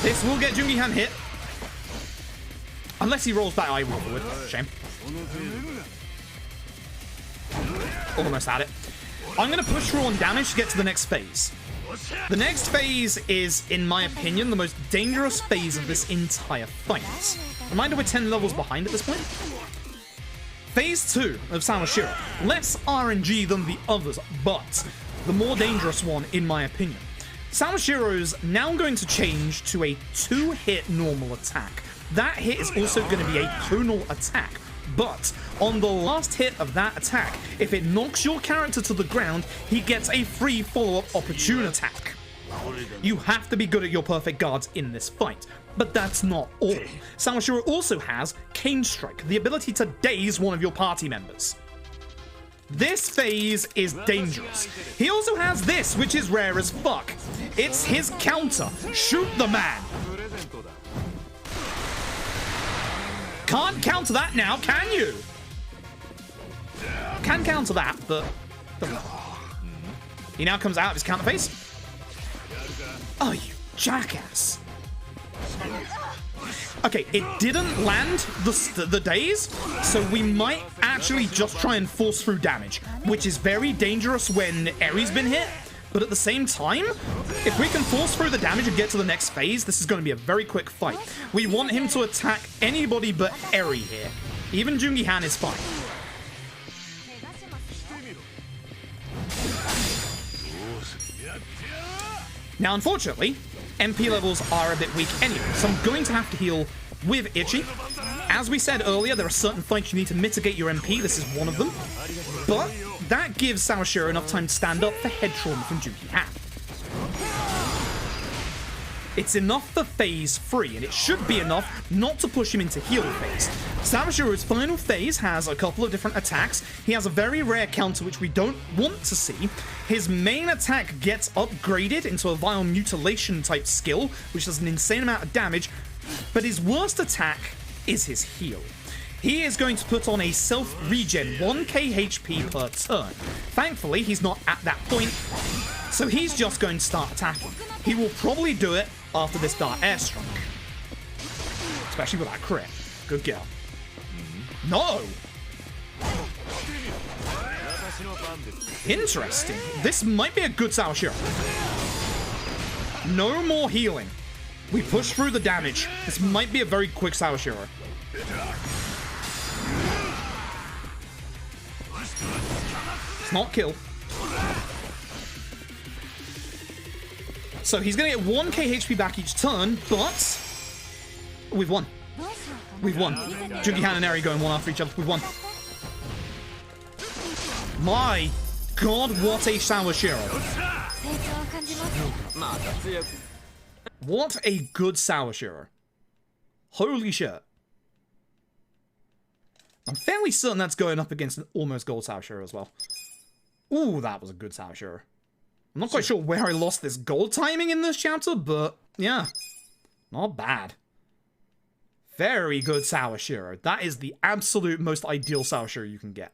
This will get Jungi Han hit. Unless he rolls back, I will forward. Shame. Almost had it. I'm going to push through on damage to get to the next phase. The next phase is, in my opinion, the most dangerous phase of this entire fight. Reminder, we're 10 levels behind at this point. Phase 2 of Sawashiro. Less RNG than the others, but the more dangerous one, in my opinion. Sawashiro's now going to change to a 2-hit normal attack. That hit is also going to be a tonal attack. But on the last hit of that attack, if it knocks your character to the ground, he gets a free follow-up opportune attack. You have to be good at your perfect guards in this fight. But that's not all. Sawashiro also has Cane Strike, the ability to daze one of your party members. This phase is dangerous. He also has this, which is rare as fuck. It's his counter. Shoot the man. Can't counter that now, can you? Can counter that, but doesn't. He now comes out of his counter phase. Oh, you jackass. Okay, it didn't land the daze, so we might actually just try and force through damage, which is very dangerous when Eri's been hit. But at the same time, if we can force through the damage and get to the next phase, this is going to be a very quick fight. We want him to attack anybody but Eri here. Even Jungi Han is fine. Now, unfortunately, MP levels are a bit weak anyway, so I'm going to have to heal with Ichi. As we said earlier, there are certain fights you need to mitigate your MP. This is one of them. But that gives Sawashiro enough time to stand up for head trauma from Jungi Han. It's enough for phase 3, and it should be enough not to push him into heal phase. Sawashiro's final phase has a couple of different attacks. He has a very rare counter which we don't want to see. His main attack gets upgraded into a Vile Mutilation type skill, which does an insane amount of damage, but his worst attack is his heal. he is going to put on a self-regen 1k HP per turn. Thankfully, he's not at that point, so he's just going to start attacking. He will probably do it after this Dart Airstrike. Especially with that crit. Good girl. No! Interesting. This might be a good Sawashiro. No more healing. We push through the damage. This might be a very quick Sawashiro. It's not kill. So he's going to get 1k HP back each turn, but we've won. We've won. Jungihan and Eri going one after each other. We've won. My god, what a Sawashiro. What a good Sawashiro. Holy shit. I'm fairly certain that's going up against an almost gold Sawashiro as well. Ooh, that was a good Sawashiro. I'm not quite sure where I lost this gold timing in this chapter, but yeah. Not bad. Very good Sawashiro. That is the absolute most ideal Sawashiro you can get.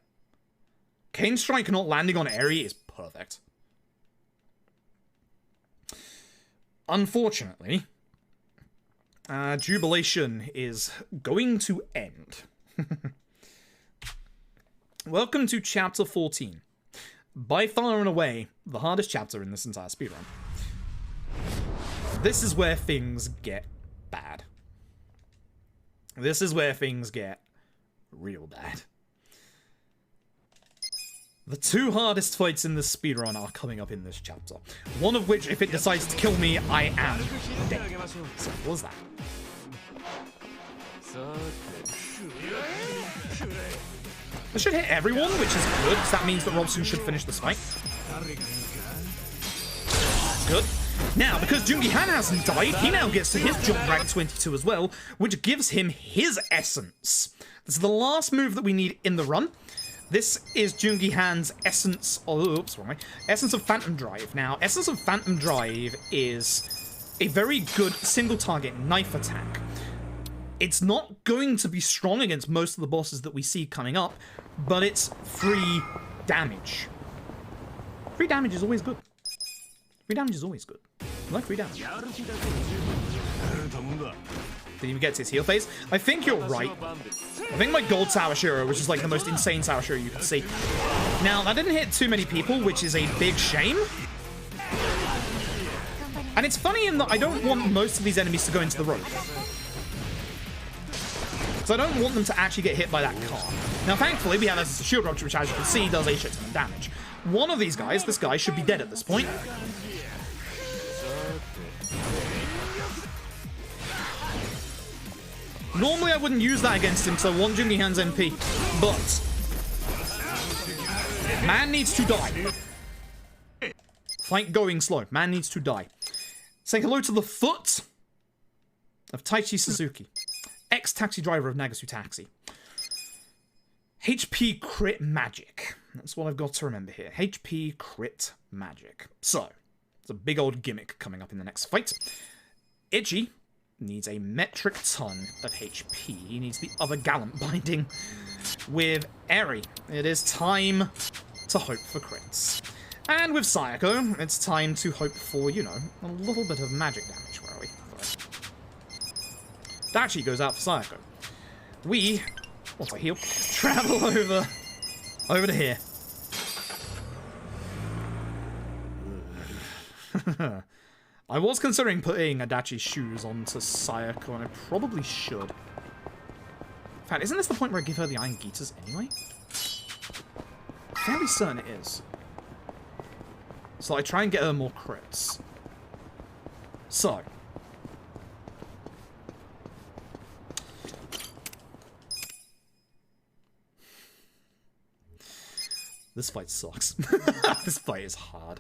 Cane Strike not landing on Eri is perfect. Unfortunately, Jubilation is going to end. Welcome to Chapter 14. By far and away, the hardest chapter in this entire speedrun. This is where things get bad. This is where things get real bad. The two hardest fights in this speedrun are coming up in this chapter. One of which, if it decides to kill me, I am dead. So, what was that? This should hit everyone, which is good, because that means that Robson should finish this fight. Good. Now, because Jungihan hasn't died, he now gets to his jump rank 22 as well, which gives him his essence. This is the last move that we need in the run. This is Jungihan's essence. Oh, oops, wrong way. Essence of Phantom Drive. Now, Essence of Phantom Drive is a very good single target knife attack. It's not going to be strong against most of the bosses that we see coming up, but it's free damage. Free damage is always good. Free damage is always good. I like free damage. Did he even get to his heal phase? I think you're right. I think my gold Sawashiro, which is like the most insane Sawashiro you can see. Now, that didn't hit too many people, which is a big shame. And it's funny in that I don't want most of these enemies to go into the road. So I don't want them to actually get hit by that car. Now, thankfully, we have a shield rupture, which, as you can see, does a shit ton of damage. One of these guys, this guy, should be dead at this point. Normally, I wouldn't use that against him, so I want Jungihan's MP. But man needs to die. Fight going slow. Man needs to die. Say hello to the foot of Taichi Suzuki, ex-taxi driver of Nagasu Taxi. HP crit magic. That's what I've got to remember here. HP crit magic. So, it's a big old gimmick coming up in the next fight. Ichi needs a metric ton of HP. He needs the other gallant binding with Eri. It is time to hope for crits. And with Sayako, it's time to hope for, you know, a little bit of magic damage. Where are we? Dachi goes out for Sayako. We, once I heal, travel over to here. I was considering putting Adachi's shoes onto Sayako, and I probably should. In fact, isn't this the point where I give her the Iron Gitas anyway? Fairly certain it is. So I try and get her more crits. So. This fight sucks. This fight is hard.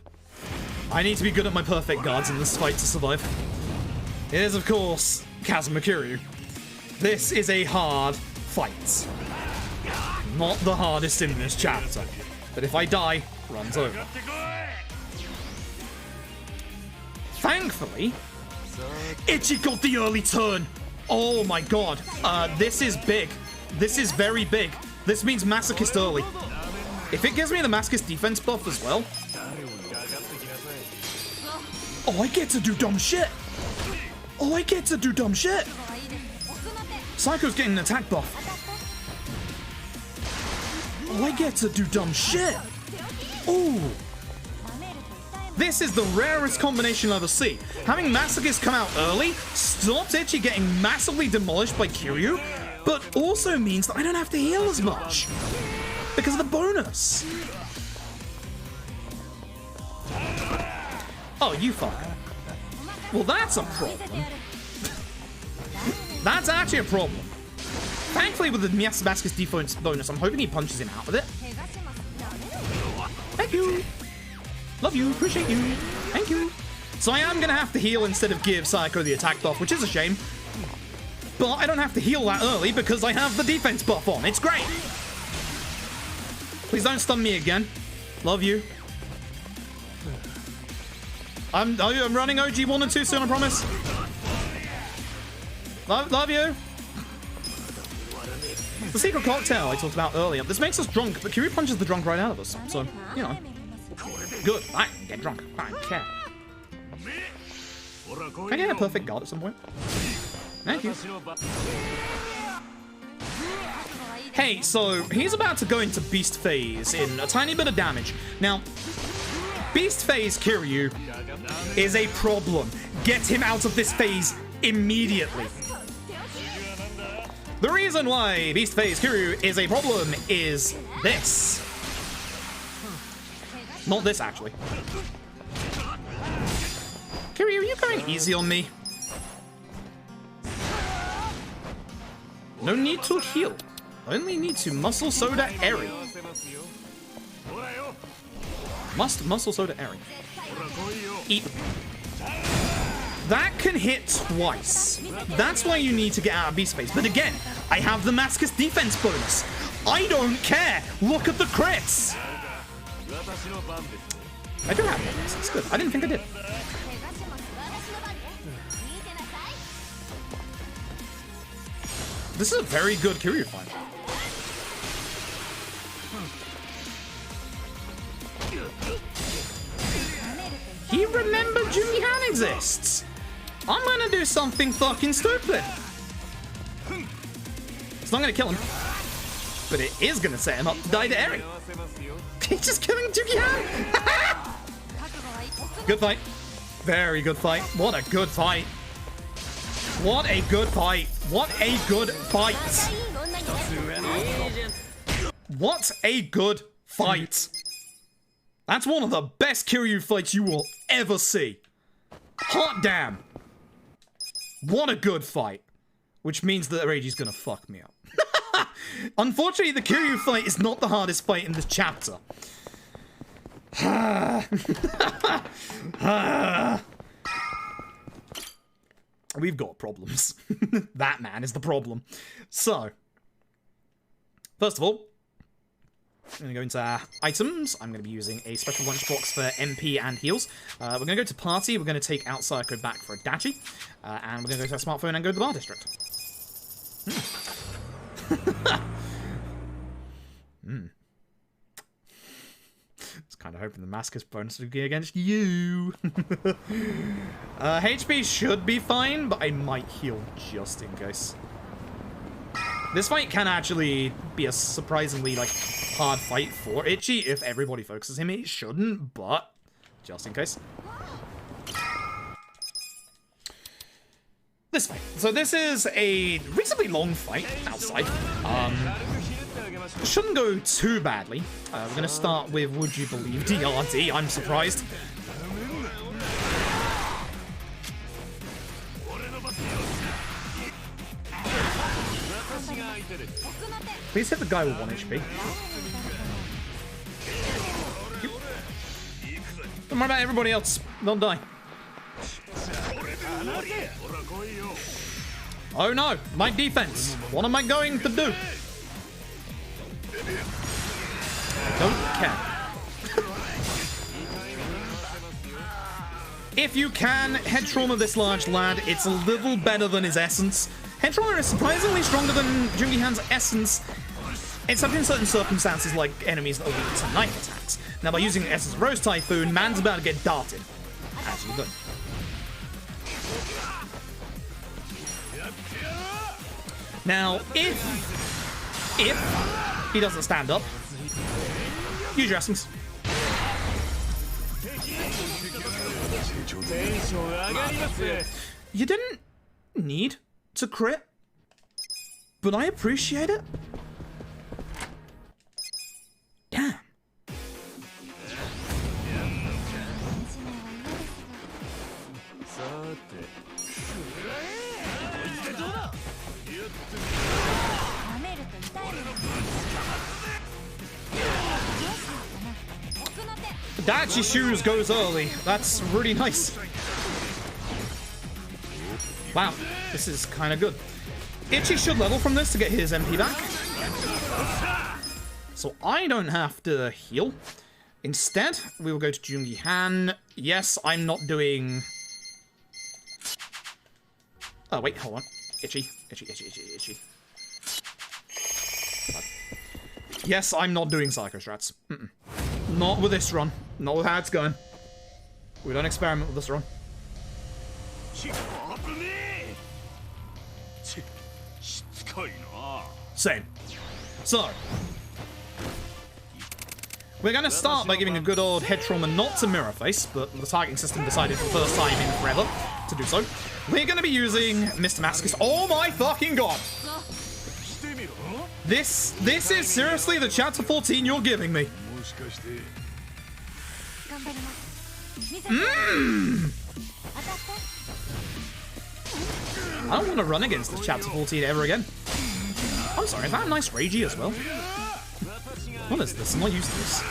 I need to be good at my perfect guards in this fight to survive. It is, of course, Kazuma-Kiryu. This is a hard fight. Not the hardest in this chapter. But if I die, run's over. Thankfully, Ichi got the early turn. Oh my god. This is big. This is very big. This means Masochist early. If it gives me the Masochist defense buff as well... Oh, I get to do dumb shit! Oh, I get to do dumb shit! Sayako's getting an attack buff. Oh, I get to do dumb shit! Ooh! This is the rarest combination I'll ever see. Having Masochist come out early stops Ichi getting massively demolished by Kiryu, but also means that I don't have to heal as much because of the bonus. Oh, you fuck. Well, that's a problem. That's actually a problem. Thankfully, with the Masochist defense bonus, I'm hoping he punches him out of it. Thank you. Love you. Appreciate you. Thank you. So I am going to have to heal instead of give Sayako the attack buff, which is a shame. But I don't have to heal that early because I have the defense buff on. It's great. Please don't stun me again. Love you. I'm running OG 1 and 2 soon, I promise. Love you. The secret cocktail I talked about earlier. This makes us drunk, but Kiryu punches the drunk right out of us. So, you know. Good. I can get drunk. I don't care. Can I get a perfect guard at some point? Thank you. Hey, so he's about to go into Beast Phase in a tiny bit of damage. Now, Beast Phase Kiryu is a problem. Get him out of this phase immediately. The reason why Beast Phase Kiryu is a problem is this. Not this, actually. Kiryu, are you going easy on me? No need to heal. Only need to Muscle Soda Eri. Muscle Soda Eri. Eat. That can hit twice. That's why you need to get out of Beast Phase. But again, I have the Masochist defense bonus. I don't care. Look at the crits. I do have bonus. That's good. I didn't think I did. This is a very good Kiryu fight. He remembered Jumihan exists. I'm gonna do something fucking stupid. It's not gonna kill him, but it is gonna set him up to die to Eri. He's just killing Jumihan. Good fight. Very good fight. What a good fight. What a good fight. What a good fight. What a good fight. That's one of the best Kiryu fights you will ever see. Hot damn. What a good fight. Which means that Reiji's gonna fuck me up. Unfortunately, the Kiryu fight is not the hardest fight in this chapter. We've got problems. That man is the problem. So, first of all, I'm going to go into items. I'm going to be using a special lunchbox for MP and heals. We're going to go to party. We're going to take out Sayako back for a dachi. And we're going to go to our smartphone and go to the bar district. I was kind of hoping the Masochist bonus would be against you. HP should be fine, but I might heal just in case. This fight can actually be a surprisingly, like, hard fight for Ichi. If everybody focuses him, it shouldn't, but just in case. This fight. So this is a reasonably long fight outside. Shouldn't go too badly. We're going to start with Would You Believe DRD. I'm surprised. Please hit the guy with 1 HP. Don't worry about everybody else. Don't die. Oh no, my defense. What am I going to do? Don't care. If you can, head trauma this large lad. It's a little better than his essence. Head trauma is surprisingly stronger than Jungi Han's essence, except in certain circumstances like enemies that are weak to knife attacks. Now by using Essence Rose Typhoon, man's about to get darted. As you do. Now, if he doesn't stand up, use your essence. You didn't need to crit, but I appreciate it. Damn. Dachi Shoes goes early. That's really nice. Wow, this is kind of good. Ichi should level from this to get his MP back. So I don't have to heal. Instead, we will go to Jungi Han. Yes, I'm not doing... Oh, wait, hold on. Itchy. Yes, I'm not doing Psycho Strats. Not with this run. Not with how it's going. We don't experiment with this run. Same. So, we're going to start by giving a good old head trauma not to Mirror Face, but the targeting system decided for the first time in forever to do so. We're going to be using Mr. Masochist. Oh my fucking god! This is seriously the chapter 14 you're giving me. I don't want to run against this chapter 14 ever again. I'm sorry, is that a nice Ragey as well? What is this? I'm not used to this.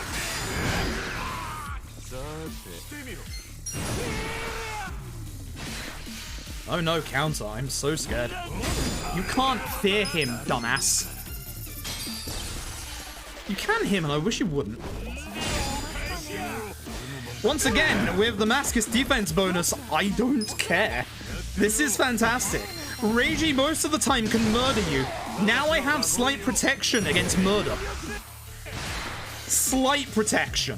Oh no, counter. I'm so scared. You can't fear him, dumbass. You can him, and I wish you wouldn't. Once again, with the Masochist defense bonus, I don't care. This is fantastic. Ragey most of the time can murder you. Now I have slight protection against murder. Slight protection.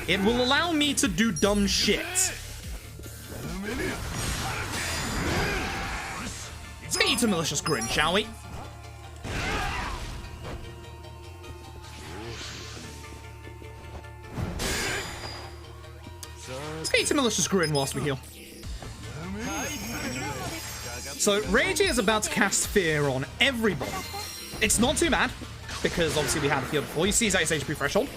It will allow me to do dumb shit. Let's get you to Malicious Grin, shall we? Let's get you to Malicious Grin whilst we heal. So, Ragey is about to cast Fear on everybody. It's not too bad, because obviously we had a fear before. You see his HP threshold.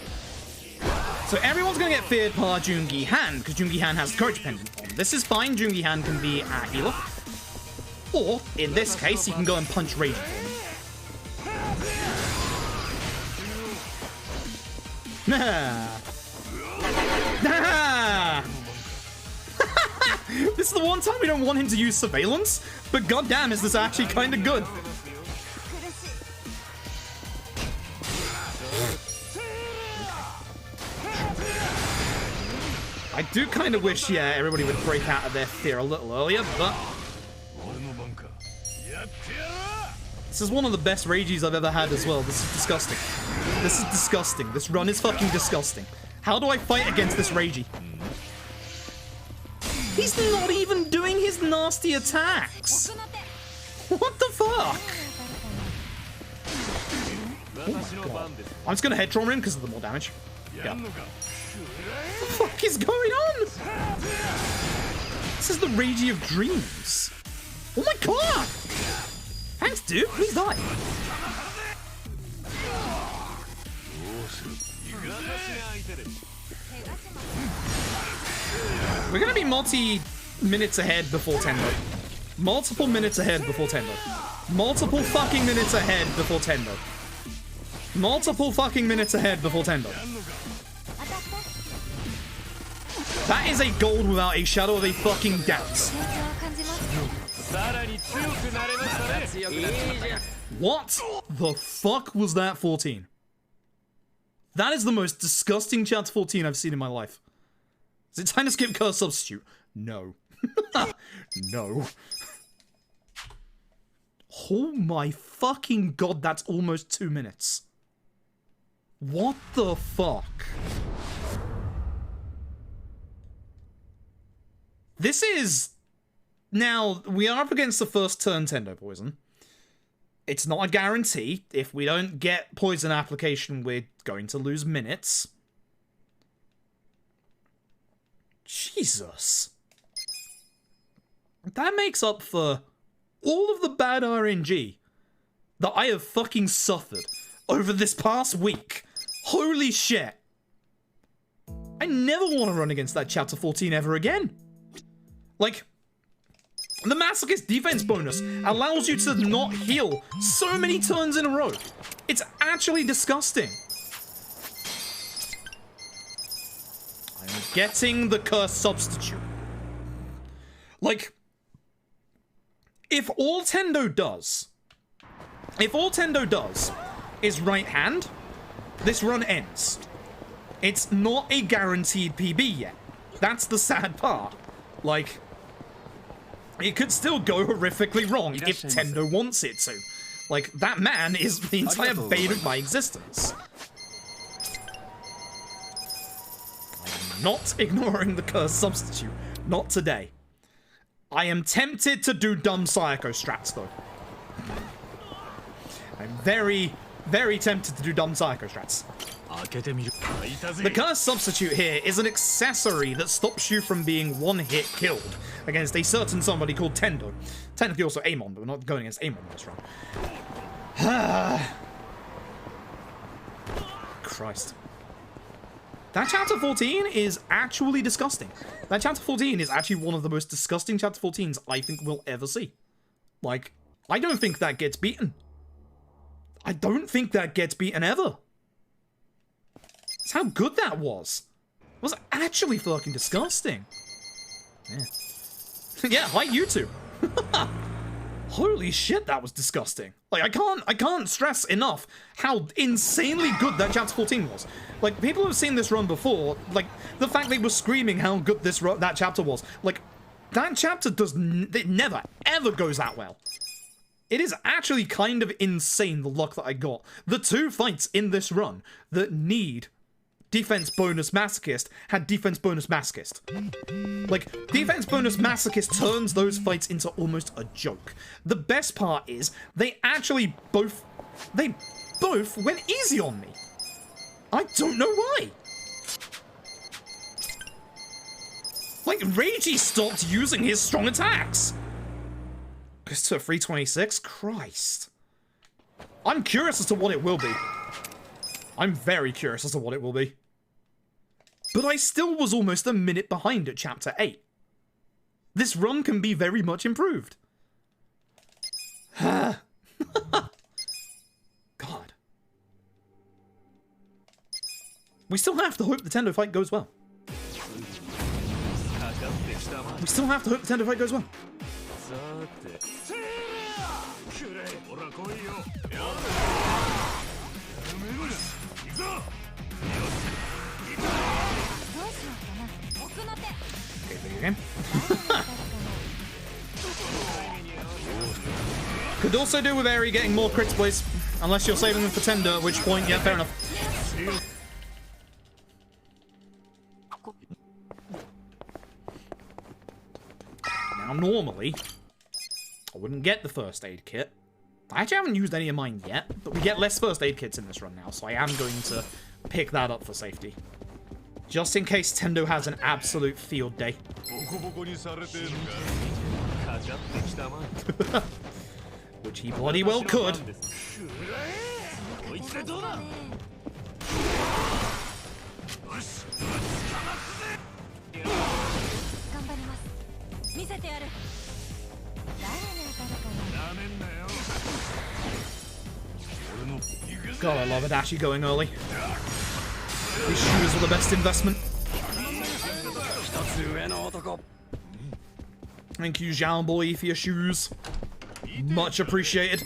So everyone's going to get feared par Jungi Han, because Jungi Han has the Courage Pendant on. This is fine. Jungi Han can be a healer. Or, in this case, you can go and punch Ragey for him. This is the one time we don't want him to use surveillance, but goddamn, is this actually kind of good. I do kind of wish, yeah, everybody would break out of their fear a little earlier, but... This is one of the best Rageys I've ever had as well. This is disgusting. This is disgusting. This run is fucking disgusting. How do I fight against this Ragey? He's not even doing his nasty attacks. What the fuck? Oh God. I'm just gonna head trauma him because of the more damage. Yeah. What the fuck is going on? This is the Ragey of Dreams. Oh my god! Thanks, dude. Please die. We're gonna be multi-minutes ahead before Tendo. Multiple minutes ahead before Tendo. Multiple fucking minutes ahead before Tendo. Multiple fucking minutes ahead before Tendo. That is a gold without a shadow of a fucking doubt. What the fuck was that 14? That is the most disgusting chapter 14 I've seen in my life. Is it time to skip Curse Substitute? No. No. Oh my fucking god, that's almost 2 minutes. What the fuck? This is... Now, we are up against the first turn Tendo Poison. It's not a guarantee. If we don't get poison application, we're going to lose minutes. Jesus. That makes up for all of the bad RNG that I have fucking suffered over this past week. Holy shit. I never want to run against that Chapter 14 ever again. Like, the Masochist defense bonus allows you to not heal so many turns in a row. It's actually disgusting. I'm getting the Curse Substitute. Like, if all Tendo does is right hand, this run ends. It's not a guaranteed PB yet. That's the sad part. Like, it could still go horrifically wrong if Tendo wants it to. Like, that man is the entire bane of my existence. I'm not ignoring the Curse Substitute. Not today. I am tempted to do dumb Sayako strats, though. I'm very, very tempted to do dumb Sayako strats. The Curse Substitute here is an accessory that stops you from being one-hit killed against a certain somebody called Tendo. Technically also Amon, but we're not going against Amon this round. Christ. That Chapter 14 is actually disgusting. That Chapter 14 is actually one of the most disgusting Chapter 14s I think we'll ever see. Like, I don't think that gets beaten. I don't think that gets beaten ever. That's how good that was. It was actually fucking disgusting. Yeah, yeah, hi you two. Holy shit, that was disgusting. Like, I can't stress enough how insanely good that Chapter 14 was. Like, people have seen this run before. Like, the fact they were screaming how good that chapter was. Like, that chapter it never, ever goes that well. It is actually kind of insane, the luck that I got. The 2 fights in this run that need defense bonus masochist had defense bonus masochist. Like, defense bonus masochist turns those fights into almost a joke. The best part is they actually both went easy on me. I don't know why. Like, Reiji stopped using his strong attacks. Goes to a 326? Christ. I'm curious as to what it will be. I'm very curious as to what it will be. But I still was almost a minute behind at Chapter 8. This run can be very much improved. God. We still have to hope the Tendo fight goes well. We still have to hope the Tendo fight goes well. Okay, video game. Could also do with Eri getting more crits, please. Unless you're saving them for Tender, at which point, yeah, fair enough. Now, normally, I wouldn't get the first aid kit. I actually haven't used any of mine yet, but we get less first aid kits in this run now, so I am going to pick that up for safety. Just in case Tendo has an absolute field day. Which he bloody well could. God, I love Adachi going early. These shoes are the best investment. Thank you, Zhao Boy, for your shoes. Much appreciated.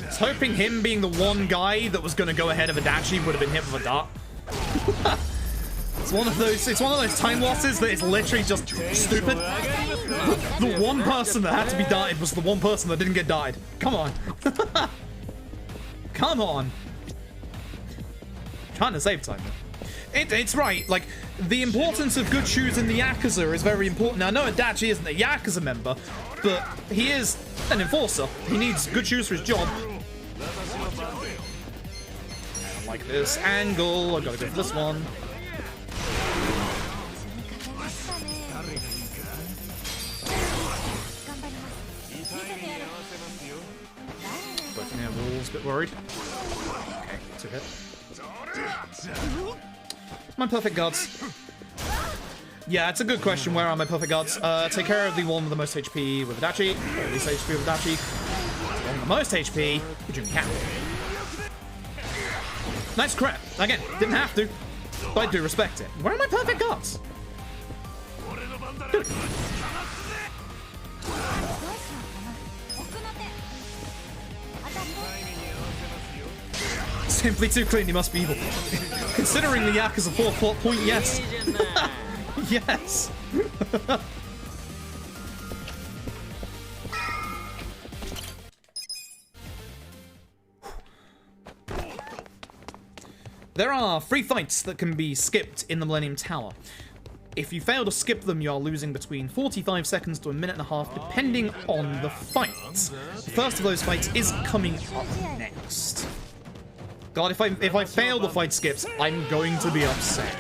I was hoping him being the one guy that was going to go ahead of Adachi would have been hit with a dart. It's one of those time losses that is literally just stupid. The one person that had to be darted was the one person that didn't get darted. Come on. Come on. Trying to save time. It's right, like, the importance of good shoes in the Yakuza is very important. Now, I know Adachi isn't a Yakuza member, but he is an enforcer. He needs good shoes for his job. I don't like this angle. I gotta go for this one. Both near walls, a bit worried. Okay, it's a hit. My perfect guards. Yeah, it's a good question. Where are my perfect guards? Take care of the one with the most HP with Adachi. Or least HP with Adachi. The one with the most HP with Rng Chapter. Nice crap. Again, didn't have to, but I do respect it. Where are my perfect guards? Dude. Simply too clean, he must be evil. Considering the Yakuza 4 plot point, yes. Yes. There are 3 fights that can be skipped in the Millennium Tower. If you fail to skip them, you are losing between 45 seconds to a minute and a half, depending on the fight. The first of those fights is coming up next. God, if I fail the fight skips, I'm going to be upset.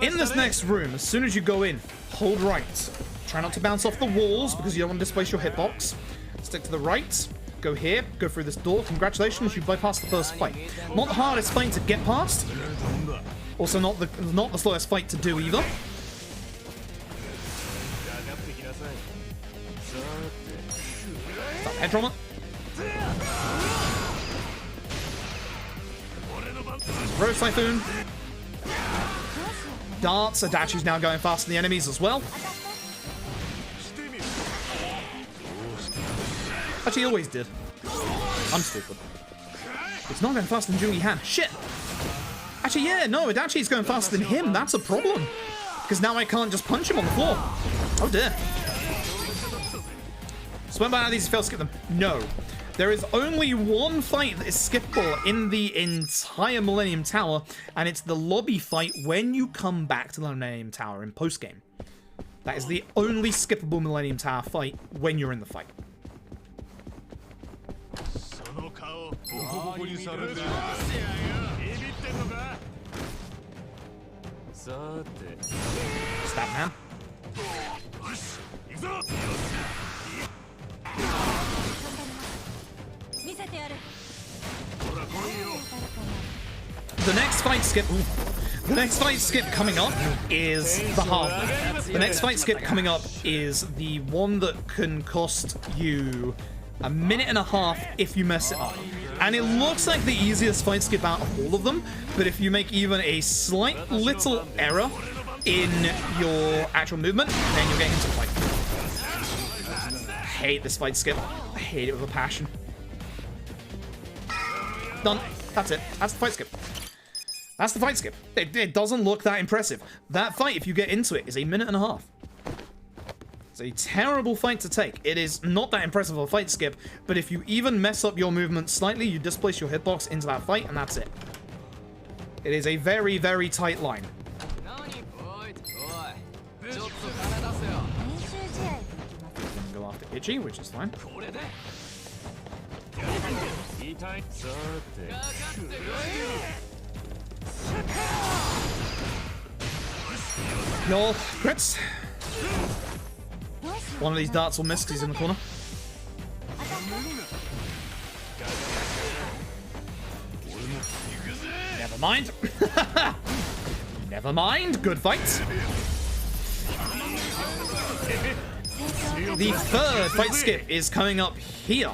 In this next room, as soon as you go in, hold right. Try not to bounce off the walls because you don't want to displace your hitbox. Stick to the right. Go here, go through this door. Congratulations, you bypassed the first fight. Not the hardest fight to get past. Also not the slowest fight to do either. Stop head trauma. Rose Typhoon. Darts. Adachi's now going faster than the enemies as well. Actually, he always did. I'm stupid. It's not going faster than Jungi Han. Shit! Actually, yeah, no, Adachi's going faster than him. That's a problem. Because now I can't just punch him on the floor. Oh dear. So what about these fail skip them? No. There is only one fight that is skippable in the entire Millennium Tower, and it's the lobby fight when you come back to the Millennium Tower in post-game. That is the only skippable Millennium Tower fight when you're in the fight. Stab man. The next fight skip. Ooh. The next fight skip coming up is the hard one. The next fight skip coming up is the one that can cost you a minute and a half if you mess it up. And it looks like the easiest fight skip out of all of them, but if you make even a slight little error in your actual movement, then you're getting into the fight. I hate this fight skip. I hate it with a passion. Done. That's it. That's the fight skip. That's the fight skip. It doesn't look that impressive. That fight, if you get into it, is a minute and a half. It's a terrible fight to take. It is not that impressive of a fight skip, but if you even mess up your movement slightly, you displace your hitbox into that fight, and that's it. It is a very, very tight line. Go after Itchy, which is fine. No, crits. One of these darts will miss because he's in the corner. Never mind. Never mind. Good fight. The third fight skip is coming up here.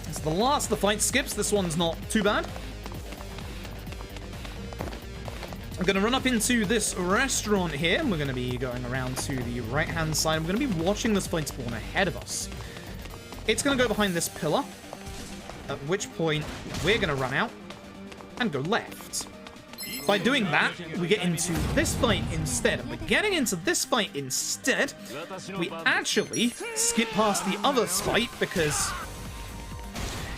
It's the last of the fight skips. This one's not too bad. I'm going to run up into this restaurant here, and we're going to be going around to the right-hand side. We're going to be watching this fight spawn ahead of us. It's going to go behind this pillar, at which point we're going to run out and go left. By doing that, we get into this fight instead. And by getting into this fight instead, we actually skip past the other fight because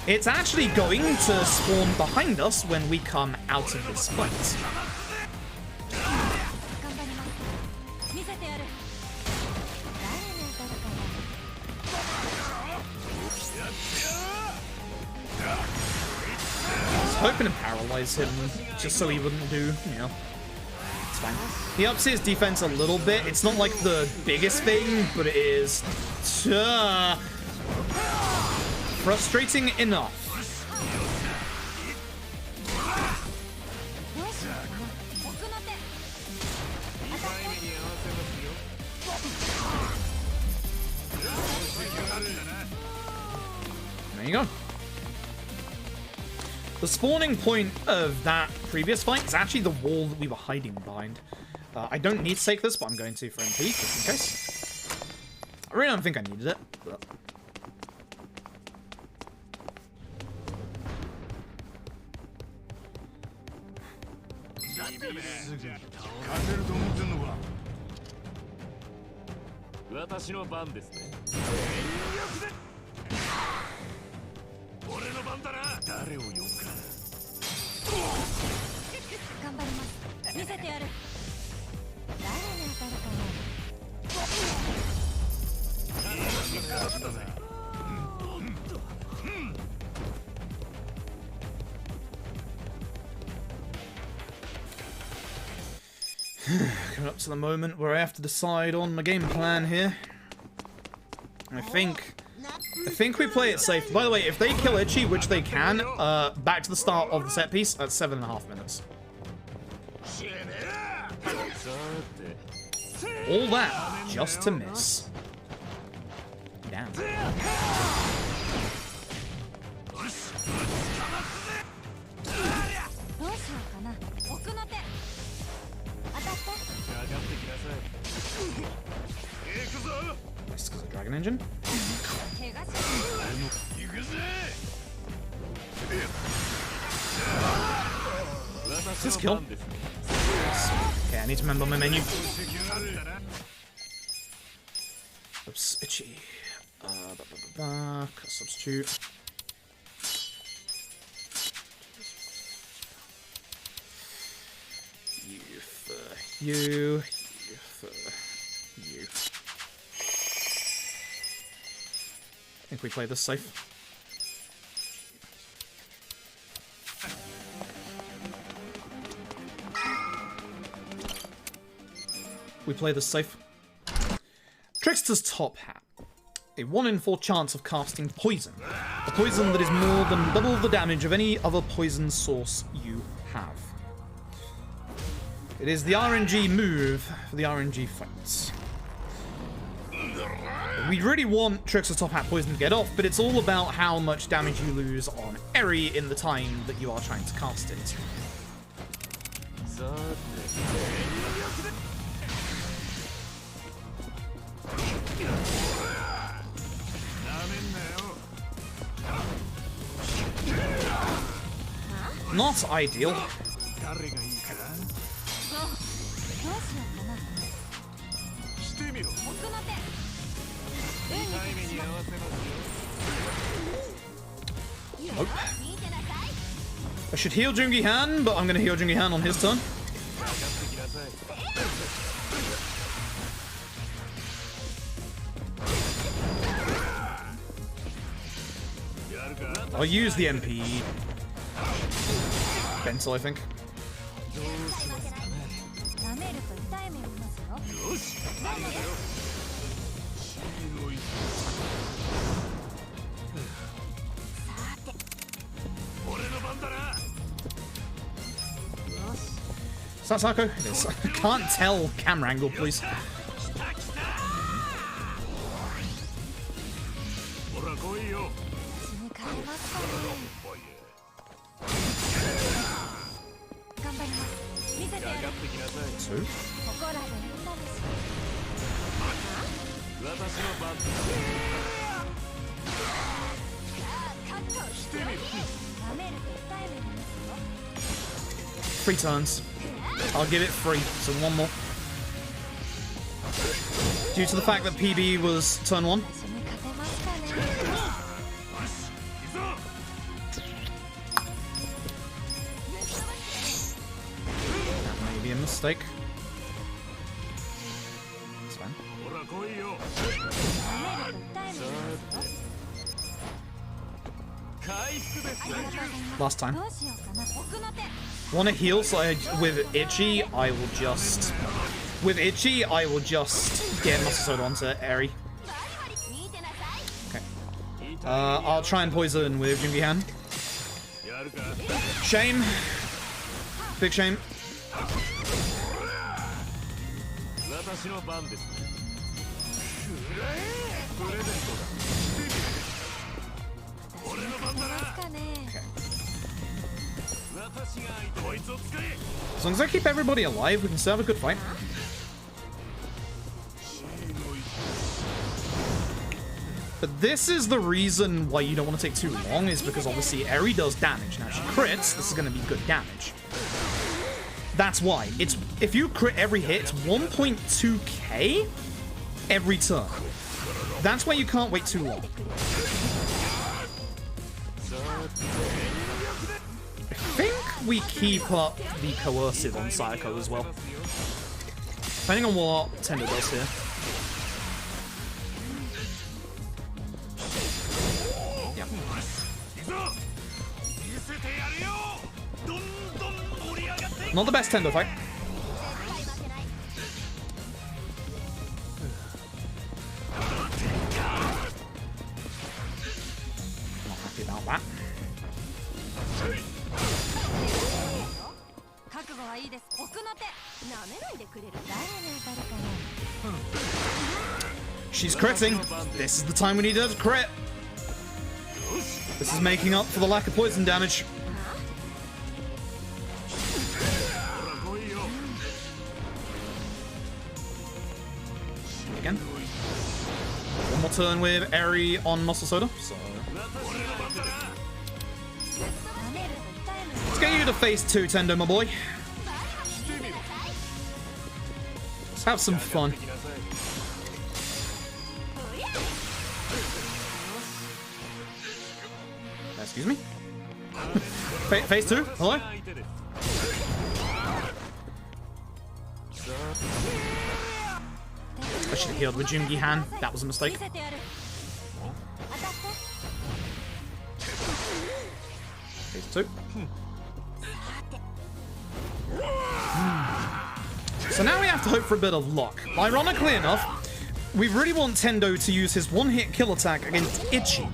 it's actually going to spawn behind us when we come out of this fight. Hoping to paralyze him just so he wouldn't do, you know, it's fine. He ups his defense a little bit. It's not like the biggest thing, but it is frustrating enough. There you go. The spawning point of that previous fight is actually the wall that we were hiding behind. I don't need to take this, but I'm going to for MP, just in case. I really don't think I needed it, but... Coming up to the moment where I have to decide on my game plan here. I think we play it safe. By the way, if they kill Itchy, which they can, back to the start of the set piece at 7.5 minutes. All that just to miss. Damn. Nice, because of Dragon Engine. Is this kill? Okay, I need to remember my menu. Oops, Itchy. Substitute. You for you. I think we play this safe. We play this safe. Trickster's Top Hat. A 1 in 4 chance of casting poison. A poison that is more than double the damage of any other poison source you have. It is the RNG move for the RNG fights. We really want Trickster's Top Hat poison to get off, but it's all about how much damage you lose on Eri in the time that you are trying to cast it. Not ideal. Nope. I should heal Jungi Han, but I'm going to heal Jungi Han on his turn. I'll use the MP. Pencil, I think. Is that Sayako? It is. I can't tell camera angle, please. Two. Three turns. I'll give it 3, so 1 more. Due to the fact that PB was turn 1. That may be a mistake. It's fine. Last time. Want to heal, so with Itchy, I will just... With Itchy, I will just get Muscle Soda onto Eri. Okay. I'll try and poison with Jungi Han. Shame. Big shame. As long as I keep everybody alive, we can still have a good fight. But this is the reason why you don't want to take too long, is because obviously Eri does damage. Now, if she crits, this is going to be good damage. That's why. It's if you crit every hit, it's 1.2k every turn. That's why you can't wait too long. I think we keep up the coercive on Sayako as well. Depending on what Tendo does here. Yeah. Not the best Tendo fight. Not happy about that. She's critting. This is the time we need her to crit. This is making up for the lack of poison damage. Again. One more turn with Eri on Muscle Soda. So let's get you to phase 2, Tendo, my boy. Let's have some fun. Excuse me? Phase 2? Hello? I should have healed with Jungi Han. That was a mistake. Phase 2. So now we have to hope for a bit of luck. Ironically enough, we really want Tendo to use his one-hit kill attack against Itchy.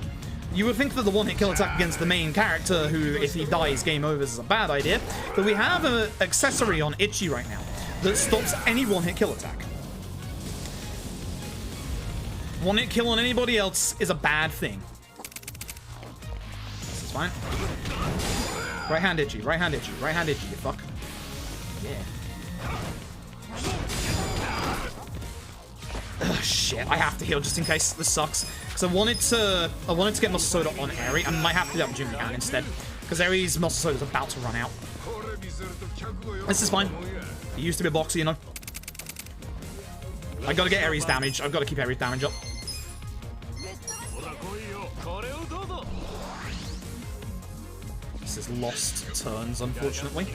You would think that the one-hit kill attack against the main character, who, if he dies, game over, is a bad idea. But we have an accessory on Itchy right now that stops any one-hit kill attack. One-hit kill on anybody else is a bad thing. This is fine. Right hand Itchy, right hand Itchy, right hand Itchy, you fuck. Yeah. Ugh, shit, I have to heal just in case this sucks. Because I wanted to get Muscle Soda on Eri. I might have to do that with Jungi Han instead. Because Eri's Muscle Soda is about to run out. This is fine. He used to be a boxer, you know. I gotta get Eri's damage. I've got to keep Eri's damage up. This is lost turns, unfortunately.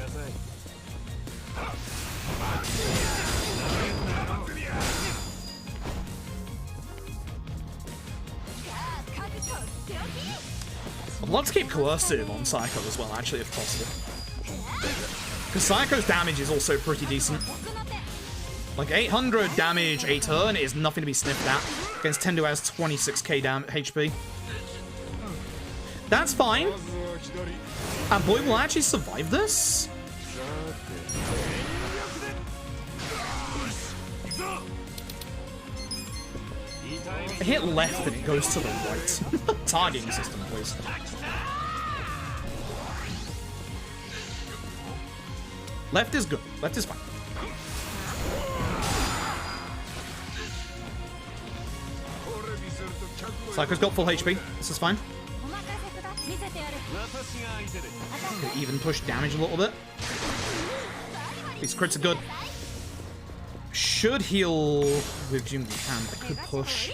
I'd love to keep coercive on Sayako as well, actually, if possible. Because Sayako's damage is also pretty decent. Like, 800 damage a turn is nothing to be sniffed at. Against Tendo who has 26k HP. That's fine. And boy, will actually survive this? I hit left and it goes to the right. Targeting system, please. Left is good. Left is fine. Sayako's got full HP. This is fine. Could even push damage a little bit. These crits are good. Should heal with Jim we can, but could push.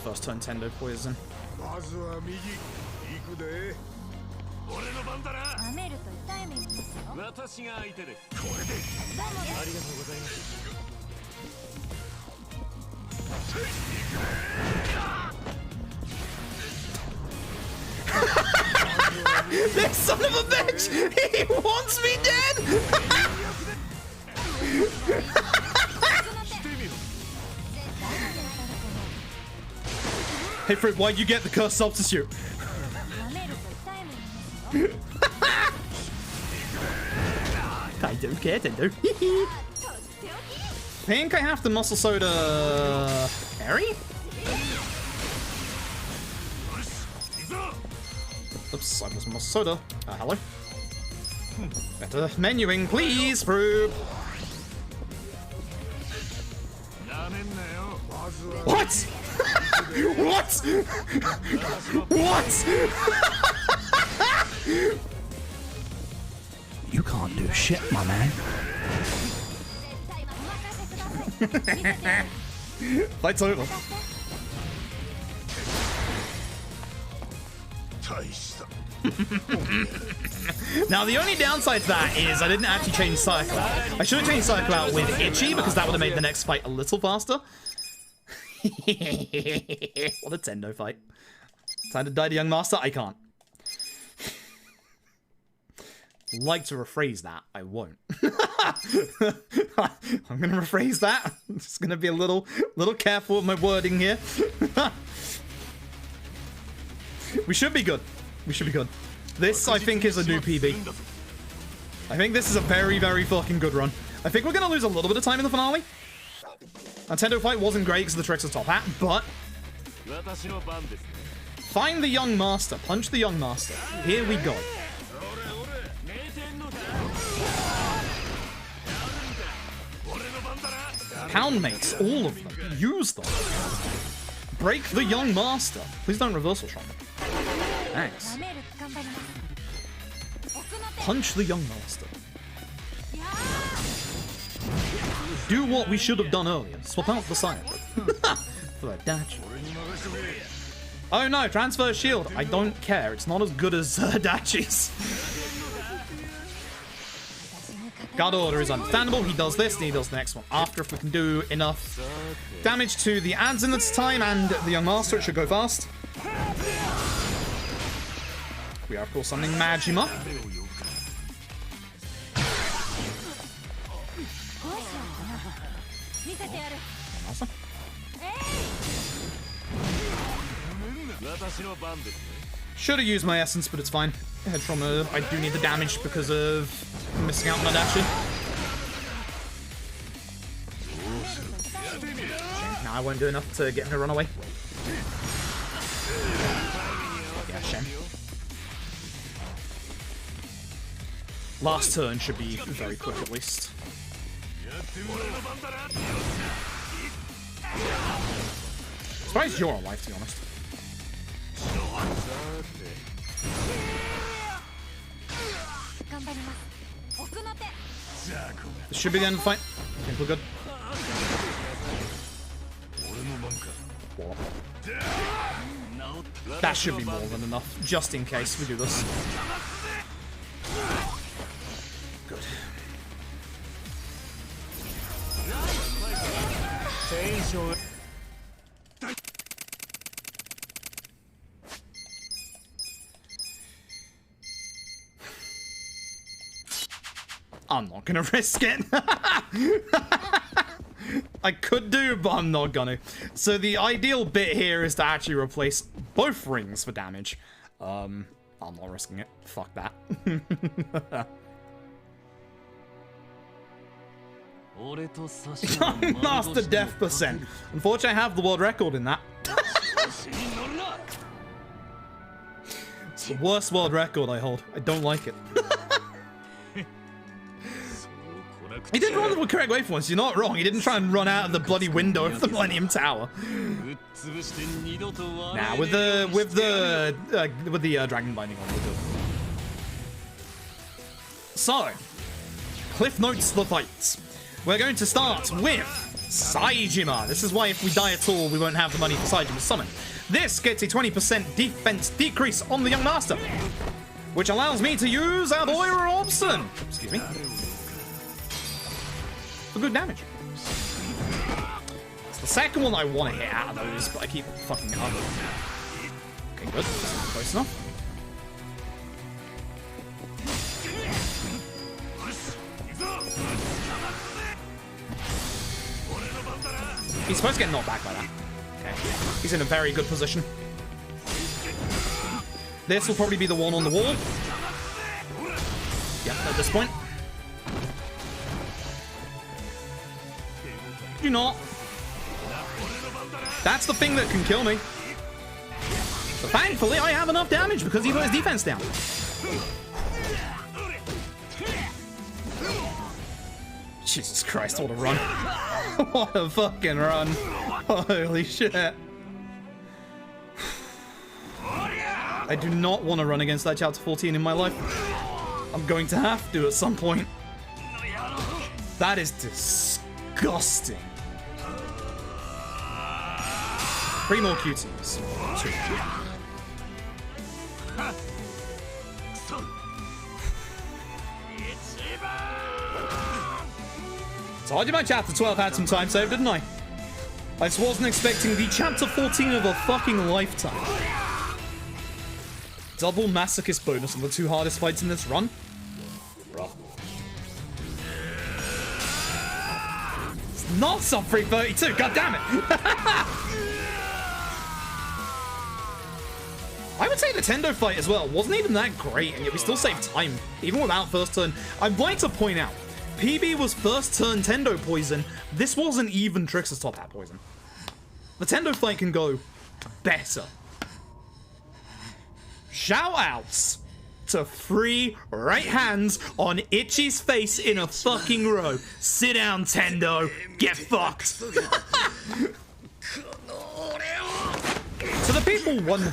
First turn Tendo poison. This son of a bitch! He wants me dead! Hey Fred, why'd you get the cursed substitute? I don't care, Tendo. Think I have the muscle soda berry? Oops, I lost my muscle soda. Hello. Better menuing, please, Froob. What? What? What? You can't do shit, my man. Fight's over. Now, the only downside to that is I didn't actually change Sayako out. I should have changed Sayako out with Itchy because that would have made the next fight a little faster. What a Tendo fight. Time to die to Young Master? I can't. Like to rephrase that, I won't. I'm gonna rephrase that. I'm just gonna be a little careful with my wording here. We should be good. We should be good. This, I think, is a new PB. I think this is a very, very fucking good run. I think we're gonna lose a little bit of time in the finale. Nintendo fight wasn't great because of the tricks of top hat, but find the Young Master. Punch the Young Master. Here we go. Pound mates, all of them. Use them. Break the Young Master. Please don't reversal shot me. Thanks. Punch the Young Master. Do what we should have done earlier. Swap out the Sayako. For a dash. Oh no, transfer shield. I don't care. It's not as good as Dachi's. Guard order is understandable. He does this, and he does the next one after. If we can do enough damage to the ads in this time and the Young Master, it should go fast. We are, of course, summoning Majima. Awesome. Should have used my essence, but it's fine. Head trauma, I do need the damage because of missing out on my dash. Now I won't do enough to get him to run away. Yeah, shame. Last turn should be very quick at least. Surprised you're alive, to be honest. This should be the end of the fight. I think we're good. That should be more than enough, just in case we do this. Good. I'm not gonna risk it. I could do, but I'm not gonna. So the ideal bit here is to actually replace both rings for damage. I'm not risking it. Fuck that. Master death percent. Unfortunately, I have the world record in that. It's the worst world record I hold. I don't like it. He did run the correct way for once. You're not wrong. He didn't try and run out of the bloody window of the Millennium Tower. Nah, with the dragon binding on, we'll do it. So, Cliff Notes the fights. We're going to start with Saejima. This is why if we die at all, we won't have the money for Saejima's summon. This gets a 20% defense decrease on the Young Master, which allows me to use our boy Robson. Excuse me. For good damage. It's the second one I want to hit out of those, but I keep fucking up. Okay, good. Close enough. He's supposed to get knocked back by that. Okay. He's in a very good position. This will probably be the one on the wall. Yeah, at this point. Do not. That's the thing that can kill me. But thankfully, I have enough damage because he put his defense down. Jesus Christ, what a run. What a fucking run. Holy shit. I do not want to run against that chapter 14 in my life. I'm going to have to at some point. That is disgusting. 3 more cuties. 2. Told you my chapter 12 had some time saved, didn't I? I just wasn't expecting the chapter 14 of a fucking lifetime. Double masochist bonus on the 2 hardest fights in this run? Bruh. It's not sub 332, god damn it! I would say the Tendo fight as well wasn't even that great, and yet we still saved time, even without first turn. I'd like to point out, PB was first turn Tendo poison. This wasn't even Trix's top hat poison. The Tendo fight can go better. Shout outs to 3 right hands on Itchy's face in a fucking row. Sit down, Tendo. Get fucked. To the people wondering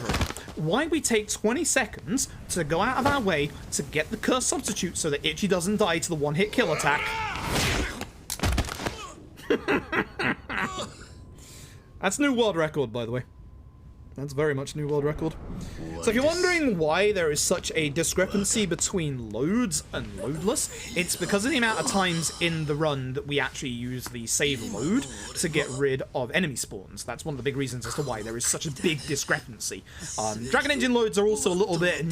why we take 20 seconds to go out of our way to get the curse substitute so that Itchy doesn't die to the one-hit kill attack. That's new world record, by the way. That's very much new world record. So if you're wondering why there is such a discrepancy between loads and loadless, it's because of the amount of times in the run that we actually use the save load to get rid of enemy spawns. That's one of the big reasons as to why there is such a big discrepancy. Dragon Engine loads are also a little bit...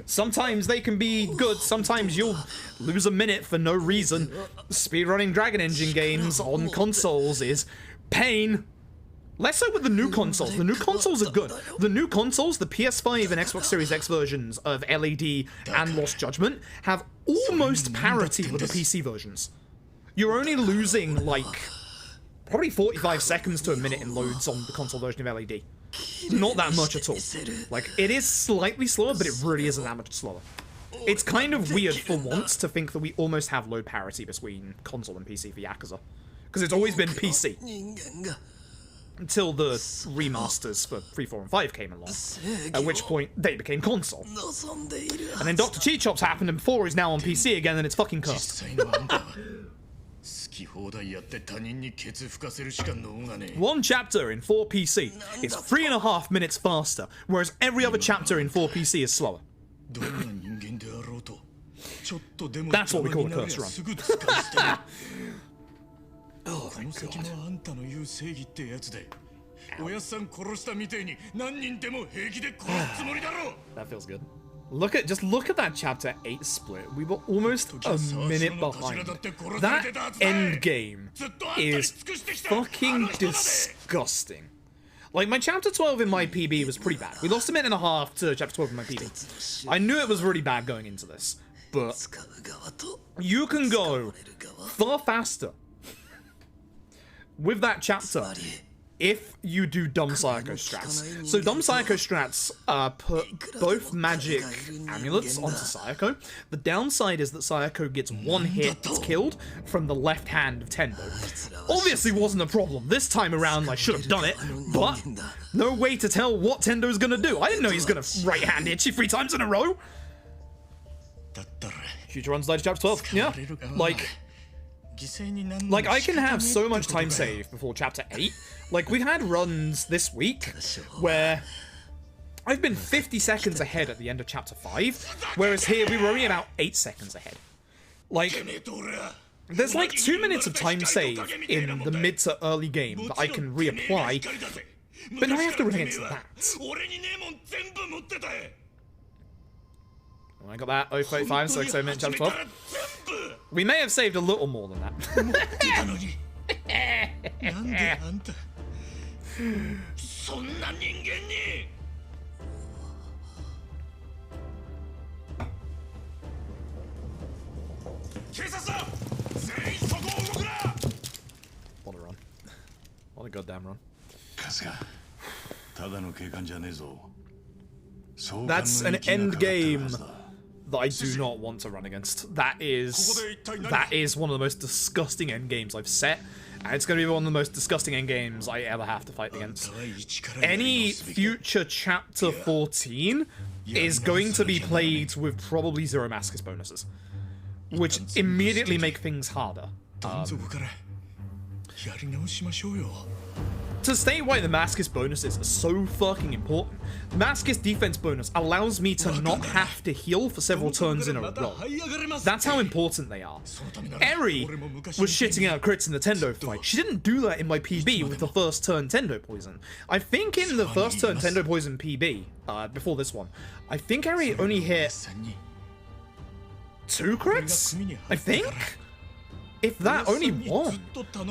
sometimes they can be good, sometimes you'll lose a minute for no reason. Speedrunning Dragon Engine games on consoles is pain. Less so with the new consoles. The new consoles are good. The new consoles, the PS5 and Xbox Series X versions of LED and Lost Judgment, have almost parity with the PC versions. You're only losing, like, probably 45 seconds to a minute in loads on the console version of LED. Not that much at all. Like, it is slightly slower, but it really isn't that much slower. It's kind of weird for once to think that we almost have load parity between console and PC for Yakuza. Because it's always been PC. Until the remasters for 3, 4, and 5 came along, at which point they became console. And then Dr. Cheat Chops happened, and 4 is now on PC again, and it's fucking cursed. One chapter in 4 PC is 3.5 minutes faster, whereas every other chapter in 4 PC is slower. That's what we call a curse run. Oh my God. That feels good. Just look at that chapter 8 split. We were almost a minute behind. That end game is fucking disgusting. Like, my chapter 12 in my PB was pretty bad. We lost a minute and a half to chapter 12 in my PB. I knew it was really bad going into this. but you can go far faster with that chapter if you do dumb Sayako strats. So dumb Sayako strats put both magic amulets onto Sayako. The downside is that Sayako gets one hit killed from the left hand of Tendo. Obviously wasn't a problem. This time around I should have done it, but no way to tell what Tendo's gonna do. I didn't know he's gonna right hand hit you 3 times in a row. Future runs Untitled Chapter 12. Yeah, like I can have so much time save before Chapter 8. Like, we've had runs this week where I've been 50 seconds ahead at the end of Chapter 5, whereas here we were only about 8 seconds ahead. Like, there's like 2 minutes of time save in the mid to early game that I can reapply, but now I have to run against that. I got that. 035, so 7 minutes, Chapter 12. We may have saved a little more than that. What a run. What a goddamn run. That's an end game that I do not want to run against. That is one of the most disgusting end games I've set, and it's going to be one of the most disgusting end games I ever have to fight against. Any future Chapter 14 is going to be played with probably 0 Mascus bonuses, which immediately make things harder. To state why the Mascus bonuses are so fucking important, the Mascus defense bonus allows me to not have to heal for several turns in a row. That's how important they are. Eri was shitting out crits in the Tendo fight. She didn't do that in my PB with the first turn Tendo poison. I think in the first turn Tendo poison PB, before this one, I think Eri only hit 2 crits? I think? If that, only 1.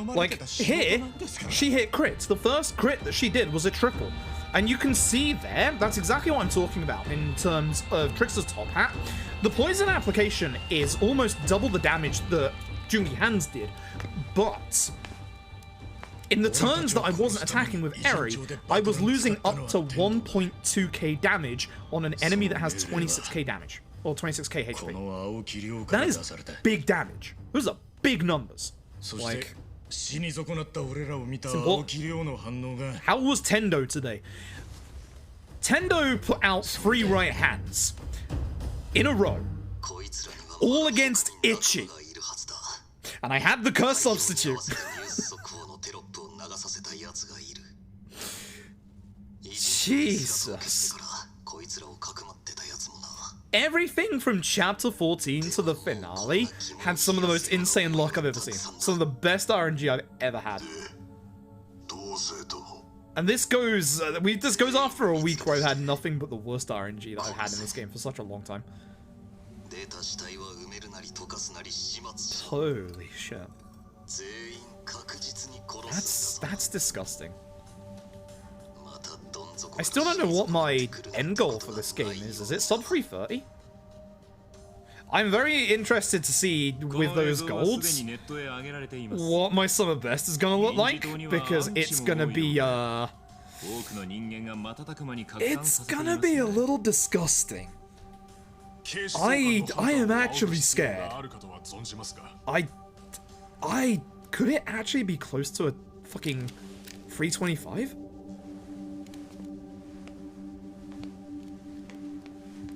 Like, here, she hit crits. The first crit that she did was a triple. And you can see there, that's exactly what I'm talking about in terms of Trickster's top hat. The poison application is almost double the damage that Jungi Hands did, but in the turns that I wasn't attacking with Eri, I was losing up to 1.2k damage on an enemy that has 26k damage, or 26k HP. That is big damage. Those are big numbers. Like, it's important. How was Tendo today? Tendo put out 3 right hands in a row, all against Ichi, and I had the curse substitute. Jesus. Everything from Chapter 14 to the finale had some of the most insane luck I've ever seen. Some of the best RNG I've ever had. And this goes after a week where I've had nothing but the worst RNG that I've had in this game for such a long time. Holy shit. That's disgusting. I still don't know what my end goal for this game is. Is it sub 330? I'm very interested to see with those golds what my summer best is gonna look like, because it's gonna be a little disgusting. I am actually scared. Could it actually be close to a fucking 325?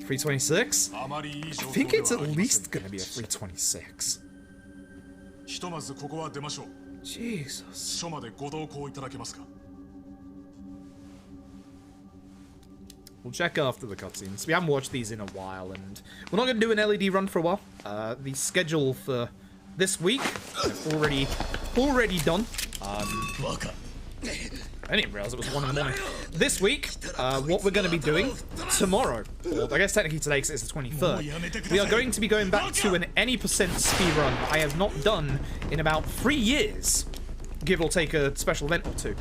326? I think it's at least gonna be a 326. Jesus. We'll check after the cutscenes. We haven't watched these in a while, and we're not gonna do an LED run for a while. The schedule for this week I've already done. I didn't realize it was 1 in the morning. This week, what we're going to be doing tomorrow, or I guess technically today because it's the 23rd, we are going to be going back to an any% speedrun I have not done in about 3 years. give or take a special event or two.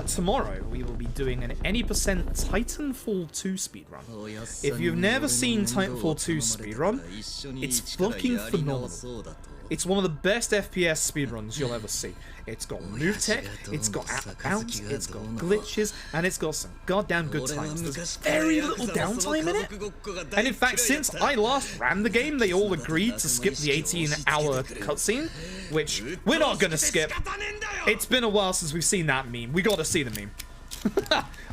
Tomorrow, we will be doing an any percent Titanfall 2 speedrun. If you've never seen Titanfall 2 speedrun, it's fucking phenomenal. It's one of the best FPS speedruns you'll ever see. It's got move tech, it's got out of bounds, it's got glitches, and it's got some goddamn good times. There's very little downtime in it. And in fact, since I last ran the game, they all agreed to skip the 18-hour cutscene, which we're not gonna skip. It's been a while since we've seen that meme. We gotta see the meme.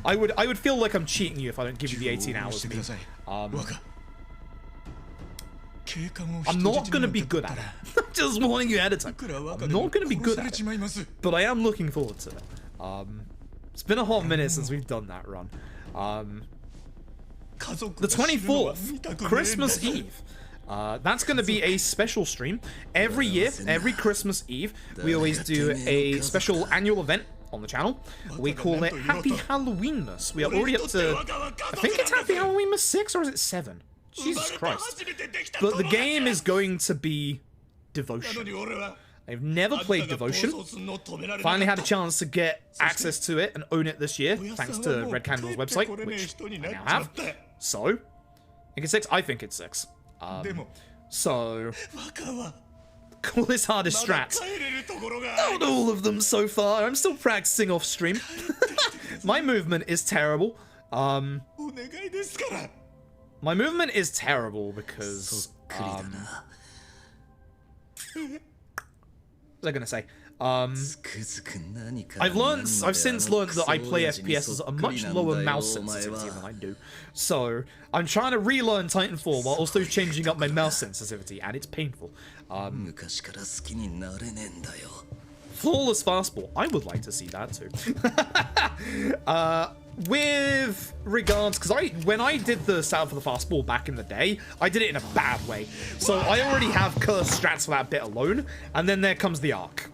I would feel like I'm cheating you if I don't give you the 18 hours meme. I'm not going to be good at it. Just warning you ahead of time. I'm not going to be good at it. But I am looking forward to it. It's been a hot minute since we've done that run. The 24th, Christmas Eve. That's going to be a special stream. Every year, every Christmas Eve, we always do a special annual event on the channel. We call it Happy Halloweenmas. We are already up to, I think it's Happy Halloweenmas 6 or is it 7? Jesus Christ. But the game is going to be Devotion. I've never played Devotion. Finally had a chance to get access to it and own it this year, thanks to Red Candle's website, which I now have. So, I think it's 6. I think it's 6. So, call this hardest strats. Not all of them so far. I'm still practicing off stream. My movement is terrible. My movement is terrible because, what was I gonna say? I've since learned that I play FPSs at a much lower mouse sensitivity than I do. So, I'm trying to relearn Titanfall while also changing up my mouse sensitivity, and it's painful. Flawless fastball. I would like to see that too. With regards, because when I did the setup for the fastball back in the day, I did it in a bad way. So I already have cursed strats for that bit alone, and then there comes the arc.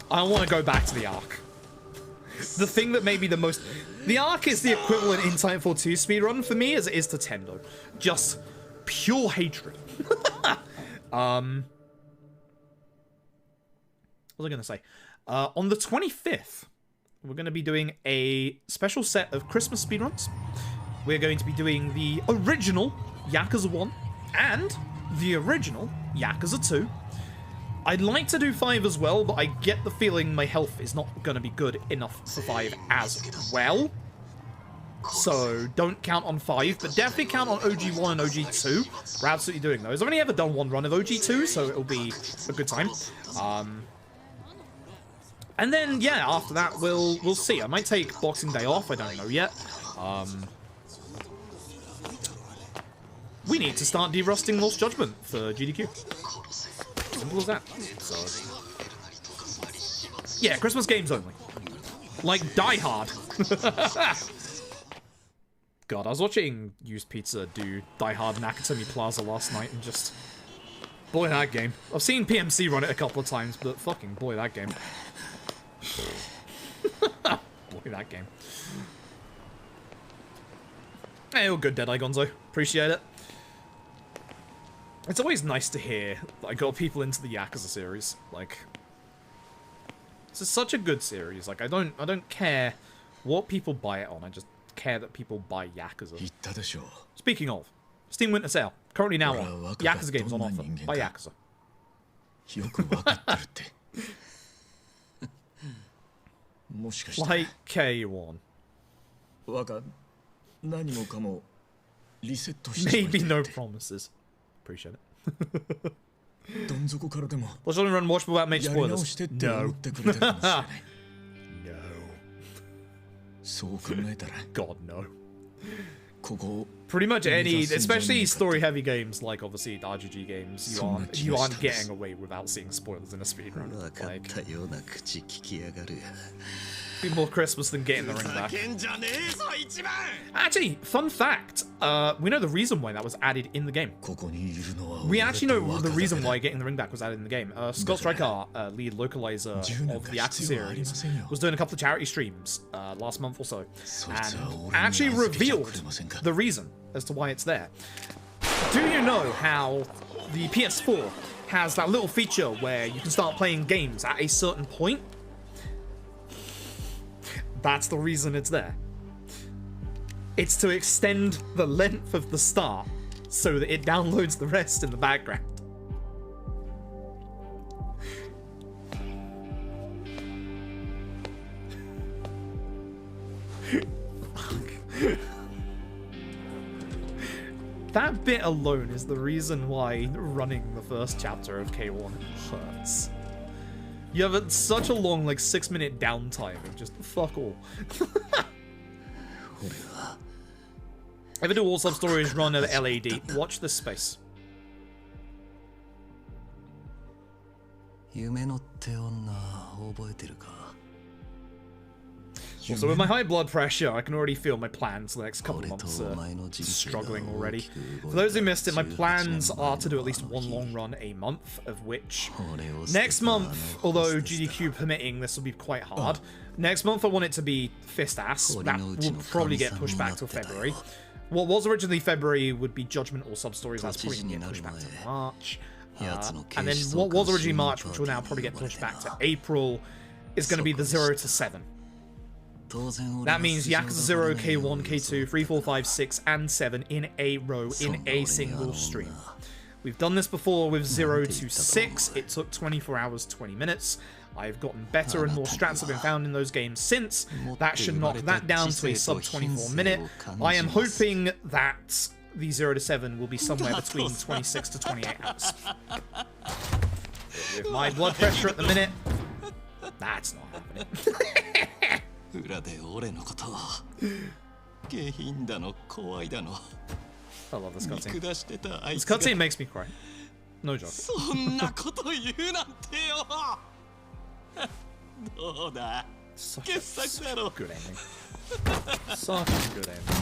I want to go back to the arc. The thing that made me the most... The arc is the equivalent in Titanfall 2 speedrun for me as it is to Tendo. Just pure hatred. What was I going to say? On the 25th, we're going to be doing a special set of Christmas speedruns. We're going to be doing the original Yakuza 1 and the original Yakuza 2. I'd like to do 5 as well, but I get the feeling my health is not going to be good enough for 5 as well. So don't count on 5, but definitely count on OG1 and OG2. We're absolutely doing those. I've only ever done one run of OG2, so it'll be a good time. And then, yeah, after that, we'll see. I might take Boxing Day off. I don't know yet. We need to start derusting Lost Judgment for GDQ. Simple as that. So, yeah, Christmas games only. Like Die Hard. God, I was watching Used Pizza do Die Hard Nakatomi Plaza last night and just... Boy, that game. I've seen PMC run it a couple of times, but fucking boy, that game. Boy, that game. Hey, all good, Deadeye Gonzo. Appreciate it. It's always nice to hear that I got people into the Yakuza series. Like, this is such a good series. Like, I don't care what people buy it on. I just care that people buy Yakuza. Speaking of, Steam Winter Sale. Currently now on. Yakuza games on offer. Buy Yakuza. Like K1. Maybe no promises. Appreciate it. Let's only run watchable without major spoilers. No. No. God, no. Pretty much any, especially story-heavy games like obviously RGG games, you aren't getting away without seeing spoilers in a speedrun. Like, be more Christmas than getting the ring back. Actually, fun fact, we know the reason why that was added in the game. We actually know the reason why getting the ring back was added in the game. Scott Striker, lead localizer of the Yakuza series, was doing a couple of charity streams last month or so, and actually revealed the reason as to why it's there. Do you know how the PS4 has that little feature where you can start playing games at a certain point. That's the reason it's there. It's to extend the length of the start so that it downloads the rest in the background. That bit alone is the reason why running the first chapter of K1 hurts. You have such a long, like, 6-minute downtime of just fuck all. If I do all sub-stories run at LAD, watch this space. Also, with my high blood pressure, I can already feel my plans for the next couple of months are struggling already. For those who missed it, my plans are to do at least one long run a month, of which next month, although GDQ permitting, this will be quite hard. Next month I want it to be fist ass. That will probably get pushed back till February. What was originally February would be Judgment or Sub-Stories. That's probably going to get pushed back to March. And then what was originally March, which will now probably get pushed back to April, is going to be the 0 to 7. That means Yakuza 0, K1, K2, 3, 4, 5, 6, and 7 in a row in a single stream. We've done this before with 0 to 6. It took 24 hours, 20 minutes. I've gotten better and more strats have been found in those games since. That should knock that down to a sub 24 minute. I am hoping that the 0 to 7 will be somewhere between 26 to 28 hours. With my blood pressure at the minute, that's not happening. I love this cutscene. This cutscene makes me cry. No joke. Such good ending. Such a good ending.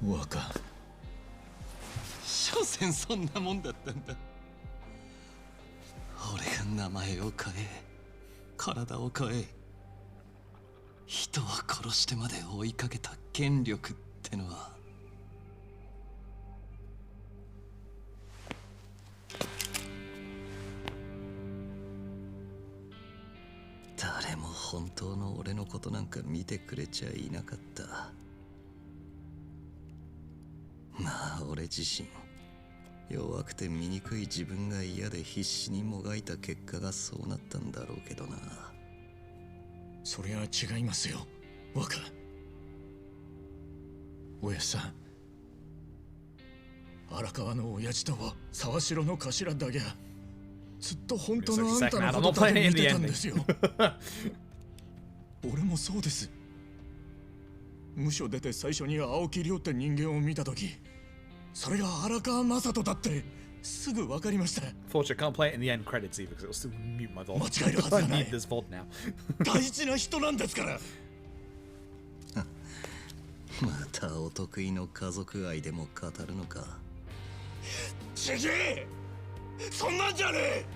Waka. 所詮そんなもんだったんだ。俺が名前を変え、体を変え、人を殺してまで追いかけた権力ってのは。誰も本当の俺のことなんか見てくれちゃいなかった。まあ俺自身弱くて醜い自分が嫌で必死にもがいた結果がそうなったんだろうけどな。それは違いますよ、若。おやさん、荒川の親父と沢城の頭だけはずっと本当のあんたのことだけ見てたんですよ。俺もそうです。無所出て最初に青木亮って人間を見たとき、それが荒川雅人だってすぐ分かりました。Fortunately, I can't play it in the end credits either because it'll still mute my VOD. 間違えるはずがない。I need this VOD now. 大事な人なんですから。またお得意の家族愛でも語るのか。ちげえ！そんなんじゃねえ！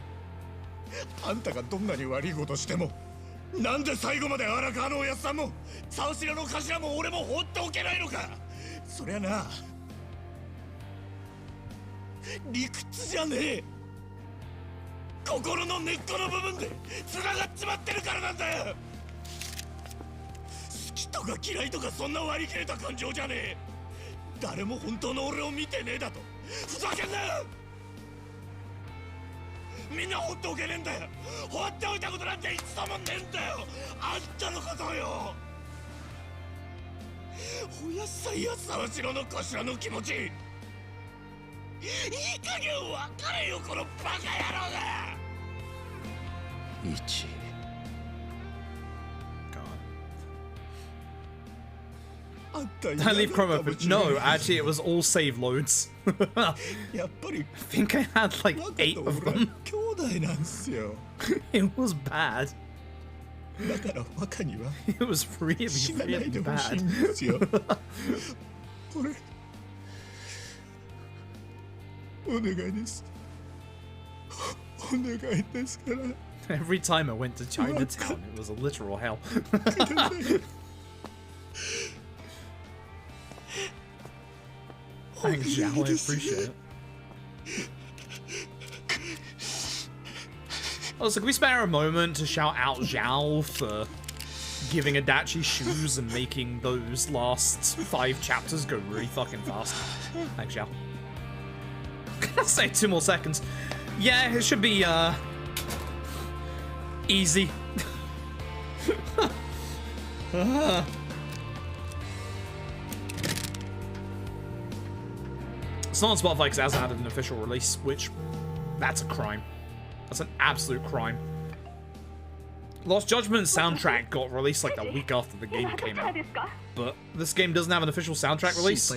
あんたがどんなに悪いことしても、なんで最後まで荒川のおやっさんも沢城の頭も俺も放っておけないのか。そりゃな、理屈じゃねえ、心の根っこの部分で繋がっちまってるからなんだよ。好きとか嫌いとかそんな割り切れた感情じゃねえ。誰も本当の俺を見てねえだとふざけんなよ。みんな放っておけねえんだよ。放っておいたことなんて一度もねえんだよ、あんたのことよ。おやっさんや沢城の頭の気持ち、いい加減分かれよ、このバカ野郎が。一 I leave Chroma, but no, actually it was all save loads. I think I had like 8 of them. It was bad. It was really, really bad. Every time I went to Chinatown, it was a literal hell. Thanks, Zhao, I appreciate it. Also, can we spare a moment to shout out Zhao for giving Adachi shoes and making those last 5 chapters go really fucking fast? Thanks, Zhao. I'll say 2 more seconds. Yeah, it should be, easy. It's not on Spotify because it hasn't had an official release, which, that's a crime. That's an absolute crime. Lost Judgment's soundtrack got released like a week after the game came out. But this game doesn't have an official soundtrack release.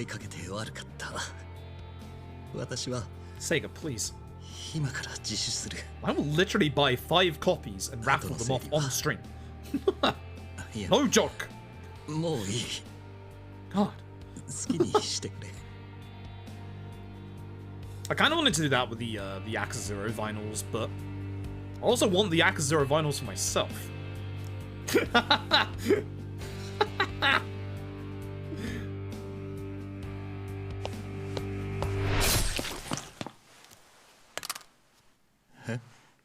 Sega, please. I will literally buy 5 copies and raffle them off on stream. No joke. God. I kind of wanted to do that with the Yakuza 0 vinyls, but I also want the Yakuza 0 vinyls for myself.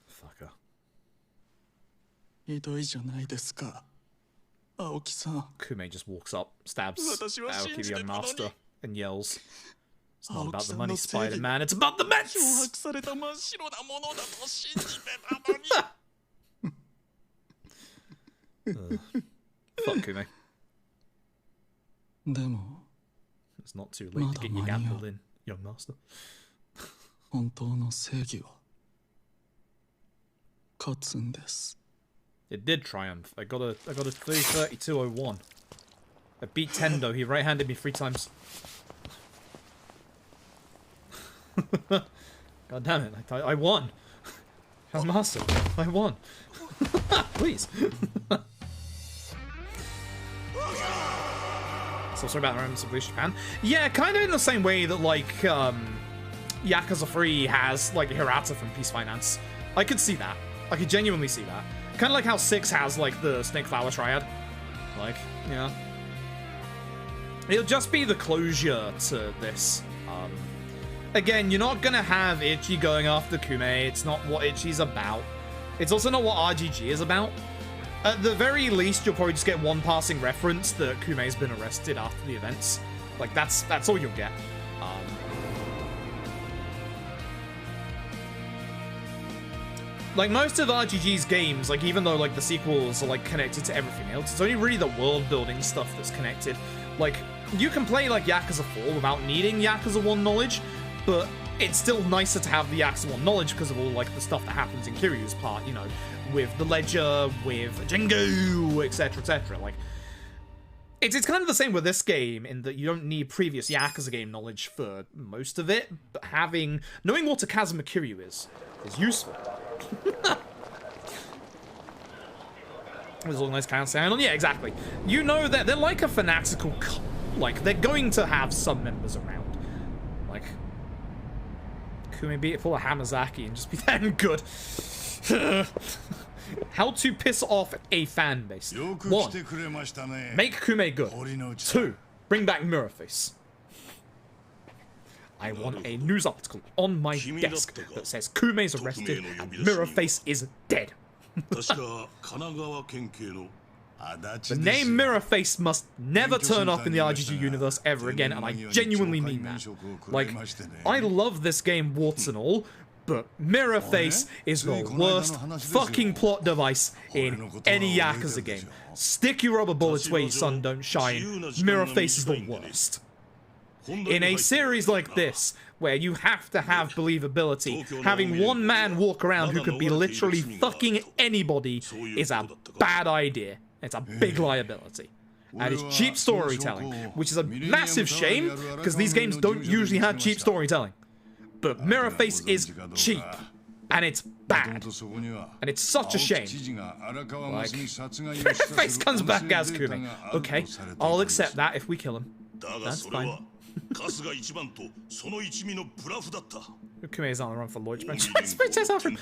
Fucker. Kume just walks up, stabs Aoki the young master, and yells, "It's not about the money, Spider-Man, it's about the Mets!" Fuck Kume. It's not too late to get your gamble in, young master. It did triumph. I got a 332.01. I beat Tendo. He right-handed me 3 times. God damn it! I won. Young master, I won. Please. So sorry about the Remnants of Blue Japan. Yeah, kind of in the same way that like Yakuza 3 has like Hirata from Peace Finance. I could see that. I could genuinely see that. Kind of like how 6 has like the Snake Flower Triad. Like, yeah. It'll just be the closure to this. Again, you're not gonna have Ichi going after Kume. It's not what Ichi's about. It's also not what RGG is about. At the very least, you'll probably just get one passing reference that Kume's been arrested after the events. Like, that's all you'll get. Like, most of RGG's games, like, even though, like, the sequels are, like, connected to everything else, it's only really the world-building stuff that's connected. Like, you can play, like, Yakuza 4 without needing Yakuza 1 knowledge, but it's still nicer to have the Yakuza 1 knowledge because of all, like, the stuff that happens in Kiryu's part, you know, with the Ledger, with Jingu, etc., etc. Like, it's kind of the same with this game in that you don't need previous Yakuza game knowledge for most of it, but knowing what a Kazuma Kiryu is useful. There's all nice counts down on. Yeah, exactly. You know that they're like a fanatical cult. Like, they're going to have some members around. Like, Kume beat it full of Hamazaki and just be damn good. How to piss off a fan base. 1. Make Kume good. 2. Bring back Mirrorface. I want a news article on my desk that says Kume's arrested and Mirrorface is dead. The name Mirrorface must never turn up in the RGG universe ever again, and I genuinely mean that. Like, I love this game, warts and all, but Mirrorface is the worst fucking plot device in any Yakuza game. Stick your rubber bullets where your sun don't shine. Mirrorface is the worst. In a series like this, where you have to have believability, having one man walk around who could be literally fucking anybody is a bad idea. It's a big liability. And it's cheap storytelling, which is a massive shame, because these games don't usually have cheap storytelling. But Mirrorface is cheap, and it's bad. And it's such a shame. Like, Mirrorface comes back as Kume. Okay, I'll accept that if we kill him. That's fine. Kume's on the run for Lloyd Princess Alfred.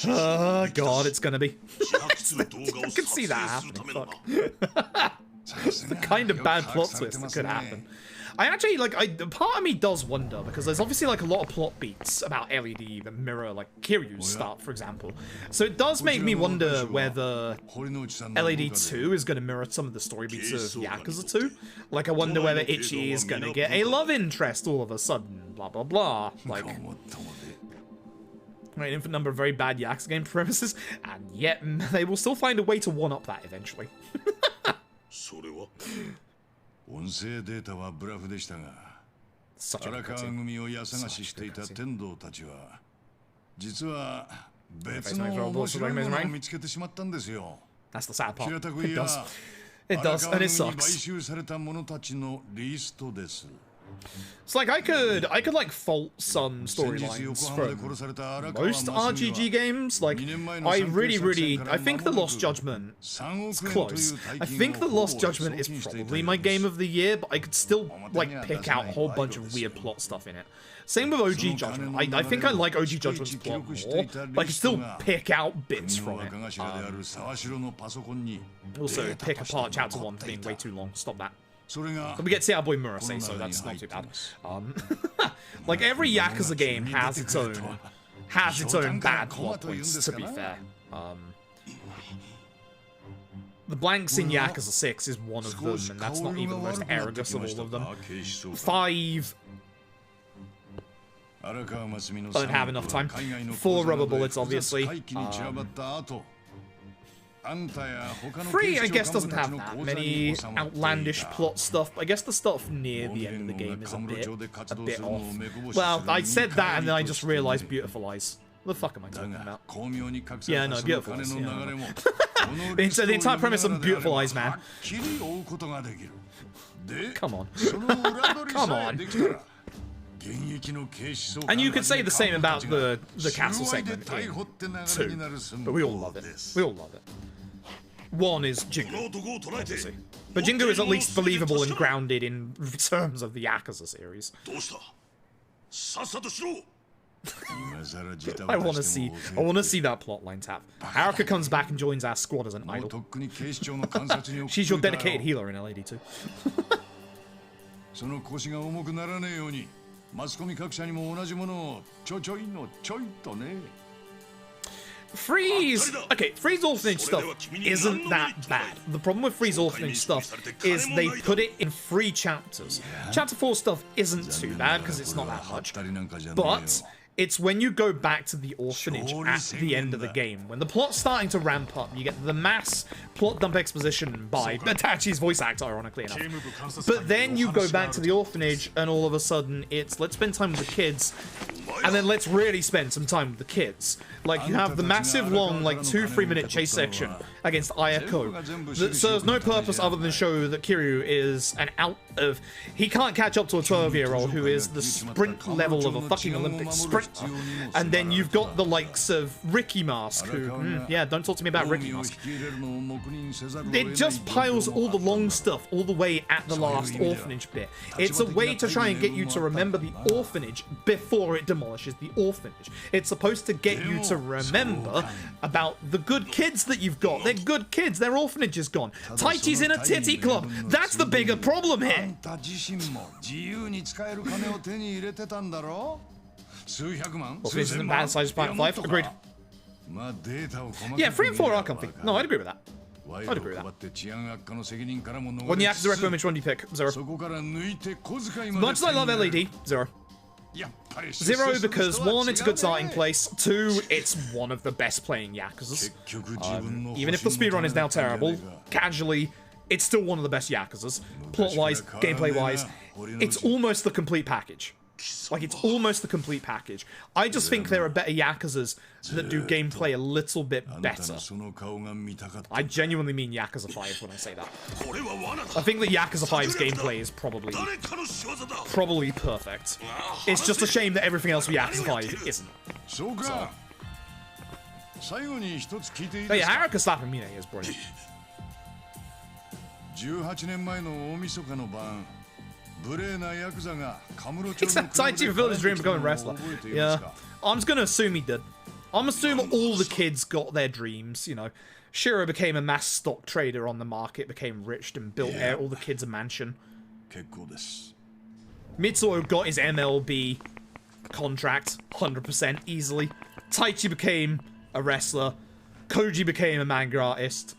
Oh god, it's gonna be. I can see that happening. Fuck. It's the kind of bad plot twist that could happen. I actually, like, part of me does wonder, because there's obviously, like, a lot of plot beats about LED that mirror, like, Kiryu's start, for example. So it does make me wonder whether LED 2 is going to mirror some of the story beats of Yakuza 2. Like, I wonder whether Ichi is going to get a love interest all of a sudden, blah, blah, blah. Like, right, infinite number of very bad Yakuza game premises, and yet they will still find a way to one-up that eventually. それは 音声データはブラフでしたが、 Such a 荒 good 川 cutscene. 組を家探ししていた Such a good 天道たちは実は別 Face の my throat, 面白いも Face の my を見つけてしまったんですよ。 That's the sad part. 平たく It 言えば does. It does, 荒 and 川 it 組に買 sucks. 収された者たちのリストです。 It's like I could like fault some storylines from most RGG games. Like I think the Lost Judgment is close. I think the Lost Judgment is probably my game of the year, but I could still like pick out a whole bunch of weird plot stuff in it. Same with OG Judgment. I think I like OG Judgment's plot more, but I can still pick out bits from it. Also, pick apart Chapter 1 for being way too long. Stop that. But we get to see our boy Murasei, so that's not too bad. Like every Yakuza game has its own bad plot points, to be fair. The blanks in Yakuza 6 is one of them, and that's not even the most arrogant of all of them. 5 don't have enough time. 4 rubber bullets, obviously. 3, I guess, doesn't have that many outlandish plot stuff. I guess the stuff near the end of the game is a bit off. Well, I said that and then I just realized Beautiful Eyes. What the fuck am I talking about? Yeah, no, Beautiful Eyes. Yeah. So the entire premise of Beautiful Eyes, man. Come on. Come on. And you could say the same about the castle segment in 2, but we all love it. We all love it. 1 is Jingu, obviously. But Jingu is at least believable and grounded in terms of the Yakuza series. どうしたさっさとしろ I want to see that plotline tap. Haruka comes back and joins our squad as an idol. She's your dedicated healer in LAD too. その腰が重くならねえようにマスコミ各社にも同じものをちょいのちょいとね Freeze Orphanage stuff isn't that bad. The problem with Freeze Orphanage stuff is they put it in 3 chapters. Chapter 4 stuff isn't too bad because it's not that much. But it's when you go back to the orphanage at the end of the game, when the plot's starting to ramp up, you get the mass plot dump exposition by Itachi's voice actor, ironically enough. But then you go back to the orphanage and all of a sudden it's let's spend time with the kids, and then let's really spend some time with the kids. Like, you have the massive long, like, 2-3 minute chase section against Ayako that serves no purpose other than show that Kiryu is he can't catch up to a 12-year-old who is the sprint level of a fucking Olympic sprinter. And then you've got the likes of Ricky Mask, who, yeah, don't talk to me about Ricky Mask. It just piles all the long stuff all the way at the last orphanage bit. It's a way to try and get you to remember the orphanage before it demolishes the orphanage. It's supposed to get you to remember about the good kids that you've got. They're good kids, their orphanage is gone. Taichi's in a titty club. That's the bigger problem here. Orphanage isn't bad, size of 5. Agreed. Yeah, 3 and 4 are comfy. No, I'd agree with that. I'd agree with that. When the Yakuza recommend, which one do you pick? 0. As much as I love LED, 0. 0 because 1, it's a good starting place. 2, it's one of the best playing Yakuzas. Even if the speedrun is now terrible, casually, it's still one of the best Yakuzas. Plot-wise, gameplay-wise, it's almost the complete package. Like, it's almost the complete package. I just think there are better Yakuzas that do gameplay a little bit better. I genuinely mean Yakuza 5 when I say that. I think that Yakuza 5's gameplay is probably perfect. It's just a shame that everything else with Yakuza 5 isn't. So. But yeah, Haruka slapping Mine is brilliant. 18年前の大晦日の晩 Except Taichi fulfilled his dream of becoming a wrestler. Yeah. I'm just gonna assume he did. I'm assuming all the kids got their dreams, you know. Shiro became a mass stock trader on the market, became rich, and built all the kids a mansion. Mitsuo got his MLB contract 100% easily. Taichi became a wrestler. Koji became a manga artist.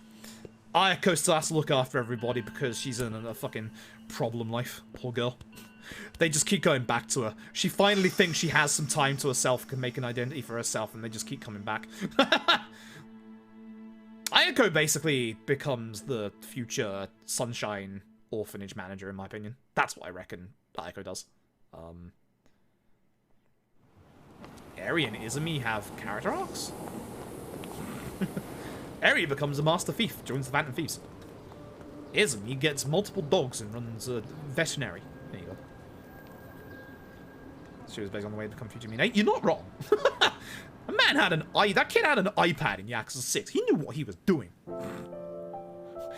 Ayako still has to look after everybody because she's in a fucking problem life. Poor girl. They just keep going back to her. She finally thinks she has some time to herself, can make an identity for herself, and they just keep coming back. Ayako basically becomes the future Sunshine orphanage manager, in my opinion. That's what I reckon Ayako does. Eri and Izumi have character arcs. Eri becomes a master thief, joins the Phantom Thieves. Izumi gets multiple dogs and runs a veterinary. There you go. She was based on the way to become future Mine. You're not wrong. A man had that kid had an iPad in Yakuza 6. He knew what he was doing.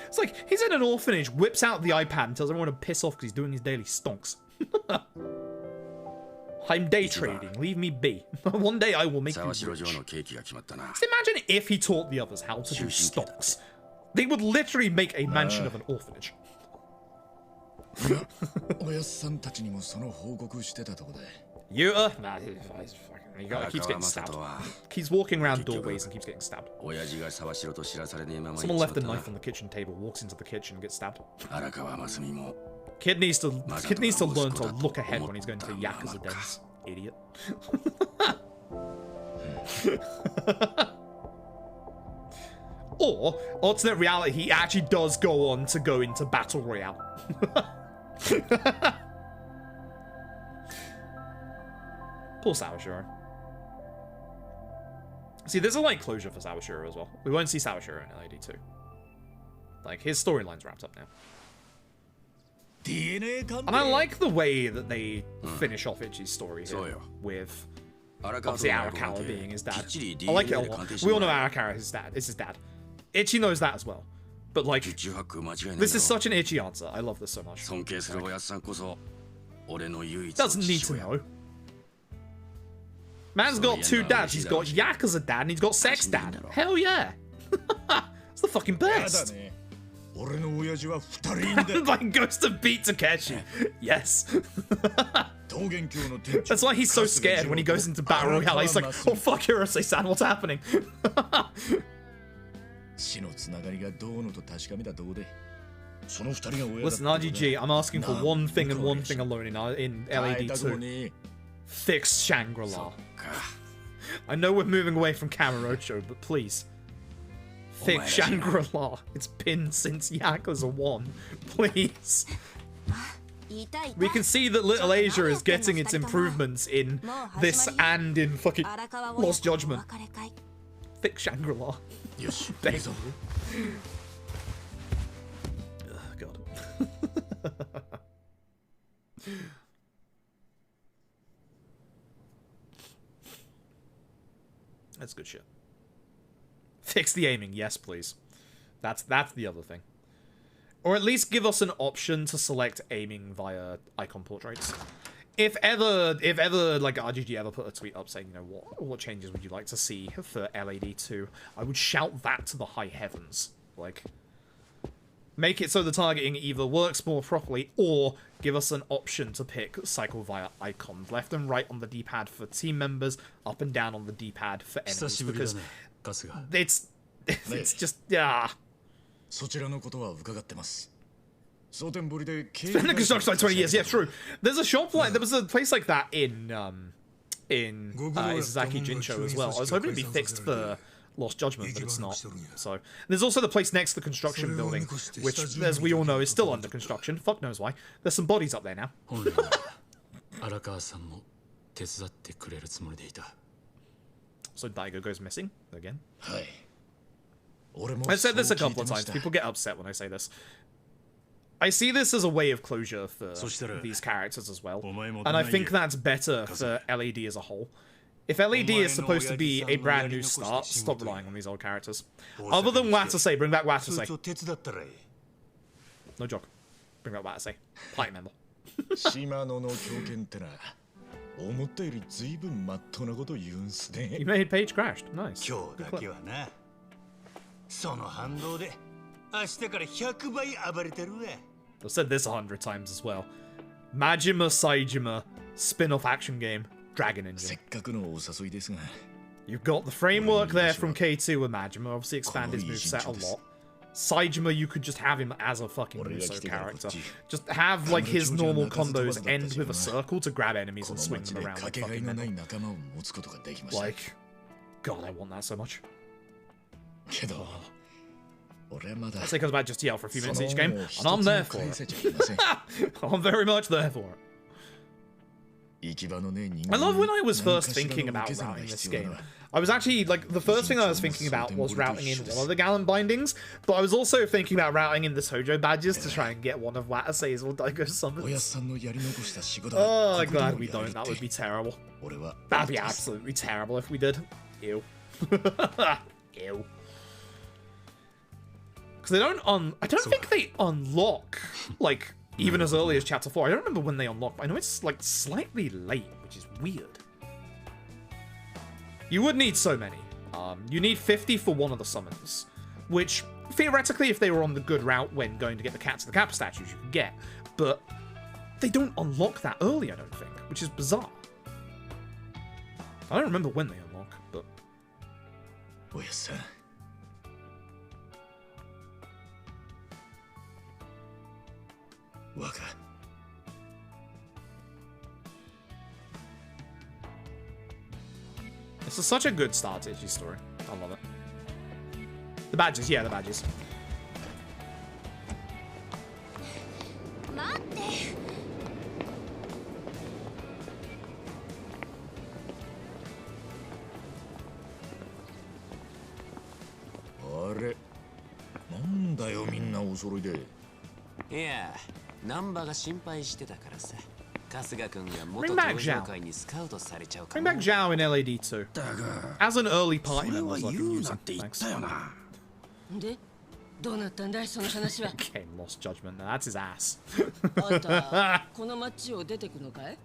It's like, he's in an orphanage, whips out the iPad and tells everyone to piss off because he's doing his daily stonks. I'm day trading, leave me be. One day I will make you rich. Just imagine if he taught the others how to do stonks. They would literally make a mansion of an orphanage. Yuta? Nah, he keeps getting stabbed. Keeps walking around doorways and keeps getting stabbed. Someone left a knife on the kitchen table, walks into the kitchen and gets stabbed. Kid needs to learn to look ahead when he's going to Yakuza dens. Idiot. Or, alternate reality, he actually does go on to go into Battle Royale. Poor Sawashiro. See, there's a light closure for Sawashiro as well. We won't see Sawashiro in LAD 2. Like, his storyline's wrapped up now. And I like the way that they finish off Ichi's story here with obviously Arakawa being his dad. I like it a lot. We all know Arakawa is his dad. Ichi knows that as well. But like, this is such an Ichi answer. I love this so much. Like, doesn't need to know. Man's got two dads. He's got Yakuza dad and he's got sex dad. Hell yeah. It's the fucking best. Like, goes to beat Takeshi. Yes. That's why he's so scared when he goes into Battle Royale. He's like, oh fuck, Hirose-san, what's happening? Listen, RGG, I'm asking for one thing and one thing alone in LAD 2. Fix Shangri-La. I know we're moving away from Kamurocho, but please. Fix Shangri-La. It's been since Yakuza 1. Please. We can see that Little Asia is getting its improvements in this and in fucking Lost Judgment. Fix Shangri-La. Beg. Oh, God. That's good shit. Fix the aiming, yes, please. That's the other thing. Or at least give us an option to select aiming via icon portraits. If ever, like, RGG ever put a tweet up saying, you know, what changes would you like to see for LAD 2, I would shout that to the high heavens. Like, make it so the targeting either works more properly, or give us an option to pick cycle via icons. Left and right on the D-pad for team members, up and down on the D-pad for enemies. Because it's just, yeah. It's been in the construction like 20 years, yeah, true. There's a shop like, there was a place like that in Izaki Jinsho as well. I was hoping it'd be fixed for Lost Judgment, but it's not. So there's also the place next to the construction building, which, as we all know, is still under construction. Fuck knows why. There's some bodies up there now. So Daigo goes missing again. I've said this a couple of times. People get upset when I say this. I see this as a way of closure for these characters as well. And I think that's better for LAD as a whole. If LAD is supposed to be a brand new start, stop relying on these old characters. Other than Watase, bring back Watase. No joke. Bring back Watase. Party member. You made Page crashed. Nice. I've said this 100 times as well. Majima Saijima spin-off action game, Dragon せ Engine. っかくのお誘いですが You've got the framework there from K2 with Majima, obviously expanded his moveset a lot. Saijima, you could just have him as a fucking Muso character. Just have, like, his normal combos end with a circle to grab enemies こ and の swing 街 them で around か like けがえ fucking のない men. 仲間を持つことができました Like, God, I want that so much. けど俺はまだ I'd say it comes back just to yell for a few そ minutes の each game, 恩を and 一 I'm つも there for 返 it. せちゃいません I'm very much there for it. 行き場のねえ人 I 間 love when I was 何 first かしら ting の about 受け皿が routing this 必要だ game. な I was actually, like, the first thing I was thinking about was routing in one of the Gallant bindings, but I was also thinking about routing in the Sojo badges to try and get one of Watasei's or Daigo おや summons. さんのやり残した仕事 Oh, は I'm ここで glad も we やり don't. That って would be terrible. 俺は That'd be absolutely terrible if we did. Ew. Ew. Because they don't I don't think they unlock, like, even as early as Chapter 4. I don't remember when they unlock, but I know it's, like, slightly late, which is weird. You would need so many. You need 50 for one of the summons, which, theoretically, if they were on the good route when going to get the Cats of the Kappa statues, you could get. But they don't unlock that early, I don't think, which is bizarre. I don't remember when they unlock, but... おやさん わか This is such a good start to Ichi's story. I love it. The badges, yeah, the badges. 待って。あれなんだよみんなお揃いでいや、ナンバが心配してたからさ。春日君が Bring 元 back 登 Zhao. 場会にスカウトされちゃうか Bring も。 back Zhao in LAD2. だが As an early party それ member, は so I 言 can う use な him. って言っ Thanks. たよな。でどうなったんだいその話は Game lost judgment. Now, that's his ass. あんたこの町を出てくのかい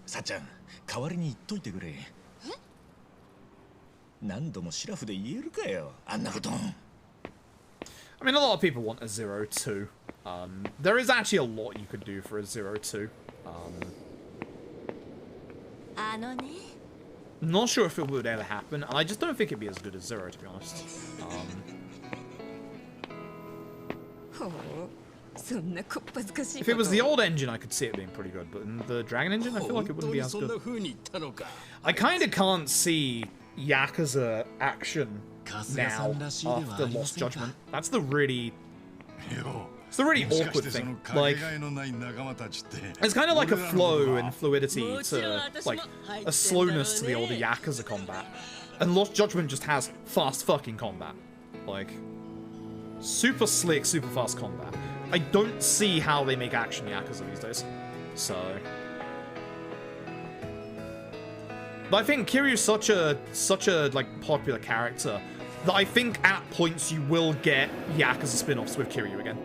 さっちゃん代わりに言っといてくれ何度もシラフで言えるかよあんなこと I mean, a lot of people want a 0-2. There is actually a lot you could do for a 0-2. あのね。 I'm not sure if it would ever happen, and I just don't think it'd be as good as 0, to be honest. ほう。そんなこっぱずかしい If it was the old engine, I could see it being pretty good, but in the Dragon engine, I feel like it 本当 wouldn't be に as そんな good. 風に言ったのか I kind of can't see Yakuza action 春日さ now んらしいではあ after りま Lost せんか Judgment. That's the really... よ It's the really もしか awkward してその thing. かけ Like, がえのない仲間たちって it's kind of like a 俺らの flow か and fluidity to, like, a slowness to the older Yakuza combat. And Lost Judgment just has fast fucking combat. Like, super slick, super fast combat. I don't see how they make action Yakuza these days. So... But I think Kiryu's such a like popular character that I think at points you will get Yakuza spin-offs with Kiryu again.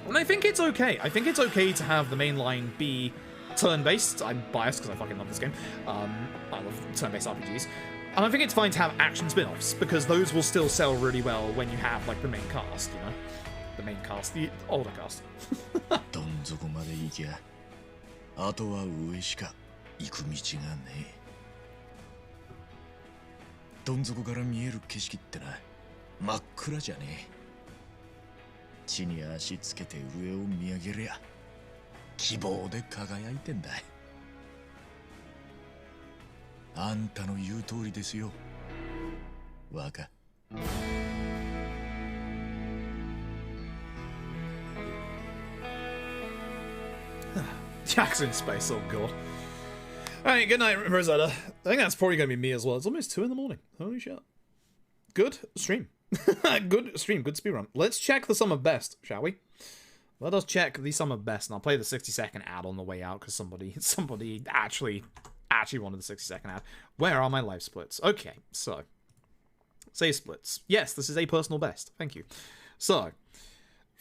And I think it's okay. I think it's okay to have the main line be turn-based. I'm biased because I fucking love this game. I love turn-based RPGs. And I think it's fine to have action spin-offs because those will still sell really well when you have like the main cast, you know? The main cast, the older cast. どん底まで行きゃあとは上しか行く道がねえどん底から見える景色ってな真っ暗じゃねえ地に足つけて上を見上げりゃ希望で輝いてんだあんたの言う通りですよ若 Jack's in space, oh god. Alright, good night, Rosetta. I think that's probably going to be me as well. It's almost 2 in the morning. Holy shit. Good stream. Good stream, good speedrun. Let's check the sum of best, shall we? Let us check the sum of best, and I'll play the 60-second ad on the way out, because somebody actually wanted the 60-second ad. Where are my live splits? Okay, so. Save splits. Yes, this is a personal best. Thank you. So,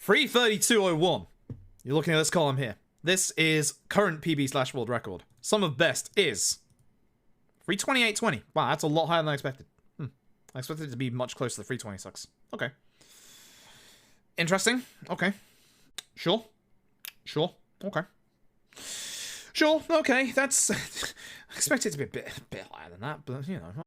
332.01. You're looking at this column here. This is current PB/world record. Sum of best is 328.20. Wow, that's a lot higher than I expected. I expected it to be much closer to 326. Okay. Interesting. Okay. Sure. Sure. Okay. Sure. Okay. That's... I expect it to be a bit higher than that, but, you know...